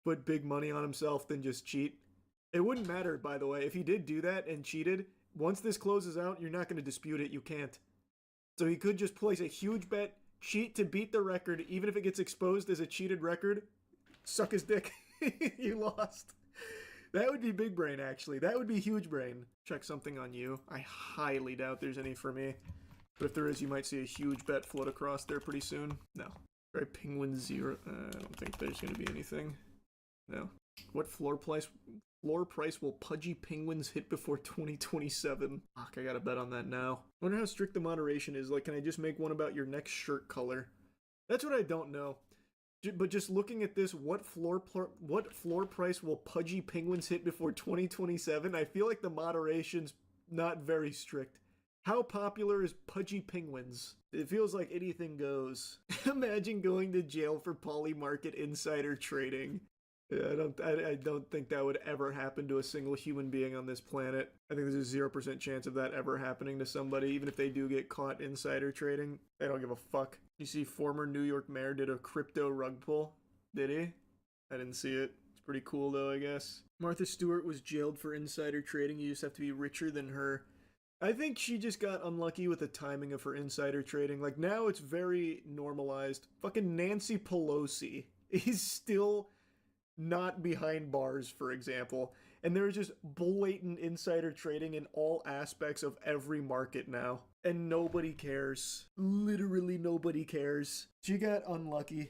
Put big money on himself, then just cheat. It wouldn't matter, by the way. If he did do that and cheated, once this closes out, you're not going to dispute it. You can't. So he could just place a huge bet, cheat to beat the record, even if it gets exposed as a cheated record. Suck his dick. You lost. That would be big brain, actually. That would be huge brain. Check something on you. I highly doubt there's any for me. But if there is, you might see a huge bet float across there pretty soon. No. Try Penguin 0. I don't think there's going to be anything. No. What floor price will Pudgy Penguins hit before 2027? Fuck, I gotta bet on that now. I wonder how strict the moderation is. Like, can I just make one about your next shirt color? That's what I don't know. But just looking at this, what floor price will Pudgy Penguins hit before 2027? I feel like the moderation's not very strict. How popular is Pudgy Penguins? It feels like anything goes. Imagine going to jail for Polymarket insider trading. Yeah, I don't think that would ever happen to a single human being on this planet. I think there's a 0% chance of that ever happening to somebody. Even if they do get caught insider trading, they don't give a fuck. You see former New York mayor did a crypto rug pull? Did he? I didn't see it. It's pretty cool though, I guess. Martha Stewart was jailed for insider trading. You just have to be richer than her. I think she just got unlucky with the timing of her insider trading. Like, now it's very normalized. Fucking Nancy Pelosi is still not behind bars, for example, and there's just blatant insider trading in all aspects of every market now, and nobody cares. Literally nobody cares. She got unlucky.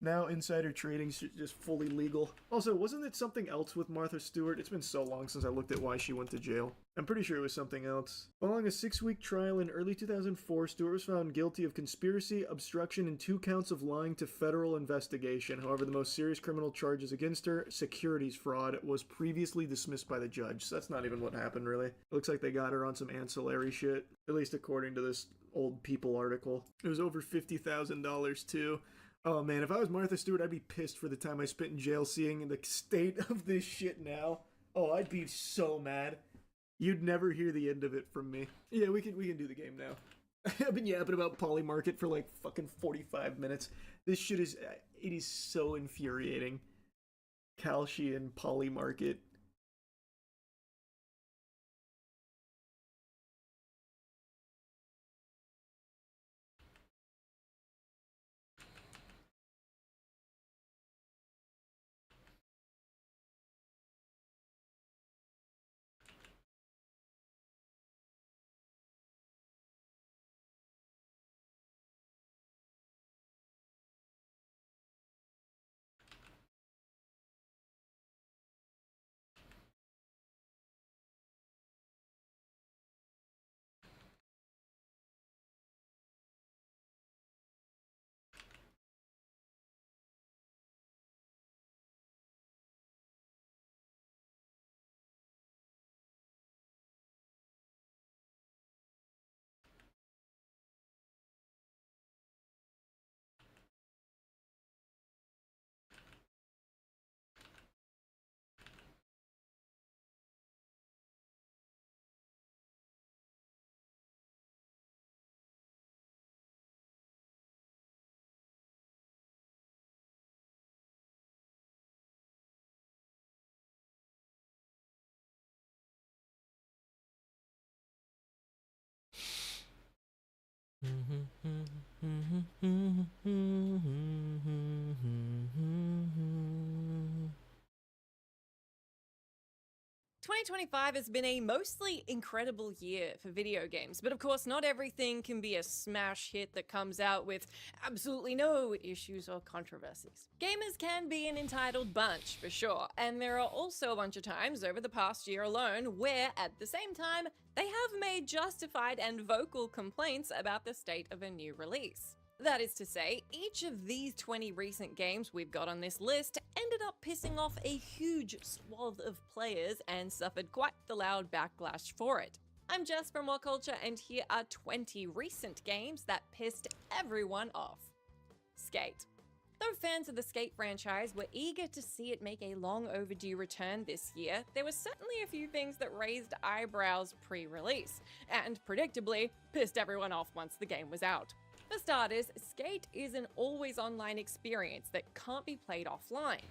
Now insider trading's just fully legal. Also, wasn't it something else with Martha Stewart? It's been so long since I looked at why she went to jail. I'm pretty sure it was something else. Following a 6-week trial in early 2004, Stewart was found guilty of conspiracy, obstruction, and 2 counts of lying to federal investigation. However, the most serious criminal charges against her, securities fraud, was previously dismissed by the judge. So that's not even what happened, really. It looks like they got her on some ancillary shit, at least according to this old People article. It was over $50,000 too. Oh man, if I was Martha Stewart, I'd be pissed for the time I spent in jail seeing the state of this shit now. Oh, I'd be so mad. You'd never hear the end of it from me. Yeah, we can do the game now. I've been yapping about Polymarket for like fucking 45 minutes. This shit is, it is so infuriating. Kalshi and Polymarket. ...2025 has been a mostly incredible year for video games, but of course not everything can be a smash hit that comes out with absolutely no issues or controversies. Gamers can be an entitled bunch, for sure, and there are also a bunch of times over the past year alone where, at the same time, they have made justified and vocal complaints about the state of a new release. That is to say, each of these 20 recent games we've got on this list ended up pissing off a huge swath of players and suffered quite the loud backlash for it. I'm Jess from What Culture, and here are 20 recent games that pissed everyone off. Skate. Though fans of the Skate franchise were eager to see it make a long overdue return this year, there were certainly a few things that raised eyebrows pre-release, and predictably, pissed everyone off once the game was out. For starters, Skate is an always online experience that can't be played offline.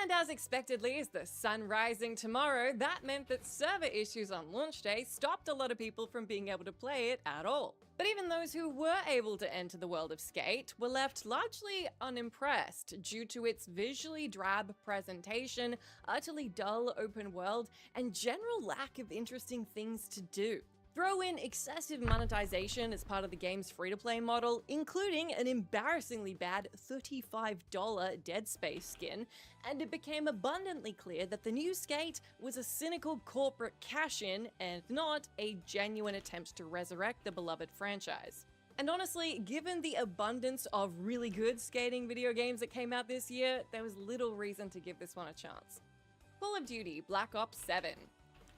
And as expectedly as the sun rising tomorrow, that meant that server issues on launch day stopped a lot of people from being able to play it at all. But even those who were able to enter the world of Skate were left largely unimpressed due to its visually drab presentation, utterly dull open world, and general lack of interesting things to do. Throw in excessive monetization as part of the game's free-to-play model, including an embarrassingly bad $35 Dead Space skin, and it became abundantly clear that the new Skate was a cynical corporate cash-in and not a genuine attempt to resurrect the beloved franchise. And honestly, given the abundance of really good skating video games that came out this year, there was little reason to give this one a chance. Call of Duty Black Ops 7.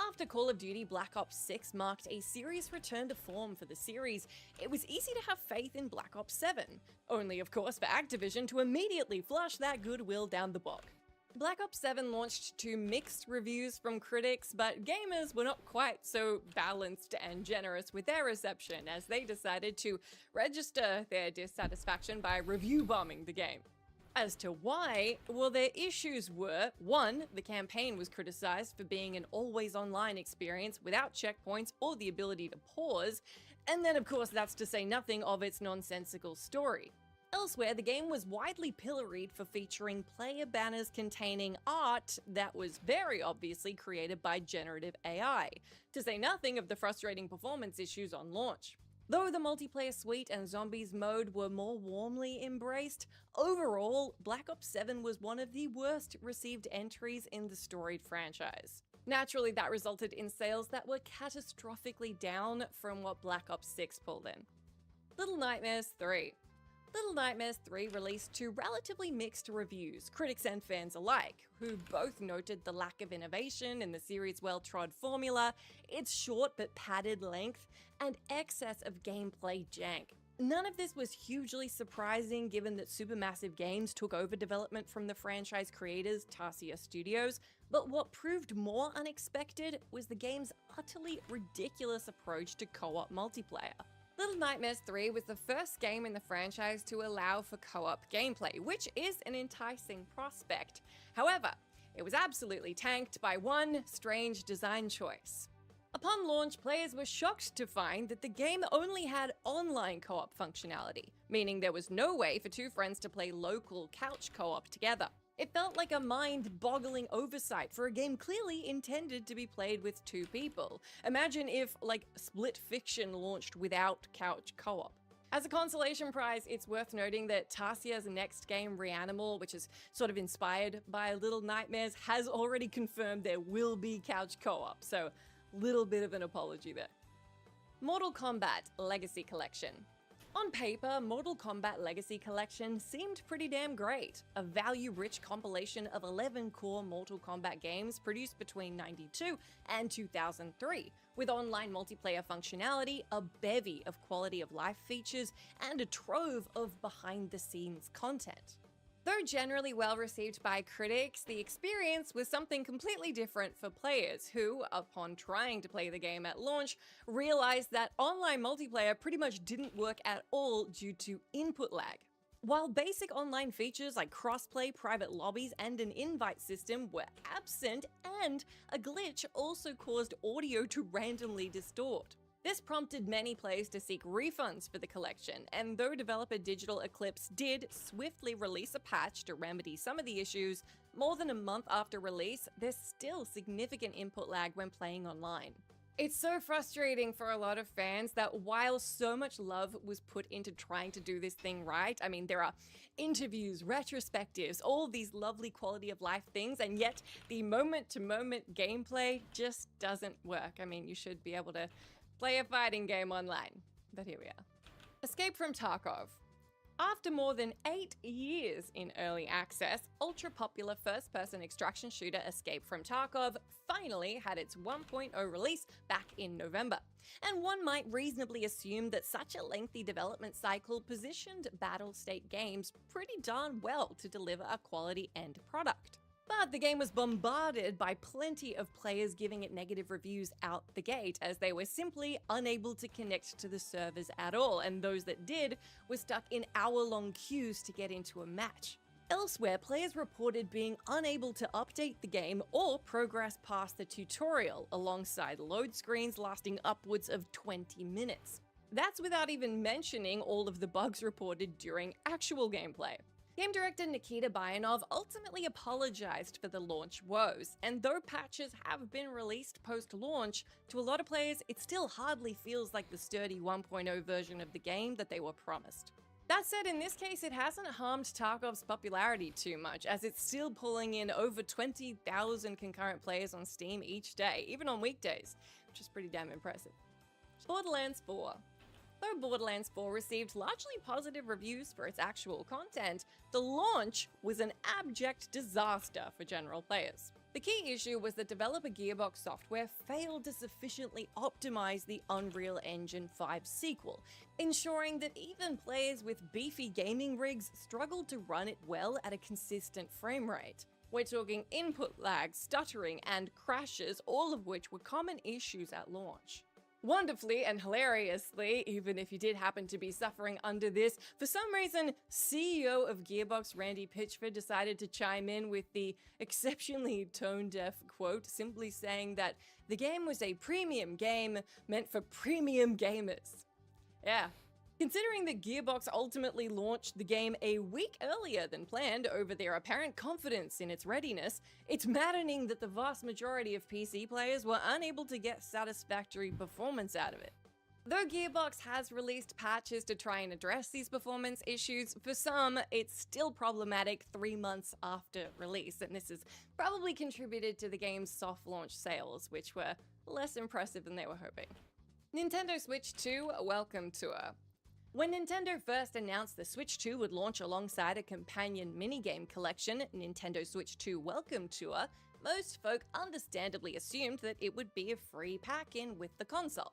After Call of Duty Black Ops 6 marked a serious return to form for the series, it was easy to have faith in Black Ops 7, only of course for Activision to immediately flush that goodwill down the bog. Black Ops 7 launched to mixed reviews from critics, but gamers were not quite so balanced and generous with their reception as they decided to register their dissatisfaction by review bombing the game. As to why, well, their issues were, 1, the campaign was criticized for being an always online experience without checkpoints or the ability to pause, and then of course that's to say nothing of its nonsensical story. Elsewhere, the game was widely pilloried for featuring player banners containing art that was very obviously created by generative AI, to say nothing of the frustrating performance issues on launch. Though the multiplayer suite and zombies mode were more warmly embraced, overall, Black Ops 7 was one of the worst received entries in the storied franchise. Naturally, that resulted in sales that were catastrophically down from what Black Ops 6 pulled in. Little Nightmares 3. Little Nightmares 3 released to relatively mixed reviews, critics and fans alike, who both noted the lack of innovation in the series' well-trod formula, its short but padded length, and excess of gameplay jank. None of this was hugely surprising given that Supermassive Games took over development from the franchise creators Tarsier Studios, but what proved more unexpected was the game's utterly ridiculous approach to co-op multiplayer. Little Nightmares 3 was the first game in the franchise to allow for co-op gameplay, which is an enticing prospect. However, it was absolutely tanked by one strange design choice. Upon launch, players were shocked to find that the game only had online co-op functionality, meaning there was no way for two friends to play local couch co-op together. It felt like a mind-boggling oversight for a game clearly intended to be played with two people. Imagine if, like, Split Fiction launched without couch co-op. As a consolation prize, it's worth noting that Tarsier's next game, Reanimal, which is sort of inspired by Little Nightmares, has already confirmed there will be couch co-op, so little bit of an apology there. Mortal Kombat Legacy Collection. On paper, Mortal Kombat Legacy Collection seemed pretty damn great. A value-rich compilation of 11 core Mortal Kombat games produced between '92 and 2003, with online multiplayer functionality, a bevy of quality-of-life features, and a trove of behind-the-scenes content. Though generally well received by critics, the experience was something completely different for players who, upon trying to play the game at launch, realized that online multiplayer pretty much didn't work at all due to input lag. While basic online features like crossplay, private lobbies, and an invite system were absent, and a glitch also caused audio to randomly distort. This prompted many players to seek refunds for the collection, and though developer Digital Eclipse did swiftly release a patch to remedy some of the issues, more than a month after release, there's still significant input lag when playing online. It's so frustrating for a lot of fans that while so much love was put into trying to do this thing right, I mean, there are interviews, retrospectives, all these lovely quality of life things, and yet the moment-to-moment gameplay just doesn't work. I mean, you should be able to play a fighting game online, but here we are. Escape from Tarkov. After more than 8 years in early access, ultra-popular first-person extraction shooter Escape from Tarkov finally had its 1.0 release back in November. And one might reasonably assume that such a lengthy development cycle positioned Battlestate Games pretty darn well to deliver a quality end product. But the game was bombarded by plenty of players giving it negative reviews out the gate, as they were simply unable to connect to the servers at all, and those that did were stuck in hour-long queues to get into a match. Elsewhere, players reported being unable to update the game or progress past the tutorial, alongside load screens lasting upwards of 20 minutes. That's without even mentioning all of the bugs reported during actual gameplay. Game director Nikita Bayanov ultimately apologized for the launch woes, and though patches have been released post-launch, to a lot of players it still hardly feels like the sturdy 1.0 version of the game that they were promised. That said, in this case it hasn't harmed Tarkov's popularity too much, as it's still pulling in over 20,000 concurrent players on Steam each day, even on weekdays, which is pretty damn impressive. Borderlands 4. Though Borderlands 4 received largely positive reviews for its actual content, the launch was an abject disaster for general players. The key issue was that developer Gearbox Software failed to sufficiently optimize the Unreal Engine 5 sequel, ensuring that even players with beefy gaming rigs struggled to run it well at a consistent frame rate. We're talking input lag, stuttering, and crashes, all of which were common issues at launch. Wonderfully and hilariously, even if you did happen to be suffering under this, for some reason, CEO of Gearbox Randy Pitchford decided to chime in with the exceptionally tone-deaf quote, simply saying that the game was a premium game meant for premium gamers. Yeah. Considering that Gearbox ultimately launched the game a week earlier than planned over their apparent confidence in its readiness, it's maddening that the vast majority of PC players were unable to get satisfactory performance out of it. Though Gearbox has released patches to try and address these performance issues, for some, it's still problematic 3 months after release, and this has probably contributed to the game's soft launch sales, which were less impressive than they were hoping. Nintendo Switch 2 Welcome Tour. When Nintendo first announced the Switch 2 would launch alongside a companion minigame collection, Nintendo Switch 2 Welcome Tour, most folk understandably assumed that it would be a free pack-in with the console.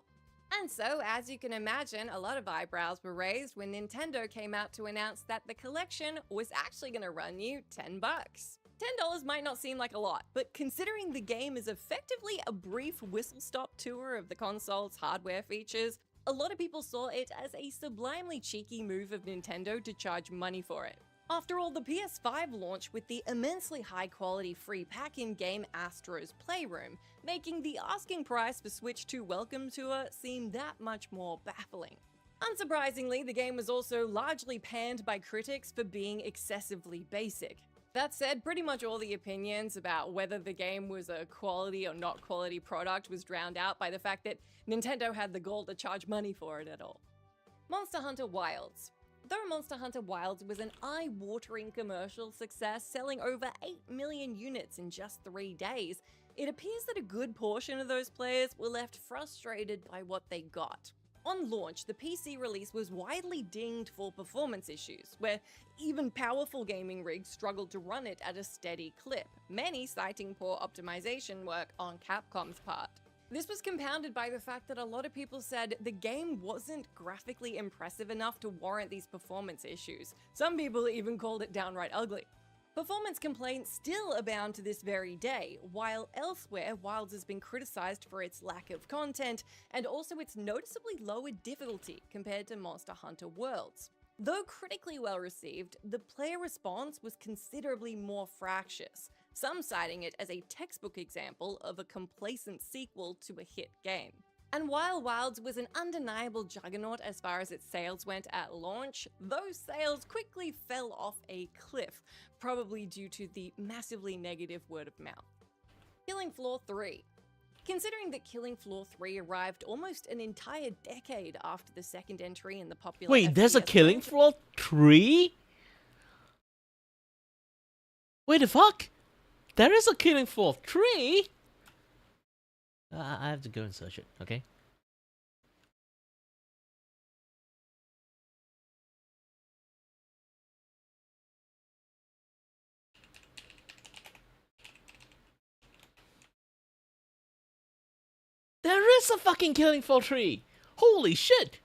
And so, as you can imagine, a lot of eyebrows were raised when Nintendo came out to announce that the collection was actually going to run you $10. $10 might not seem like a lot, but considering the game is effectively a brief whistle-stop tour of the console's hardware features, a lot of people saw it as a sublimely cheeky move of Nintendo to charge money for it. After all, the PS5 launched with the immensely high-quality free pack-in game Astro's Playroom, making the asking price for Switch 2 Welcome Tour seem that much more baffling. Unsurprisingly, the game was also largely panned by critics for being excessively basic. That said, pretty much all the opinions about whether the game was a quality or not quality product was drowned out by the fact that Nintendo had the gall to charge money for it at all. Monster Hunter Wilds. Though Monster Hunter Wilds was an eye-watering commercial success, selling over 8 million units in just 3 days, it appears that a good portion of those players were left frustrated by what they got. On launch, the PC release was widely dinged for performance issues, where even powerful gaming rigs struggled to run it at a steady clip, many citing poor optimization work on Capcom's part. This was compounded by the fact that a lot of people said the game wasn't graphically impressive enough to warrant these performance issues. Some people even called it downright ugly. Performance complaints still abound to this very day, while elsewhere Wilds has been criticized for its lack of content and also its noticeably lower difficulty compared to Monster Hunter Worlds. Though critically well received, the player response was considerably more fractious, some citing it as a textbook example of a complacent sequel to a hit game. And while Wilds was an undeniable juggernaut as far as its sales went at launch, those sales quickly fell off a cliff, probably due to the massively negative word of mouth. Killing Floor 3. Considering that Killing Floor 3 arrived almost an entire decade after the second entry in the popular Wait, there's a FPS Killing Floor 3? Wait, the fuck? There is a Killing Floor 3? I have to go and search it, okay? There is a fucking Killing Floor 3! Holy shit!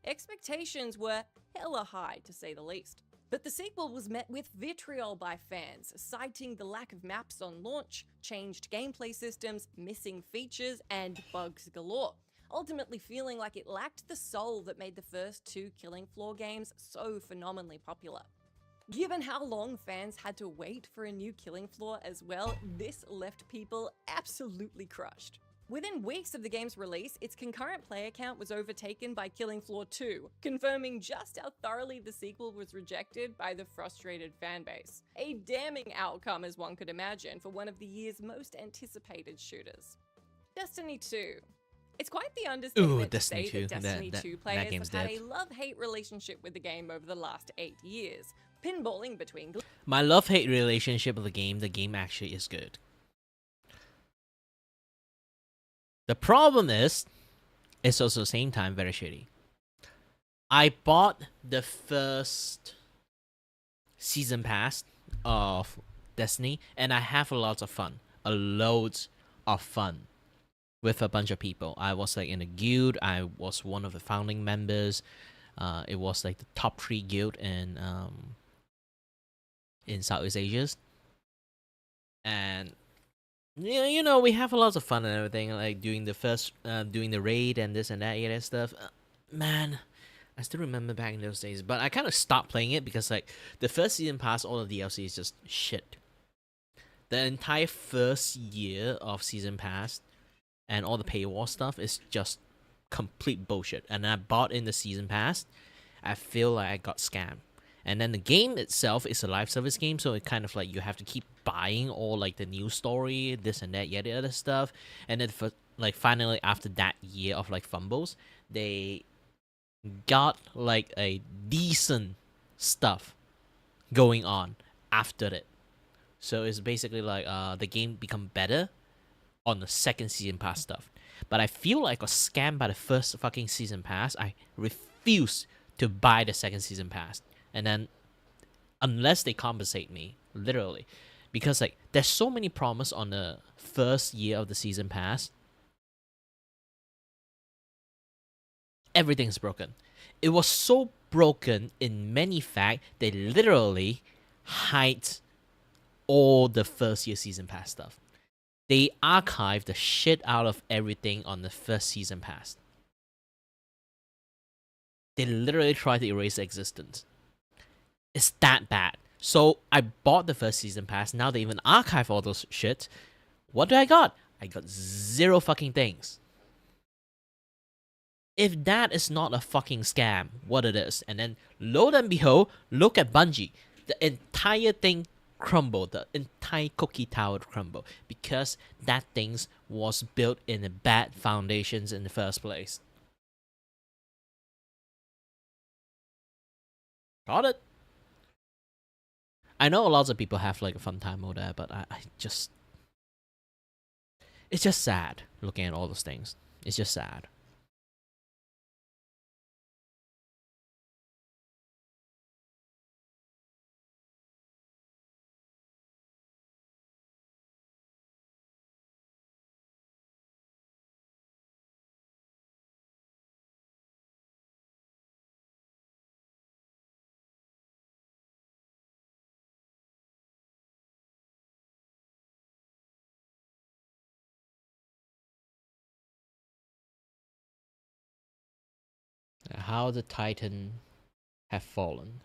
Expectations were hella high, to say the least. But the sequel was met with vitriol by fans, citing the lack of maps on launch, changed gameplay systems, missing features, and bugs galore, ultimately feeling like it lacked the soul that made the first 2 Killing Floor games so phenomenally popular. Given how long fans had to wait for a new Killing Floor as well, this left people absolutely crushed. Within weeks of the game's release, its concurrent player count was overtaken by Killing Floor 2, confirming just how thoroughly the sequel was rejected by the frustrated fanbase. A damning outcome, as one could imagine, for one of the year's most anticipated shooters. Destiny 2. It's quite the understatement to say that Destiny 2 players have had a love-hate relationship with the game over the last 8 years, pinballing between... My love-hate relationship with the game actually is good. The problem is, It's also the same time very shitty. I bought the first season pass of Destiny, and I have a lot of fun. A loads of fun with a bunch of people. I was like in a guild. I was one of the founding members. It was like the top 3 guild in Southeast Asia. And yeah, you know, we have a lot of fun and everything, like doing the raid and this and that stuff. Man, I still remember back in those days, but I kind of stopped playing it because like the first season pass, all the DLC is just shit. The entire first year of season pass and all the paywall stuff is just complete bullshit. And I bought in the season pass, I feel like I got scammed. And then the game itself is a live service game, so it kind of like you have to keep buying all like the news story, this and that, yada other stuff. And then for like finally after that year of like fumbles, they got like a decent stuff going on after it. So it's basically like the game become better on the second season pass stuff. But I feel like I got scammed by the first fucking season pass. I refuse to buy the second season pass. And then unless they compensate me, literally. Because like there's so many promise on the first year of the season pass. Everything's broken. It was so broken in many fact they literally hide all the first year season pass stuff. They archive the shit out of everything on the first season pass. They literally try to erase the existence. It's that bad. So I bought the first season pass. Now they even archive all those shit. What do I got? I got 0 fucking things. If that is not a fucking scam, what it is? And then lo and behold, look at Bungie. The entire thing crumbled. The entire cookie tower crumbled because that thing was built in a bad foundations in the first place. Got it. I know a lot of people have like a fun time over there, but I just... It's just sad looking at all those things. It's just sad. How the Titan have fallen.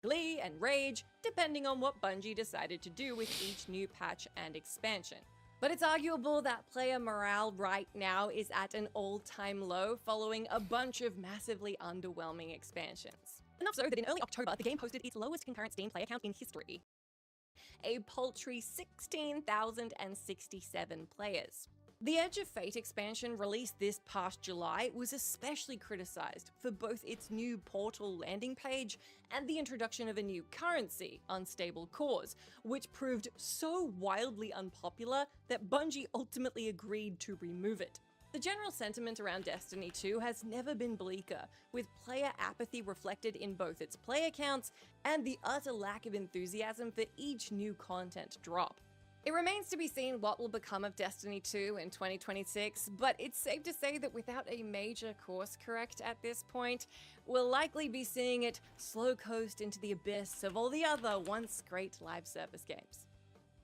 Glee and rage, depending on what Bungie decided to do with each new patch and expansion. But it's arguable that player morale right now is at an all-time low following a bunch of massively underwhelming expansions. Enough so that in early October, the game posted its lowest concurrent Steam player count in history. A paltry 16,067 players. The Edge of Fate expansion released this past July was especially criticized for both its new portal landing page and the introduction of a new currency, Unstable Cores, which proved so wildly unpopular that Bungie ultimately agreed to remove it. The general sentiment around Destiny 2 has never been bleaker, with player apathy reflected in both its player counts and the utter lack of enthusiasm for each new content drop. It remains to be seen what will become of Destiny 2 in 2026, but it's safe to say that without a major course correct at this point, we'll likely be seeing it slow coast into the abyss of all the other once great live service games.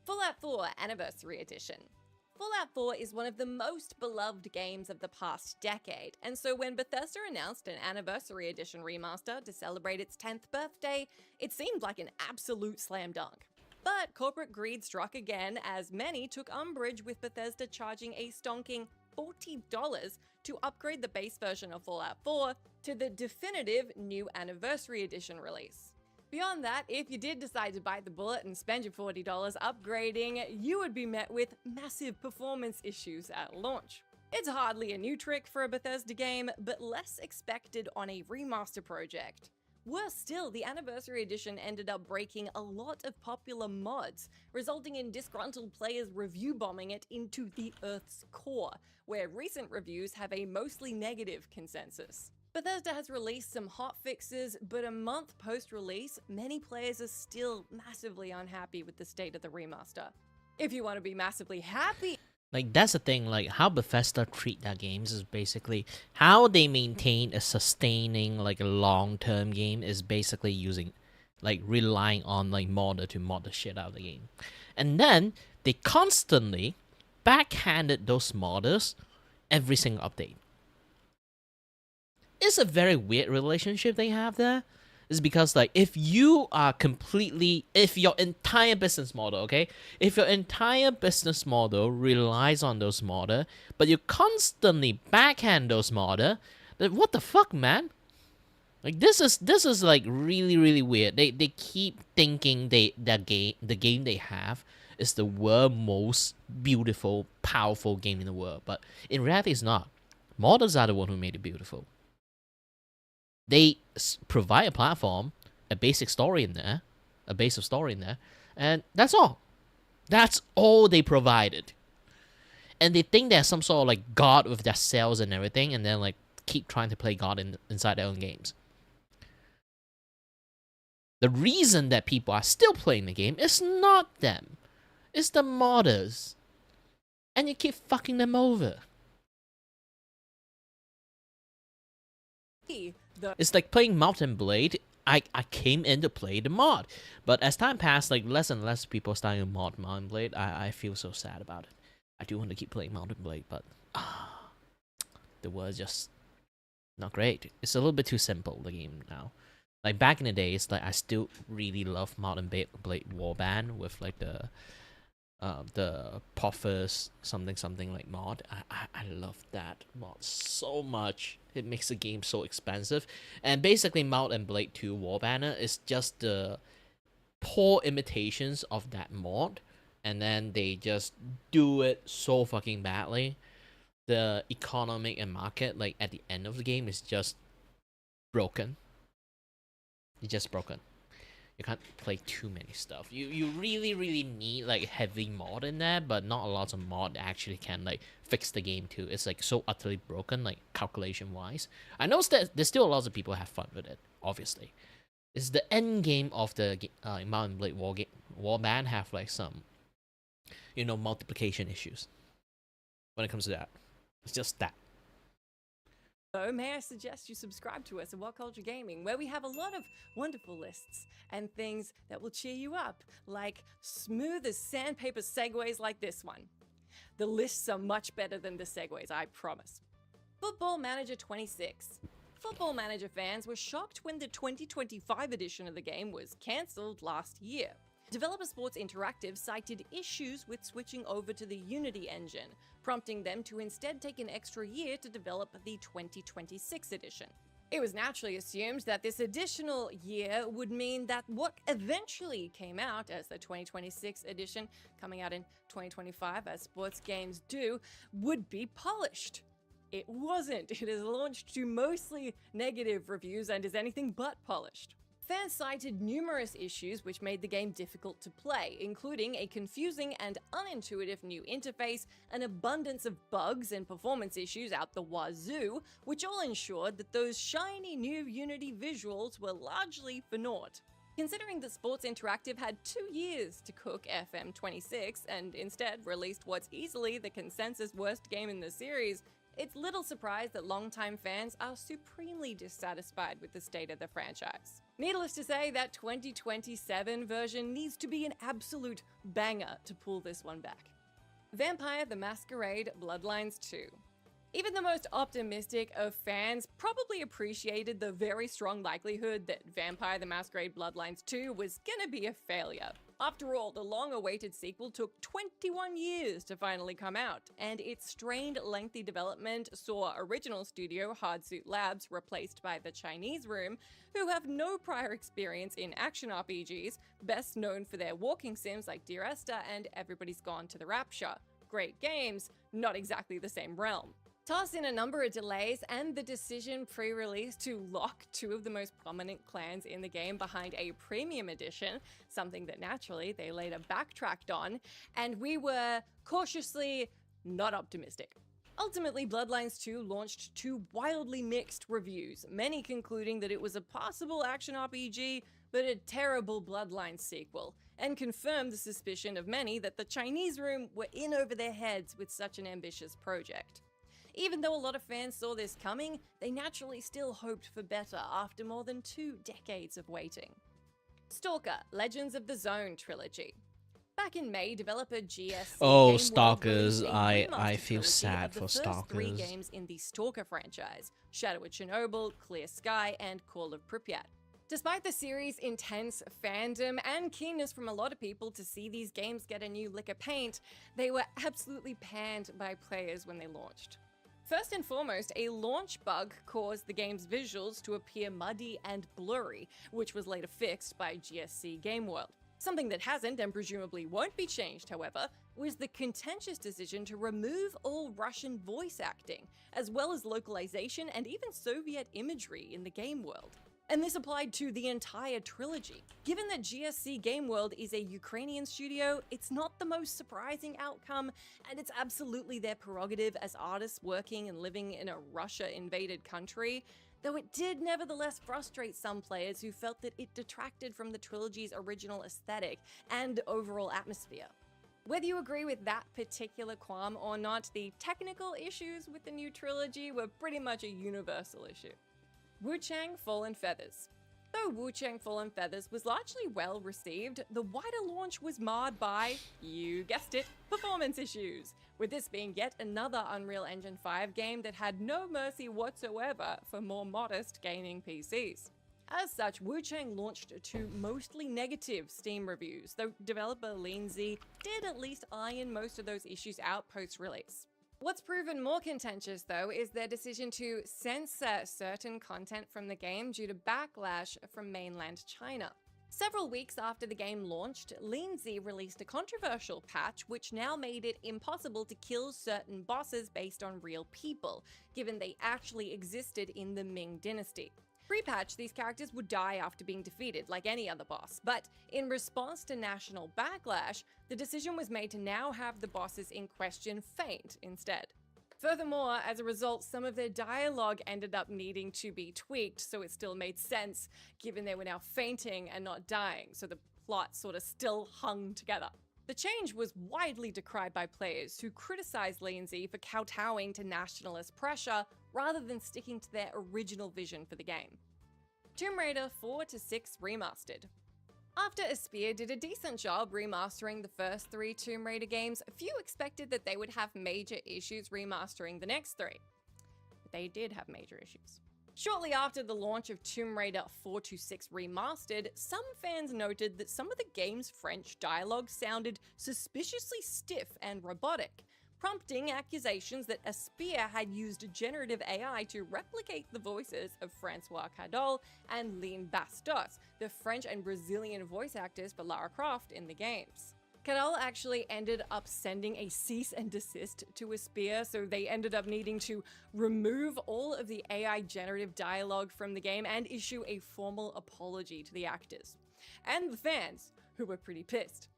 Fallout 4 Anniversary Edition. Fallout 4 is one of the most beloved games of the past decade, and so when Bethesda announced an Anniversary Edition remaster to celebrate its 10th birthday, it seemed like an absolute slam dunk. But corporate greed struck again as many took umbrage with Bethesda charging a stonking $40 to upgrade the base version of Fallout 4 to the definitive new Anniversary Edition release. Beyond that, if you did decide to bite the bullet and spend your $40 upgrading, you would be met with massive performance issues at launch. It's hardly a new trick for a Bethesda game, but less expected on a remaster project. Worse still, the Anniversary Edition ended up breaking a lot of popular mods, resulting in disgruntled players review bombing it into the Earth's core, where recent reviews have a mostly negative consensus. Bethesda has released some hot fixes, but a month post-release, many players are still massively unhappy with the state of the remaster. If you want to be massively happy... Like, that's the thing, like, how Bethesda treat their games is basically how they maintain a sustaining, like, a long-term game is basically using, like, relying on, like, modder to mod the shit out of the game. And then, they constantly backhanded those modders every single update. It's a very weird relationship they have there. Is because, like, if your entire business model, okay, if your entire business model relies on those modder, but you constantly backhand those modder, then what the fuck, man? Like, this is like really weird. They keep thinking the game they have is the world's most beautiful, powerful game in the world, but in reality, it's not. Modders are the one who made it beautiful. They provide a platform, a basic story in there, a base of story in there, and that's all. That's all they provided. And they think they're some sort of like god with their cells and everything, and then like keep trying to play god inside their own games. The reason that people are still playing the game is not them. It's the modders. And you keep fucking them over. It's like playing Mountain Blade. I came in to play the mod, but as time passed, like less and less people starting to mod Mountain Blade. I feel so sad about it. I do want to keep playing Mountain Blade, but the word's just not great. It's a little bit too simple, the game now. Like back in the days, like I still really love Mountain Blade Warband with like the Poffers something like mod. I love that mod so much. It makes the game so expensive. And basically Mount and Blade 2 Warbanner is just the poor imitations of that mod. And then they just do it so fucking badly. The economic and market, like at the end of the game, is just broken. It's just broken. You can't play too many stuff. You really need like heavy mod in there, but not a lot of mod actually can like fix the game too. It's like so utterly broken, like calculation wise. I know that there's still a lot of people who have fun with it. Obviously, it's the end game of the Mountain Blade Warband have like some, multiplication issues when it comes to that. It's just that. So may I suggest you subscribe to us at What Culture Gaming, where we have a lot of wonderful lists and things that will cheer you up, like smooth as sandpaper segues like this one. The lists are much better than the segues, I promise. Football Manager 26. Football Manager fans were shocked when the 2025 edition of the game was cancelled last year. Developer Sports Interactive cited issues with switching over to the Unity engine, prompting them to instead take an extra year to develop the 2026 edition. It was naturally assumed that this additional year would mean that what eventually came out as the 2026 edition, coming out in 2025 as sports games do, would be polished. It wasn't. It is launched to mostly negative reviews and is anything but polished. Fans cited numerous issues which made the game difficult to play, including a confusing and unintuitive new interface, an abundance of bugs and performance issues out the wazoo, which all ensured that those shiny new Unity visuals were largely for naught. Considering that Sports Interactive had 2 years to cook FM26 and instead released what's easily the consensus worst game in the series, it's little surprise that longtime fans are supremely dissatisfied with the state of the franchise. Needless to say, that 2027 version needs to be an absolute banger to pull this one back. Vampire the Masquerade Bloodlines 2. Even the most optimistic of fans probably appreciated the very strong likelihood that Vampire the Masquerade Bloodlines 2 was gonna be a failure. After all, the long-awaited sequel took 21 years to finally come out, and its strained, lengthy development saw original studio Hardsuit Labs replaced by the Chinese Room, who have no prior experience in action RPGs, best known for their walking sims like Dear Esther and Everybody's Gone to the Rapture. Great games, not exactly the same realm. Toss in a number of delays and the decision pre-release to lock 2 of the most prominent clans in the game behind a premium edition, something that naturally they later backtracked on, and we were cautiously not optimistic. Ultimately, Bloodlines 2 launched to wildly mixed reviews, many concluding that it was a passable action RPG, but a terrible Bloodlines sequel, and confirmed the suspicion of many that the Chinese room were in over their heads with such an ambitious project. Even though a lot of fans saw this coming, they naturally still hoped for better after more than 2 decades of waiting. Stalker: Legends of the Zone trilogy. Back in May, developer GSC Oh, Game Stalkers, World I released a remastered feel trilogy sad of the for first 3 Stalkers. games in the Stalker franchise: Shadow of Chernobyl, Clear Sky, and Call of Pripyat. Despite the series' intense fandom and keenness from a lot of people to see these games get a new lick of paint, they were absolutely panned by players when they launched. First and foremost, a launch bug caused the game's visuals to appear muddy and blurry, which was later fixed by GSC Game World. Something that hasn't and presumably won't be changed, however, was the contentious decision to remove all Russian voice acting, as well as localization and even Soviet imagery in the game world. And this applied to the entire trilogy. Given that GSC Game World is a Ukrainian studio, it's not the most surprising outcome, and it's absolutely their prerogative as artists working and living in a Russia-invaded country, though it did nevertheless frustrate some players who felt that it detracted from the trilogy's original aesthetic and overall atmosphere. Whether you agree with that particular qualm or not, the technical issues with the new trilogy were pretty much a universal issue. Wuchang Fallen Feathers. Though Wuchang Fallen Feathers was largely well received, the wider launch was marred by, you guessed it, performance issues, with this being yet another Unreal Engine 5 game that had no mercy whatsoever for more modest gaming PCs. As such, Wuchang launched to mostly negative Steam reviews, though developer Lindsay did at least iron most of those issues out post-release. What's proven more contentious, though, is their decision to censor certain content from the game due to backlash from mainland China. Several weeks after the game launched, Lindsay released a controversial patch which now made it impossible to kill certain bosses based on real people, given they actually existed in the Ming Dynasty. Pre-patch, these characters would die after being defeated, like any other boss, but in response to national backlash, the decision was made to now have the bosses in question faint instead. Furthermore, as a result, some of their dialogue ended up needing to be tweaked so it still made sense, given they were now fainting and not dying, so the plot sort of still hung together. The change was widely decried by players who criticized Lindsay for kowtowing to nationalist pressure rather than sticking to their original vision for the game. Tomb Raider 4-6 Remastered. After Aspyr did a decent job remastering the first 3 Tomb Raider games, few expected that they would have major issues remastering the next 3. But they did have major issues. Shortly after the launch of Tomb Raider 4-6 Remastered, some fans noted that some of the game's French dialogue sounded suspiciously stiff and robotic, prompting accusations that Aspyr had used generative AI to replicate the voices of Francois Cadol and Lynn Bastos, the French and Brazilian voice actors for Lara Croft in the games. Cadol actually ended up sending a cease and desist to Aspyr, so they ended up needing to remove all of the AI generative dialogue from the game and issue a formal apology to the actors. And the fans, who were pretty pissed.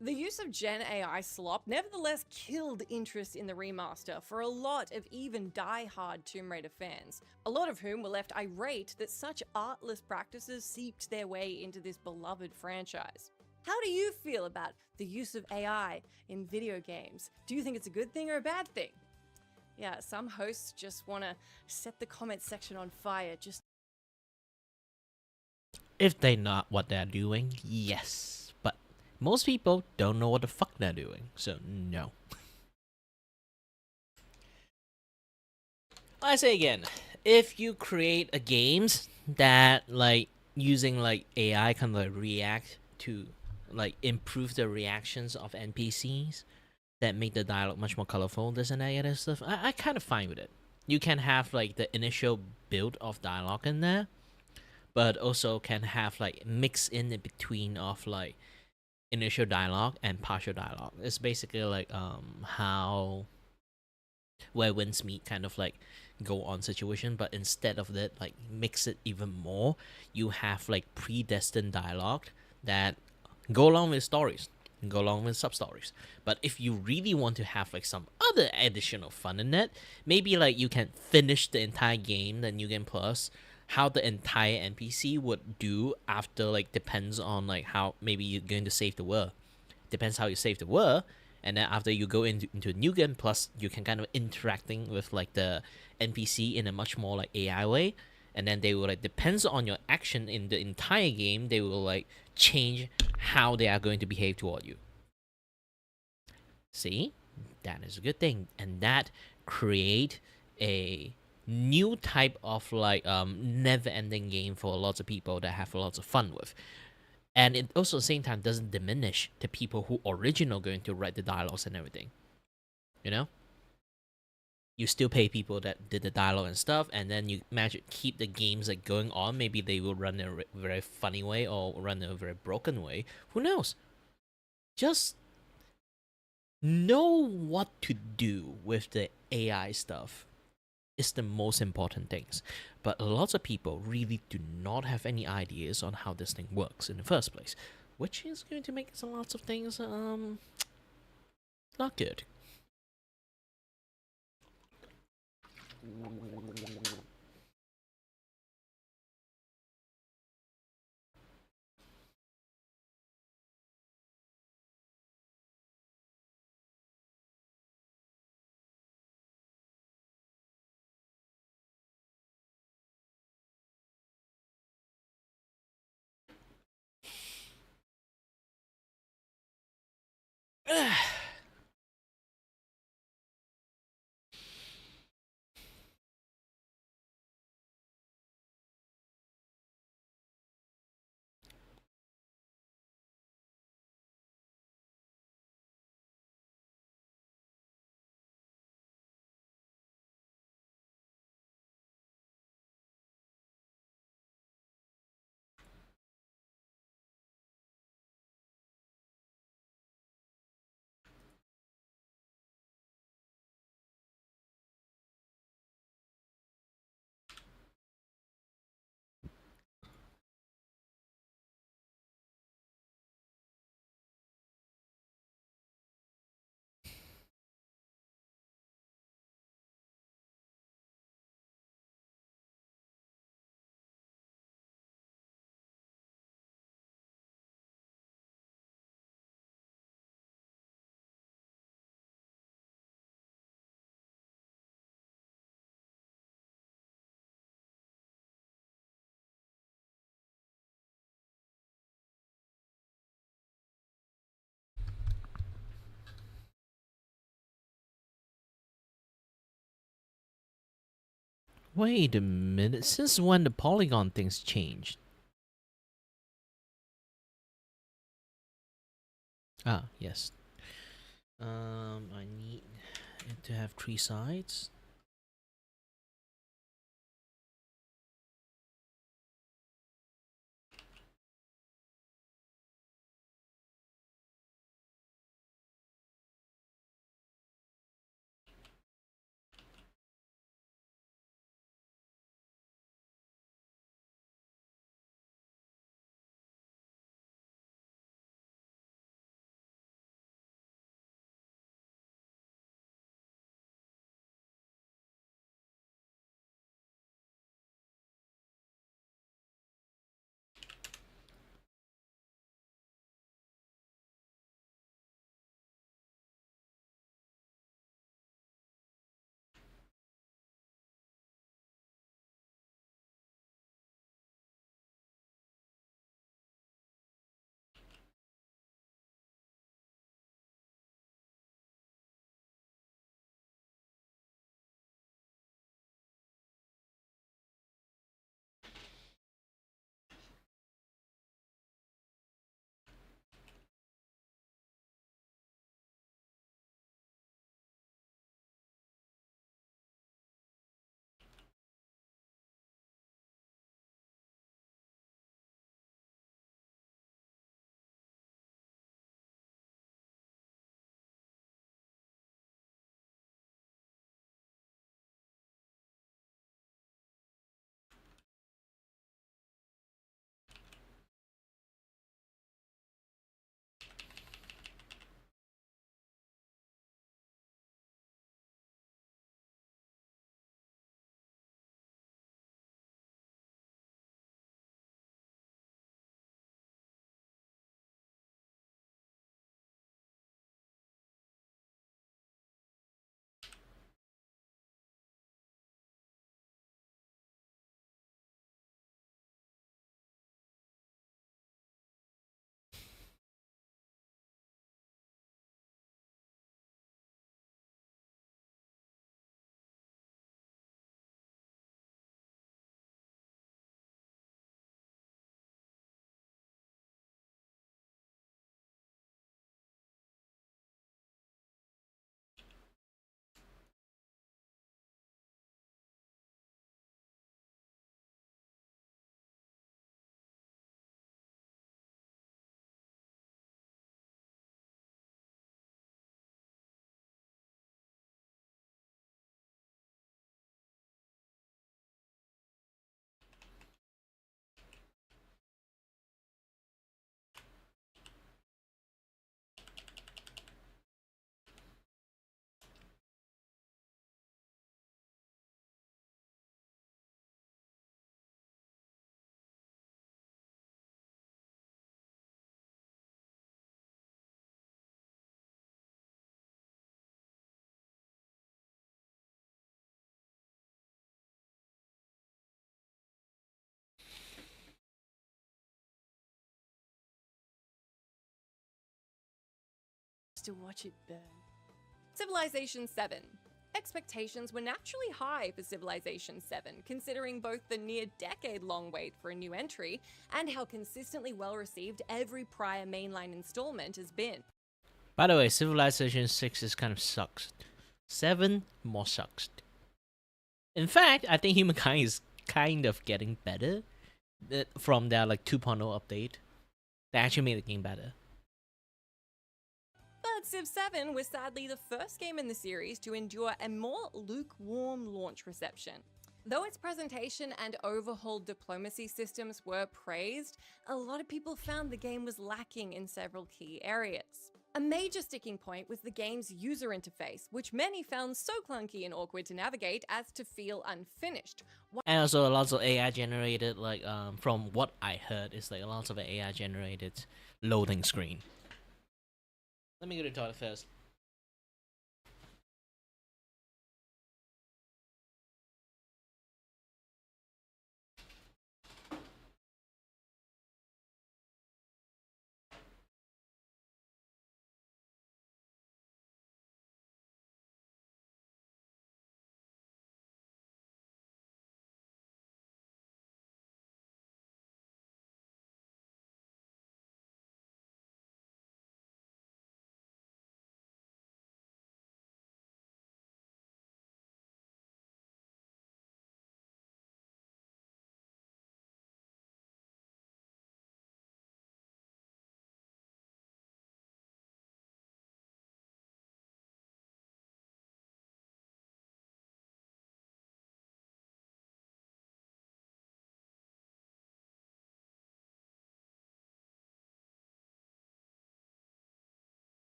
The use of Gen AI slop nevertheless killed interest in the remaster for a lot of even die-hard Tomb Raider fans, a lot of whom were left irate that such artless practices seeped their way into this beloved franchise. How do you feel about the use of AI in video games? Do you think it's a good thing or a bad thing? Yeah, some hosts just want to set the comment section on fire just... If they know what they're doing, yes. But most people don't know what the fuck they're doing, so no. I say again, if you create a games that like using like AI kind of like react to like improve the reactions of NPCs that make the dialogue much more colorful, this and that other stuff, I kind of fine with it. You can have like the initial build of dialogue in there, but also can have like mix in between of like initial dialogue and partial dialogue. It's basically like how where winds meet kind of like go on situation, but instead of that, like mix it even more. You have like predestined dialogue that go along with stories, go along with sub stories. But if you really want to have like some other additional fun in it, maybe like you can finish the entire game, the New Game Plus. How the entire NPC would do after, like, depends on like how maybe you're going to save the world. Depends how you save the world, and then after you go into New Game Plus, you can kind of interacting with like the NPC in a much more like AI way, and then they will like depends on your action in the entire game, they will like change how they are going to behave toward you. See, that is a good thing, and that create a new type of like never-ending game for lots of people that have lots of fun with. And it also at the same time doesn't diminish the people who original going to write the dialogues and everything. You know? You still pay people that did the dialogue and stuff, and then you manage to keep the games like going on. Maybe they will run in a very funny way or run in a very broken way. Who knows? Just know what to do with the AI stuff is the most important things. But lots of people really do not have any ideas on how this thing works in the first place, which is going to make some lots of things not good. Wait a minute, since when the polygon things changed? Ah, yes. I need it to have 3 sides. to watch it burn. Civilization 7. Expectations were naturally high for Civilization 7, considering both the near decade-long wait for a new entry and how consistently well-received every prior mainline installment has been. By the way, Civilization 6 is kind of sucks. 7 more sucks. In fact, I think humankind is kind of getting better from their like 2.0 update. They actually made the game better. But Civ 7 was sadly the first game in the series to endure a more lukewarm launch reception. Though its presentation and overhauled diplomacy systems were praised, a lot of people found the game was lacking in several key areas. A major sticking point was the game's user interface, which many found so clunky and awkward to navigate as to feel unfinished. And also lots of AI generated, like from what I heard, is like lots of AI generated loading screen. Let me go to the toilet first.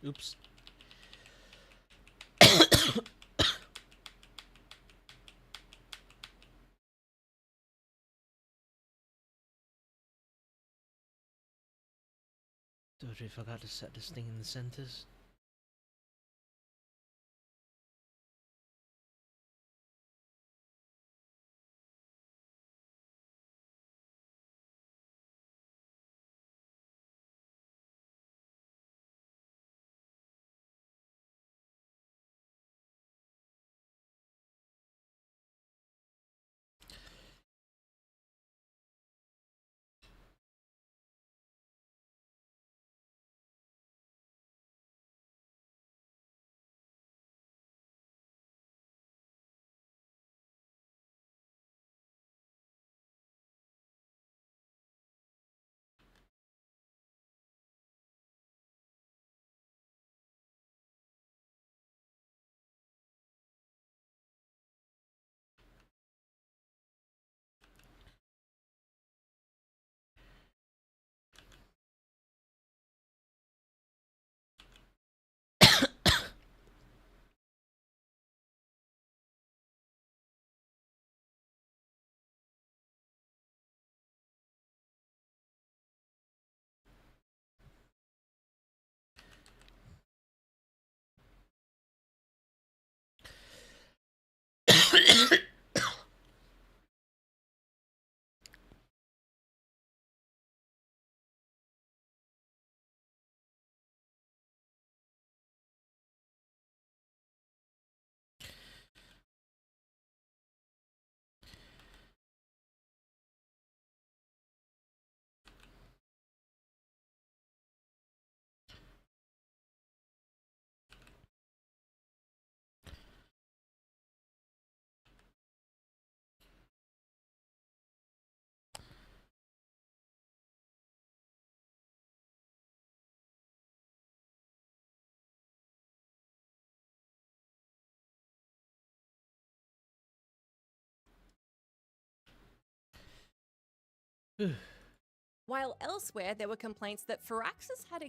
Oops. Totally forgot to set this thing in the centers. While elsewhere, there were complaints that Firaxis had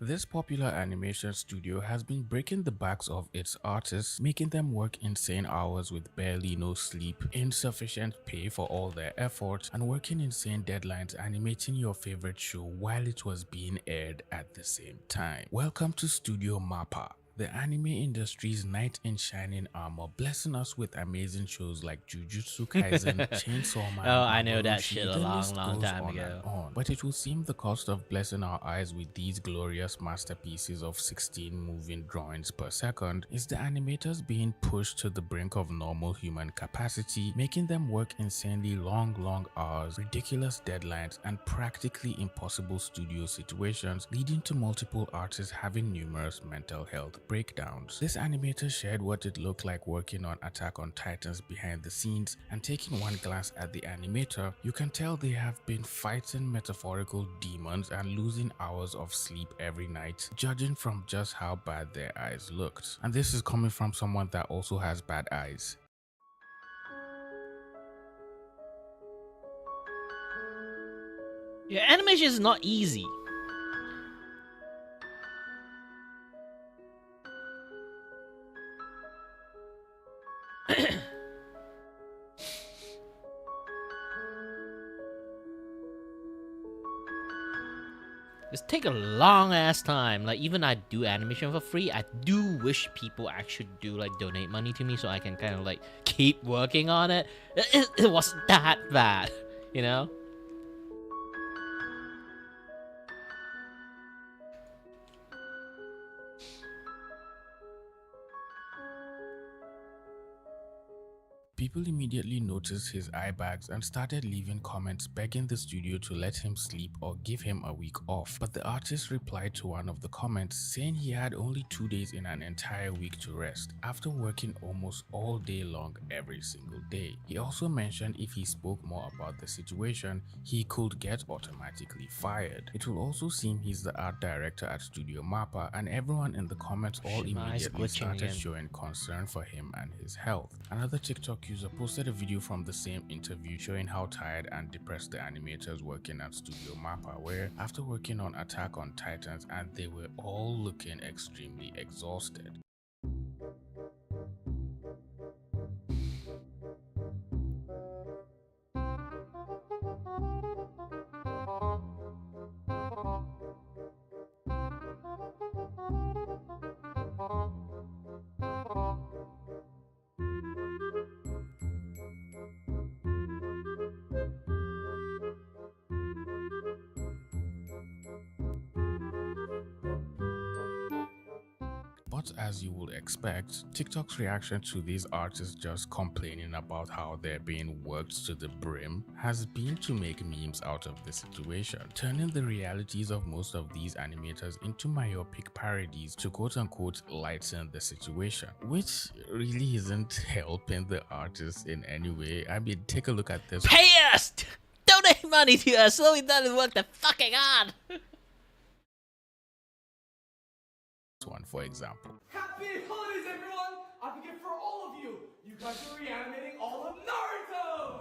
This popular animation studio has been breaking the backs of its artists, making them work insane hours with barely no sleep, insufficient pay for all their effort, and working insane deadlines animating your favorite show while it was being aired at the same time. Welcome to Studio MAPPA, the anime industry's knight in shining armor, blessing us with amazing shows like Jujutsu Kaisen, Chainsaw Man, Oh, I know that Mamorushi, shit a the long, list long goes time on ago. and on. But it will seem the cost of blessing our eyes with these glorious masterpieces of 16 moving drawings per second is the animators being pushed to the brink of normal human capacity, making them work insanely long hours, ridiculous deadlines, and practically impossible studio situations, leading to multiple artists having numerous mental health breakdowns. This animator shared what it looked like working on Attack on Titans behind the scenes, and taking one glance at the animator, you can tell they have been fighting metaphorical demons and losing hours of sleep every night, judging from just how bad their eyes looked. And this is coming from someone that also has bad eyes. Yeah, animation is not easy. It's take a long ass time. Like, even I do animation for free, I do wish people actually do like donate money to me so I can kind of like keep working on it. It wasn't that bad, you know? People immediately noticed his eye bags and started leaving comments begging the studio to let him sleep or give him a week off. But the artist replied to one of the comments saying he had only 2 days in an entire week to rest after working almost all day long every single day. He also mentioned if he spoke more about the situation, he could get automatically fired. It will also seem he's the art director at Studio Mappa, and everyone in the comments all Shit, my eyes immediately glitching started again. showing concern for him and his health. Another TikTok user posted a video from the same interview showing how tired and depressed the animators working at Studio Mappa were after working on Attack on Titans, and they were all looking extremely exhausted. But as you would expect, TikTok's reaction to these artists just complaining about how they're being worked to the brim has been to make memes out of the situation, turning the realities of most of these animators into myopic parodies to quote-unquote lighten the situation, which really isn't helping the artists in any way. I mean, take a look at this. Pay us! Donate money to us so we don't work the fucking hard! One, for example. Happy holidays, everyone! I have a gift for all of you. You guys are reanimating all of Naruto.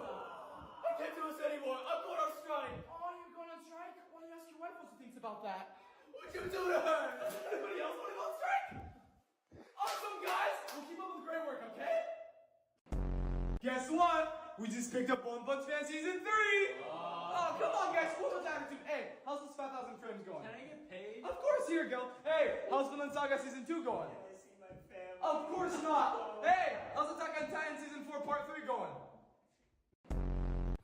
I can't do this anymore. I'm going on strike. Oh, you're going on strike? Why don't you ask your wife what she thinks about that? What'd you do to her? Does anybody else want to go on strike? Awesome, guys. We'll keep up with the great work, okay? Guess what? We just picked up One Punch Man Season 3! Oh, come on, guys. What's with attitude? Hey, how's this 5,000 frames going? Can I get paid? Of course, here you go. Hey, how's Vinland Saga Season 2 going? Can I see my family? Of course not. Hey, how's Attack on Titan Season 4 Part 3 going?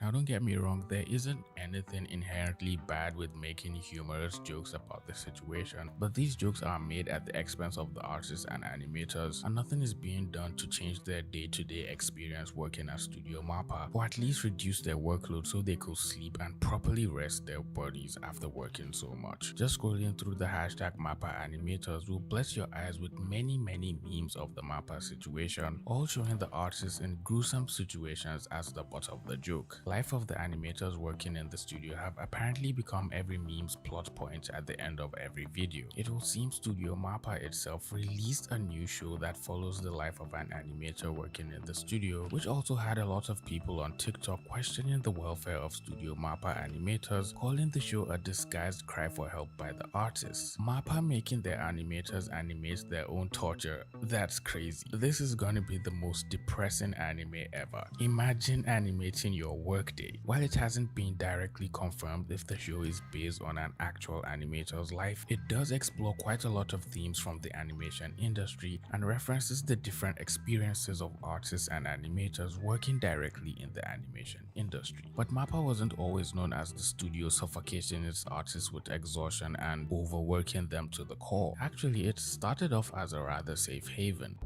Now don't get me wrong, there isn't anything inherently bad with making humorous jokes about the situation, but these jokes are made at the expense of the artists and animators, and nothing is being done to change their day-to-day experience working at Studio Mappa, or at least reduce their workload so they could sleep and properly rest their bodies after working so much. Just scrolling through the hashtag Mappa animators will bless your eyes with many memes of the Mappa situation, all showing the artists in gruesome situations as the butt of the joke. Life of the animators working in the studio have apparently become every meme's plot point at the end of every video. It will seem Studio Mappa itself released a new show that follows the life of an animator working in the studio, which also had a lot of people on TikTok questioning the welfare of Studio Mappa animators, calling the show a disguised cry for help by the artists. Mappa making their animators animate their own torture. That's crazy. This is gonna be the most depressing anime ever. Imagine animating your workday. While it hasn't been directly confirmed if the show is based on an actual animator's life, it does explore quite a lot of themes from the animation industry and references the different experiences of artists and animators working directly in the animation industry. But Mappa wasn't always known as the studio suffocating its artists with exhaustion and overworking them to the core. Actually, it started off as a rather safe haven.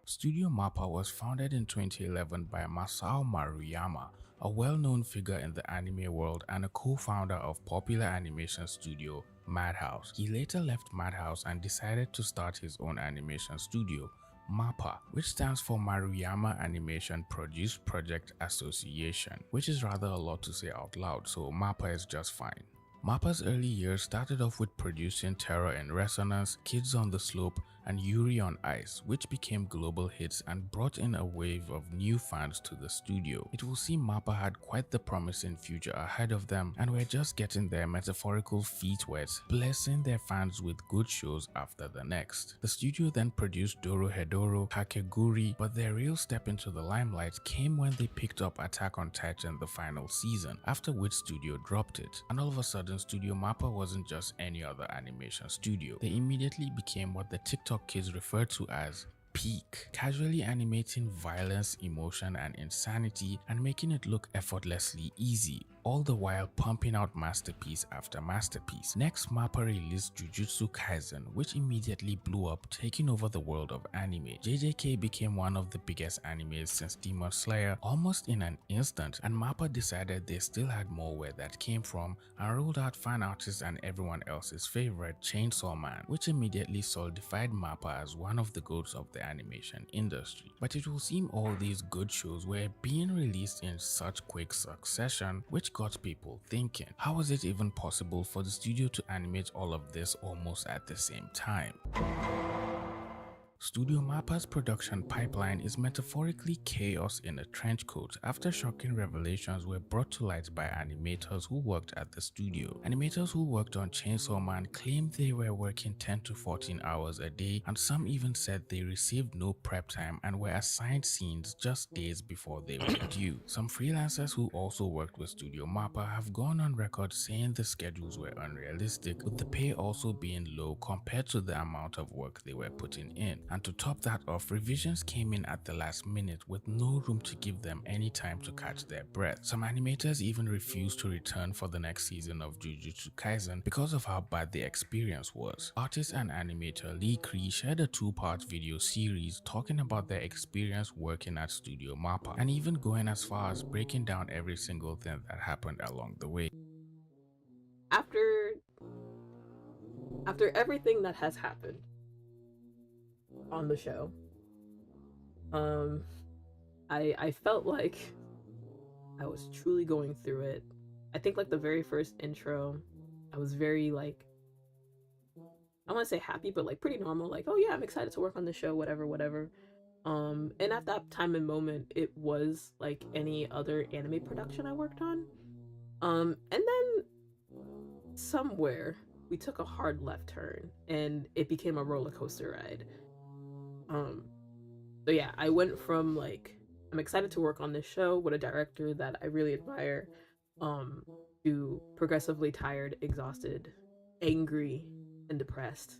Studio Mappa was founded in 2011 by Masao Maruyama, a well-known figure in the anime world and a co-founder of popular animation studio Madhouse. He later left Madhouse and decided to start his own animation studio, MAPPA, which stands for Maruyama Animation Produce Project Association, which is rather a lot to say out loud, so MAPPA is just fine. MAPPA's early years started off with producing Terror in Resonance, Kids on the Slope, and Yuri on Ice, which became global hits and brought in a wave of new fans to the studio. It will seem Mappa had quite the promising future ahead of them and were just getting their metaphorical feet wet, blessing their fans with good shows after the next. The studio then produced Dorohedoro, Kakeguri, but their real step into the limelight came when they picked up Attack on Titan the final season, after which studio dropped it. And all of a sudden, Studio Mappa wasn't just any other animation studio. They immediately became what the TikTok kids refer to as peak, casually animating violence, emotion, and insanity and making it look effortlessly easy. all the while pumping out masterpiece after masterpiece. Next, MAPPA released Jujutsu Kaisen, which immediately blew up, taking over the world of anime. JJK became one of the biggest animes since Demon Slayer almost in an instant, and MAPPA decided they still had more where that came from and rolled out fan artists and everyone else's favorite, Chainsaw Man, which immediately solidified MAPPA as one of the goats of the animation industry. But it will seem all these good shows were being released in such quick succession, which got people thinking, how is it even possible for the studio to animate all of this almost at the same time? Studio MAPPA's production pipeline is metaphorically chaos in a trench coat after shocking revelations were brought to light by animators who worked at the studio. Animators who worked on Chainsaw Man claimed they were working 10 to 14 hours a day, and some even said they received no prep time and were assigned scenes just days before they were due. Some freelancers who also worked with Studio MAPPA have gone on record saying the schedules were unrealistic, with the pay also being low compared to the amount of work they were putting in. And to top that off, revisions came in at the last minute with no room to give them any time to catch their breath. Some animators even refused to return for the next season of Jujutsu Kaisen because of how bad the experience was. Artist and animator Lee Cree shared a 2-part video series talking about their experience working at Studio MAPPA, and even going as far as breaking down every single thing that happened along the way. After everything that has happened on the show, I felt like I was truly going through it. I think like the very first intro, I was very like, I want to say happy, but like pretty normal, like, oh yeah, I'm excited to work on the show, whatever. And at that time and moment, it was like any other anime production I worked on. And then somewhere we took a hard left turn and it became a roller coaster ride. So yeah, I went from like, I'm excited to work on this show with a director that I really admire, to progressively tired, exhausted, angry, and depressed.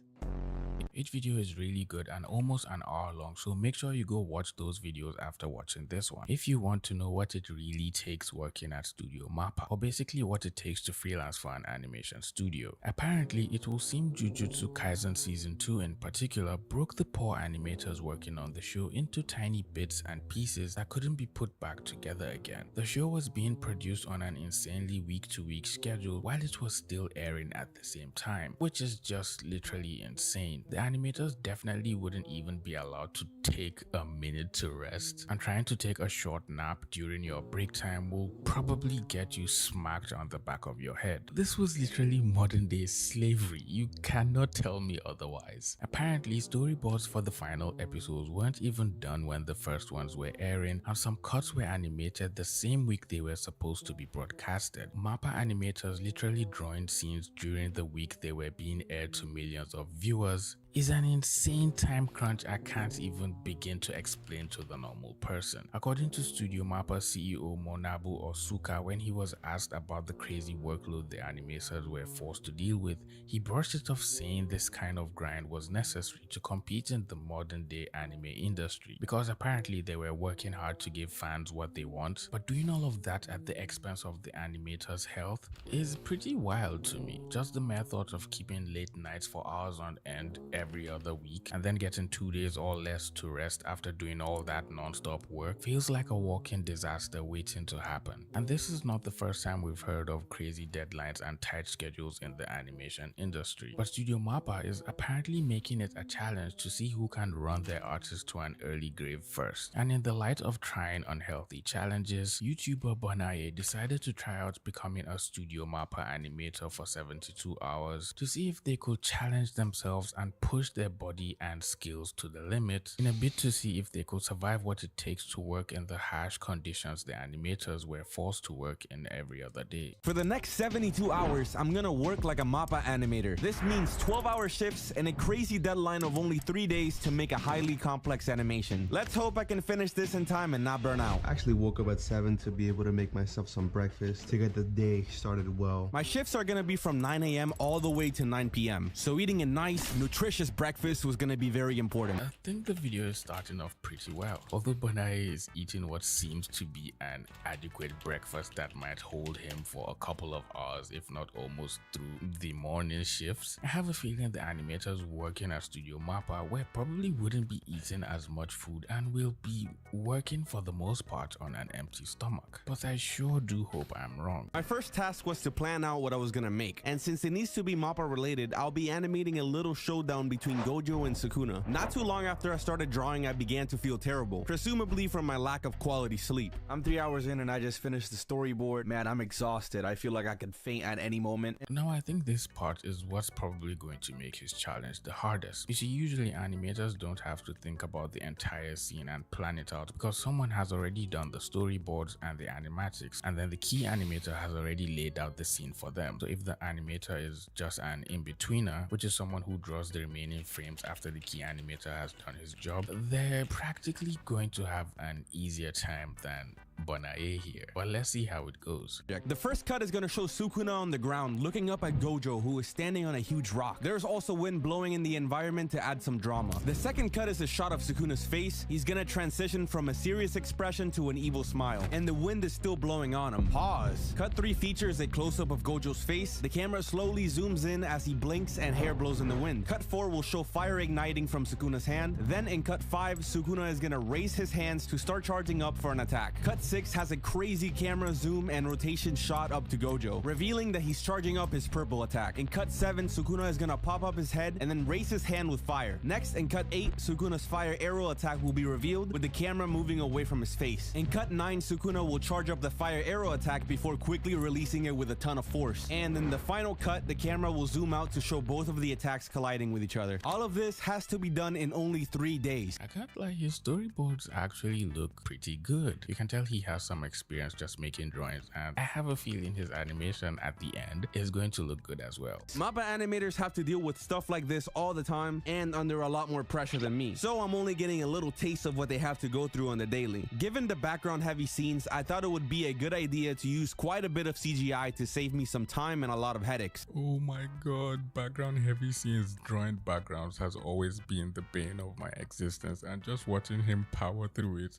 Each video is really good and almost an hour long, so make sure you go watch those videos after watching this one if you want to know what it really takes working at Studio MAPPA, or basically what it takes to freelance for an animation studio. Apparently, it will seem Jujutsu Kaisen Season 2 in particular broke the poor animators working on the show into tiny bits and pieces that couldn't be put back together again. The show was being produced on an insanely week-to-week schedule while it was still airing at the same time, which is just literally insane. The animators definitely wouldn't even be allowed to take a minute to rest, and trying to take a short nap during your break time will probably get you smacked on the back of your head. This was literally modern day slavery, you cannot tell me otherwise. Apparently, storyboards for the final episodes weren't even done when the first ones were airing, and some cuts were animated the same week they were supposed to be broadcasted. MAPPA animators literally drawing scenes during the week they were being aired to millions of viewers is an insane time crunch I can't even begin to explain to the normal person. According to Studio MAPPA CEO Monabu Osuka, when he was asked about the crazy workload the animators were forced to deal with, he brushed it off saying this kind of grind was necessary to compete in the modern day anime industry, because apparently they were working hard to give fans what they want, but doing all of that at the expense of the animators' health is pretty wild to me. Just the mere thought of keeping late nights for hours on end every other week and then getting 2 days or less to rest after doing all that non-stop work feels like a walking disaster waiting to happen. And this is not the first time we've heard of crazy deadlines and tight schedules in the animation industry, but Studio MAPPA is apparently making it a challenge to see who can run their artists to an early grave first. And in the light of trying unhealthy challenges, YouTuber Bonaye decided to try out becoming a Studio MAPPA animator for 72 hours to see if they could challenge themselves and push their body and skills to the limit in a bid to see if they could survive what it takes to work in the harsh conditions the animators were forced to work in every other day. For the next 72 hours, I'm gonna work like a MAPPA animator. This means 12-hour shifts and a crazy deadline of only 3 days to make a highly complex animation. Let's hope I can finish this in time and not burn out. I actually woke up at 7 to be able to make myself some breakfast to get the day started well. My shifts are gonna be from 9 a.m. all the way to 9 p.m. So eating a nice, nutritious delicious breakfast was gonna be very important. I think the video is starting off pretty well. Although Banai is eating what seems to be an adequate breakfast that might hold him for a couple of hours, if not almost through the morning shifts, I have a feeling the animators working at Studio Mappa probably wouldn't be eating as much food and will be working for the most part on an empty stomach. But I sure do hope I'm wrong. My first task was to plan out what I was gonna make, and since it needs to be Mappa related, I'll be animating a little showdown between Gojo and Sukuna. Not too long after I started drawing, I began to feel terrible, presumably from my lack of quality sleep. I'm 3 hours in and I just finished the storyboard. Man, I'm exhausted. I feel like I could faint at any moment. Now I think this part is what's probably going to make his challenge the hardest. You see, usually animators don't have to think about the entire scene and plan it out because someone has already done the storyboards and the animatics, and then the key animator has already laid out the scene for them. So if the animator is just an in-betweener, which is someone who draws the remaining frames after the key animator has done his job, they're practically going to have an easier time than Bonae here. But let's see how it goes. The first cut is going to show Sukuna on the ground looking up at Gojo, who is standing on a huge rock. There's also wind blowing in the environment to add some drama. The second cut is a shot of Sukuna's face. He's going to transition from a serious expression to an evil smile, and the wind is still blowing on him. Pause. Cut 3 features a close-up of Gojo's face. The camera slowly zooms in as he blinks and hair blows in the wind. Cut 4 will show fire igniting from Sukuna's hand. Then in cut 5, Sukuna is going to raise his hands to start charging up for an attack. Cut 6 has a crazy camera zoom and rotation shot up to Gojo, revealing that he's charging up his purple attack. In cut 7, Sukuna is gonna pop up his head and then raise his hand with fire. Next, in cut 8, Sukuna's fire arrow attack will be revealed with the camera moving away from his face. In cut 9, Sukuna will charge up the fire arrow attack before quickly releasing it with a ton of force. And in the final cut, the camera will zoom out to show both of the attacks colliding with each other. All of this has to be done in only 3 days. I can't lie, his storyboards actually look pretty good. You can tell he has some experience just making drawings, and I have a feeling his animation at the end is going to look good as well. Mappa animators have to deal with stuff like this all the time and under a lot more pressure than me, so I'm only getting a little taste of what they have to go through on the daily. Given the background heavy scenes, I thought it would be a good idea to use quite a bit of CGI to save me some time and a lot of headaches. Oh my god, background heavy scenes drawing backgrounds has always been the bane of my existence, and just watching him power through it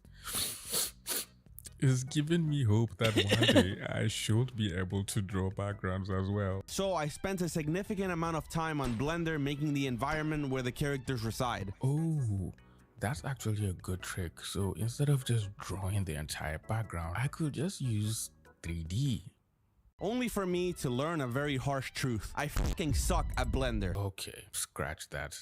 is giving me hope that one day I should be able to draw backgrounds as well. So I spent a significant amount of time on Blender making the environment where the characters reside. Oh, that's actually a good trick. So instead of just drawing the entire background, I could just use 3D. Only for me to learn a very harsh truth. I fucking suck at Blender. Okay, scratch that.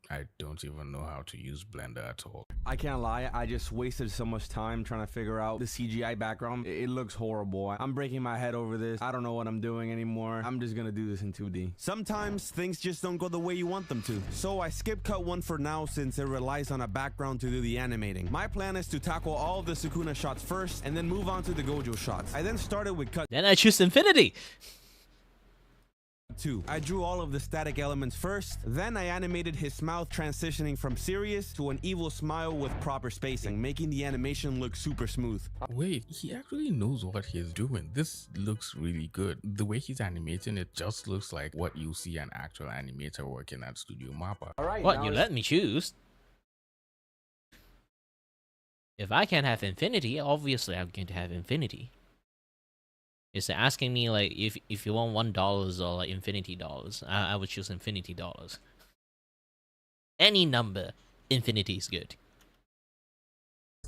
I don't even know how to use Blender at all. I can't lie, I just wasted so much time trying to figure out the CGI background. It looks horrible. I'm breaking my head over this. I don't know what I'm doing anymore. I'm just gonna do this in 2D. Sometimes things just don't go the way you want them to. So I skip cut 1 for now since it relies on a background to do the animating. My plan is to tackle all of the Sukuna shots first and then move on to the Gojo shots. I then started with cut. Then I choose Infinity. 2. I drew all of the static elements first, then I animated his mouth transitioning from serious to an evil smile with proper spacing, making the animation look super smooth. Wait, he actually knows what he's doing. This looks really good. The way he's animating it just looks like what you see an actual animator working at Studio Mappa. Alright, what, you let me choose? If I can't have Infinity, obviously I'm going to have Infinity. It's asking me like if you want $1 or like Infinity dollars. I would choose Infinity dollars. Any number, Infinity is good.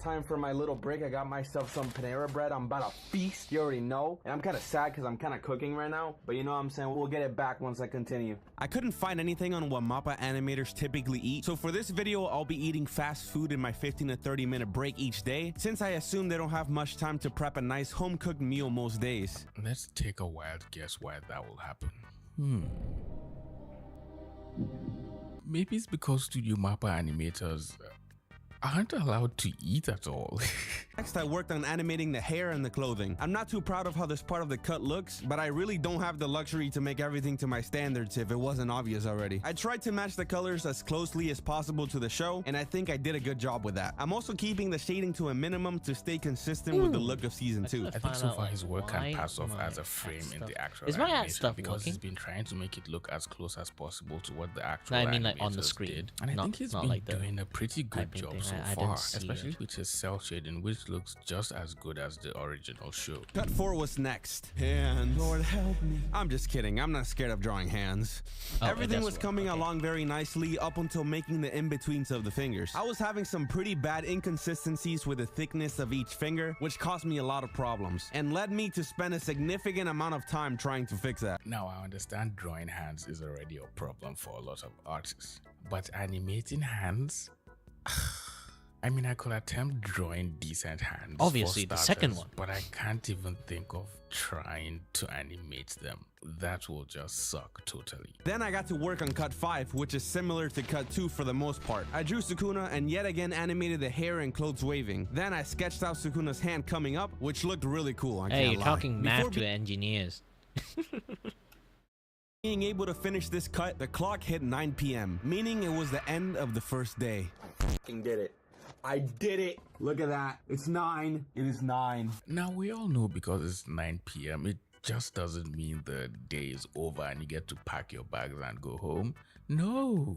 Time for my little break. I got myself some Panera bread. I'm about to feast, you already know. And I'm kind of sad because I'm kind of cooking right now. But you know what I'm saying? We'll get it back once I continue. I couldn't find anything on what Mappa animators typically eat. So for this video, I'll be eating fast food in my 15 to 30 minute break each day, since I assume they don't have much time to prep a nice home cooked meal most days. Let's take a wild guess why that will happen. Maybe it's because Studio Mappa animators aren't allowed to eat at all. Next, I worked on animating the hair and the clothing. I'm not too proud of how this part of the cut looks, but I really don't have the luxury to make everything to my standards if it wasn't obvious already. I tried to match the colors as closely as possible to the show, and I think I did a good job with that. I'm also keeping the shading to a minimum to stay consistent with the look of season 2. I think so far his work can pass off as a frame in the actual Is my ad animation stuff because working? he's been trying to make it look as close as possible to what the actual No, I mean like on the animators screen. did. And I think he's been like the doing a pretty good typing job thing. so I far, didn't see especially it. with his cell shading, which looks just as good as the original show. Cut 4 was next. Hands. Lord help me. I'm just kidding. I'm not scared of drawing hands. Oh, Everything that's was what- coming okay. along very nicely up until making the in-betweens of the fingers. I was having some pretty bad inconsistencies with the thickness of each finger, which caused me a lot of problems and led me to spend a significant amount of time trying to fix that. Now, I understand drawing hands is already a problem for a lot of artists, but animating hands? I mean, I could attempt drawing decent hands. Obviously, for the starters, second one. But I can't even think of trying to animate them. That will just suck totally. Then I got to work on cut 5, which is similar to cut 2 for the most part. I drew Sukuna and yet again animated the hair and clothes waving. Then I sketched out Sukuna's hand coming up, which looked really cool. I Hey, can't you're lie. talking math Before to engineers. being able to finish this cut, the clock hit 9 p.m., meaning it was the end of the first day. Fucking did it. I did it. Look at that. It's 9. It is 9. Now, we all know because it's 9 p.m., it just doesn't mean the day is over and you get to pack your bags and go home. No.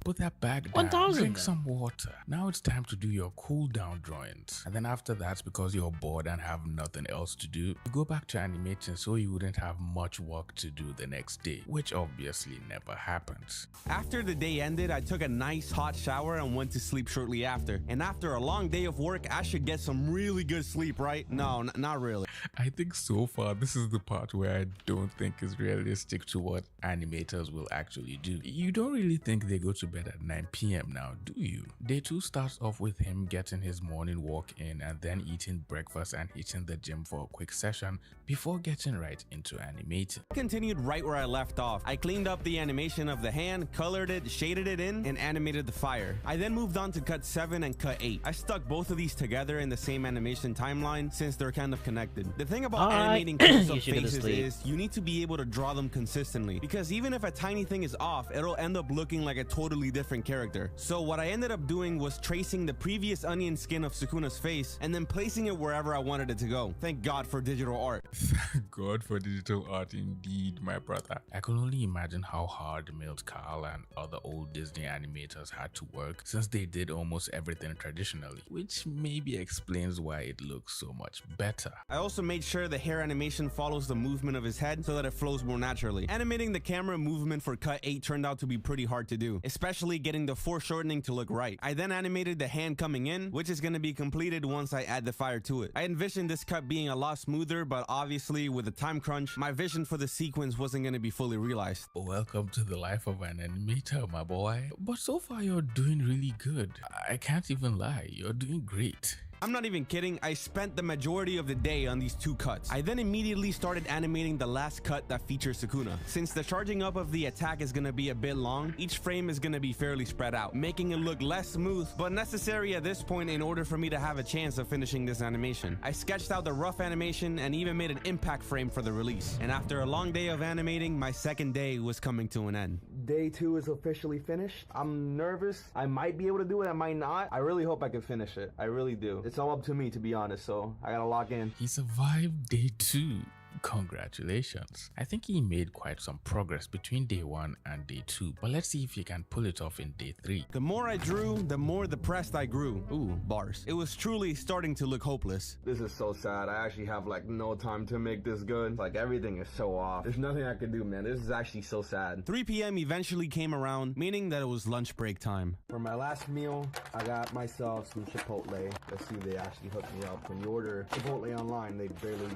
Put that bag down, 1,000 drink then. some water. Now it's time to do your cool down drawings. And then after that, because you're bored and have nothing else to do, you go back to animating so you wouldn't have much work to do the next day, which obviously never happens. After the day ended, I took a nice hot shower and went to sleep shortly after. And after a long day of work, I should get some really good sleep, right? No, not really. I think so far this is the part where I don't think is realistic to what animators will actually do. You don't really think they go to bed at 9 p.m. now, do you? Day 2 starts off with him getting his morning walk in and then eating breakfast and hitting the gym for a quick session before getting right into animating. I continued right where I left off. I cleaned up the animation of the hand, colored it, shaded it in, and animated the fire. I then moved on to cut 7 and cut 8. I stuck both of these together in the same animation timeline since they're kind of connected. The thing about animating close-up You should go to faces sleep. is you need to be able to draw them consistently, because even if a tiny thing is off, it'll end up looking like a totally different character. So what I ended up doing was tracing the previous onion skin of Sukuna's face and then placing it wherever I wanted it to go. Thank God for digital art. Thank God for digital art indeed, my brother. I can only imagine how hard Milt Kahl and other old Disney animators had to work since they did almost everything traditionally, which maybe explains why it looks so much better. I also made sure the hair animation follows the movement of his head so that it flows more naturally. Animating the camera movement for cut 8 turned out to be pretty hard to do, especially getting the foreshortening to look right. I then animated the hand coming in, which is going to be completed once I add the fire to it. I envisioned this cut being a lot smoother, but obviously with a time crunch, my vision for the sequence wasn't going to be fully realized. Welcome to the life of an animator, my boy. But so far you're doing really good. I can't even lie, you're doing great. I'm not even kidding, I spent the majority of the day on these 2 cuts. I then immediately started animating the last cut that features Sukuna. Since the charging up of the attack is gonna be a bit long, each frame is gonna be fairly spread out, making it look less smooth, but necessary at this point in order for me to have a chance of finishing this animation. I sketched out the rough animation and even made an impact frame for the release. And after a long day of animating, my second day was coming to an end. Day 2 is officially finished. I'm nervous. I might be able to do it. I might not. I really hope I can finish it. I really do. It's all up to me, to be honest, so I gotta lock in. He survived day 2. Congratulations. I think he made quite some progress between day 1 and day 2, but let's see if he can pull it off in day 3. The more I drew, the more depressed I grew. Ooh, bars. It was truly starting to look hopeless. This is so sad. I actually have like no time to make this good. Like everything is so off. There's nothing I can do, man. This is actually so sad. 3 p.m. eventually came around, meaning that it was lunch break time. For my last meal, I got myself some Chipotle. Let's see if they actually hook me up. When you order Chipotle online, they barely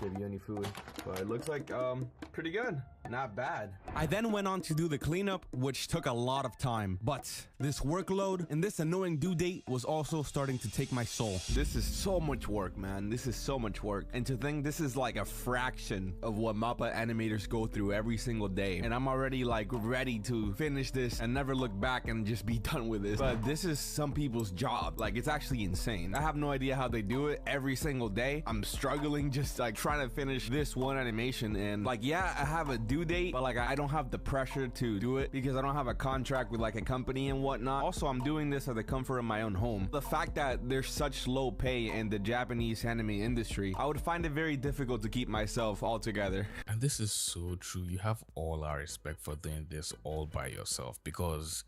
give you any food, but it looks like pretty good. Not bad. I then went on to do the cleanup, which took a lot of time. But this workload and this annoying due date was also starting to take my soul. This is so much work, man. This is so much work. And to think this is like a fraction of what MAPPA animators go through every single day. And I'm already like ready to finish this and never look back and just be done with this. But this is some people's job. Like, it's actually insane. I have no idea how they do it every single day. I'm struggling just like trying to finish this one animation. And like, yeah, I have a due date, but like I don't have the pressure to do it because I don't have a contract with like a company and whatnot. Also, I'm doing this at the comfort of my own home. The fact that there's such low pay in the Japanese anime industry, I would find it very difficult to keep myself all together. And this is so true. You have all our respect for doing this all by yourself because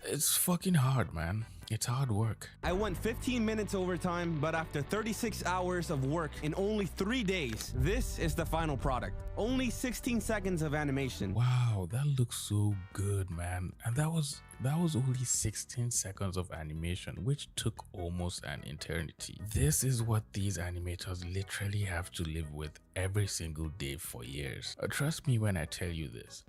it's fucking hard, man. It's hard work. I went 15 minutes overtime, but after 36 hours of work in only 3 days, this is the final product. Only 16 seconds of animation. Wow, that looks so good, man. And that was only 16 seconds of animation, which took almost an eternity. This is what these animators literally have to live with every single day for years. Trust me when I tell you this.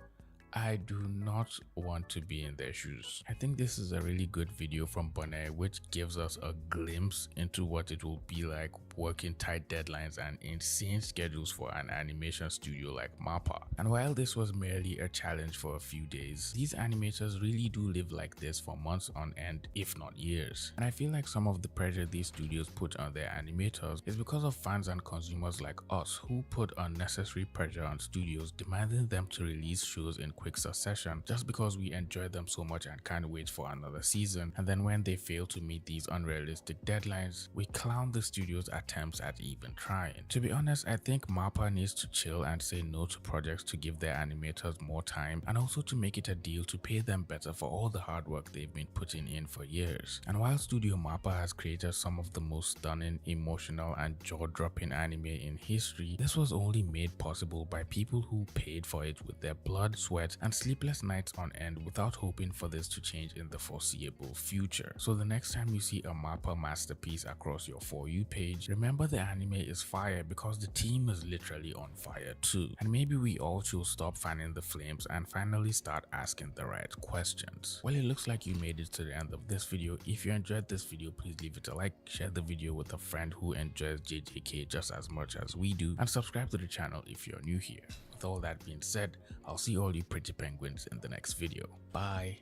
I do not want to be in their shoes. I think this is a really good video from Bonet, which gives us a glimpse into what it will be like working tight deadlines and insane schedules for an animation studio like MAPPA. And while this was merely a challenge for a few days, these animators really do live like this for months on end, if not years. And I feel like some of the pressure these studios put on their animators is because of fans and consumers like us who put unnecessary pressure on studios, demanding them to release shows in quick succession just because we enjoy them so much and can't wait for another season. And then when they fail to meet these unrealistic deadlines, we clown the studio's attempts at even trying. To be honest, I think MAPPA needs to chill and say no to projects to give their animators more time, and also to make it a deal to pay them better for all the hard work they've been putting in for years. And while Studio MAPPA has created some of the most stunning, emotional and jaw-dropping anime in history, this was only made possible by people who paid for it with their blood, sweat and sleepless nights on end without hoping for this to change in the foreseeable future. So the next time you see a MAPPA masterpiece across your For You page, remember the anime is fire because the team is literally on fire too. And maybe we all should stop fanning the flames and finally start asking the right questions. Well, it looks like you made it to the end of this video. If you enjoyed this video, please leave it a like, share the video with a friend who enjoys JJK just as much as we do, and subscribe to the channel if you're new here. With all that being said, I'll see all you pretty penguins in the next video. Bye.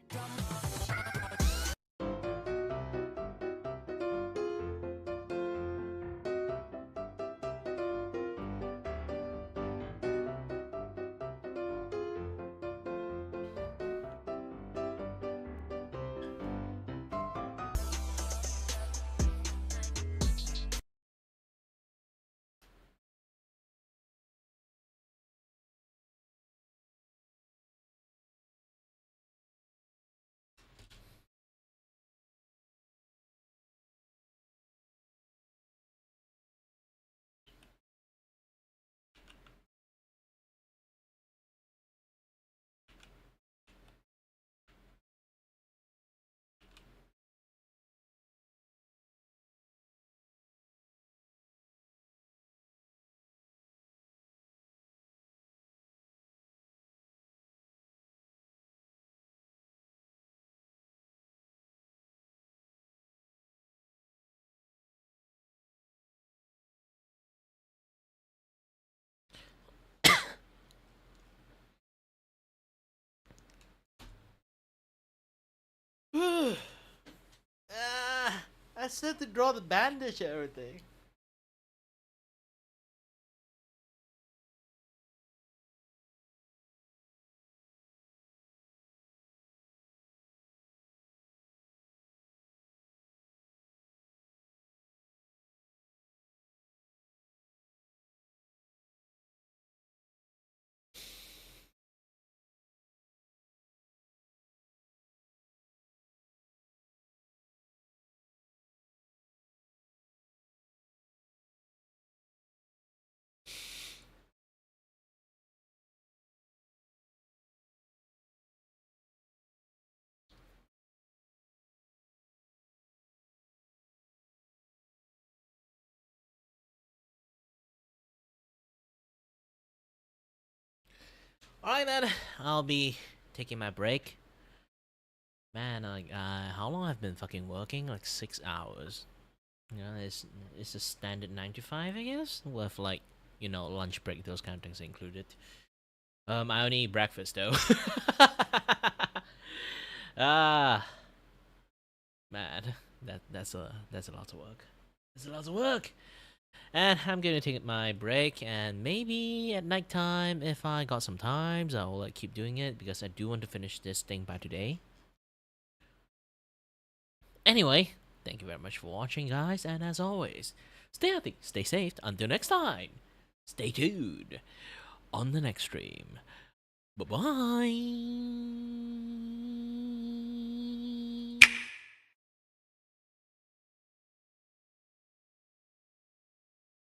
I said to draw the bandage and everything. Alright then, I'll be taking my break. Man, like, how long I've been fucking working? Like 6 hours. You know, it's a standard 9 to 5, I guess, with like, you know, lunch break, those kind of things included. I only eat breakfast though. Ah, man, that's a lot of work. That's a lot of work. And I'm gonna take my break, and maybe at night time, if I got some times, I'll like keep doing it because I do want to finish this thing by today. Anyway, thank you very much for watching, guys, and as always, stay healthy, stay safe. Until next time, stay tuned on the next stream. Bye bye.